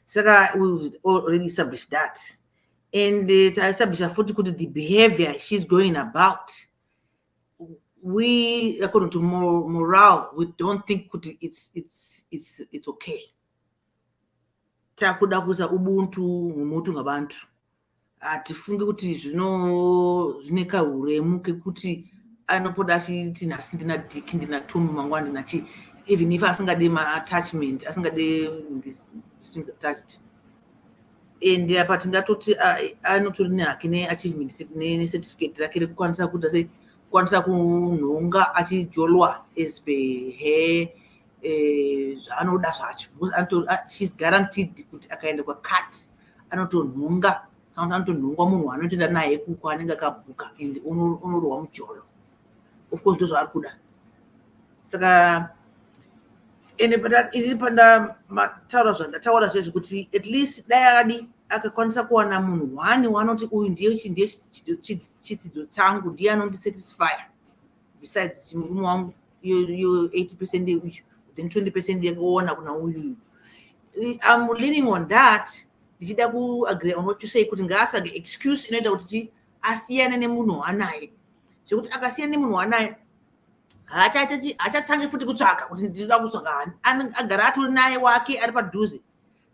So we've already established that, and established the behavior she's going about. We, according to morale, we don't think it's okay. Takuda kuza ubuntu mumuntu ngabantu. Atifunge kuti zvineka uremu kekuti anopoda achiti nasi ndina diki ndina tumbu mangwana ndinachi, even if asingade attachment, asingade strings attached. And patingatoti anotori nehake ne-achievement ne-certificate rake rekukwanisa kuda sei kwanisa kunhonga achijolwa as per her zvanoda zvacho. She's guaranteed kuti akaenda kwacut anotonhonga, anotonhongwa munhu anotoenda naye kuko anenge akabhuka and unorwa mujolo. Of course ndozvaari kuda. Saka ende iri panda mataura zvandataura zvezvekuti at least dai akadi akakwanisa kuwana munhu wani wanoti uyu ndiye chidzidzo changu, ndiye anondisatisfya besides murume wangu yo 80% uyu, then 20% yakaona kuna uyu. I'm leaning on that. Ndichida kuagree on what you say kuti ngaasage excuse inoita kuti asiyane nemunhu wanaye. Zvekuti akasiyana nemunhu wanaye hachatsange futi kutsvaka kuti ndinoda kutsvaka agara atori naye wake ari padhuze,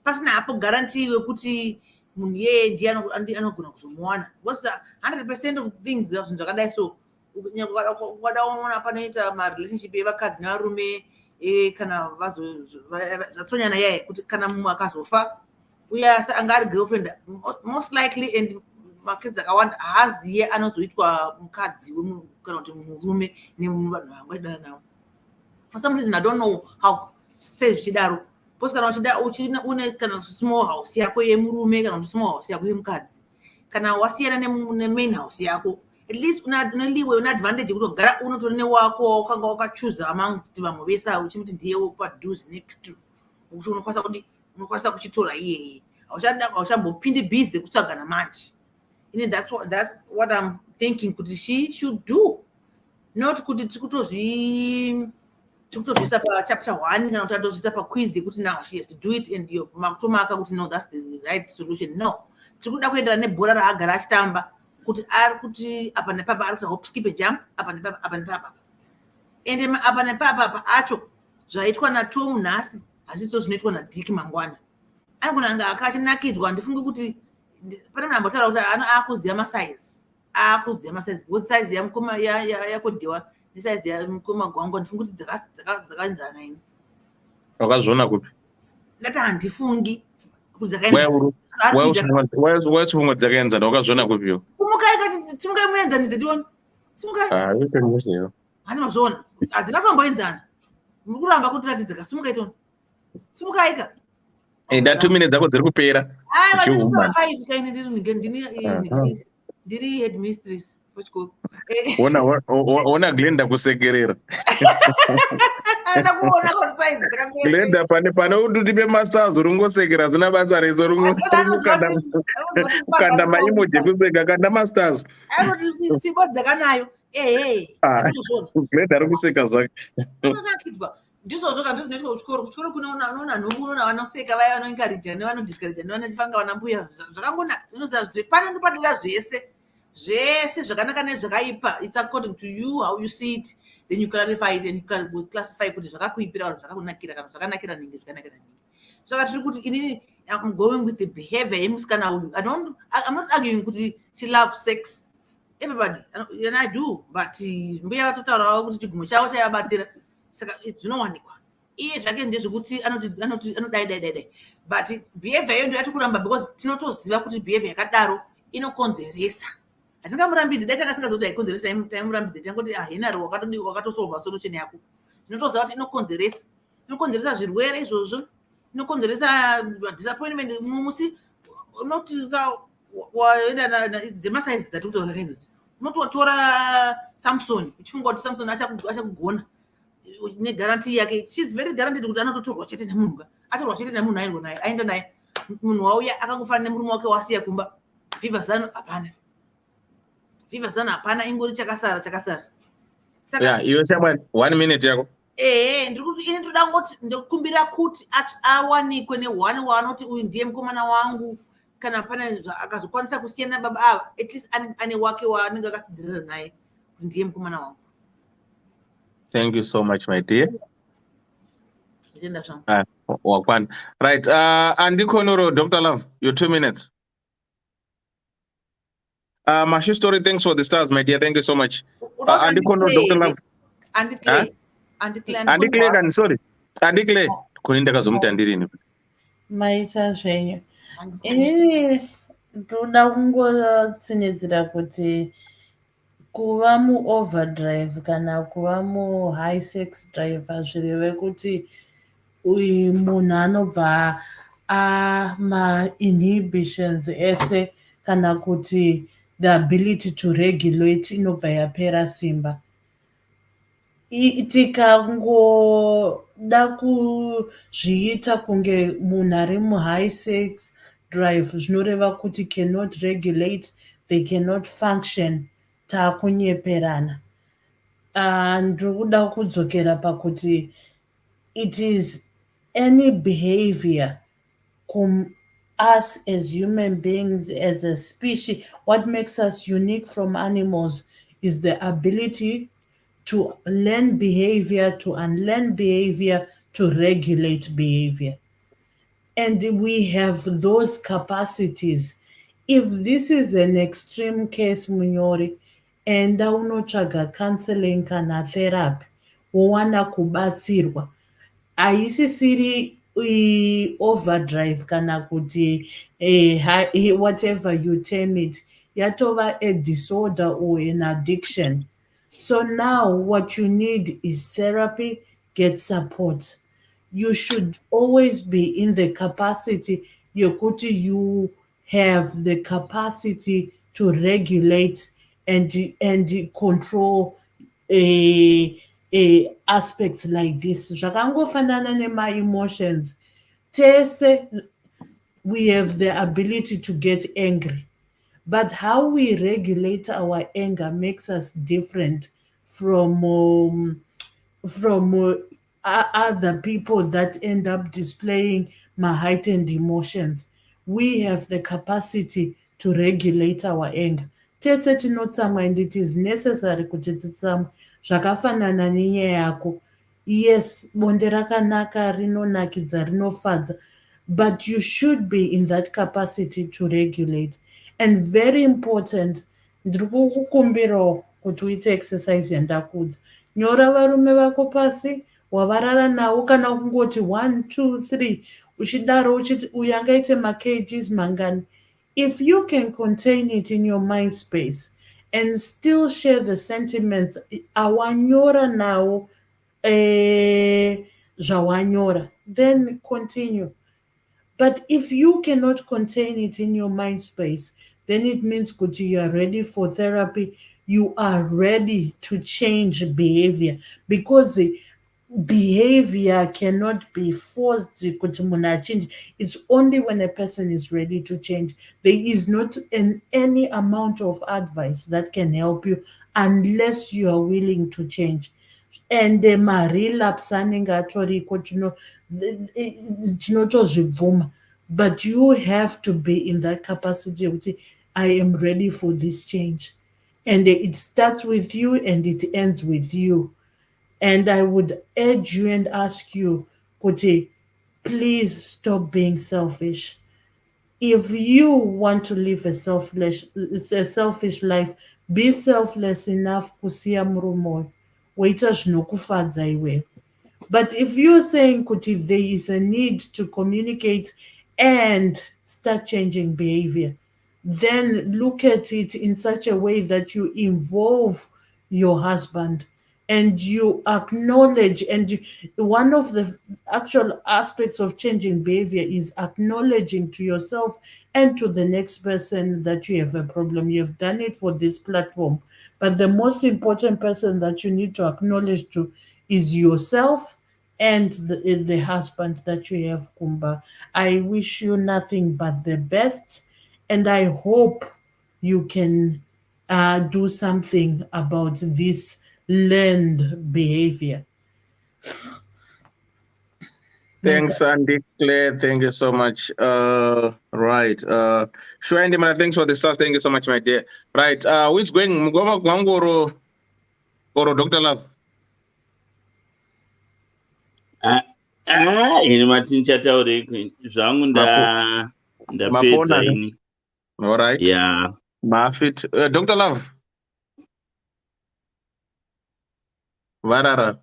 pasina hapo guarantee wekuti munhu yeye ndiye anogona kuzomuwana. Because 100% of things zvinhu zvakadai so ukadaona panoita marelationship evakadzi nevarume kana zvatsonyana yaye kuti kana mumwe akazofa uya anga ari girlfriend most likely, and makedzi akawanda haaziye anozoitwa mukadzi kana kuti murume nevanhu vangoidana navo. For some reason I don't know how sei zvichidaro. Because kana une kana small house yako yemurume kana small house yako yemukadzi, kana wasiyana nemain house yako, at least uneliwe une advantage yekuti gara unotori newako wakanga wakachuza among kuti vamwe vese uchimuti ndiye padhuze next to ukuthi unokwanisa kuchitora iyeye. Hauchambopindi busy kutsvagana manje. That's what I'm thinking kuti she should do. Not kuti tikutozvisa pa chapter 1 kana kuti atozvisa pa quiz kuti now she has to do it and makutomaka kuti no, that's the right solution. No, tikuda kuenderana nebhora raagara achitamba kuti ari kuti apa nepapa ari kuti hop skip jump apa nepapa ende apa nepapa acho zvaitwa naTomu nhasi hazviso zvinoitwa naDiki mangwana. Anogona anga akachinakidzwa. Ndifunge kuti pane munhu ambotaura kuti akuziva masize, because size yamukoma yakodhiwa nesize yamukoma gwangu ndifunge kuti dzakaenzana ini. Wakazviona kupi? Ndati handifungi kuti dzakaenzana wakazviona kupiwo? Kumukai kati timukai muenzanise tione. Simukai ndizvo handi mazviona hadzina kutomboenzana. Muri kuramba kuti ratidzika. Simukai tione. simukaika enda 2 minutes dzako dziri kupera ndiri headmistress wechikoro ona Glenda kusekerera ndakuona kuti size Glenda pane ututi masters uri ngosekera zina basa rezo kanda maimoji ekuseka kanda masters anoti simba dzakanayo Glenda ari kuseka zvake ndizvozvo kandozvinoitwa kuchikoro kunoona nhumbu unoona vanoseka vaya vanoenkarija nevanodiskarija nevanofanga vana mbuya zvakangonaka zvinoziva kuti pano ndopadira zvese zvakanaka nezvakaipa. It's according to you how you see it, then you clarify it and you classify kuti zvakakuipira kana zvakakunakira kana zvakanakira ningi zvakanakira ningi. Saka tiri kuti inini I'm going with the behavior yemusikana uyu. I'm not arguing kuti she loves sex. Everybody and I do, but mbuya vatotaurawo kuti chigumo chavo chaivabatsira saka zvinowanikwa iye zvake ndezvekuti anodai but behavior iyo ndoyati kuramba because tinotoziva kuti behavior yakadaro inokonzeresa. Hatingamurambidzi dai takasingaziva kuti haikonzeresa taimurambidzi tangoti henaro wakatosolva solution yako. Tinotoziva kuti inokonzeresa zvirwere izvozvo, inokonzeresa disappointment mumusi unoti waenda dzemasaizi dzatikutora kaizvozvo unototora Samson uchifunga kuti Samson achakugona negarantii yake. She's very guaranteed kuti anototorwa chete nemunhu atorwa chete nemunhu airwo naye aenda naye munhu wauya akangofana nemurume wake wasiya kumba vivazano hapana ingori chakasara saka iwe chabwa 1 minute yako ndiri kuti ini ndoda ngoti ndokumbira kuti awanikwe ne1 waanoti uyu ndiye mukomana wangu kana pane akazokwanisa kusiyana baba ava at least ane wake waanenge akatsidzirira naye ndiye mukomana wangu. Thank you so much, my dear. Right. Andikonoro, Dr. Love, your 2 minutes. Mashi Story, thanks for the stars, my dear. Thank you so much. Andikonoro, Dr. Love. Andy Clay, sorry. Andy Clay. Kuninda kazomtandirini. Maita zvenyu. Ini ndoda kungotsinyedzera kuti kuva mu-overdrive kana kuva mu-high sex drive hazvireve kuti uyu munhu anobva ama-inhibitions ese kana kuti the ability to regulate inobva yapera simba. Tikangoda kuzviita kunge munhu ari mu-high sex drive zvinoreva kuti cannot regulate, they cannot function, taakunyeperana. Ndiri kuda kudzokera pakuti it is any behavior us as human beings, as a species, what makes us unique from animals is the ability to learn behavior, to unlearn behavior, to regulate behavior. And we have those capacities. If this is an extreme case, Munyori, enda unotsvaga counseling kana therapy wowana kubatsirwa. Haisisiri overdrive kana kuti whatever you term it, yatova a disorder or an addiction. So now what you need is therapy, get support. You should always be in the capacity, yokuti you have the capacity to regulate and control aspects like this. Zvakangofanana nema-emotions. Tese, we have the ability to get angry. But how we regulate our anger makes us different from other people that end up displaying my heightened emotions. We have the capacity to regulate our anger. Tese tinotsamwa, and it is necessary kuti titsamwe. Zvakafanana nenyaya yako. Yes, bonde rakanaka, rinonakidza, rinofadza, but you should be in that capacity to regulate. And very important, ndiri kukukumbirawo kuti uite exercise yandakudza. Nyora varume vako pasi, wavarara nawo, kana kungoti 1, 2, 3, uchidaro uchiti uyu angaite ma-kgs mangani. If you can contain it in your mind space and still share the sentiments awanyora nawo zvawanyora, then continue. But if you cannot contain it in your mind space, then it means kuti you are ready for therapy. You are ready to change behavior, because behavior cannot be forced kuti munhu achange. It's only when a person is ready to change. There is not any amount of advice that can help you unless you are willing to change. And marelapse anenge atoriko tinotozvibvuma, but you have to be in that capacity kuti I am ready for this change, and it starts with you and it ends with you. And I would urge you and ask you kuti please stop being selfish. If you want to live a selfish life, be selfless enough kusiya murume woita zvinokufadza iwewe. But if you're saying kuti there is a need to communicate and start changing behavior, then look at it in such a way that you involve your husband and you acknowledge. And one of the actual aspects of changing behavior is acknowledging to yourself and to the next person that you have a problem. You have done it for this platform, but the most important person that you need to acknowledge to is yourself and the husband that you have, Kumba. I wish you nothing but the best, and I hope you can do something about this learned behavior. Thanks, Andy Claire. Thank you so much. Right. Shwendi, thanks for the stars. Thank you so much, my dear. Right. Who is going? Mugoma or Dr. Love? ini matinchataurei zvangu ndapedza ini. All right. Yeah. Mafit. Dr. Love. Varara.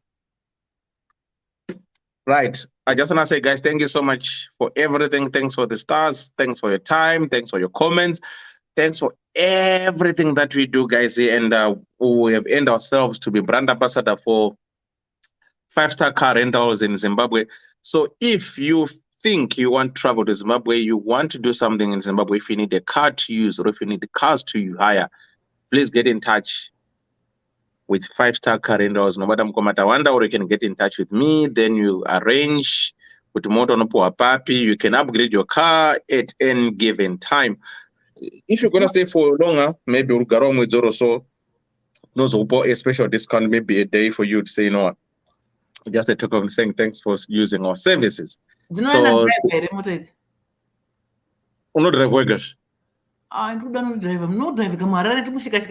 Right. I just want to say, guys, thank you so much for everything. Thanks for the stars. Thanks for your time. Thanks for your comments. Thanks for everything that we do, guys. And we have earned ourselves to be brand ambassador for 5-star car rentals in Zimbabwe. So if you think you want to travel to Zimbabwe, you want to do something in Zimbabwe, if you need a car to use or if you need the cars to hire, please get in touch with 5-star car rentals. No matter Mkomata, or you can get in touch with me. Then you arrange with moto nopo papi. You can upgrade your car at any given time. If you're gonna stay for longer, maybe we'll go with Zoro, so a special discount, maybe a day for you to say, you know what, just a token of saying thanks for using our services. Do you know So, no drive workers. I don't drive. No drive. Kamara to Mushika.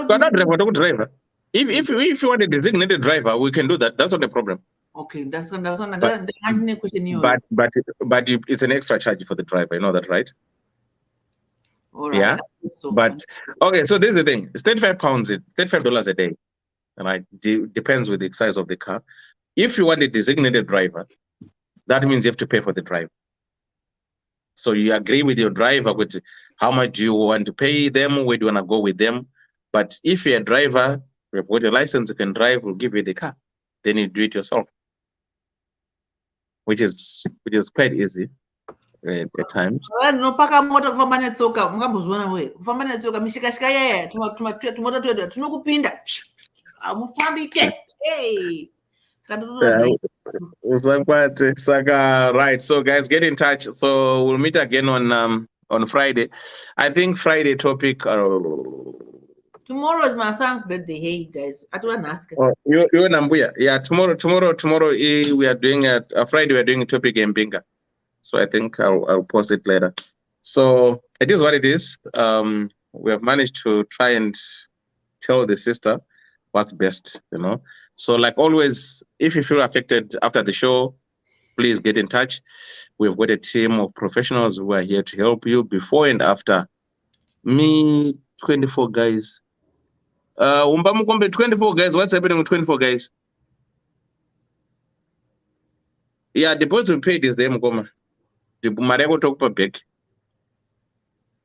Cannot driver. If you want a designated driver, we can do that. That's not a problem. Okay, that's one. But it's an extra charge for the driver. You know that, right? All right. Yeah. But okay, so this is the thing. It's $35 a day. Right? Depends with the size of the car. If you want a designated driver, that means you have to pay for the driver. So you agree with your driver with how much do you want to pay them, where do you want to go with them. But if you're a driver, you've got a license, you can drive, we'll give you the car. Then you do it yourself, which is quite easy at times. No paka moto kufamba netsoka mungambozwana we kufamba netsoka mishikashika yeye tumoto twedu tunokupinda amufambike hey right. So guys, get in touch. So we'll meet again on Friday. I think Friday topic. Tomorrow is my son's birthday. Hey guys, I don't ask. You Nambuya. Yeah, tomorrow we are doing a Friday. We are doing a topic in Binga. So I think I'll post it later. So it is what it is. We have managed to try and tell the sister what's best, you know. So like always, if you feel affected after the show, please get in touch. We've got a team of professionals who are here to help you before and after. Me, 24 guys. 24 guys. What's happening with 24 guys? Yeah, deposit paid is there, Mukoma. The Marego talk per back.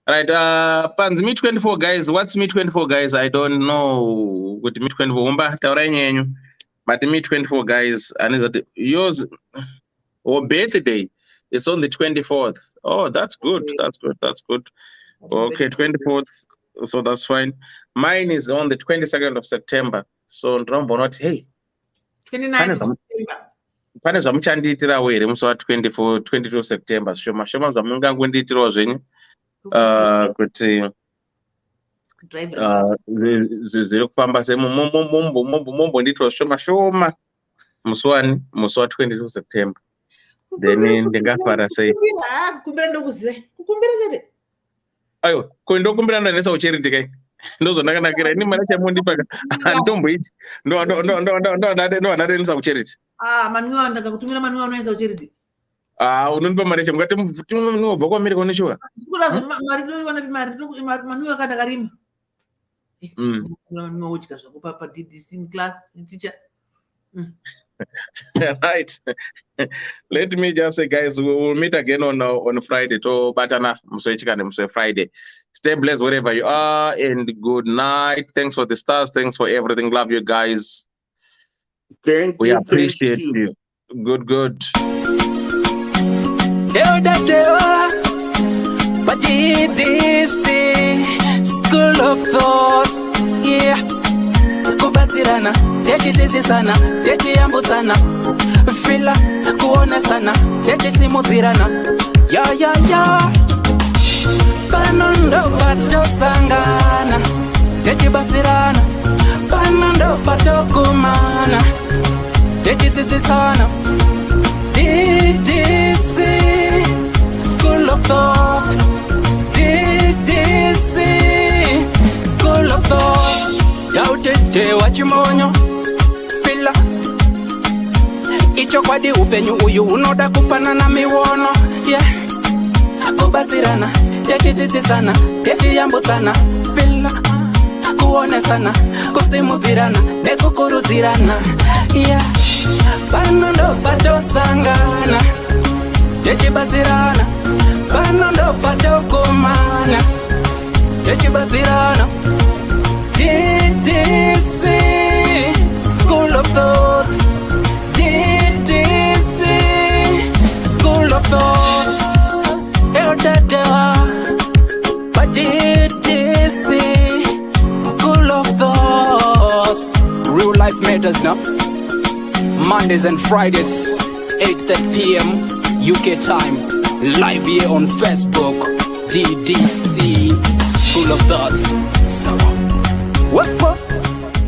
Right, Pans, me 24 guys. What's me 24 guys? I don't know. With me 24, but me 24 guys, and is that yours or birthday? It's on the 24th. Oh, that's good. Okay. That's good. Okay, 24th. So that's fine. Mine is on the 22nd of September. So Ndrombo not hey. 29th of September. Pane zvamuchandiitira were musi wa 22 September. Shoma zvamungangondiitirawo zvenyu. Kuti zviri kufamba semumbondiitirawo shoma musi wa 22 September. Then ndingafara sei. Kukumbira ndokuzive. Kukumbira chete. Ayo, ndokumbira ndanesa ucharity kai. Ndozvonakanakira ini mara chamundipa ndomboiti. Ndo anarenesa ucharity. Manuwa ndakakutumira manuwa unoenza ucharity. Unonipa mari chamu ngati munobva kuAmerica unochiwa. Sikurazi mari manuwa kandakarima. Manuwa uchika zvakupa pa DDC class teacher. Right. Let me just say, guys, we will meet again on Friday. To batana musoichikane Friday. Stay blessed wherever you are, and good night. Thanks for the stars. Thanks for everything. Love you guys. We appreciate you. Good. Ddc Skool of Thoughts. Yeah. Kubatsirana, techisisana, techiyambutsana, fila kuonesana, techisimudzirana. Ya. Pano ndo patosangana, techibatsirana. Pano ndo patokumana, techidzidzisana. Ddc Skool of Thoughts. Ddc Skool of Thoughts. Yautete wachimonyo fila icho kwadi upenyu uyu unoda kupanana miwono yeah. Kubatsirana, techidzidzisana, techiyambutsana, fila kuonesana, kusimudzirana, nekukurudzirana yeah. Pano ndo patosangana, techibatsirana. Pano ndo patokumana, techibatsirana. Ddc Skool of Thoughts. Ddc Skool of Thoughts. Ddc Skool of Thoughts. Real life matters now. Mondays and Fridays, 8:30 p.m. UK time. Live here on Facebook. Ddc Skool of Thoughts. What?